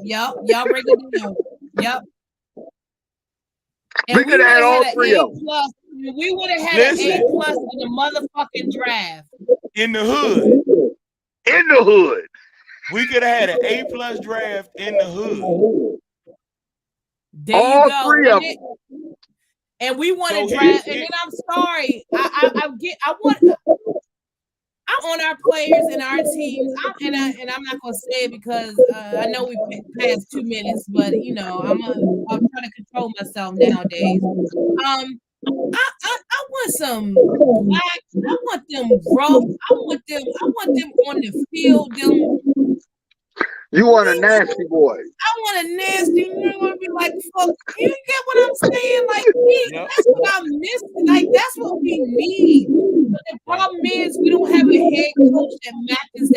Y'all break it down. Yep. And we could have had all 3 of them. We would have had an A+ in the motherfucking draft. In the hood. In the hood. We could have had an A+ draft in the hood. There all you go. 3 of them. And we want to draft. And then I'm sorry. I'm on our players and our teams. And I'm not gonna say it because I know we passed 2 minutes, but you know, I'm trying to control myself nowadays. I want some black. I want them rough. I want them on the field. You want a nasty boy. I want a nasty. You want to be like, fuck. You get what I'm saying? Like, that's what I'm missing. Like, that's what we need. But the problem is we don't have a head coach that matches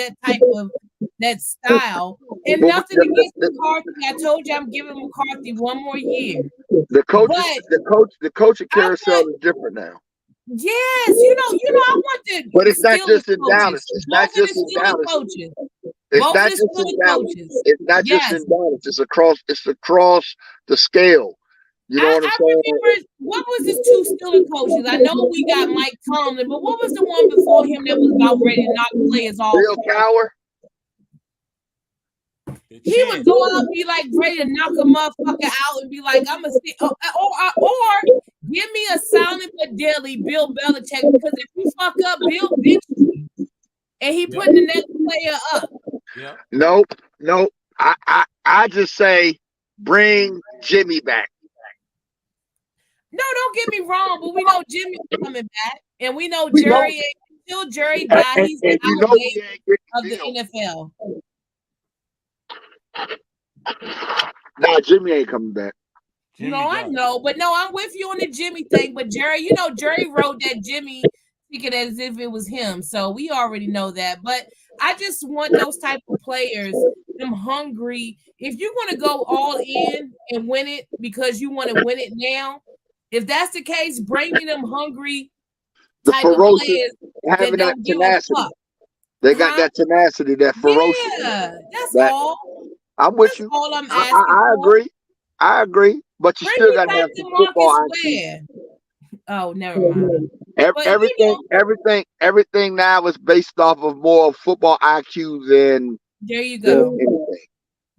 that style. And nothing against McCarthy. I told you I'm giving McCarthy 1 more year. The coach at Carousel is different now. Yes, you know, I want the. But it's not just in Dallas. It's not just in Dallas. It's Both not his just in stealing Dallas. coaches. It's not just in Dallas. It's across the scale. You know what I'm I saying? remember what was his two stealing coaches? I know we got Mike Tomlin, but what was the one before him that was about ready to knock players off? Bill Cowher. He would go out and be like ready to knock a motherfucker out and be like, I'm gonna see, or give me a silent but deadly Bill Belichick, because if you fuck up, Bill beats you. And he putting the next player up. Yeah. Nope. I just say bring Jimmy back. No, don't get me wrong, but we know Jimmy's coming back, and we know Jerry until Jerry died, he's the of the NFL. Nah, Jimmy ain't coming back. I know, but no, I'm with you on the Jimmy thing. But Jerry, Jerry wrote that Jimmy ticket as if it was him, so we already know that. But I just want those type of players, them hungry. If you're going to go all in and win it because you want to win it now, if that's the case, bring me them hungry type of players having that don't give a tenacity. fuck. They got that tenacity, that ferocious. Yeah, that's all. I'm with you. All I'm asking I for. agree. I agree. But you still got to have some football IQ. Oh, never mind. Everything now is based off of more football IQ than. There you go. Anything.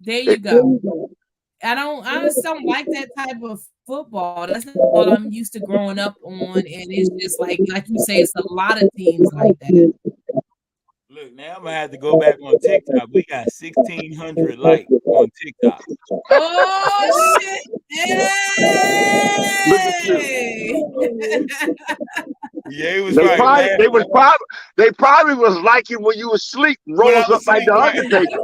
There you go. I just don't like that type of football. That's not what I'm used to growing up on, and it's just like you say, it's a lot of teams like that. Look, now I'm gonna have to go back on TikTok. We got 1,600 likes on TikTok. Oh shit! Hey! Yeah, it was right. They probably was liking when you was asleep, rolls up like the Undertaker.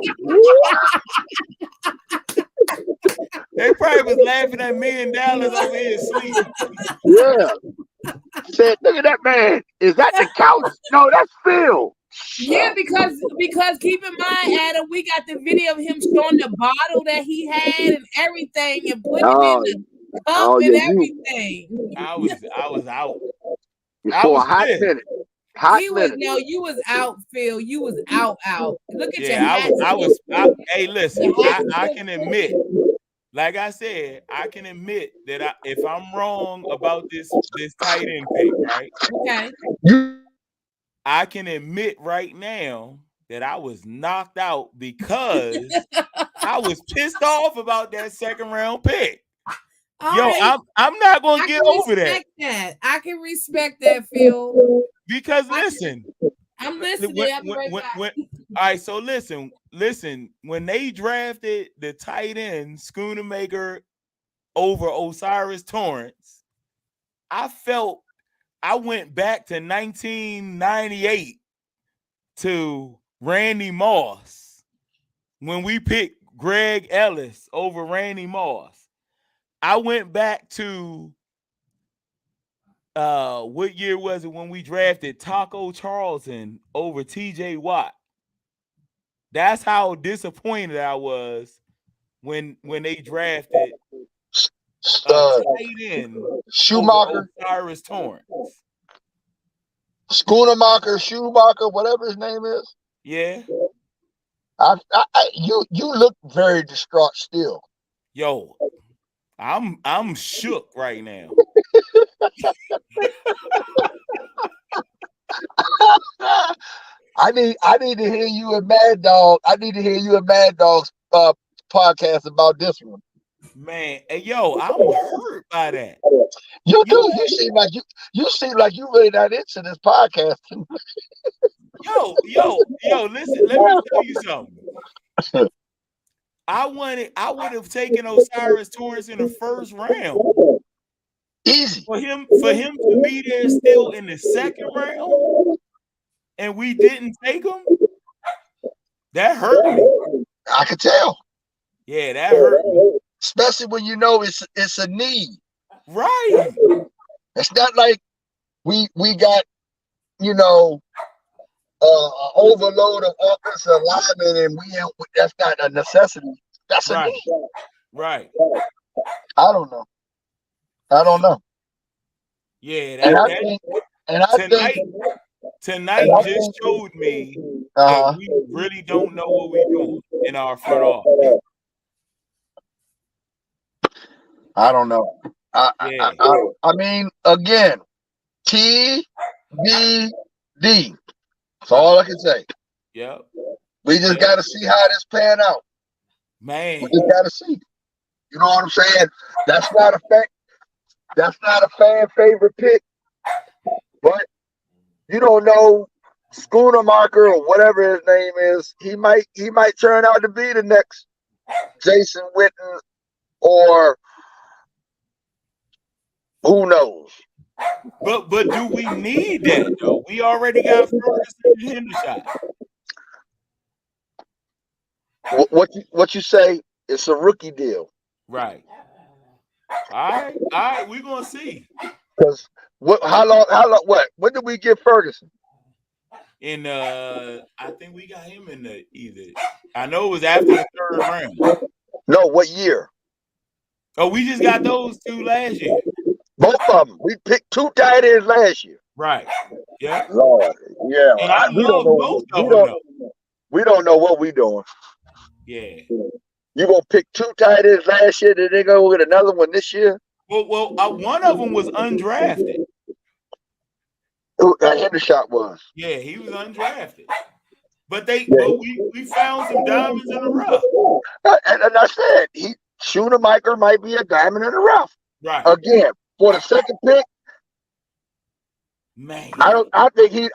They probably was laughing at me and Dallas over here asleep. Yeah. Said, look at that man. Is that the couch? No, that's Phil. Yeah, because keep in mind, Adam, we got the video of him showing the bottle that he had and everything, and putting it in the cup and everything. I was out. For a hot minute. You was out, Phil. You was out. Look at your hat. Hey, listen, I can admit, like I said, I can admit that if I'm wrong about this tight end pick, right? Okay. I can admit right now that I was knocked out because I was pissed off about that second round pick. I'm not gonna get over that. I can respect that, Phil. Because listen, I'm listening. All right, so listen. When they drafted the tight end Schoonamaker over Osiris Torrance, I went back to 1998 to Randy Moss when we picked Greg Ellis over Randy Moss. I went back to what year was it when we drafted Taco Charlton over TJ Watt? That's how disappointed I was when they drafted tight end Schumacher, Osiris Torrance, Schumacher, whatever his name is. Yeah. You look very distraught still. Yo, I'm shook right now. I need to hear you and Mad Dog. I need to hear you and Mad Dog's podcast about this one. Man, hey, yo, I'm hurt by that. You do. You seem like you really not into this podcast. Yo, listen, let me tell you something. I would have taken Osiris Torrance in the first round. Easy. For him to be there still in the second round, and we didn't take him, that hurt me. I could tell. Yeah, that hurt me. Especially when you know it's a need. Right. It's not like we got, overload of offensive linemen and that's not a necessity. That's a need. Right. I don't know. Yeah, I think tonight just showed me that we really don't know what we're doing in our front office. I don't know. I mean, again, TBD. That's all I can say. Yep. We just got to see how this pan out. Man, we just got to see. You know what I'm saying? That's not a fact. That's not a fan favorite pick. But you don't know Schoonermacher or whatever his name is. He might turn out to be the next Jason Witten, or who knows. But do we need that though? We already got Ferguson and Hendershot. What you say? It's a rookie deal, right? All right, we're gonna see. Because how long? What? When did we get Ferguson? In I think we got him in the either. I know it was after the 3rd round. No, what year? Oh, we just got those 2 last year. Both of them. We picked 2 tight ends last year. Right. Yeah. Lord. Yeah. And I love both of them. We don't know what we're doing. Yeah. You gonna pick 2 tight ends last year, then they go get another one this year? Well, one of them was undrafted. Hendershot was. Yeah, he was undrafted. But we found some diamonds in the rough. And I said Schoonemaker might be a diamond in the rough. Right. Again, for the 2nd pick. Man. I think he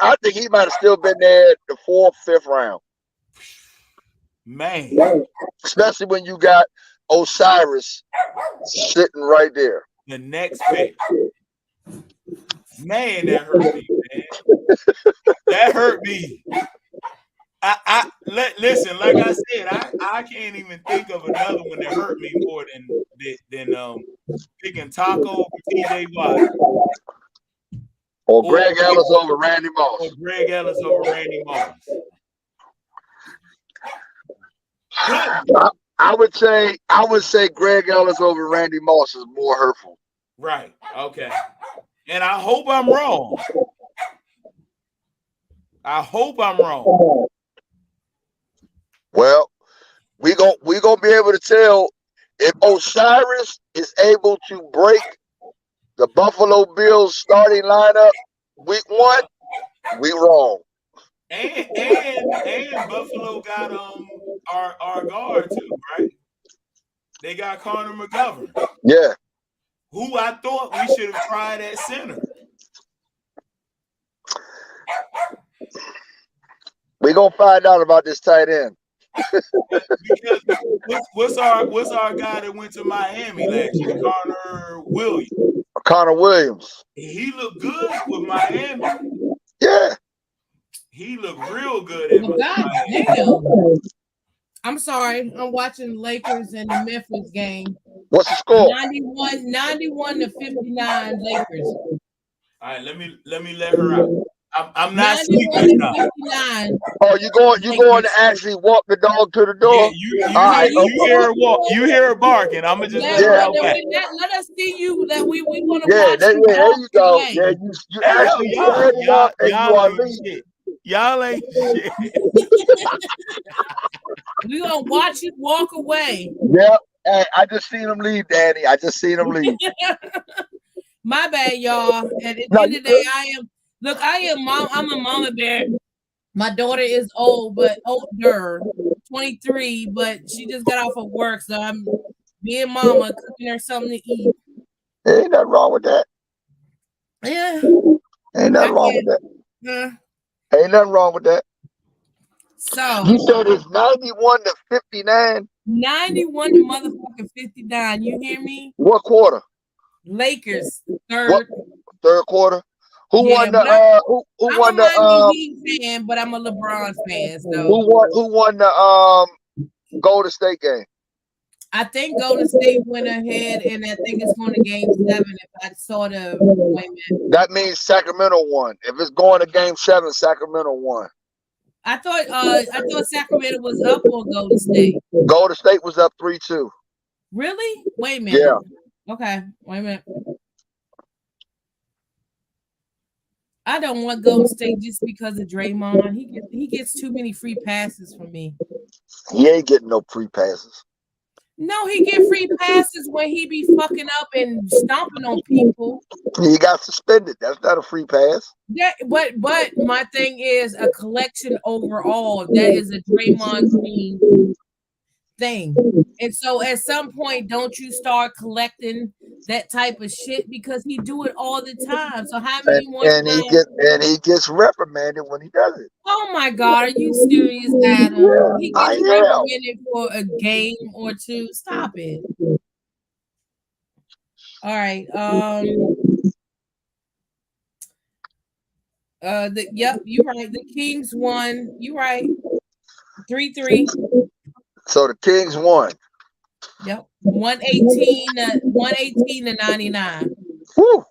might have still been there at the 4th, 5th round. Man. Especially when you got Osiris sitting right there. The next pick. Man, that hurt me, man. That hurt me. Listen, like I said, I can't even think of another one that hurt me more than picking Taco over TJ Watt. Or Greg Ellis over Randy Moss. Or Greg Ellis over Randy Moss. I would say Greg Ellis over Randy Moss is more hurtful. Right. Okay. And I hope I'm wrong. Well, we gonna be able to tell if Osiris is able to break the Buffalo Bills starting lineup week 1. We wrong. And Buffalo got our guard too, right? They got Connor McGovern. Yeah. Who I thought we should have tried at center. We're gonna find out about this tight end. What's our guy that went to Miami last year? Connor Williams. He looked good with Miami. Yeah. He looked real good at Miami. Damn. I'm sorry. I'm watching Lakers and the Memphis game. What's the score? 91 to 59 Lakers. All right, let me let her out. I'm not sleeping now. Oh, you going to actually walk the dog to the door? Yeah, you hear her barking. I'm gonna just let us see you. That we want to watch. There you go. Yeah, you actually y'all ain't shit. We gonna watch you walk away. Yep. Hey, I just seen him leave, Danny. I just seen him leave. My bad, y'all. At the end of the day, I'm a mama bear. My daughter is older, 23, but she just got off of work, so I'm being mama, cooking her something to eat. Ain't nothing wrong with that. Yeah. Ain't nothing wrong with that. Ain't nothing wrong with that. So you said it's 91 to 59. 91 to motherfucking 59. You hear me? What quarter? Lakers, third quarter. Who won the who won the I'm a Heat fan, but I'm a LeBron fan. So who won the Golden State game? I think Golden State went ahead, and I think it's going to Game 7. If I sort of that means Sacramento won. If it's going to Game 7, Sacramento won. I thought Sacramento was up on Golden State. Golden State was up 3-2. Really? Wait a minute. Yeah. Okay. Wait a minute. I don't want Golden State just because of Draymond. He gets too many free passes from me. He ain't getting no free passes. No, he get free passes when he be fucking up and stomping on people. He got suspended. That's not a free pass. That, but my thing is a collection overall. That is a Draymond Green thing. And so at some point, don't you start collecting that type of shit because he do it all the time. So how many more And times? he gets reprimanded when he does it. Oh my God, are you serious, Adam? Yeah, He I gets am. reprimanded for a game or two. Stop it. All right. Yep, you're right. The Kings won. You right. 3-3. So the Kings won. Yep. 118 to 99. Whew.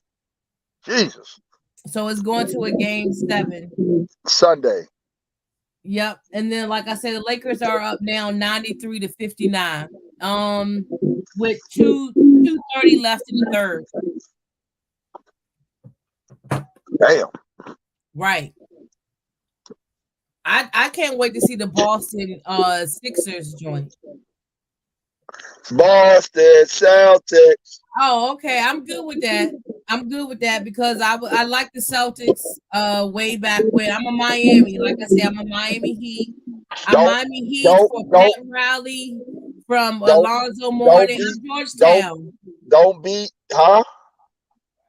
Jesus. So it's going to a game 7. Sunday. Yep. And then, like I said, the Lakers are up now 93 to 59. With 2:30 left in the third. Damn. Right. I can't wait to see the Boston Sixers joint. Boston Celtics. Oh, okay. I'm good with that. I'm good with that because I like the Celtics way back when. I'm a Miami. Like I said, I'm a Miami Heat. I'm Miami Heat for Pat Riley, from Alonzo Mourning. I'm Georgetown. Don't beat, huh?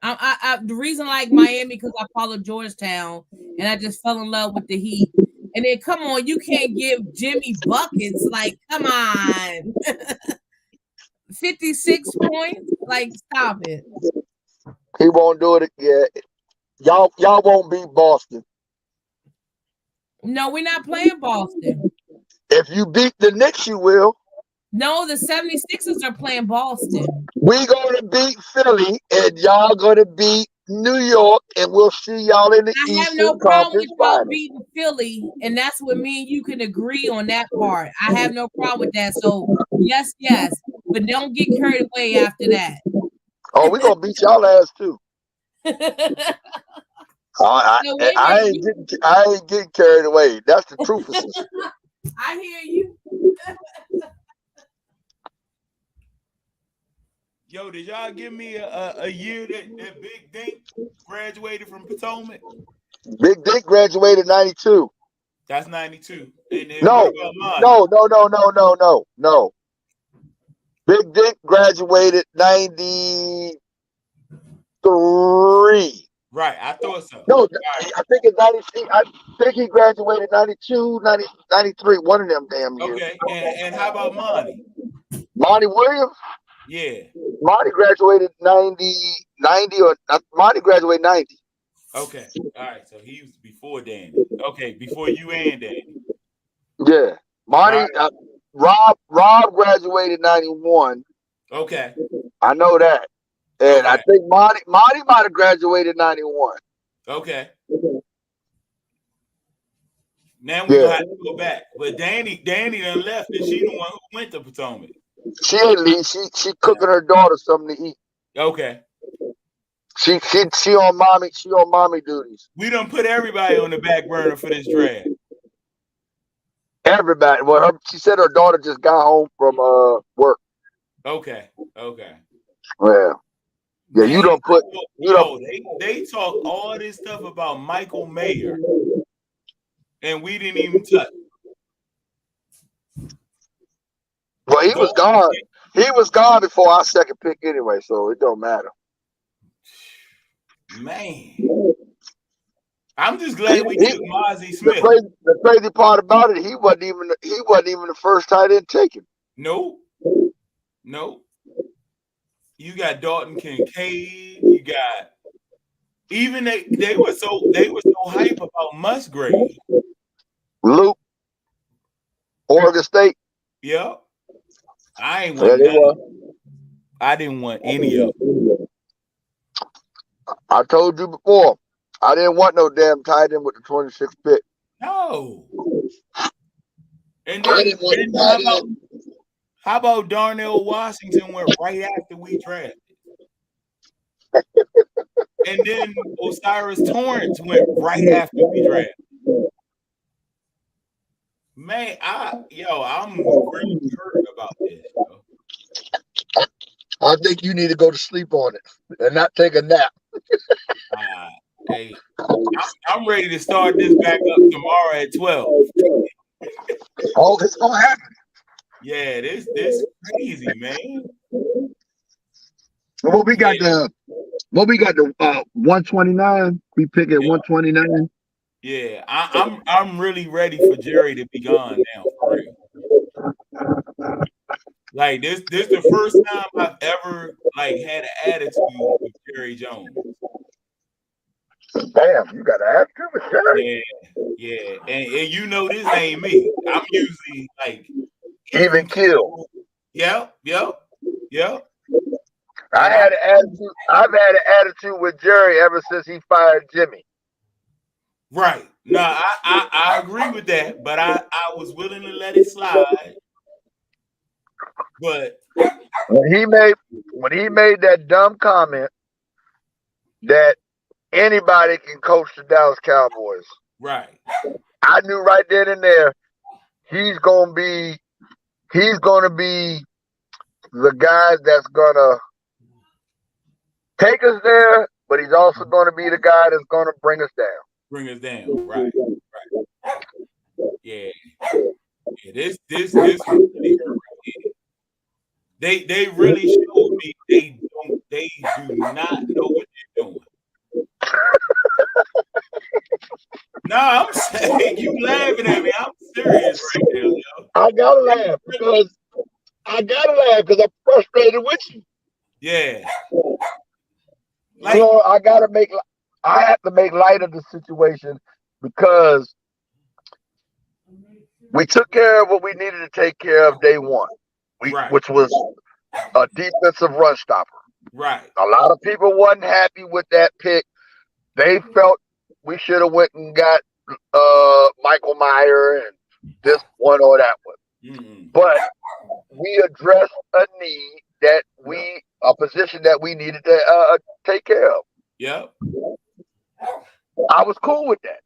The reason I like Miami because I followed Georgetown and I just fell in love with the Heat. And then come on, you can't give Jimmy buckets. Like, come on. 56 points? Like, stop it. He won't do it again. Y'all won't beat Boston. No, we're not playing Boston. If you beat the Knicks, you will. No, the 76ers are playing Boston. We're going to beat Philly, and y'all going to beat New York, and we'll see y'all in the Eastern I have no problem with y'all Conference beating Philly, and that's what me and you can agree on that part. I have no problem with that. So, yes, but don't get carried away after that. Oh, we're going to beat y'all ass, too. I ain't getting carried away. That's the truth. I hear you. Yo, did y'all give me a year that Big Dink graduated from Potomac? Big Dink graduated 92. That's 92. And then No. Big Dink graduated 93. Right, I thought so. No, I think it's 90. I think he graduated 92, 90, 93, one of them damn years. Okay, and how about Monty? Monty Williams? Yeah. Monty graduated 90 or Monty graduated 90. Okay, all right, so he was before Danny. Okay, before you and Danny. Yeah. Monty, Rob graduated 91. Okay. I know that. And I think Monty might have graduated 91. Okay. Now we're gonna have to go back. But Danny done left, and she the one who went to Potomac. She ain't leave. She cooking her daughter something to eat. Okay. She on mommy duties. We done put everybody on the back burner for this draft. Everybody. Well, she said her daughter just got home from work. Okay. Well, yeah, you don't put. They talk all this stuff about Michael Mayer, and we didn't even touch. Well, he was gone. He was gone before our second pick anyway, so it don't matter. Man, I'm just glad we took Mazi Smith. The crazy part about it, he wasn't even the first tight end taken. Nope. You got Dalton Kincaid. You got even they were so hype about Musgrave. Luke, Oregon State. Yep. I ain't want none. I didn't want any of them. I told you before, I didn't want no damn tight end with the 26th pick. No. And then how about Darnell Washington went right after we drafted? And then Osiris Torrance went right after we drafted. Man, I'm really hurt about this. I think you need to go to sleep on it and not take a nap. Hey, I'm ready to start this back up tomorrow at 12. Oh, it's gonna happen. Yeah, this crazy, man. What we got the 129. We pick at 129. Yeah, I'm really ready for Jerry to be gone now, for real. Like this the first time I've ever had an attitude with Jerry Jones. Damn, you got an attitude with Jerry? Yeah. And you know this ain't me. I'm usually even killed. Yep. I've had an attitude with Jerry ever since he fired Jimmy. Right. No, I agree with that, but I was willing to let it slide. But when he made that dumb comment that anybody can coach the Dallas Cowboys. Right. I knew right then and there he's gonna be the guy that's gonna take us there, but he's also gonna be the guy that's gonna bring us down. Right. Yeah. This really hurt right here. They really showed me they do not know what they're doing. No, I'm saying you laughing at me. I'm serious right now, yo. I gotta laugh because I'm frustrated with you. Yeah. I have to make light of the situation because we took care of what we needed to take care of day one, which was a defensive run stopper. Right. A lot of people wasn't happy with that pick. They felt we should have went and got Michael Meyer and this one or that one. Mm-hmm. But we addressed a need a position that we needed to take care of. Yep. I was cool with that.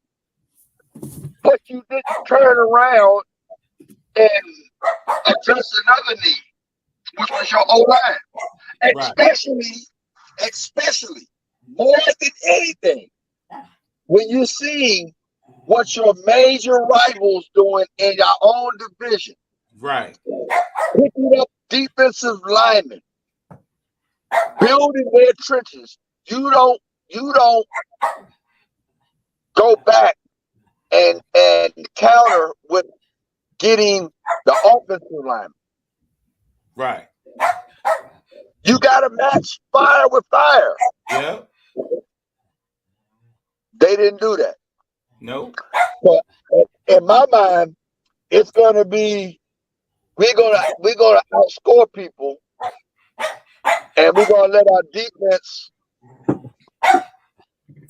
But you didn't turn around and address another need, which was your O-line. Especially more than anything, when you see what your major rivals doing in your own division. Right. Picking up defensive linemen, building their trenches. You don't go back and counter with getting the offensive lineman. Right. You got to match fire with fire. Yeah. They didn't do that. No. But in my mind, it's gonna be we're gonna outscore people, and we're gonna let our defense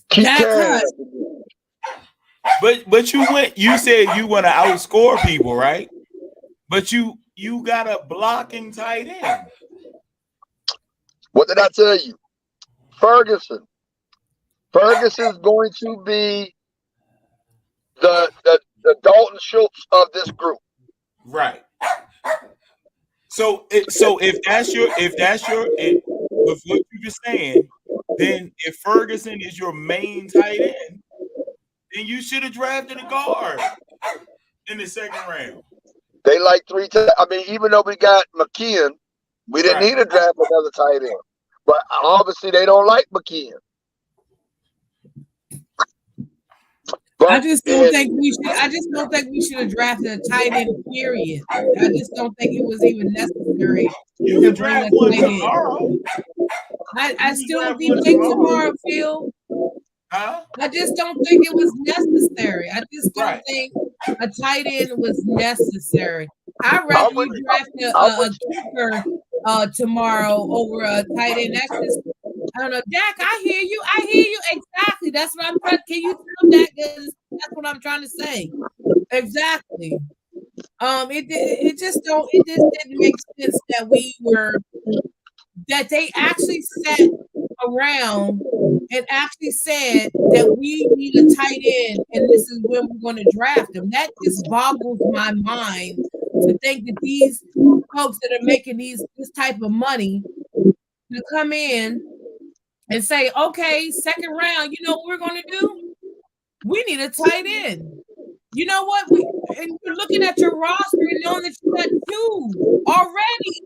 keep carrying. But you said you want to outscore people, right? But you got a blocking tight end. What did I tell you? Ferguson's going to be the Dalton Schultz of this group. Right. So if that's your with what you were saying, then if Ferguson is your main tight end, then you should have drafted a guard in the second round. They like three. I mean, even though we got McKeon, we didn't need to draft another tight end. But obviously, they don't like McKeon. I just don't think we should have drafted a tight end. Period. I just don't think it was even necessary. You can draft one tomorrow. I still think tomorrow, Phil. Huh? I just don't think it was necessary. I just don't think a tight end was necessary. I'd rather you draft a kicker tomorrow over a tight end. That's just, I don't know. Dak, I hear you exactly. That's what I'm trying. Can you tell Dak? That's what I'm trying to say. Exactly. It just didn't make sense that they actually sat around and actually said that we need a tight end and this is when we're going to draft him. That just boggles my mind to think that these folks that are making this type of money to come in and say, okay, second round, you know what we're going to do? We need a tight end. You know what? And you're looking at your roster and knowing that you got two already.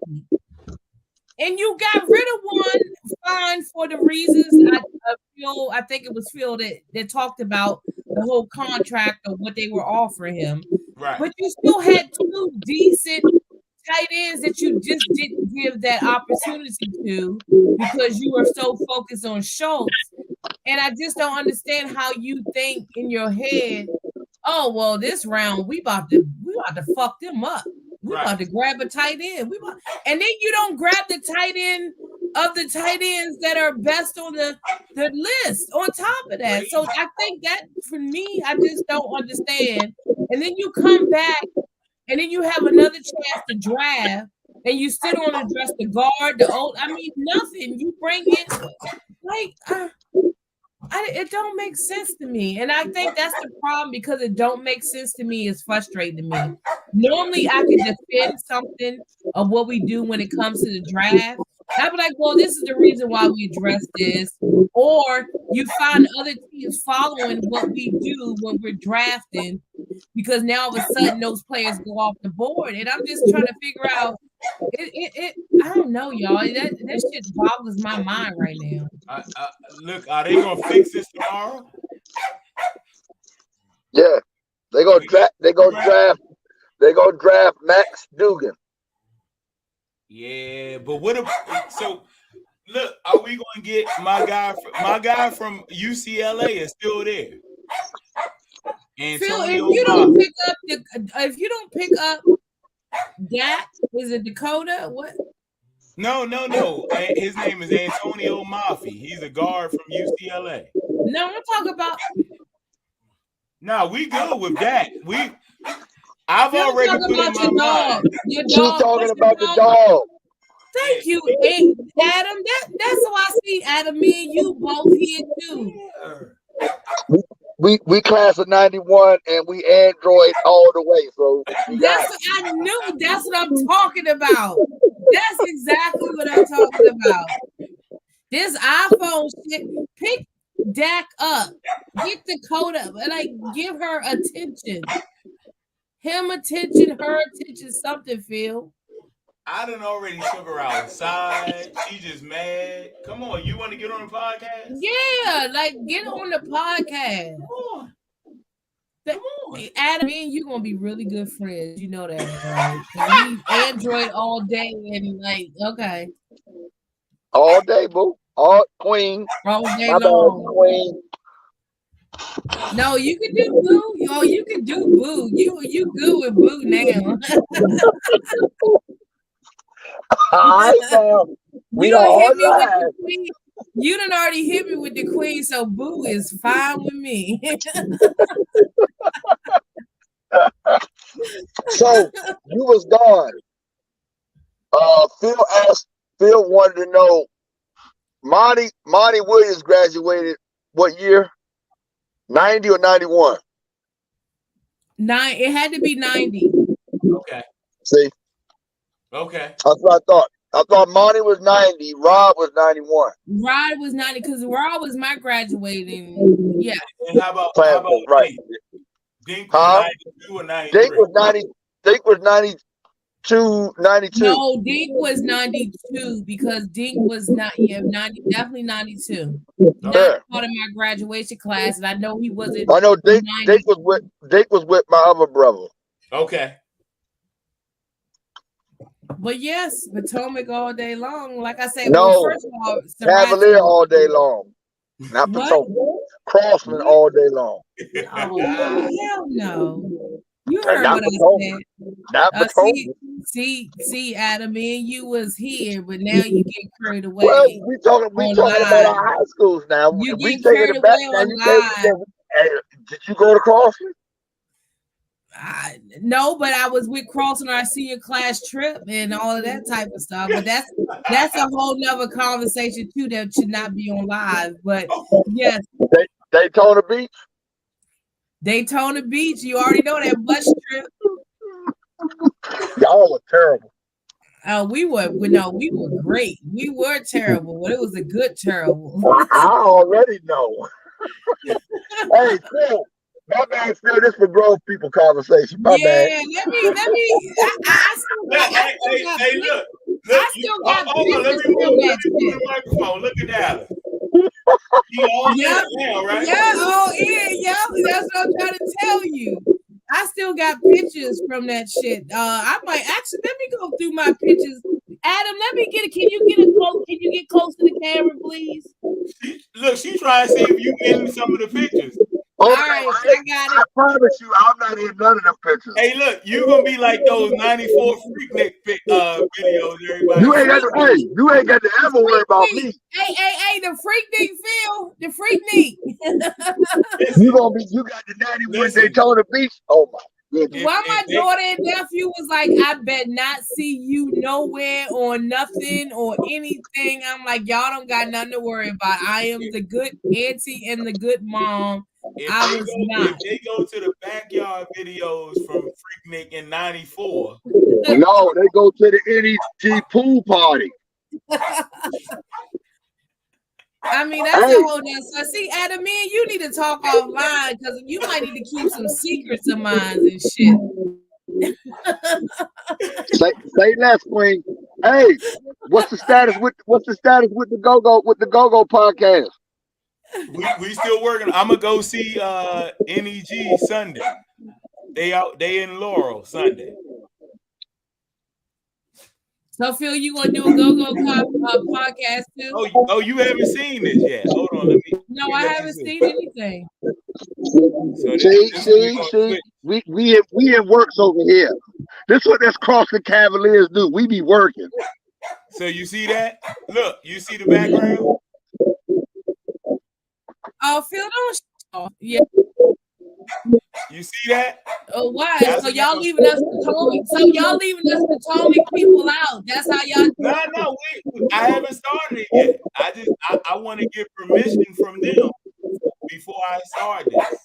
And you got rid of one, fine, for the reasons I think it was Phil that talked about the whole contract of what they were offering him. Right. But you still had two decent tight ends that you just didn't give that opportunity to because you were so focused on Schultz. And I just don't understand how you think in your head, oh well, this round we about to fuck them up. We about to grab a tight end. And then you don't grab the tight end of the tight ends that are best on the list on top of that. So I think that for me, I just don't understand. And then you come back and then you have another chance to draft and you still don't address the guard, nothing. You bring in it don't make sense to me. And I think that's the problem because it don't make sense to me. It's frustrating to me. Normally I can defend something of what we do when it comes to the draft. I'd be like, well, this is the reason why we address this. Or you find other teams following what we do when we're drafting because now all of a sudden those players go off the board. And I'm just trying to figure out I don't know, y'all. That shit boggles my mind right now. Look, are they gonna fix this tomorrow? Yeah, they gonna draft Max Dugan. Yeah, but what if so? Look, are we gonna get my guy from UCLA is still there? Phil, if you don't pick up Dak, is it Dakota? What? No. His name is Antonio Mafi. He's a guard from UCLA. No, I'm talking about. No, we good with that. I've already put in my mind. She's talking about the dog. Thank you, Adam. That's why I see Adam. Me and you both here too. We class of 91 and we Android all the way. So I knew that's what I'm talking about. That's exactly what I'm talking about. This iPhone shit, pick Dak up, get Dakota, give her attention. Him attention, her attention, something, Phil. I done already took her outside. She just mad. Come on, you want to get on the podcast? Yeah, get on the podcast. Come on. Adam, me and you gonna be really good friends. You know that, right? We Android all day and okay. All day, boo. All queen. All day long. Queen. No, you can do boo. You can do boo. You good with boo now. You done already hit me with the queen, so boo is fine with me. So you was gone. Phil wanted to know Monty Williams graduated what year? 90 or 91? It had to be 90. Okay. See? Okay. That's what I thought. I thought Monty was 90, Rob was 91. Rod was 90 because Rod was my graduating. Yeah. And how about right? Dink was 92 or 93? Dink was 92. No, Dink was 92 because Dink was definitely 92. Not part of my graduation class, and I know he wasn't. I know Dink was with my other brother. Okay. But yes, Potomac all day long. Like I said, first of all, Cavalier all day long. Not Potomac. Crossman all day long. Oh, hell no. You heard what I said. Not Potomac. See, Adam, me and you was here, but now you get carried away. Well, we talking about our high schools now. You get carried away online. Did you go to Crossman? No, but I was with Cross on our senior class trip and all of that type of stuff. But that's a whole nother conversation too that should not be on live. But yes, Daytona Beach. Daytona Beach. You already know that bus trip. Y'all were terrible. We were great. We were terrible, but it was a good terrible. I already know. Hey, Phil, my man, Phil, this for grown people conversation. My bad. Let me. I still got pictures from that shit. Microphone. Look at that. Yep. Right? Yeah. Oh, yeah. That's what I'm trying to tell you. I still got pictures from that shit. I might actually let me go through my pictures. Adam, let me get it. Can you get close to the camera, please? Look, she's trying to see if you in some of the pictures. All right, I got it. I promise you, I'm not in none of them pictures. Hey, look, you gonna be like those '94 Freaknik videos. Everybody, you ain't got to ever worry about me. Hey, the Freaknik Phil, the Freaknik. You got the 91 Daytona Beach. Oh my goodness. Why my daughter and nephew was like, I bet not see you nowhere or nothing or anything. I'm like, y'all don't got nothing to worry about. I am the good auntie and the good mom. If they go to the backyard videos from Freaknik in '94. No, they go to the NEG pool party. I mean, that's a whole nother. So see, Adam, me and you need to talk offline because you might need to keep some secrets of mine and shit. say less, Queen. Hey, what's the status with the go-go podcast? We still working. I'm gonna go see NEG Sunday. They in Laurel Sunday. So Phil, you gonna do a go-go podcast too? Oh, you haven't seen this yet. Hold on, let me. No, I haven't seen anything. See, we in works over here. This what that's Crossing Cavaliers do. We be working. So you see that? Look, you see the background? Oh, Phil, don't. Yeah. You see that? Oh, why? So y'all leaving us Potomac? So y'all leaving us Potomac people out? That's how y'all do it? No, wait. I haven't started it yet. I want to get permission from them before I start this.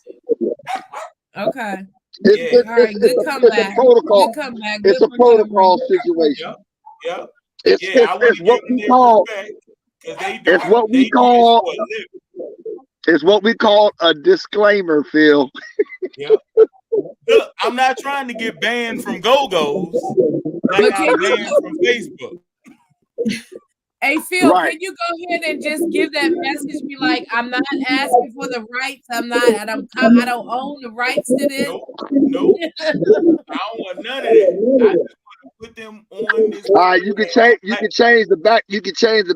Okay. All right. Good comeback. Protocol. Good comeback. It's a protocol situation. Yep. It's what we call. It's what we call. It's what we call a disclaimer, Phil. Yep. Look, I'm not trying to get banned from Go-Go's like I'm banned from Facebook. Hey, Phil, can you go ahead and just give that message? Be like, I'm not asking for the rights. I don't own the rights to this. Nope. I don't want none of that. I just want to put them on this. All right, you can change the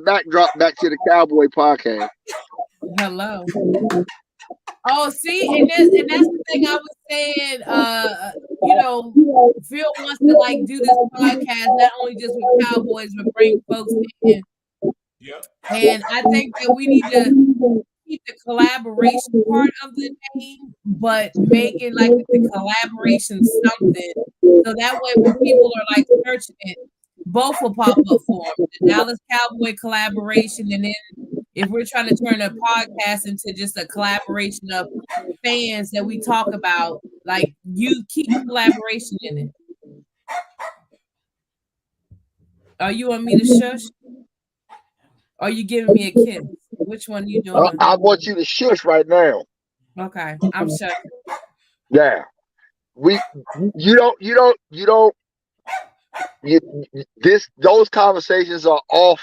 backdrop back to the Cowboy podcast. Hello. Oh, see, and that's the thing I was saying. Phil wants to like do this podcast not only just with Cowboys, but bring folks in. Yep. And I think that we need to keep the collaboration part of the name, but make it like the collaboration something, so that way when people are like searching it, both will pop up for them. The Dallas Cowboy collaboration, and then if we're trying to turn a podcast into just a collaboration of fans that we talk about, like you keep collaboration in it. Are you want me to shush? Or are you giving me a kiss? Which one are you doing? I want you to shush right now. Okay, I'm shushing. Yeah. Those conversations are off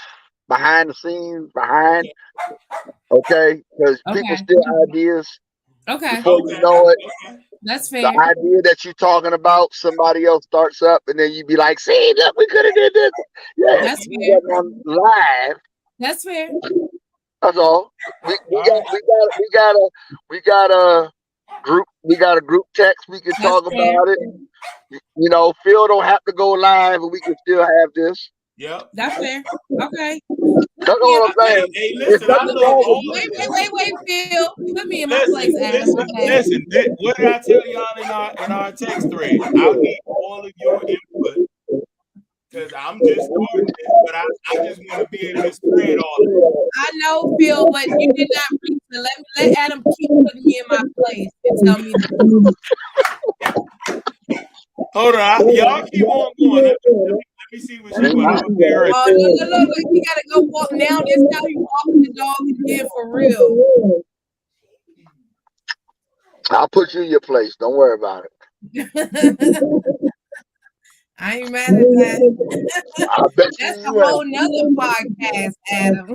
behind the scenes, okay? Because people steal ideas. Okay. Before you know it. That's fair. The idea that you're talking about, somebody else starts up, and then you be like, "See, look, we could have did this." Yeah, that's fair. Live. That's fair. That's all. We got a group text. We can talk about it. You know, Phil don't have to go live, and we can still have this. Yep. That's fair. Okay. That's all I'm saying. Hey, listen, I love all of it. Wait, Phil. Put me in my place, Adam. Listen. What did I tell y'all in our text thread? I need all of your input because I'm just starting this, but I just want to be able to spread all of it. I know, Phil, but you did not reach the let Adam keep putting me in my place and tell me to. Hold on, y'all keep on going. Let me see what she wants. Oh, no. You gotta go walk now. This how you walking the dog again for real. I'll put you in your place. Don't worry about it. I ain't mad at that. I bet That's you a whole nother podcast, Adam.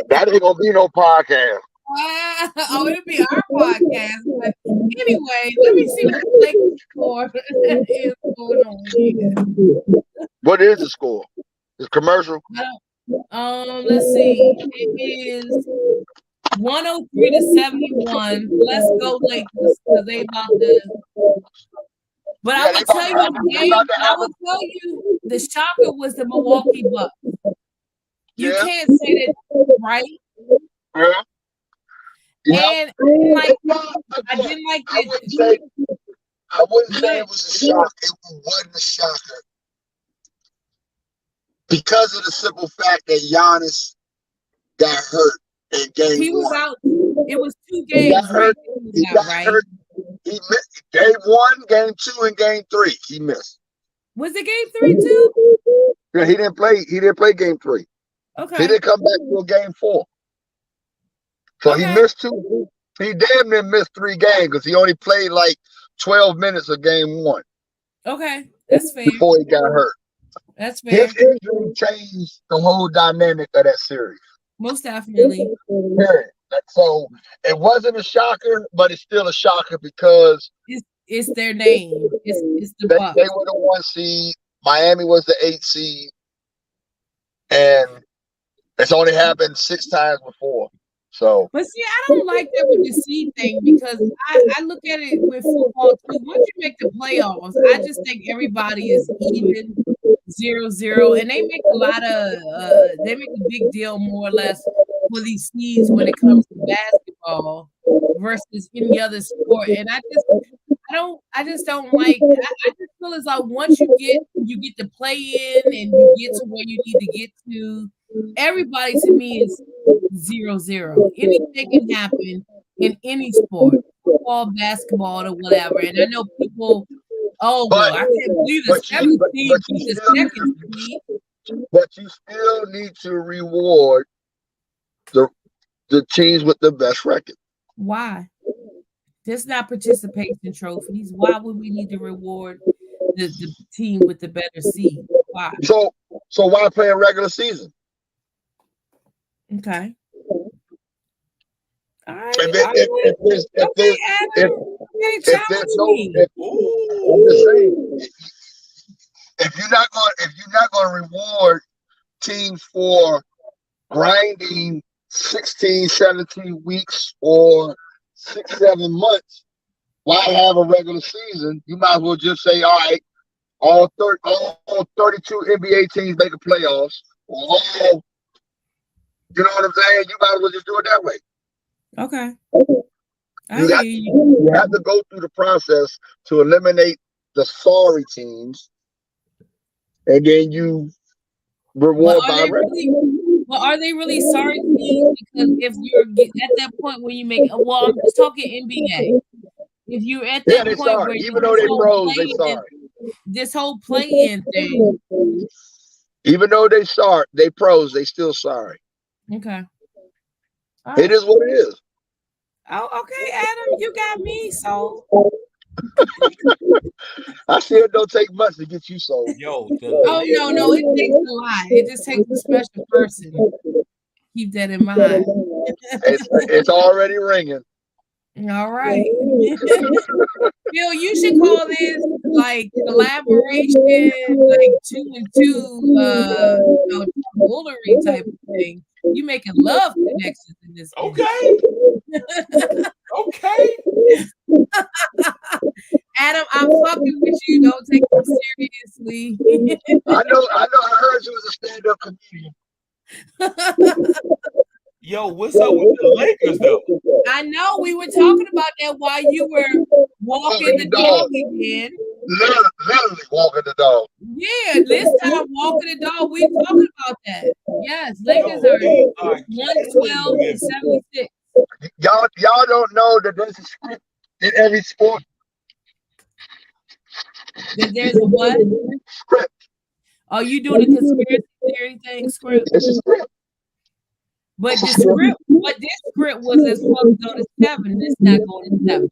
That ain't gonna be no podcast. Oh, it'll be our podcast. But anyway, let me see what the Lakers score is going on here. What is the score? It's commercial. Let's see. It is 103 to 71. Let's go Lakers because they about to. But I will tell you the game. I will tell you the shocker was the Milwaukee Bucks. You can't say that, right? Yeah. And I didn't like it. I wouldn't say it was a shock. It wasn't a shocker because of the simple fact that Giannis got hurt in game He was one. out. It was 2 games. He got hurt. He missed game 1, game 2, and game 3. He missed. Was it game 3 too? Yeah, he didn't play. He didn't play game 3. Okay. He didn't come back till game 4. So he missed 2. He damn near missed 3 games because he only played like 12 minutes of game 1. Okay, that's fair. Before he got hurt. That's fair. His injury changed the whole dynamic of that series. Most definitely. Period. So it wasn't a shocker, but it's still a shocker because it's their name. It's the Bucks. They were the 1 seed. Miami was the 8 seed, and it's only happened 6 times before. So, but see, I don't like that with the seed thing because I look at it with football too. Once you make the playoffs, I just think everybody is even 0-0, and they make a lot of they make a big deal more or less for these seeds when it comes to basketball versus any other sport. And I just don't like. I just feel as though once you get to play in and you get to where you need to get to. Everybody to me is 0-0. Anything can happen in any sport, football, basketball, or whatever. And I know people, I can't believe the 7th seed beat the 2nd seed. But you still need to reward the teams with the best record. Why? There's not participation trophies. Why would we need to reward the team with the better seed? Why? So why play a regular season? Okay. All right. If you're not going to reward teams for grinding 16, 17 weeks or 6, 7 months, why have a regular season? You might as well just say, all right, all 32 NBA teams make the playoffs. You know what I'm saying? You might as well just do it that way. Okay. You have to go through the process to eliminate the sorry teams, and then you reward by record. Well, are they really sorry teams? Because if you're at that point when you make, I'm just talking NBA. If you're at that point sorry. where even though they pros, they sorry. This whole play-in thing. Even though they pros, they still sorry. Okay. It is what it is. Oh, okay, Adam, you got me sold. I see it don't take much to get you sold. Yo, no, it takes a lot. It just takes a special person. Keep that in mind. It's already ringing. All right. Phil, you should call this like collaboration, like 2 and 2, foolery type of thing. You making love connections in this. Okay. Okay. Adam, I'm fucking with you. Don't take it seriously. I know. I heard you was a stand-up comedian. Yo, what's up with the Lakers though? I know we were talking about that while you were walking the dog again. Literally walking the dog. Yeah, this time walking the dog, we talking about that. Yes, Lakers are 112 and 76. Y'all don't know that there's a script in every sport. That there's a what? Script. Oh, you doing a conspiracy theory thing? Script. It's a script. But the script, what this script was is supposed to go to 7, and it's not going to 7.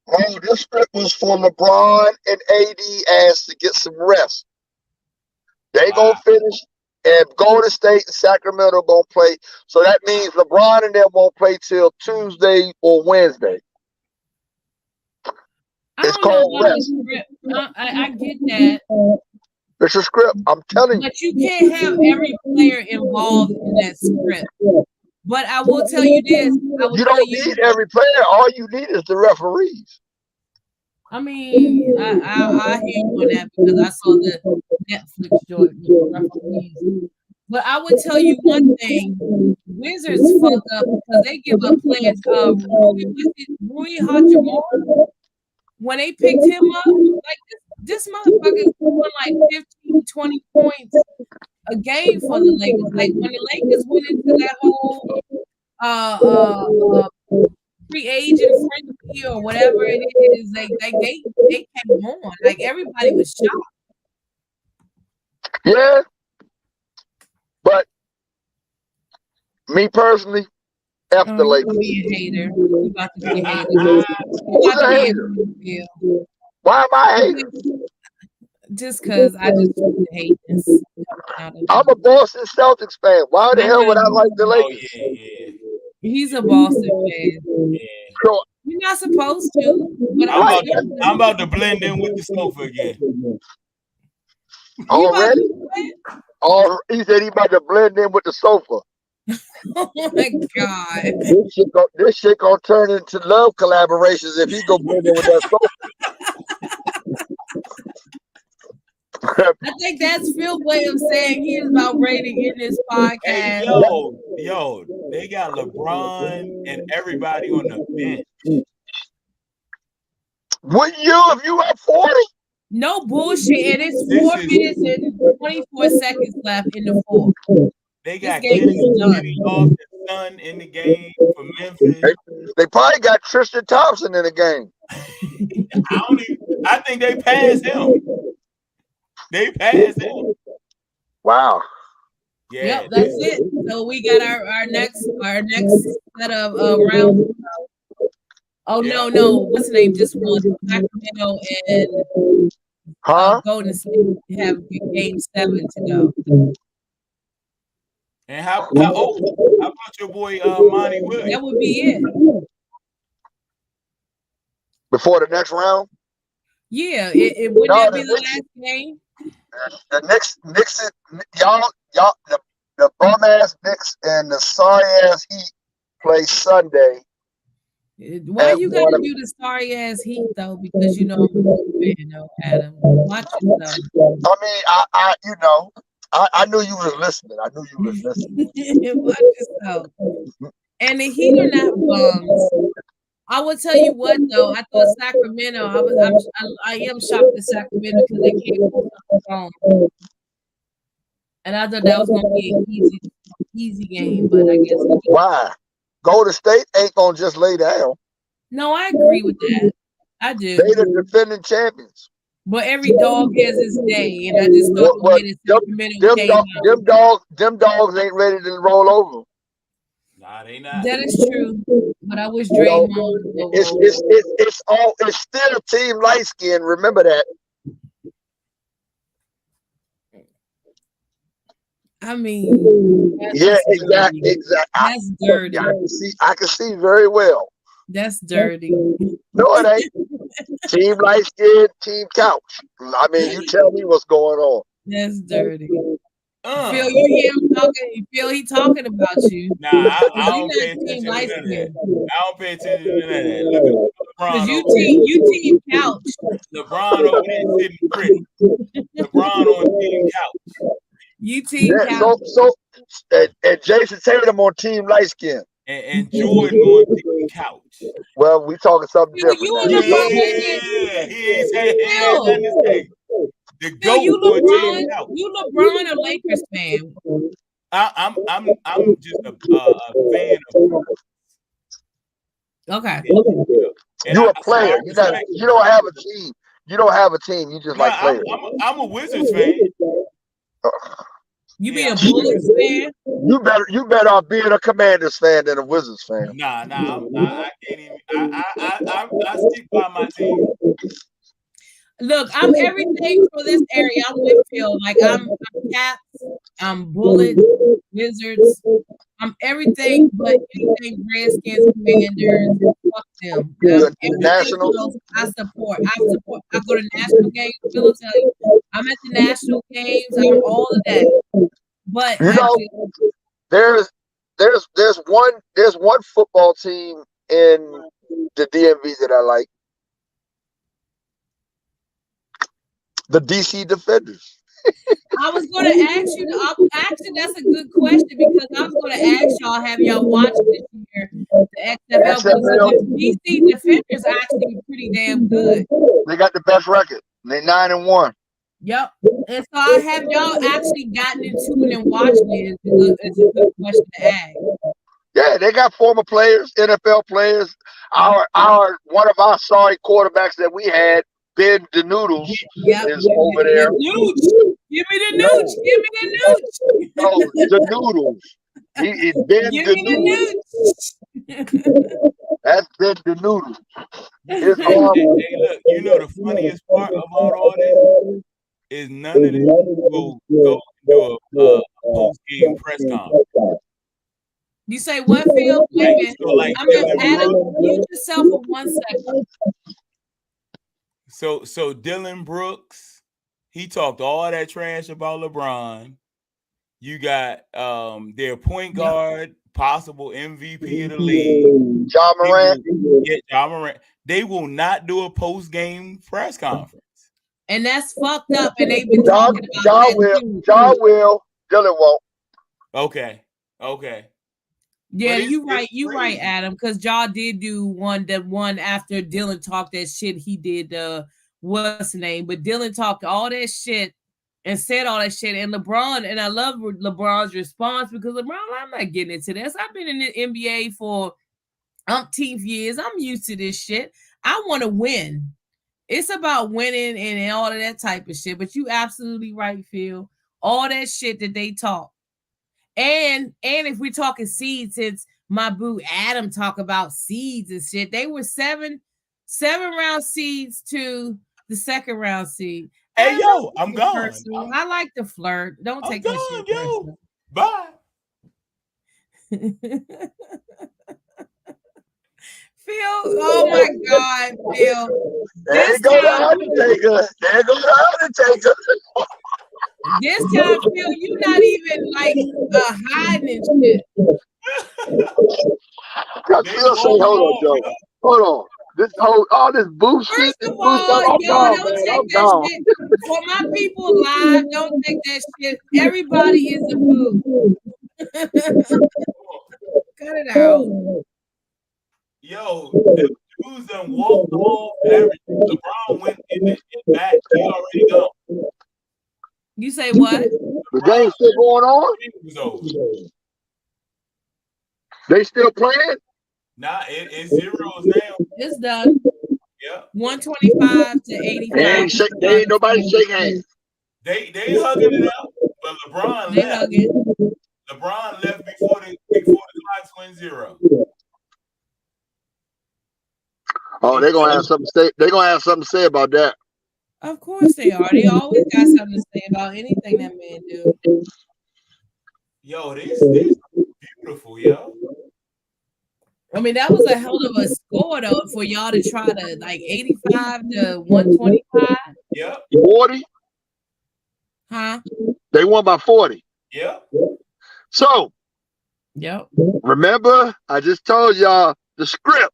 Oh, this script was for LeBron and AD as to get some rest. They gonna finish, and Golden State and Sacramento gonna play. So that means LeBron and them won't play till Tuesday or Wednesday. It's called rest. I get that. It's a script. I'm telling you. But you can't have every player involved in that script. But I will tell you this. You don't need every player. All you need is the referees. I mean, I hear you on that because I saw the Netflix joint with the referees. But I would tell you one thing: Wizards fucked up because they give up players. Rui Hachimura, when they picked him up, like this motherfucker is doing like 15, 20 points a game for the Lakers. Like when the Lakers went into that whole free agent frenzy or whatever it is, they came on. Like everybody was shocked. Yeah. But me personally, F the Lakers. Be a hater. You about to be a hater. Who's a hater? Why am I a hater? Just because I just hate this. I'm a Boston Celtics fan. Why the hell would I like the Lakers? He's a Boston fan. So, you're not supposed to. But I'm about to blend in with the sofa again. Already? He said he about to blend in with the sofa. Oh my God. This shit gonna turn into love collaborations if he go blend in with that sofa. I think that's Phil's way of saying he is about ready to get this podcast. Hey, yo, they got LeBron and everybody on the bench. Wouldn't you if you had 40? No bullshit. And it's 4 minutes and 24 seconds left in the fourth. They got Kenny off the sun in the game for Memphis. They probably got Tristan Thompson in the game. I think they passed him. They passed him. Wow. Yeah, yep, that's it. So we got our next set of rounds. Oh no, what's the name? Just won. Sacramento and Golden State have game 7 to go. And how about your boy Monty Williams? That would be it. Before the next round? Yeah, it wouldn't that be the last game? The Knicks, y'all, the bum ass Knicks and the sorry ass Heat play Sunday. Why you gotta do the sorry ass Heat though? Because you know I'm a fan, though, Adam. Watch yourself. I mean, I knew you was listening. Watch yourself. And the Heat are not bums. I will tell you what though, I thought Sacramento. I am shocked at Sacramento because they can't hold the phone. And I thought that was gonna be an easy game, but I guess why? Golden State ain't gonna just lay down. No, I agree with that. I do. They the defending champions. But every dog has its day, and I just thought them dogs ain't ready to roll over. Nah, they not. That is true. But I wish Draymond. It's still Team Light Skin. Remember that. I mean, yeah, exactly. That's dirty. I can see very well. That's dirty. No, it ain't. Team Light Skin, Team Couch. I mean, you tell me what's going on. That's dirty. Phil, you hear him talking? Phil, he talking about you. Nah, I don't pay attention to none of that. I don't pay attention to none of that. Look at LeBron over there. You team couch. LeBron over there sitting pretty. LeBron on team couch. You team Yeah, couch. and Jason Tatum on team light skin. And Jordan on team couch. Well, we talking something different. You now. on LeBron? He ain't saying nothing to say. The GOAT you on LeBron? team couch. You LeBron or Lakers fan? I'm just a fan of. Okay. You're a player. You don't have a team. You don't have a team. You just like players. I'm a Wizards fan. You be a Bullets fan? You better off being a Commanders fan than a Wizards fan. Nah, I can't even. I stick by my team. Look, I'm everything for this area. I'm with Phil. Like I'm Caps, I'm Bullets, Wizards. I'm everything but anything Redskins, Commanders. Fuck them. Nationals. I support. I go to national games. Phil will tell you. I'm at the national games. I'm all of that. But there's one football team in the DMV that I like. The DC Defenders. I was going to ask you. Actually, that's a good question because I was going to ask y'all, have y'all watched this year the XFL? Because the DC Defenders are actually pretty damn good. They got the best record. They're 9-1. Yep. And so I have y'all actually gotten into it and watched it. It's a good question to ask. Yeah, they got former players, NFL players. One of our sorry quarterbacks that we had, Ben the Noodles, is over there. Give me the nooch. Give me the nooch. No, the Noodles. He's Ben the Noodles. That's Ben the Noodles. Hey, look, you know the funniest part about all this is none of them go do a post-game press conference. You say what, Phil? Wait a minute. I'm gonna Adam, mute yourself for 1 second. So Dylan Brooks, he talked all that trash about LeBron. You got their point guard, possible MVP of the league, Ja Morant. Ja Morant. They will not do a post-game press conference. And that's fucked up. And they've been talking about that. Ja will. Dylan won't. Okay. Yeah, you're right, Adam. Because Ja did do one after Dylan talked that shit. He did what's the name? But Dylan talked all that shit and said all that shit. And LeBron, and I love LeBron's response because LeBron, I'm not getting into this. I've been in the NBA for umpteenth years. I'm used to this shit. I want to win. It's about winning and all of that type of shit. But you absolutely right, Phil. All that shit that they talk. And if we're talking seeds, since my boo Adam talk about seeds and shit, they were seven round seeds to the second round seed. Hey, yo, I'm gone. I like to flirt. Don't take this shit personal. Bye. Phil, oh my God, Phil. There go the Undertaker. There go the Undertaker. This time, Phil, you're not even like hiding and shit. Phil say, hold on, Joe. Hold on. All this boo shit. First of all, don't take that shit. For my people live, don't take that shit. Everybody is a boo. Cut it out. Yo, the dudes done walked off and everything. LeBron went in the back. He already gone. You say what? The game's still going on? They still playing? Nah, it's zeros now. It's done. Yeah. 125 to 85. They ain't nobody shake hands. They hugging it out, but LeBron left. LeBron left before the clock went 0. Oh, they're gonna have something to say. They're gonna have something to say about that. Of course they are. They always got something to say about anything that man do. Yo, this beautiful, yo. I mean, that was a hell of a score though for y'all to try to like 85 to 125. Yep. 40. Huh? They won by 40. Yeah. So, yep. Remember, I just told y'all the script.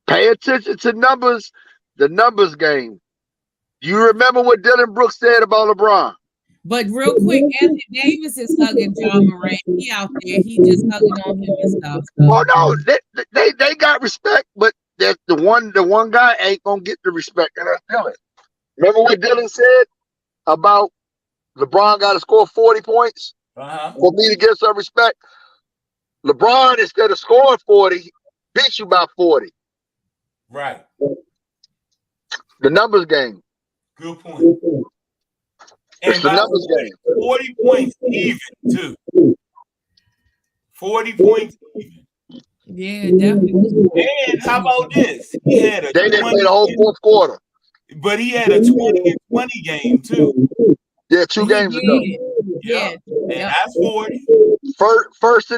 Pay attention to numbers, the numbers game. You remember what Dylan Brooks said about LeBron? But real quick, Anthony Davis is hugging John Moran. He out there. He just hugging on him and stuff. So. Oh no, they got respect, but the one guy ain't gonna get the respect, and that's Dylan. Remember what Dylan said about LeBron got to score 40 points for me to get some respect? LeBron, instead of scoring 40, beat you by 40. Right. The numbers game. Good point. It's the numbers game. 40 points even, too. 40 points even. Yeah, definitely. And how about this? He had a they didn't play the whole fourth quarter. But he had a 20-20 game, too. Yeah, 2 games ago. Yeah. And that's 40. First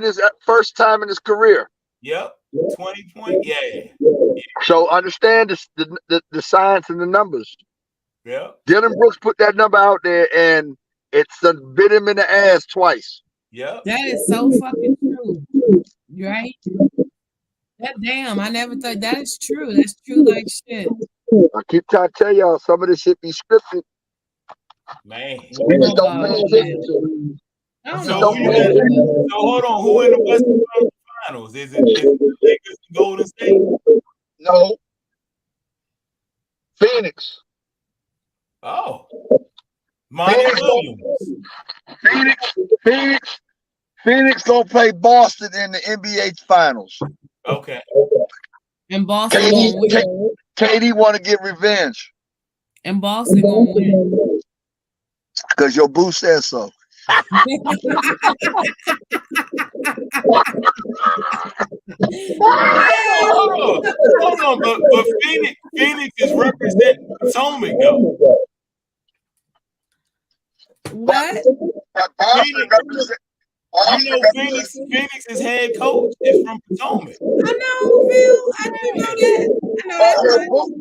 time in his career. Yep. 20 points. Yeah. So understand the science and the numbers. Yeah. Dylan Brooks put that number out there, and it's bit him in the ass twice. Yeah. That is so fucking true. Right? That damn, I never thought that is true. That's true like shit. I keep trying to tell y'all, some of this shit be scripted. Man. We just don't pay attention to it. So hold on, who in the Western Finals? Is it the Lakers and Golden State? No. Phoenix. Oh. Monty Williams. Phoenix gonna play Boston in the NBA Finals. Okay. And Boston gonna win. KD want to get revenge. And Boston gonna win. Because your boo says so. Hold on, but Phoenix is representing Potomac, though. What? Phoenix's head coach is from Potomac. I know, Phil. I didn't know that. I know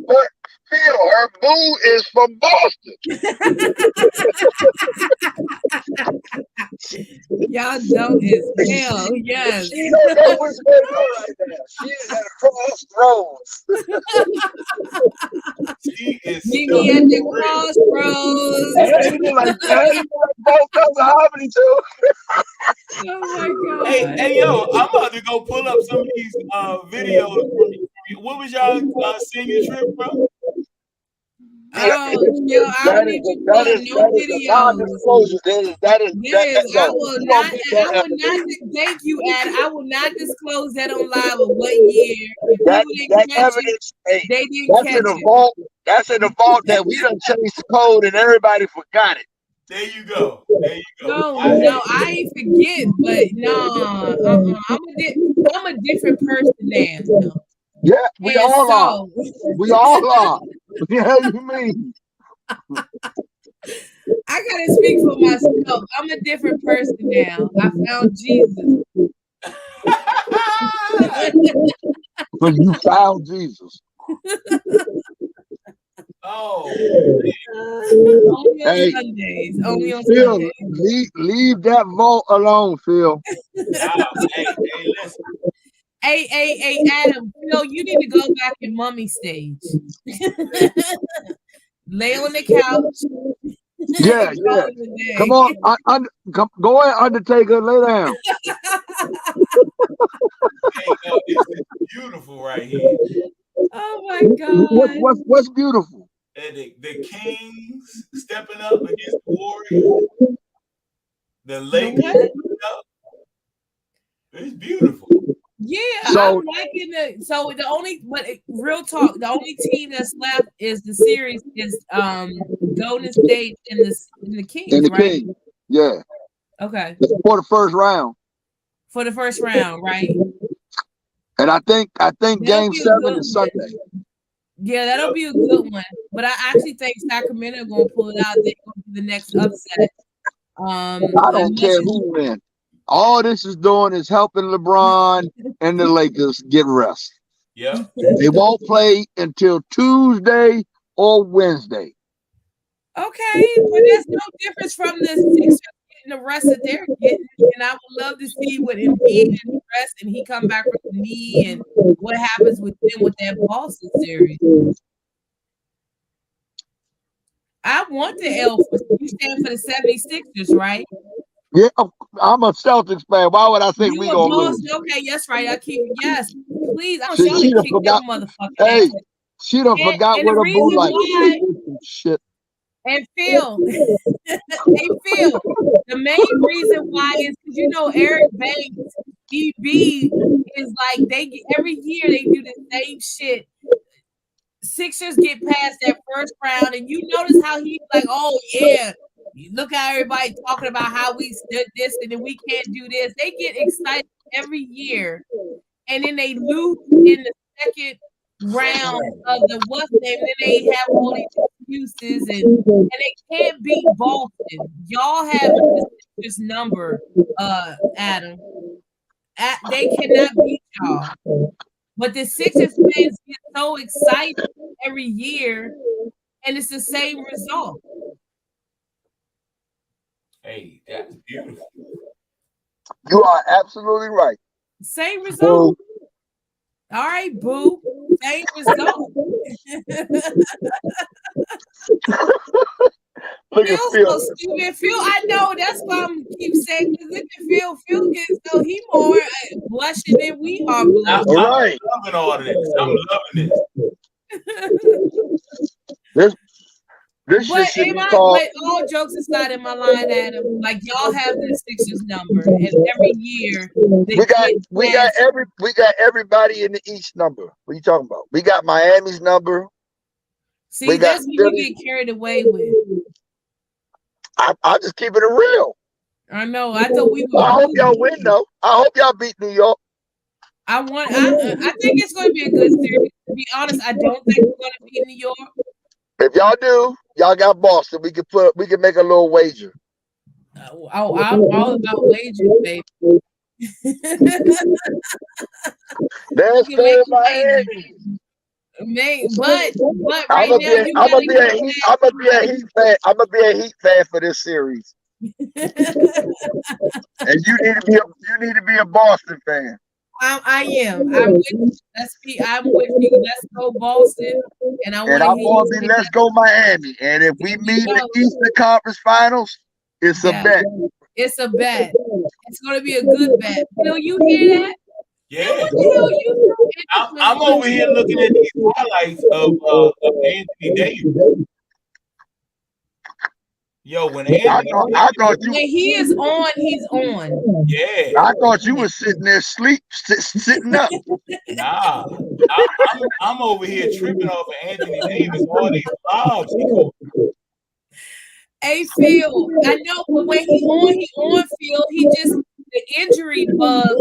that. Phil, her boo is from Boston. Y'all dumb as hell. Yes. She don't know what's going on right now. She is at a crossroads. She is Mimi at the crossroads. Hey, like both comes of Harmony too. Oh my god. Hey, yo, I'm about to go pull up some of these videos from you. What was y'all senior trip, bro? Oh, yo, I don't need you to put no videos. I will not, thank you, Ad. I will not disclose that on live of what year. That evidence, they didn't catch it. Vault. That's in the vault that we done changed the code and everybody forgot it. There you go. No, I ain't forget, but no, I'm a different person now. Yeah, we all are. We all are. Yeah, you mean? I gotta speak for myself. I'm a different person now. I found Jesus. But you found Jesus. Oh, only on Sundays. Only on Phil, Sundays. leave that vault alone, Phil. Hey, listen. Hey, Adam, Phil, you need to go back in mummy stage. Lay on the couch. Yeah. Come on, go ahead, Undertaker, lay down. Hey, yo, this is beautiful right here. Oh my God. What's beautiful? And the Kings stepping up against the Warriors. The Lakers stepping up. It's beautiful. Yeah, I'm liking it. So real talk, the only team that's left is the series is Golden State and the Kings, And the right? Kings, yeah. Okay. For the first round. For the first round, right? And I think Game 7 is Sunday. Yeah, that'll be a good one. But I actually think Sacramento gonna pull it out. They're gonna be the next upset. I don't care who wins. All this is doing is helping LeBron and the Lakers get rest. Yeah. They won't play until Tuesday or Wednesday. Okay, but there's no difference from the Sixers getting the rest that they're getting. And I would love to see what Embiid and the rest, and he come back from the knee, and what happens with them with that Boston series. I want the L for you stand for the 76ers, right? Yeah, I'm a Celtics fan. Why would I think we You a gonna Boston? lose? Okay, yes, right. I keep yes. Please, I want She y'all to done kick forgot. them motherfucking Hey, ass. she done forgot And the what a boo reason like. why, Shit. and Phil, hey Phil, the main reason why is because you know Eric Banks, EB is like every year they do the same shit. Sixers get past that first round, and you notice how he's like, oh yeah, look how everybody talking about how we did this and then we can't do this. They get excited every year, and then they lose in the second round of the what's name, and then they have all these excuses and they can't beat Boston. Y'all have the Sixers number, Adam. They cannot beat y'all. But the Sixers fans get so excited every year, and it's the same result. Hey, that's beautiful. You are absolutely right. Same result. All right, boo. Same result. Look at Phil's Phil. so stupid. Phil, I know that's why I'm keep saying because look at Phil. Phil gets so he more blushing than we are blushing. I'm loving all of this. I'm loving this. This But shit should be but called. all jokes aside, in my line, Adam, like y'all have the Sixers number, and every year We got everybody in the East number. What are you talking about? We got Miami's number. See, we got that's what you get carried away with. I just keep it real. I know. I thought we would. I hope y'all win though. I hope y'all beat New York. I think it's going to be a good series. To be honest, I don't think we're going to beat New York. If y'all do, y'all got Boston. We can make a little wager. I'm all about wagers, baby. That's for Miami. But I'm right now gonna be a Heat fan. I'm gonna be a Heat fan for this series. And you need to be a Boston fan. I am. I'm with you. I'm with you. Let's go Boston. And I want to hear you say let's go Miami. And if we meet in the Eastern Conference Finals, it's a bet. It's a bet. It's going to be a good bet. Phil, you hear that? Yeah. What the hell you doing? I'm over here looking at these highlights of Anthony Davis. Yo, when Anthony, I thought you. When he is on, he's on. Yeah. I thought you was sitting there sitting up. Nah, I'm over here tripping off of Anthony Davis. All these lobs he caught. Hey Phil, I know, but when he on Phil, the injury bug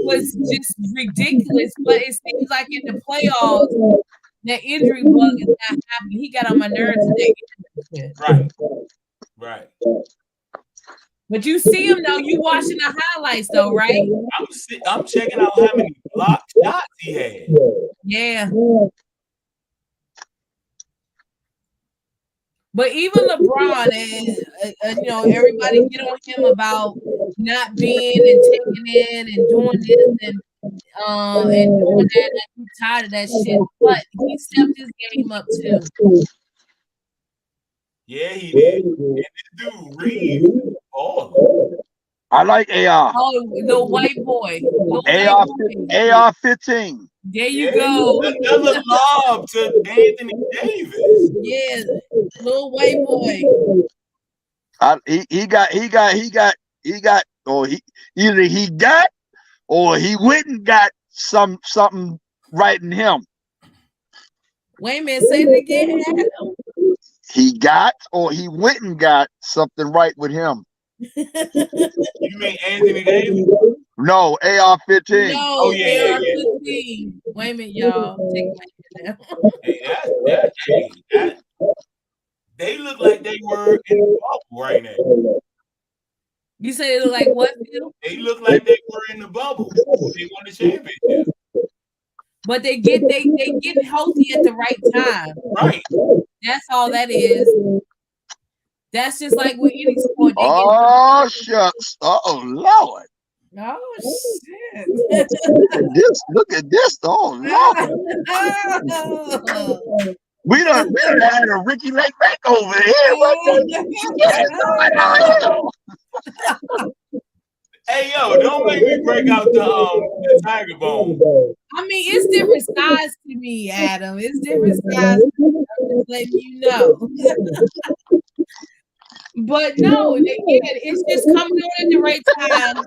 was just ridiculous. But it seems like in the playoffs, that injury bug is not happening. He got on my nerves today. Right. But you see him though. You watching the highlights though, right? I'm checking out how many blocked shots he had. Yeah. But even LeBron and everybody get on him about not being and taking in and doing this and doing that. I'm tired of that shit. But he stepped his game up too. Yeah, he did. And this dude Reeves, I like AR. Oh, the white boy. AR 15. There you go. Another lob to Anthony Davis. Yeah, little white boy. He got or either he got or he went and got something right in him. Wait a minute, say it again, Adam. He got or he went and got something right with him. You mean Anthony Davis? No, AR-15. No, oh, yeah, AR-15. Wait a minute, y'all. Take my Hey, they look like they were in the bubble right now. You say they look like what, Phil? They look like they were in the bubble. They won the championship. But they getting healthy at the right time. Right. That's all that is. That's just like with any sport. Oh shucks! Oh Lord! Oh shit! Look at this! Oh Lord! We done had a Ricky Lake back over here. Hey yo, don't make me break out the tiger bone. I mean, it's different size to me, Adam. It's different size. I'm just letting you know. But no, again, it's just coming on at the right time.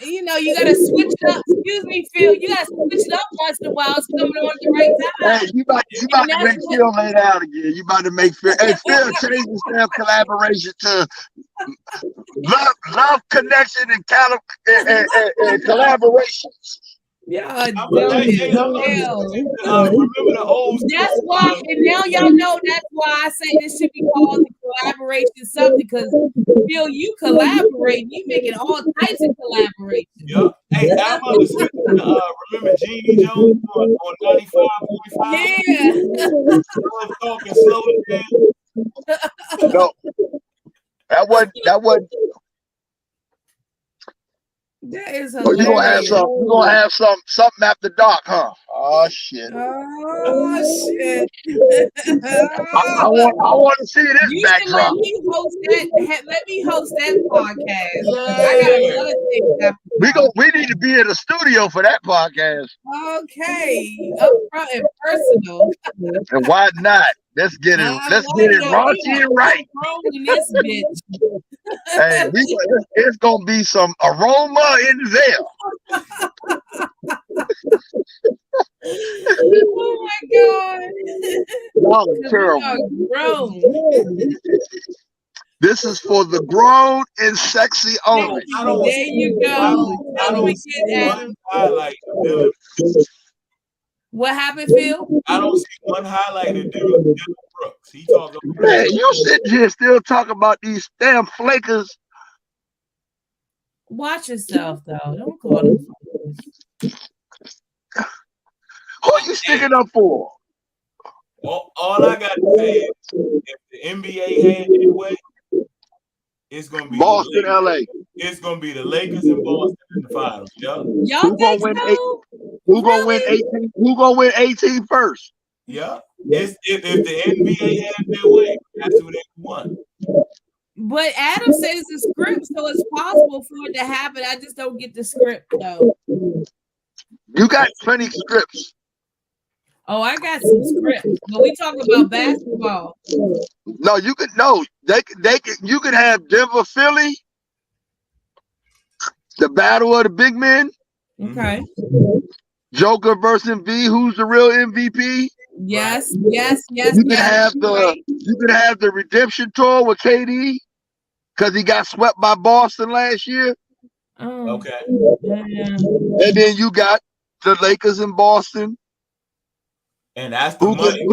You know, you gotta switch it up. Excuse me, Phil. You gotta switch it up once in a while. It's coming on at the right time. Hey, you about to make Phil lay down again. You about to make Phil. Hey, Phil, change the damn collaboration to love, connection, and collaborations. Yeah, remember the old. That's why, and now y'all know that's why I say this should be called the collaboration something, because Phil, you collaborate, you making all types of collaborations. Yeah. Hey, I'm on the switch. Remember Jeannie Jones on 95.5? Yeah. Talking slow down. No, that wasn't. That is hilarious. Oh, you gonna have something after dark, huh? Oh shit! Oh shit! I want to see this backdrop. Let me host that podcast. I got another thing. We need to be in the studio for that podcast. Okay, up front and personal. And why not? Let's get it raunchy and right. In this bitch. Hey, it's gonna be some aroma in there. Oh my god! Y'all are terrible. This is for the grown and sexy only. There you go. What happened, Phil? I don't see one highlight of Dylan Brooks. He talking. Man, you sitting here still talking about these damn flakers. Watch yourself, though. Don't call them flakers. Who are you sticking up for? All I got to say is, if the NBA had their way, it's gonna be Boston, LA. It's gonna be the Lakers and Boston in the finals. Yeah. Y'all think so? Who gonna win 18? Who gonna win 18 first? Yeah. If the NBA had their way, that's who they won. But Adam says the script, so it's possible for it to happen. I just don't get the script though. You got plenty of scripts. Oh, I got some scripts. But we talk about basketball. No, you could you could have Denver, Philly, the battle of the big men. Okay. Joker versus V. Who's the real MVP? Yes. You can have the redemption tour with KD because he got swept by Boston last year. Oh. Okay. Yeah. And then you got the Lakers in Boston. And that's the who money.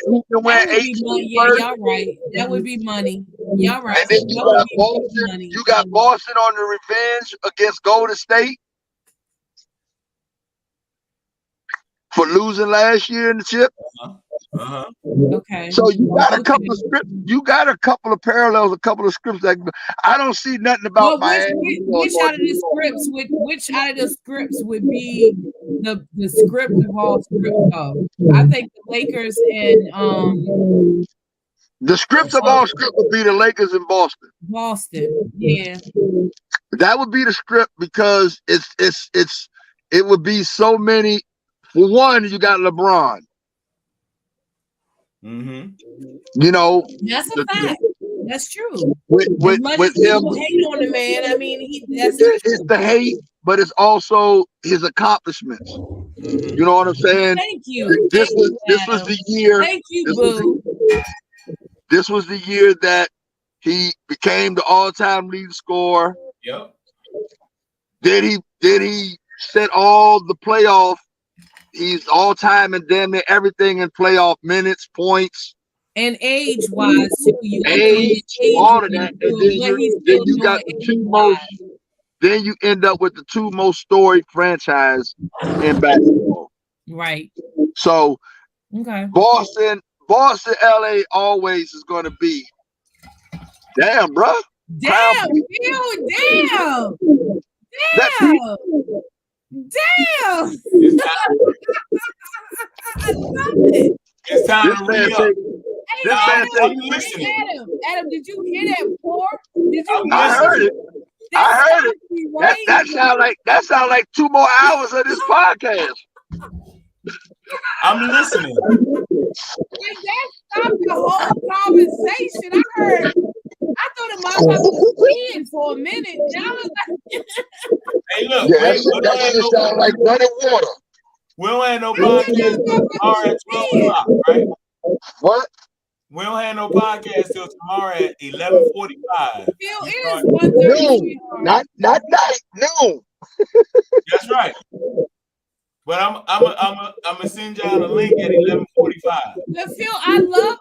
Who can win 18 yeah, y'all right. That would be money. Y'all right. And then you got Boston. You got Boston on the revenge against Golden State for losing last year in the chip. Okay. So you got a couple of scripts. You got a couple of parallels, a couple of scripts that I don't see nothing about Miami. Which out of the scripts would be the script of all scripts though? I think the Lakers and the scripts of all script would be the Lakers in Boston. Boston, yeah. That would be the script because it would be so many. For one, you got LeBron. Mm-hmm. You know, that's a fact. That's true. With him, hate on the man. I mean, it's the hate, but it's also his accomplishments. Mm-hmm. You know what I'm saying? Thank you. This was the year. Thank you, boo. This was the year that he became the all-time leading scorer. Yep. Then he set all the playoff. He's all time and damn near everything in playoff minutes, points, and age-wise too. You all of that, and then you got the two most. Then you end up with the two most storied franchise in basketball. Right. So, okay. Boston Boston, LA always is going to be. Damn, bro. Damn, Phil, damn. Damn. Damn. I love it. It's time to re-up. Adam, did you hear that pour? Did you hear I heard it. I heard it. Right? That sound like 2 more hours of this podcast. I'm listening. Like that stopped the whole conversation. I thought it might was 10 for a minute. Now it's like hey, look, that shit sound like running water. We don't have no podcast tomorrow at 12 o'clock, right? What? We don't have no podcast till tomorrow at 11:45. Noon. Not night. Noon. That's right. But I'm gonna send y'all a link at 11:45. But Phil, I love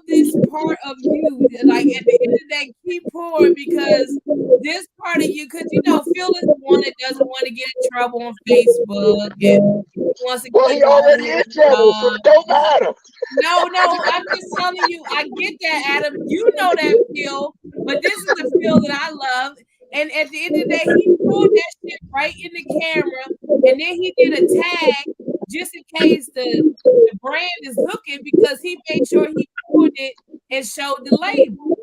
this part of you. Like at the end of the day, keep pouring because this part of you, because Phil is the one that doesn't want to get in trouble on Facebook and wants to. Well, he already in trouble, so it don't matter. No, I'm just telling you, I get that, Adam. You know that Phil, but this is the Phil that I love. And at the end of the day, he pulled that shit right in the camera, and then he did a tag just in case the brand is looking because he made sure he pulled it and showed the label.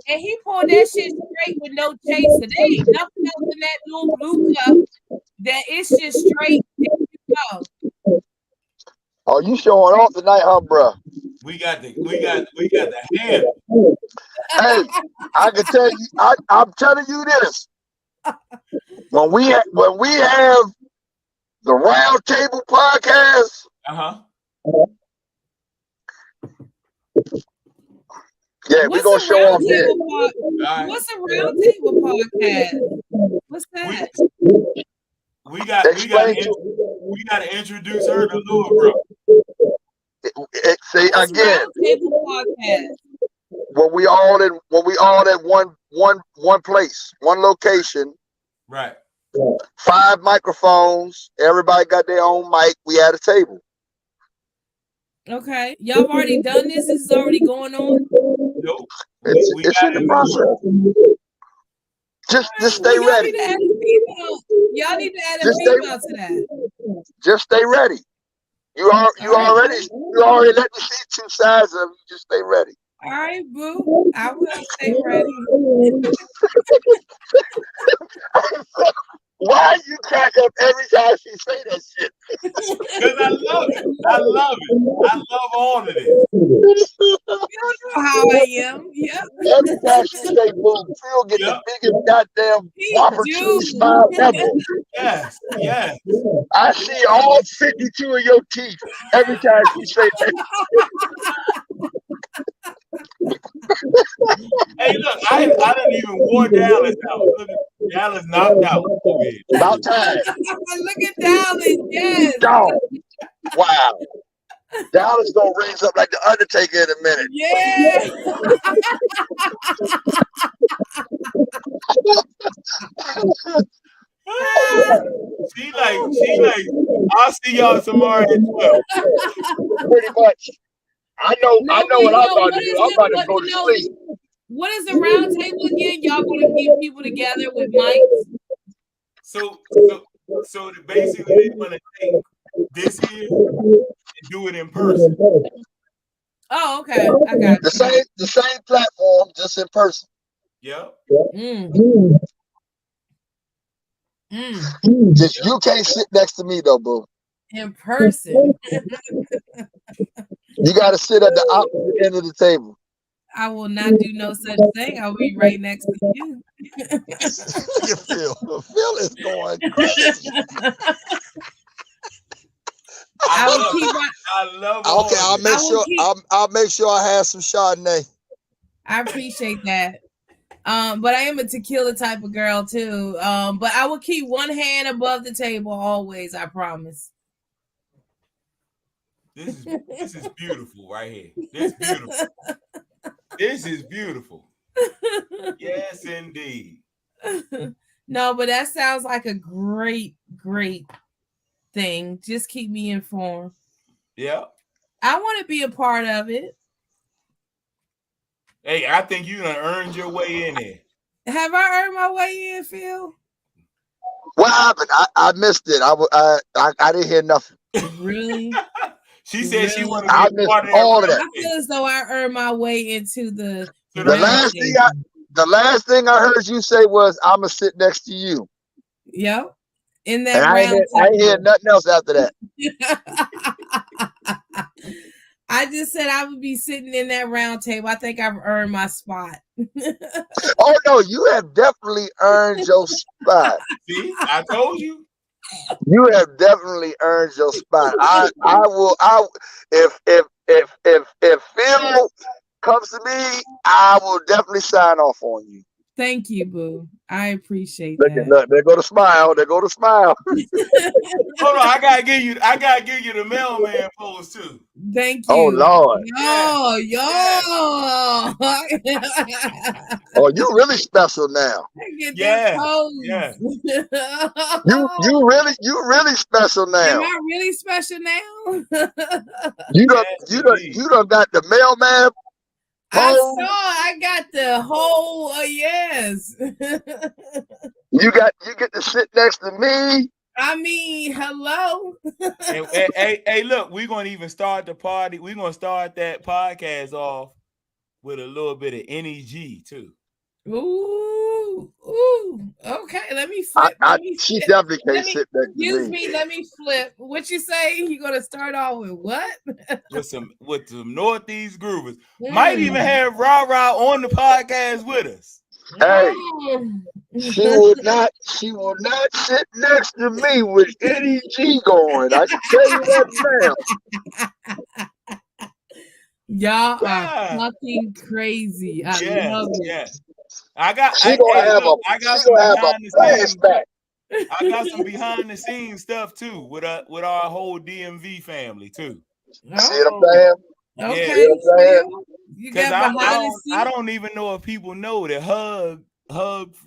And he pulled that shit straight with no chaser. There ain't nothing else in that little blue cup that it's just straight. There you go. Oh, you showing off tonight, huh, bro? We got the hand. Hey, I can tell you, I'm telling you this. When we have the Round Table podcast, yeah, we're gonna show off there. What's a Round Table podcast? What's that? We got to introduce her to Louis, bro. See again. Round Table podcast. When we all at one place, one location. Right. 5 microphones. Everybody got their own mic. We at a table. Okay. Y'all have already done this? This is already going on? Nope. It's in the process. Just stay ready. Y'all need to add a female to that. Just stay ready. You already let me see 2 sides of you. Just stay ready. All right, boo. I will stay ready. Why you crack up every time she say that shit? Because I love it. I love all of this. You know how I am. Yep. Every time she say boo, Phil get the biggest goddamn whopper cheese smile ever. Yes. I see all 52 of your teeth every time she say that. Hey, look, I didn't even wore Dallas out. Look, Dallas knocked out. About time. Look at Dallas, yes. Dog. Wow. Dallas gonna raise up like the Undertaker in a minute. Yeah. She like, I'll see y'all tomorrow at 12. Pretty much. I know what I'm about to do. I'm about to go to sleep. What is the round table again? Y'all gonna get people together with mics? So basically they want to take this here and do it in person. Oh, okay. I got the same platform, just in person. Yep. Just you can't sit next to me though, boo. In person. You gotta sit at the opposite end of the table. I will not do no such thing. I'll be right next to you. You Phil is going crazy. I love okay, I'll make sure I have some Chardonnay. I appreciate that. But I am a tequila type of girl too. But I will keep one hand above the table always, I promise. This is beautiful right here. This is beautiful. This is beautiful. Yes, indeed. No, but that sounds like a great thing. Just keep me informed. Yeah. I want to be a part of it. Hey, I think you done earned your way in there. Have I earned my way in, Phil? What happened? I missed it. I didn't hear nothing. Really? She said she wanted I to be a missed part of all of that. I feel as though I earned my way into the The last thing I heard you say was, "I'm gonna sit next to you." Yep. In that and I ain't hear nothing else after that. I just said I would be sitting in that round table. I think I've earned my spot. Oh no, you have definitely earned your spot. See, I told you. You have definitely earned your spot. If Phil comes to me, I will definitely sign off on you. Thank you, boo. I appreciate Look, that. there go to smile. There go to smile. Hold on, I gotta give you the mailman pose too. Thank you. Oh Lord. Yo. Oh, you really special now. Yeah. You really special now. Am I really special now? You done got the mailman. I saw. I got the whole. Yes. You get to sit next to me. I mean, hello. hey, look, we're gonna even start the party. We're gonna start that podcast off with a little bit of NEG too. Ooh. Okay, let me flip. She definitely can't sit next to me. Excuse me. Let me flip. What you say? You gonna start off with what? with some Northeast groovers. Might even have Rah on the podcast with us. Hey, she will not sit next to me with NEG going. I can tell you that now. Y'all are fucking crazy. I love it. Yeah. I got some behind the scenes stuff too with our whole DMV family too. See what I'm saying? Okay. Because I don't even know if people know that Hug,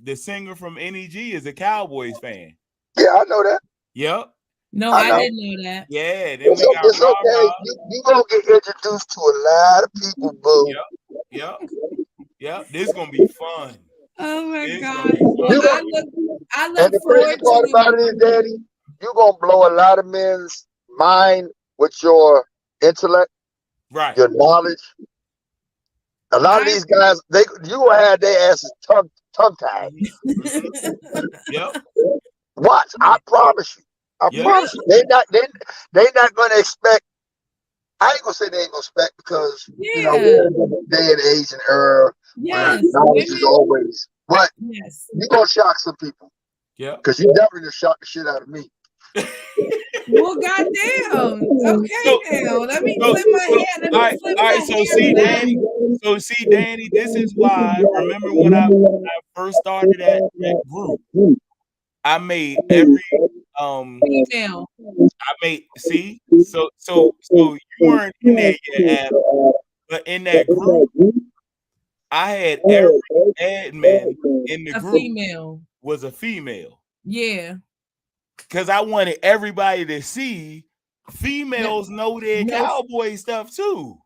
the singer from NEG, is a Cowboys fan. Yeah, I know that. Yep. No, I didn't know that. Yeah, then it's okay. You gonna get introduced to a lot of people, boo. Yep. This is gonna be fun. Oh my God. Well, I look and the forward crazy part about it is, Daddy, you're gonna blow a lot of men's mind with your intellect, right? Your knowledge. A lot of these guys, you will have their asses tongue tied. Yep. Watch, I promise you. I promise you. They not gonna expect. I ain't gonna say they ain't gonna expect because you know we're in a day and age and era where knowledge is always. But you gonna shock some people. Yeah. Because you definitely just shocked the shit out of me. Well, goddamn. Okay, now let me flip my head. All right. So see, Danny, this is why. Remember when I first started that group, I made every female. I made so you weren't in there yet, Adam, but in that group, I had every admin in the group female. Was a female. Yeah. Because I wanted everybody to see females know their cowboy stuff too.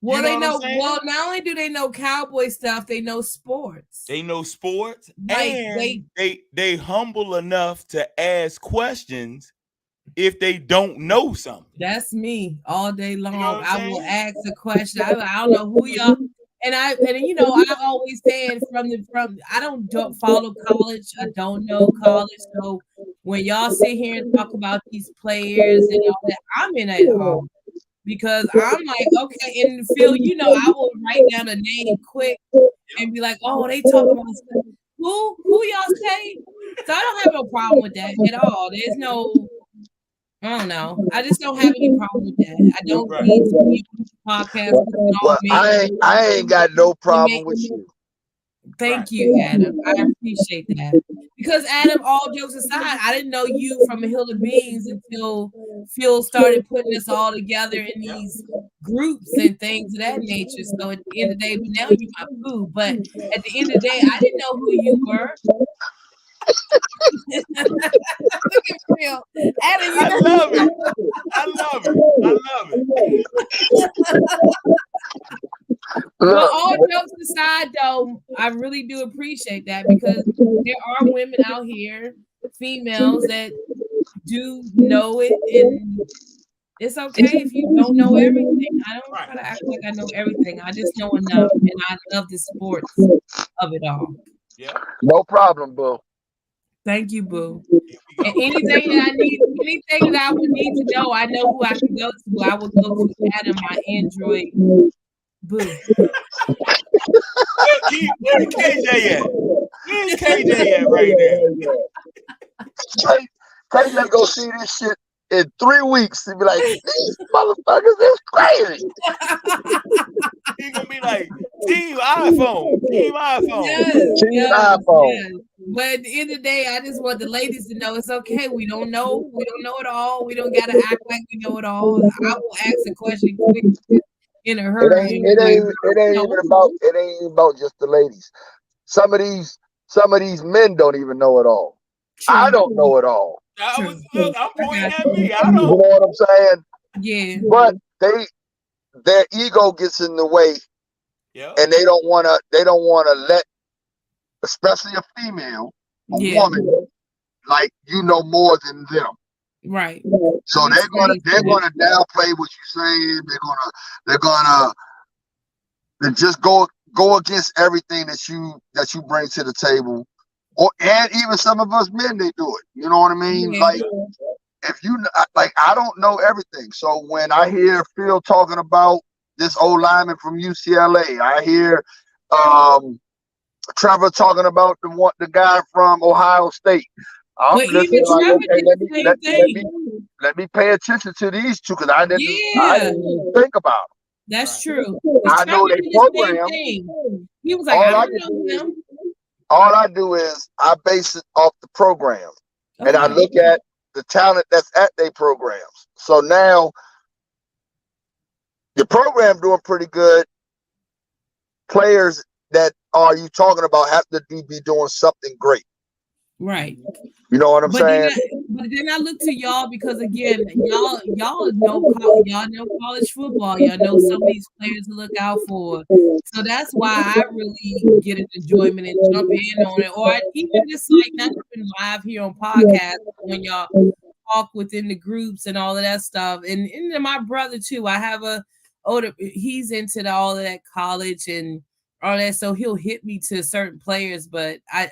Well, they know. Well, not only do they know cowboy stuff, they know sports. They know sports, and they humble enough to ask questions if they don't know something. That's me all day long. I will ask a question. I don't know who y'all. And I always said from I don't follow college. I don't know college. So when y'all sit here and talk about these players and all that, I'm in at home because I'm like, okay, and Phil, I will write down a name quick and be like, oh, they talk about stuff. Who y'all say? So I don't have no problem with that at all. There's no. I don't know. I just don't have any problem with that. I don't need to be on the podcast. Well, I ain't got no problem with you. Thank you, Adam. I appreciate that. Because Adam, all jokes aside, I didn't know you from a hill of beans until Phil started putting us all together in these groups and things of that nature. So at the end of the day, now you my boo. But at the end of the day, I didn't know who you were. Look at Phil. Adam, I love it. I love it. I love it. Well, all jokes aside, though, I really do appreciate that because there are women out here, females that do know it, and it's okay if you don't know everything. I don't try to act like I know everything. I just know enough, and I love the sports of it all. Yeah. No problem, boo. Thank you, boo. And anything that I need, anything that I would need to know, I know who I can go to. I will go to Adam, my Android boo. Where's KJ at? Where's KJ at right now? KJ go see this shit in 3 weeks and be like, these motherfuckers is crazy. He's gonna be like, Team iPhone. Team iPhone. Team iPhone. Yes. But at the end of the day, I just want the ladies to know it's okay. We don't know it all. We don't gotta act like we know it all. I will ask a question quick in a hurry. It ain't even about just the ladies. Some of these men don't even know it all. True. I don't know it all. I'm pointing at me. I You don't. know what I'm saying? Yeah. But their ego gets in the way, and they don't wanna let, especially a female, a woman, like you know more than them. Right. So they're gonna downplay what you're saying. They're gonna just go against everything that you bring to the table. And even some of us men, they do it. You know what I mean? Like, if you like, I don't know everything. So when I hear Phil talking about this old lineman from UCLA, I hear Trevor talking about the guy from Ohio State. I'm listening like, okay, let me pay attention to these two because I didn't even think about them. That's true. I know they program. He was like, I don't know him. All I do is I base it off the program, and I look at the talent that's at their programs. So now your program doing pretty good. Players that are you talking about have to be doing something great. Right. You know what I'm saying? But then I look to y'all because again, y'all know college football. Y'all know some of these players to look out for. So that's why I really get an enjoyment and jump in on it, or even just like not even live here on podcast when y'all talk within the groups and all of that stuff. And my brother too. I have he's into all of that college and all that, so he'll hit me to certain players. But I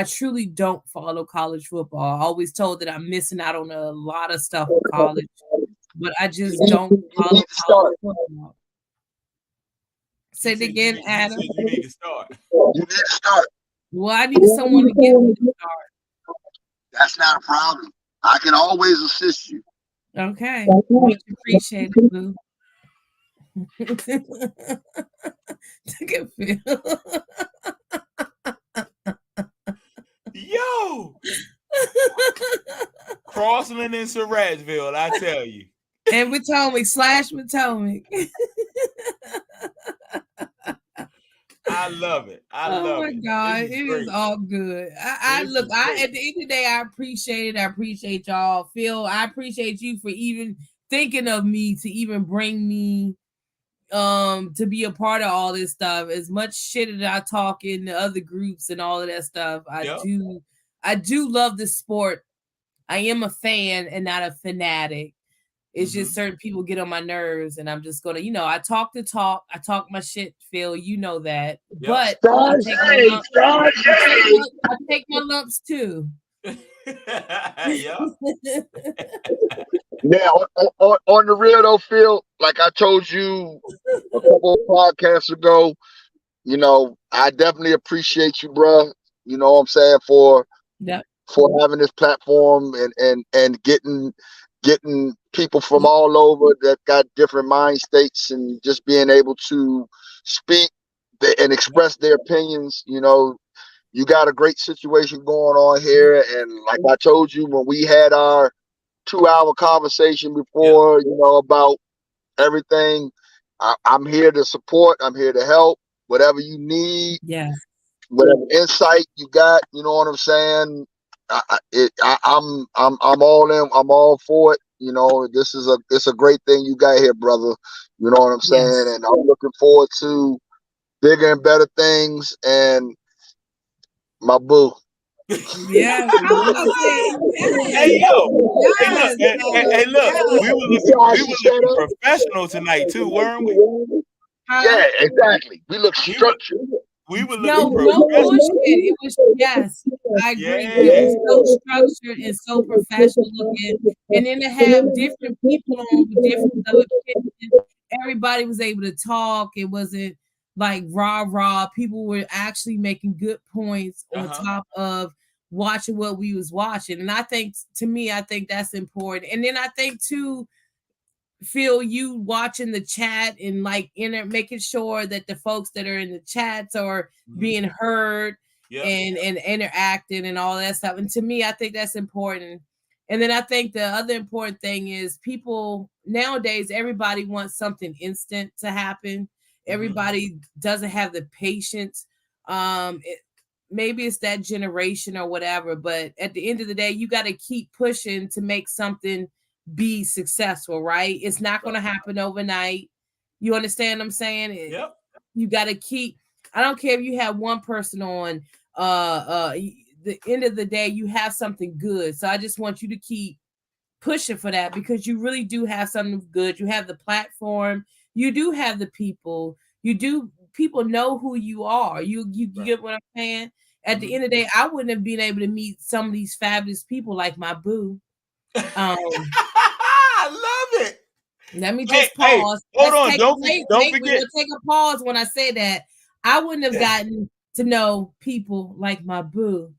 truly don't follow college football. I always told that I'm missing out on a lot of stuff in college, but I just don't follow college football. Say it again, Adam. You need to start. You need to start. Well, I need someone to get me to start. That's not a problem. I can always assist you. Okay. Much appreciated, Boo. Look at Phil. Yo, Crossland and Surrattsville, I tell you. And Potomac / Potomac. I love it. I love it. Oh my God, it is all good. At the end of the day, I appreciate it. I appreciate y'all. Phil, I appreciate you for even thinking of me to even bring me to be a part of all this stuff. As much shit that I talk in the other groups and all of that stuff, I do love the sport. I am a fan and not a fanatic. It's just certain people get on my nerves, and I'm just gonna, I talk the talk. I talk my shit, Phil. You know that. But I take my lumps too. Now, on the real though, Phil, like I told you a couple of podcasts ago, I definitely appreciate you, bro. You know what I'm saying, for having this platform and getting people from all over that got different mind states and just being able to speak and express their opinions. You got a great situation going on here, and like I told you when we had our 2-hour conversation before, about everything, I'm here to support. I'm here to help. Whatever you need, whatever insight you got, you know what I'm saying? I'm all in. I'm all for it. You know, it's a great thing you got here, brother. You know what I'm saying? And I'm looking forward to bigger and better things. And my boo. Yeah, Hey yo, hey look, we were looking professional tonight too, weren't we? Yeah, exactly. We look structured. We were looking no bullshit. It was I agree. It was so structured and so professional looking, and then to have different people on with different opinions, everybody was able to talk. It wasn't like rah. People were actually making good points on top of watching what we was watching, and I think that's important. And then I think too, Phil, you watching the chat and like making sure that the folks that are in the chats are being heard and interacting and all that stuff. And to me, I think that's important. And then I think the other important thing is people nowadays, everybody wants something instant to happen. Everybody doesn't have the patience. Maybe it's that generation or whatever, but at the end of the day, you got to keep pushing to make something be successful, right? It's not going to happen overnight. You understand what I'm saying? Yep. You got to keep, I don't care if you have one person on, the end of the day, you have something good. So I just want you to keep pushing for that because you really do have something good. You have the platform, you do have the people, people know who you are. You get what I'm saying? At the end of the day, I wouldn't have been able to meet some of these fabulous people like my boo. I love it. Let me just pause. Hey, hold on. Don't forget. We're gonna take a pause when I say that. I wouldn't have gotten to know people like my boo,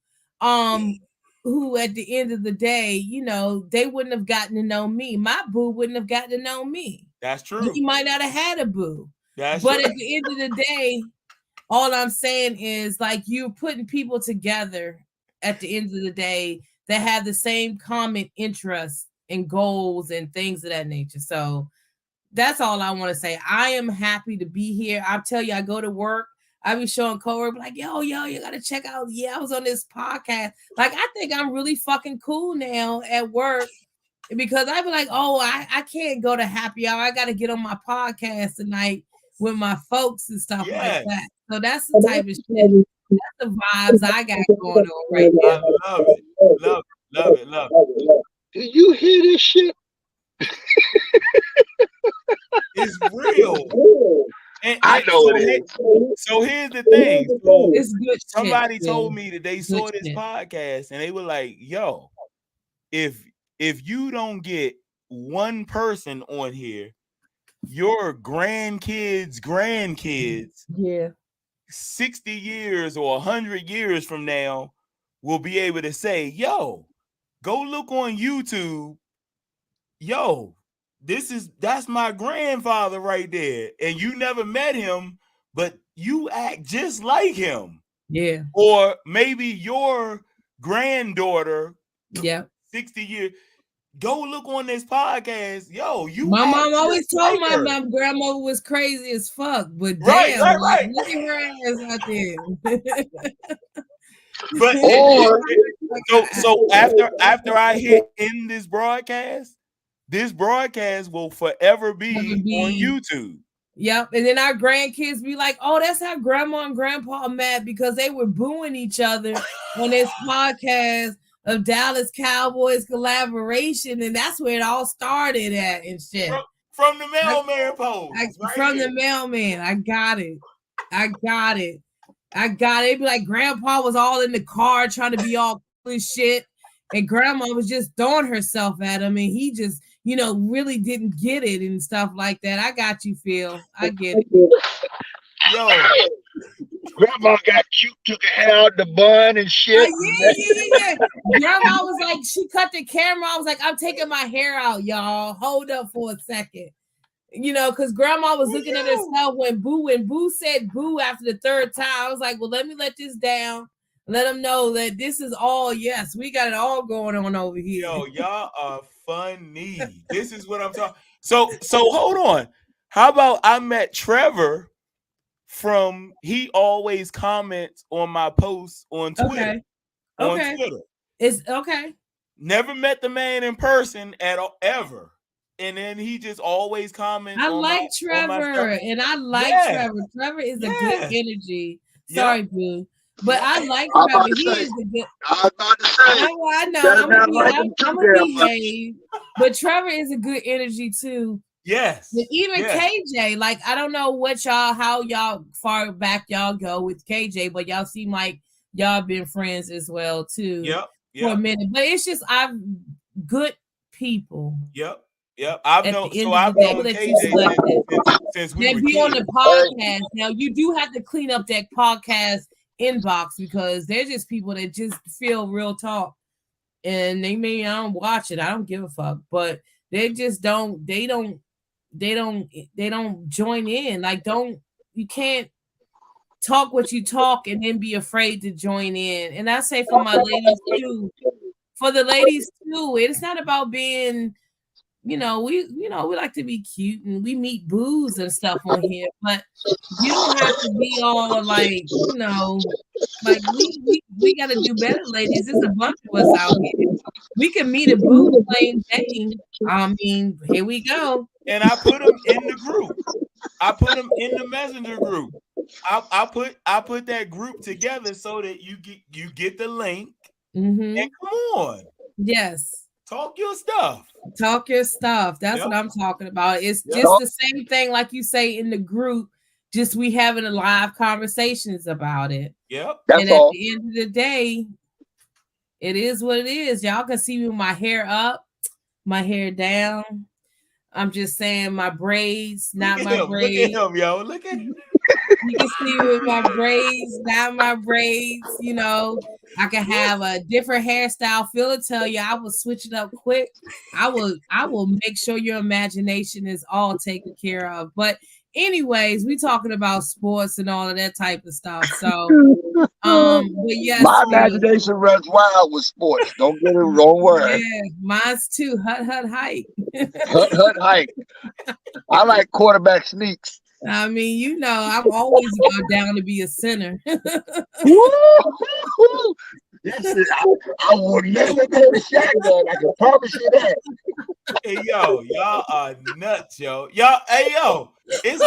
who at the end of the day, you know, they wouldn't have gotten to know me. My boo wouldn't have gotten to know me. That's true. He might not have had a boo. But true. At the end of the day, all I'm saying is like you're putting people together at the end of the day that have the same common interests and goals and things of that nature. So that's all I want to say. I am happy to be here. I'll tell you, I go to work, I be showing coworkers like, yo, you gotta check out. Yeah, I was on this podcast. Like, I think I'm really fucking cool now at work because I be like, oh, I can't go to happy hour. I gotta get on my podcast tonight with my folks and stuff like that. So that's the type of shit. That's the vibes I got going on right now. I love it. Love it. Do you hear this shit? It's real. And I know it is. So here's the thing. So it's good somebody shit, told me that they saw this podcast and they were like, yo, if you don't get one person on here, your grandkids, 60 years or 100 years from now will be able to say, yo, go look on YouTube. Yo, that's my grandfather right there. And you never met him, but you act just like him. Yeah. Or maybe your granddaughter, 60 years. Go look on this podcast. Yo, my mom always told my grandmother was crazy as fuck, but damn, right. Look at her ass out there. But so after I hit in this broadcast will forever be on YouTube. Yep. And then our grandkids be like, oh, that's how grandma and grandpa met because they were booing each other on this podcast of Dallas Cowboys collaboration. And that's where it all started at and shit. From the mailman post. From the mailman. I got it. It'd be like grandpa was all in the car trying to be all cool and shit. And grandma was just throwing herself at him. And he just, really didn't get it and stuff like that. I got you, Phil. I get it. Yo, grandma got cute, took her hair out the bun and shit. Yeah. Grandma was like, she cut the camera. I was like, I'm taking my hair out, y'all. Hold up for a second. Because grandma was looking at herself when Boo said boo after the third time. I was like, well, let me let this down. Let them know that this is all, yes, we got it all going on over here. Yo, y'all are funny. This is what I'm talking. So hold on. How about I met Trevor he always comments on my posts on Twitter. Okay. Twitter. It's okay. Never met the man in person at all, ever. And then he just always comments. I on like Trevor, and I like Trevor. Trevor is a good energy. Sorry, boo. But I like Trevor. He is a good. I was about to say. I know. I'm gonna behave. But Trevor is a good energy too. Yes. But even KJ, like I don't know how y'all far back y'all go with KJ, but y'all seem like y'all been friends as well too. Yep. For a minute. But it's just good people. Yep. I've known KJ since we were be kids. on the podcast. Now you do have to clean up that podcast inbox because they're just people that just feel real talk, and I don't watch it. I don't give a fuck, but they just don't. They don't join in. Like you can't talk what you talk and then be afraid to join in. And I say for my ladies too. For the ladies too, it's not about being. We like to be cute and we meet boos and stuff on here, but you don't have to be all like, like we got to do better, ladies. There's a bunch of us out here. We can meet a boo playing game. I mean, here we go. And I put them in the group. I put them in the messenger group. I put that group together so that you get the link. Mm-hmm. And come on. Yes. Talk your stuff. That's what I'm talking about. It's just the same thing like you say in the group, just we having a live conversations about it. Yep. And at the end of the day, it is what it is. Y'all can see me with my hair up, my hair down. I'm just saying my braids, not my braids. Look at him, yo. Look at him. You can see with my braids, not my braids. I can have a different hairstyle. Phil will tell you I will switch it up quick. I will make sure your imagination is all taken care of. But anyways, we talking about sports and all of that type of stuff. So but yes, my imagination runs wild with sports. Don't get it wrong word. Yeah, mine's too. Hut hike. Hut hike. I like quarterback sneaks. I mean, I'm always down to be a center. I would never go to shotgun. I can promise you that. Hey yo, y'all are nuts, yo. Hey yo, it's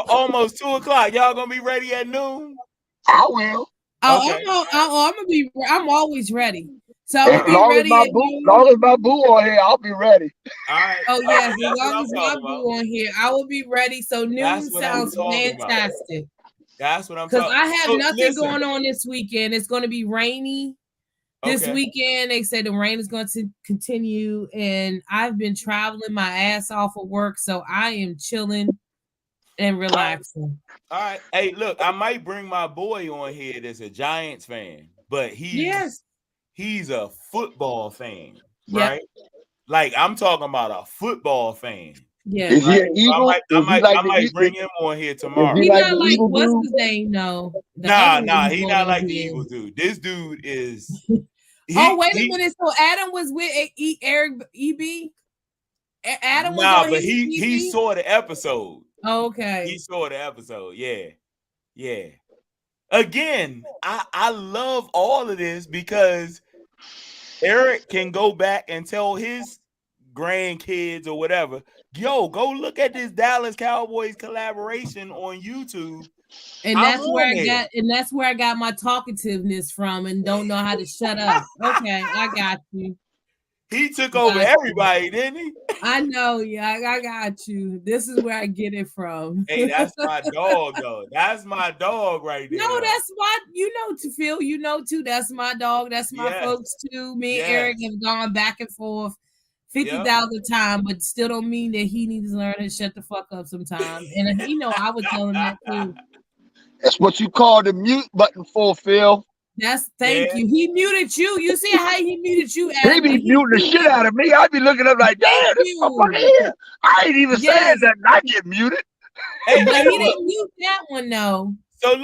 almost 2:00. Y'all gonna be ready at noon? I will. Okay. I'm always ready. So as long as my boo on here, I'll be ready. All right. Oh yes, as long as my boo on here, I will be ready. So noon sounds fantastic. That's what I'm talking about. Because I have nothing going on this weekend. It's going to be rainy this weekend. They said the rain is going to continue, and I've been traveling my ass off of work, so I am chilling and relaxing. All right. Hey, look, I might bring my boy on here that's a Giants fan, but he's a football fan, right? Like I'm talking about a football fan. Yeah, is he an Eagle? I might bring him on here tomorrow. He's not like what's his name? No, nah, he's not like the Eagles dude. This dude is. Wait a minute. So Adam was with Eric EB. Adam was on but he saw the episode. Oh, okay, he saw the episode. Yeah. Again, I love all of this because Eric can go back and tell his grandkids or whatever, yo, go look at this Dallas Cowboys collaboration on YouTube. And that's where I got my talkativeness from and don't know how to shut up. Okay, I got you. He took over everybody, didn't he? I know, yeah, I got you. This is where I get it from. Hey, that's my dog, though. That's my dog right there. No, that's my, Phil, too. That's my dog. That's my folks, too. Me and Eric have gone back and forth 50,000 times, but still don't mean that he needs to learn to shut the fuck up sometimes. And I would tell him that, too. That's what you call the mute button for, Phil. Thank you. He muted you. You see how he muted you? He be muting the shit out of me. I be looking up like, damn, this motherfucker here. I ain't even saying that I get muted. Hey, but he didn't mute that one though. So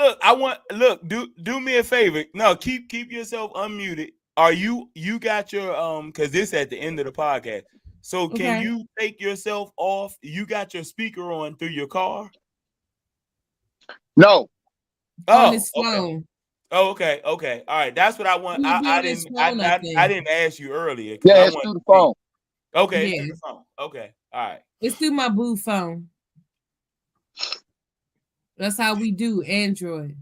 do me a favor. No, keep yourself unmuted. Are you got your because this at the end of the podcast. So can you take yourself off? You got your speaker on through your car? No. On his phone. Okay. Oh, okay. Okay. All right. That's what I want. I didn't ask you earlier. Yeah, it's through the phone. Okay. Yeah. It's through the phone. Okay. All right. It's through my boo phone. That's how we do Android.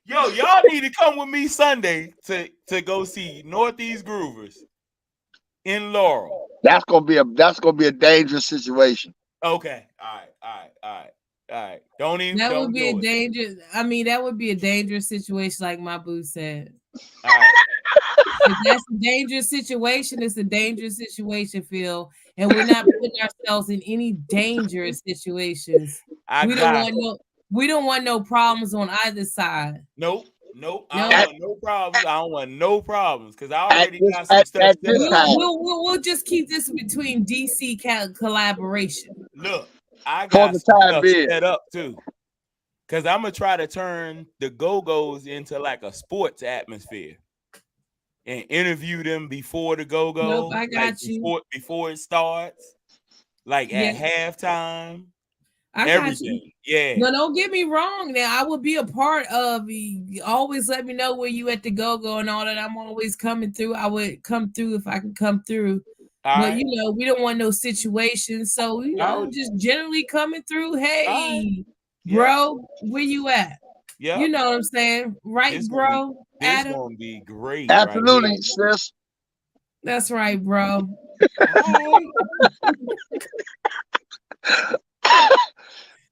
Yo, y'all need to come with me Sunday to go see Northeast Groovers in Laurel. That's gonna be a dangerous situation. Okay. All right. Don't even. That would be a do it. dangerous. I mean, that would be a dangerous situation, like my boo said. All right. If that's a dangerous situation, it's a dangerous situation, Phil. And we're not putting ourselves in any dangerous situations. We don't want no problems on either side. Nope. I don't want no problems. I don't want no problems because I already got some stuff set up. We'll just keep this between DC collaboration. Look, I got some stuff set up too. Because I'm going to try to turn the Go-Go's into like a sports atmosphere and interview them before the Go-Go. Nope, I got you. Before it starts, like at halftime. Everything. Yeah. No, don't get me wrong. Now I will be a part of. Always let me know where you at the Go-Go and all that. I'm always coming through. I would come through if I can come through. But you know, we don't want no situations. So just generally coming through. Hey, bro, where you at? Yeah. You know what I'm saying, right, bro? This gonna be great. Absolutely, right sis. That's right, bro.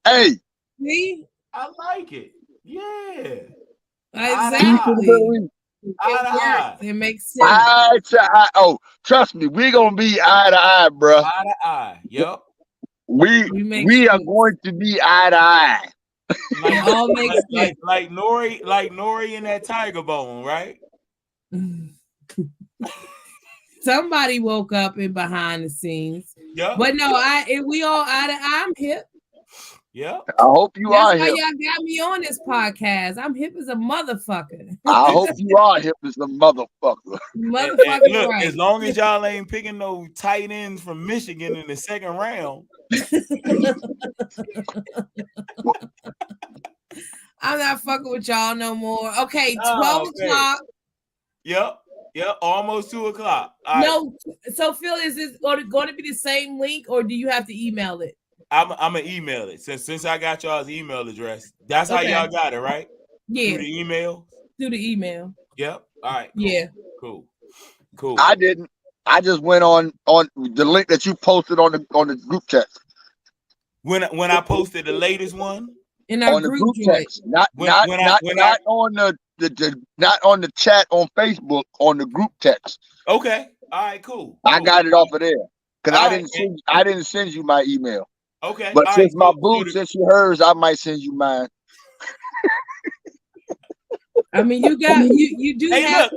Hey. See? I like it. Yeah. Exactly. It makes sense. Eye to eye. Oh, trust me, we're gonna be eye to eye, bro. Eye to eye. Yep. We are going to be eye to eye. It all makes sense. Like Nori in that Tiger Bone, right? Somebody woke up in behind the scenes. Yep. But no, we all eye to eye. I'm hip. Yeah. I hope you are That's why hip. y'all got me on this podcast. I'm hip as a motherfucker. I hope you are hip as a motherfucker. Motherfucker, look, right. as long as y'all ain't picking no tight ends from Michigan in the second round. I'm not fucking with y'all no more. Okay, 12 o'clock. Yep, almost 2 o'clock. No, so Phil, is this going to be the same link or do you have to email it? I'm gonna email it since I got y'all's email address. That's how y'all got it, right? Yeah. Through the email. Yep. All right. Cool. Yeah. Cool. I didn't. I just went on the link that you posted on the group text. When I posted the latest one in our group text, not on the chat on Facebook, on the group text. Okay. All right. Cool. I got it off of there because I didn't send you my email. Okay. But since my boo sent you hers, I might send you mine. I mean, you do have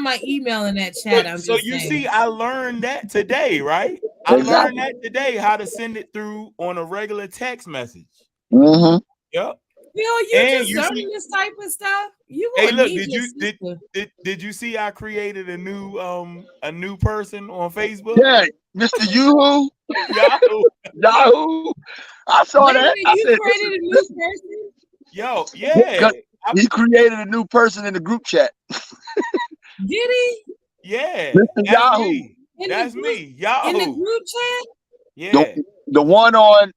my email in that chat. So you see, I learned that today, right? I learned that today how to send it through on a regular text message. Mm-hmm. Yep. You just learning this type of stuff. Hey, look, did you see I created a new person on Facebook? Yeah, Mr. Yahoo. Yahoo. I saw that. You created a new person? Yo, yeah. He created a new person in the group chat. Did he? Yeah. Mr. Yahoo. That's me. Yahoo. In the group chat? Yeah. The one on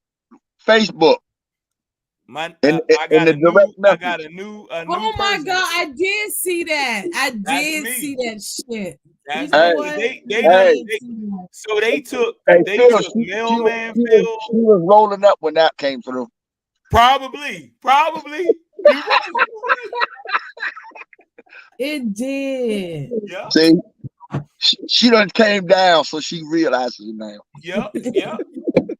Facebook. I got a new oh my person. God, I did see that. I did see that shit. So they took Mailman Phil. She was rolling up when that came through. Probably. It did. Yeah. See, she done came down, so she realizes it now. Yep.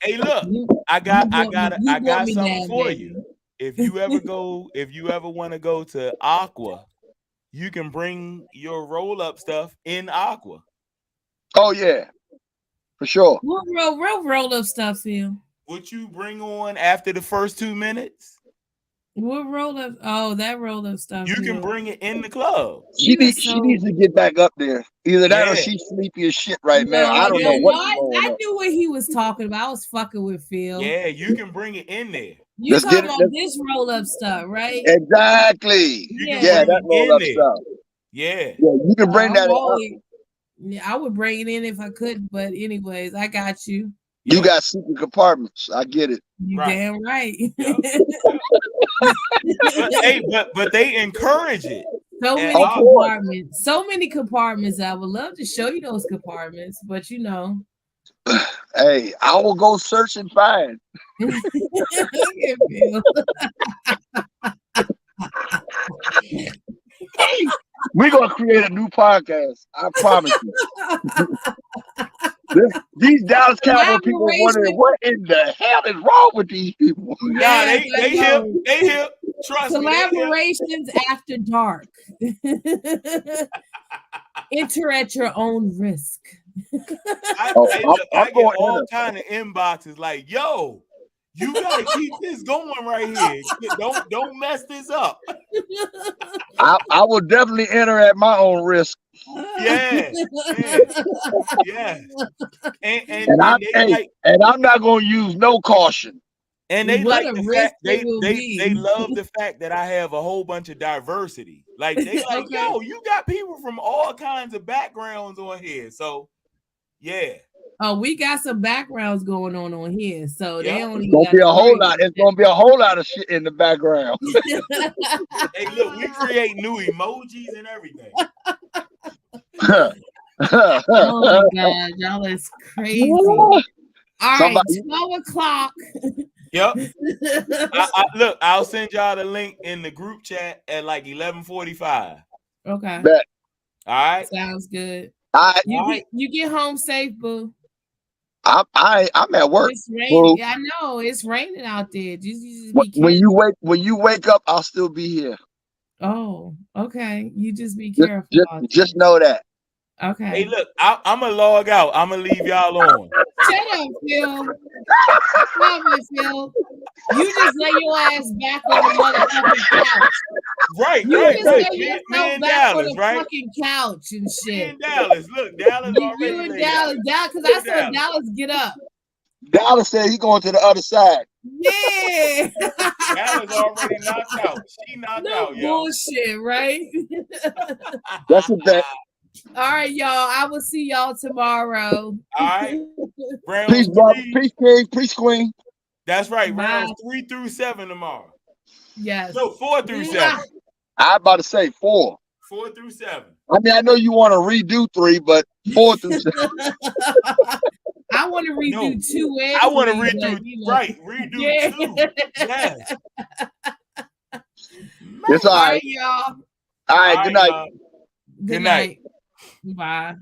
Hey, look, I got something for you. If you ever want to go to Aqua, you can bring your roll-up stuff in Aqua. Oh yeah, for sure. What roll-up stuff, Phil? What you bring on after the first 2 minutes? What roll up? Oh, that roll up stuff. You can bring it in the club. She needs to get back up there. Either that or she's sleepy as shit right now. I don't know what. I knew what he was talking about. I was fucking with Phil. Yeah, you can bring it in there. You talking about this roll up stuff, right? Exactly. Yeah, that roll up stuff. Yeah. You can bring that up. Yeah, I would bring it in if I could, but anyways, I got you. You got secret compartments. I get it. You damn right. but they encourage it. So many compartments. So many compartments. I would love to show you those compartments, but you know. Hey, I will go search and find. We're gonna create a new podcast. I promise you. These Dallas Cowboy people wondering what in the hell is wrong with these people. Nah, they hip. Trust me. Collaborations after dark. Enter at your own risk. I get all kind of inboxes like, yo, you gotta keep this going right here. Don't mess this up. I will definitely enter at my own risk. Yeah. And I'm not gonna use no caution. And they like the fact they love the fact that I have a whole bunch of diversity. Like they like, yo, you got people from all kinds of backgrounds on here. So yeah. Oh, we got some backgrounds going on here. So they only gonna be a whole lot. It's gonna be a whole lot of shit in the background. Hey, look, we create new emojis and everything. Oh my god, y'all is crazy. All right, 12 o'clock. Yep. Look, I'll send y'all the link in the group chat at like 11:45. Okay. Bet. All right. Sounds good. You get home safe, boo. I'm at work. It's raining. I know it's raining out there. Just be when you wake up, I'll still be here. Oh, okay. You just be careful. Just know that. Okay. Hey, look, I'm gonna log out. I'm gonna leave y'all on. Shut up, Phil. Stop it, Phil. You just lay your ass back on the motherfucking couch. Right, you right, just right. lay yourself Me and back Dallas, on the right? fucking couch and shit. Me and Dallas. Look, Dallas already. You and Dallas, because I saw Dallas get up. Dallas said he's going to the other side. Yeah. Dallas already knocked out. She knocked out, yo. Bullshit, right? That's a bet. All right, y'all. I will see y'all tomorrow. All right. Peace, brother. Peace, king. Peace, queen. That's right. Rounds 3 through 7 tomorrow. Yes. No, 4 through 7. I'm about to say 4. 4 through 7. I mean, I know you want to redo 3, but 4 through 7. I want to redo 2 and I want to 3, redo, but, redo 2. Yes. It's all right. Y'all. All right, good night. Good night. Bye.